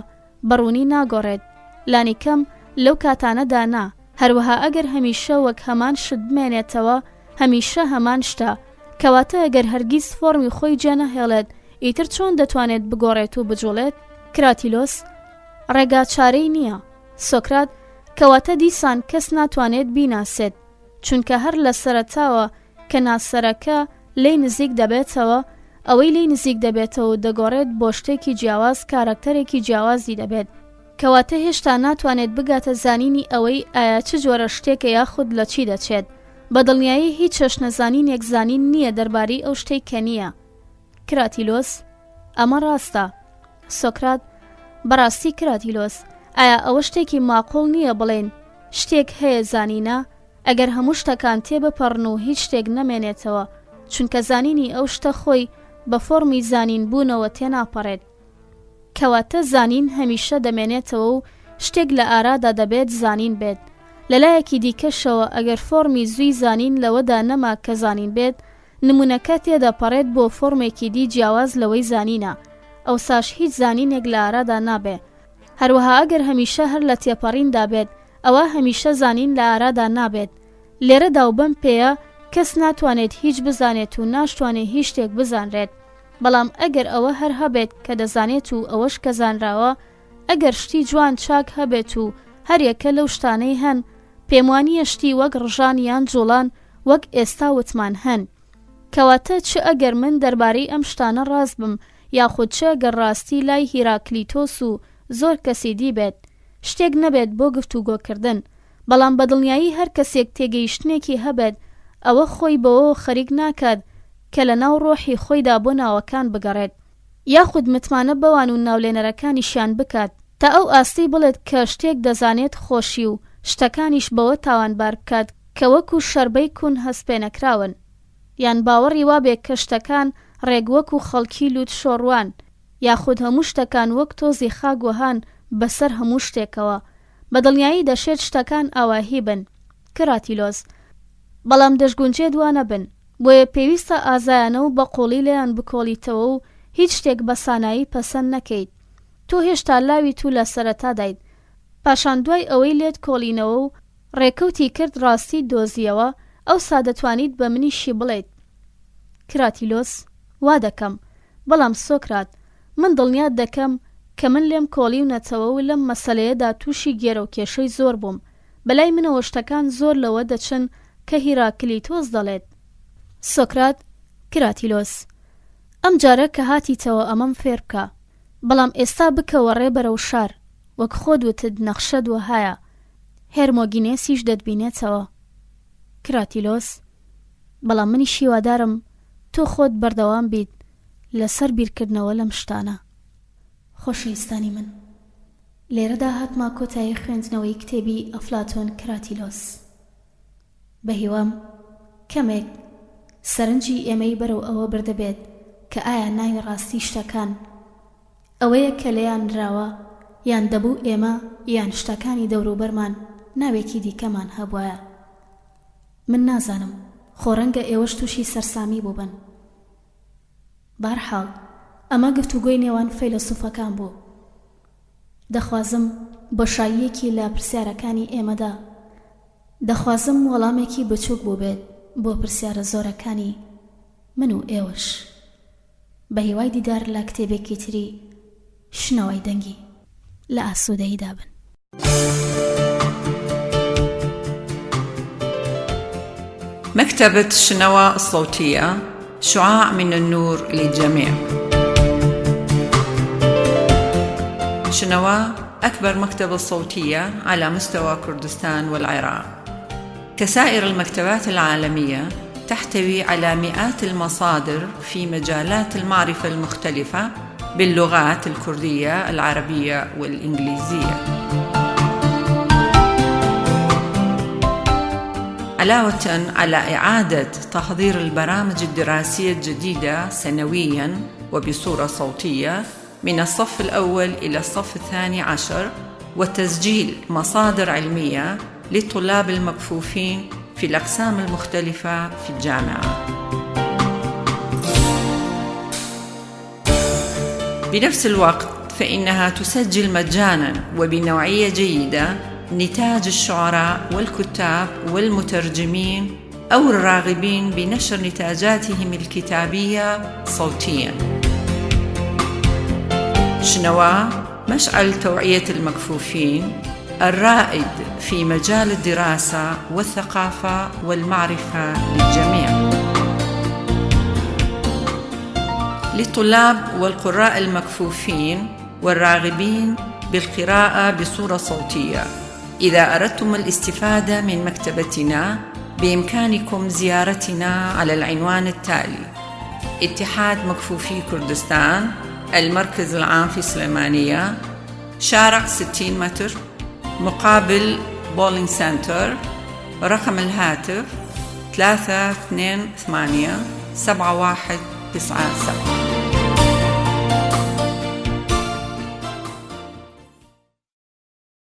بەڕوونی ناگۆڕێت، لانی کەم لەو کاتانەدا نا، هەروەها ئەگەر هەمیشە وەک هەمان شت بمێنێتەوە هەمیشە هەمان شتە، کەواتە ئەگەر هەرگیز فۆرمی خۆی جێنەهێڵێت ئیتر چۆن دەتوانێت بگۆڕێت و بجوڵێت؟ کراتیلۆس: ڕێگا چارەی نییە. سۆکرات: کەواتە دیسان کەس ناتوانێت بیناسێت، چونکە هەر لە سەرەتاوە کە ناسەرەکە لێی نزیک دەبێتەوە، ئەوەی لێی نزیک دەبێتەوە دەگۆڕێت بۆ شتێکی جیاواز کارکتەرێکی جیاوازی دەبێت، کەواتە هێشتا ناتوانێت بگاتە زانینی ئەوەی ئایا چ جۆرە شتێکە یاخود لە چی دەچێت. بەدڵنیایی هیچ چەشنەزانینێک زانین نییە دەربارەی ئەو شتەی کە نییە. کراتیلۆس: ئەمە ڕاستە. سۆکرات: بەڕاستی کراتیلۆس، ئایا ئەوە شتێکی ماقۆڵ نییە بڵێن شتێک هەیە زانینە ئەگەر هەموو شتەکان تێبپەڕن و هیچ شتێک نەمێنێتەوە، چونکە زانینی ئەو شتە خۆی بە فۆرمی زانین بوونەوە تێناپەڕێت، کەواتە زانین هەمیشە دەمێنێتەوە و شتێک لە ئارادا دەبێت زانین بێت. لەلایەکی دیکەشەوە ئەگەر فۆرمی زووی زانین لەوەدا نەما کە زانین بێت، نمونەکە تێدەپەڕێت بۆ فۆرمێکی دی جیاواز لەوەی زانینە، ئەوساش هیچ زانینێک لە ئارادا نابێ. هەروەها ئەگەر هەمیشە هەر لە تێپەڕیندا بێت ئەوە هەمیشە زانین لە ئارادا نابێت. لێرەدا و بەم پێیە کەس ناتوانێت هیچ بزانێت و ناشتوانێت هیچ شتێک بزانرێت، بەڵام ئەگەر ئەوە هەر هەبێت کە دەزانێت و ئەوەش کە زانراوە، ئەگەر شتی جوان چاک هەبێت و هەریەکە لەو شتانەی هەن، پێموانیە شتی وەک ڕژان یان جوڵان وەک ئێستا وتمان هەن. کەواتە چ ئەگەر من دەربارەی ئەم شتانە ڕاست بم یاخود چ ئەگەر ڕاستی لای هیراکلیتۆس و زۆر کەسی دی بێت، شتێک نەبێت بۆ گفتوگۆکردن، بەڵام بەدڵنیایی هەر کەسێک تێگەیشتنێکی هەبێت ئەوە خۆی بەوە خەریک ناکات کە لە ناو ڕۆحی خۆیدا بۆ ناوەکان بگەڕێت، یاخود متمانە بەوان و ناولێنەرەکانیشیان بکات تا ئەو ئاستی بڵێت کە شتێک دەزانێت خۆشی و شتەکانیش بەوە تاوانبار بکات کە وەکو شەربەی کوون هەستپێنەکراون، یان باوەڕی وابێت کە شتەکان ڕێک وەکو خەڵکی لوت شۆڕوان، یاخود هەموو شتەکان وەک تۆزی خاگوهان بەسەر هەموو شتێکەوە. بەدڵنیایی دەشێت شتەکان ئاواهی بن. کراتیلۆس: بەڵام دەشگونجێ دوانە بن، بۆیە پێویستە ئازایانە و بەقۆڵی لەیان بکۆڵیتەوە و هیچ شتێک بە سانایی پەسەند نەکەیت. تۆ هێشتا لاوی تو لە سەرەتادایت، پاشان دوای ئەوەی لێت کۆڵینەوە و ڕێکەوتی کرد ڕاستی دۆزیەوە، ئەو سادەتوانیت بە منیشی بڵێیت. کراتیلۆس: وا دەکەم، بەڵام سۆکرات، من دڵنیات دەکەم کە من لێم کۆڵی و نەتەوە و لەم مەسەلەیەدا تووشی گێرە و کێشەی زۆر بووم. بەلای منەوە شتەکان زۆر لەوە دەچن کە هیراکلیتۆس دەڵێت. سۆکرات: کراتیلۆس: ئەم جارە کە هاتیتەوە ئەمەم فێر بکە، بەڵام ئێستا بکەوە ڕێبەرەو شار، وەک خۆت وتت نەخشەت وهایە، هێرمۆگینێسیش دەتبینێتەوە. کراتیلۆس: بەڵام منی شیوادارم تۆ خۆت بەردەوام بیت لەسەر بیرکردنەوە لەم شتانە. خۆشەویستانی من، لێرەدا هاتما کۆتایی خوێندنەوەی کتێبی ئەفلاتۆن کراتیلۆس. بە هیوام کەمێک سەرنجی ئێمەی بەرەو ئەوە بردەبێت کە ئایا ناوی ڕاستی شتەکان ئەوەیە کە لەیان راوە، یان دەبوو ئێمە یان شتەکانی دەوروبەرمان ناوێکی دیکەمان هەبوایە. من نازانم، خۆڕەنگە ئێوەش تووشی سەرسامی بووبن. بارحاڵ ئەمە گفتوگۆی نێوان فەیلسوفەکان بوو. دەخوازم بۆشاییەکی لە پرسیارەکانی ئێمەدا، دەخوازم وەڵامێکی بچووک بوو بێت بۆ پرسیارە زۆرەکانی من و ئێوەش. بە هیوای دیدار لە کتێبێکی تری شنەوەی دەنگی لە ئاسوودەییدا بن. مكتبة شنوى الصوتية، شعاع من النور للجميع. شنوى أكبر مكتبة صوتية على مستوى كردستان والعراق. كسائر المكتبات العالمية تحتوي على مئات المصادر في مجالات المعرفة المختلفة باللغات الكردية، العربية والإنجليزية. علاوة على إعادة تحضير البرامج الدراسية الجديدة سنوياً وبصورة صوتية من الصف الأول إلى الصف الثاني عشر، وتسجيل مصادر علمية للطلاب المكفوفين في الأقسام المختلفة في الجامعة. بنفس الوقت فإنها تسجل مجاناً وبنوعية جيدة نتاج الشعراء والكتاب والمترجمين أو الراغبين بنشر نتاجاتهم الكتابية صوتياً. شنوى مشعل توعية المكفوفين الرائد في مجال الدراسة والثقافة والمعرفة للجميع. للطلاب والقراء المكفوفين والراغبين بالقراءة بصورة صوتية، إذا أردتم الاستفادة من مكتبتنا بإمكانكم زيارتنا على العنوان التالي: اتحاد مكفوفي كردستان، المركز العام في سليمانية، شارع 60 متر مقابل بولينج سنتر. رقم الهاتف 328 7197.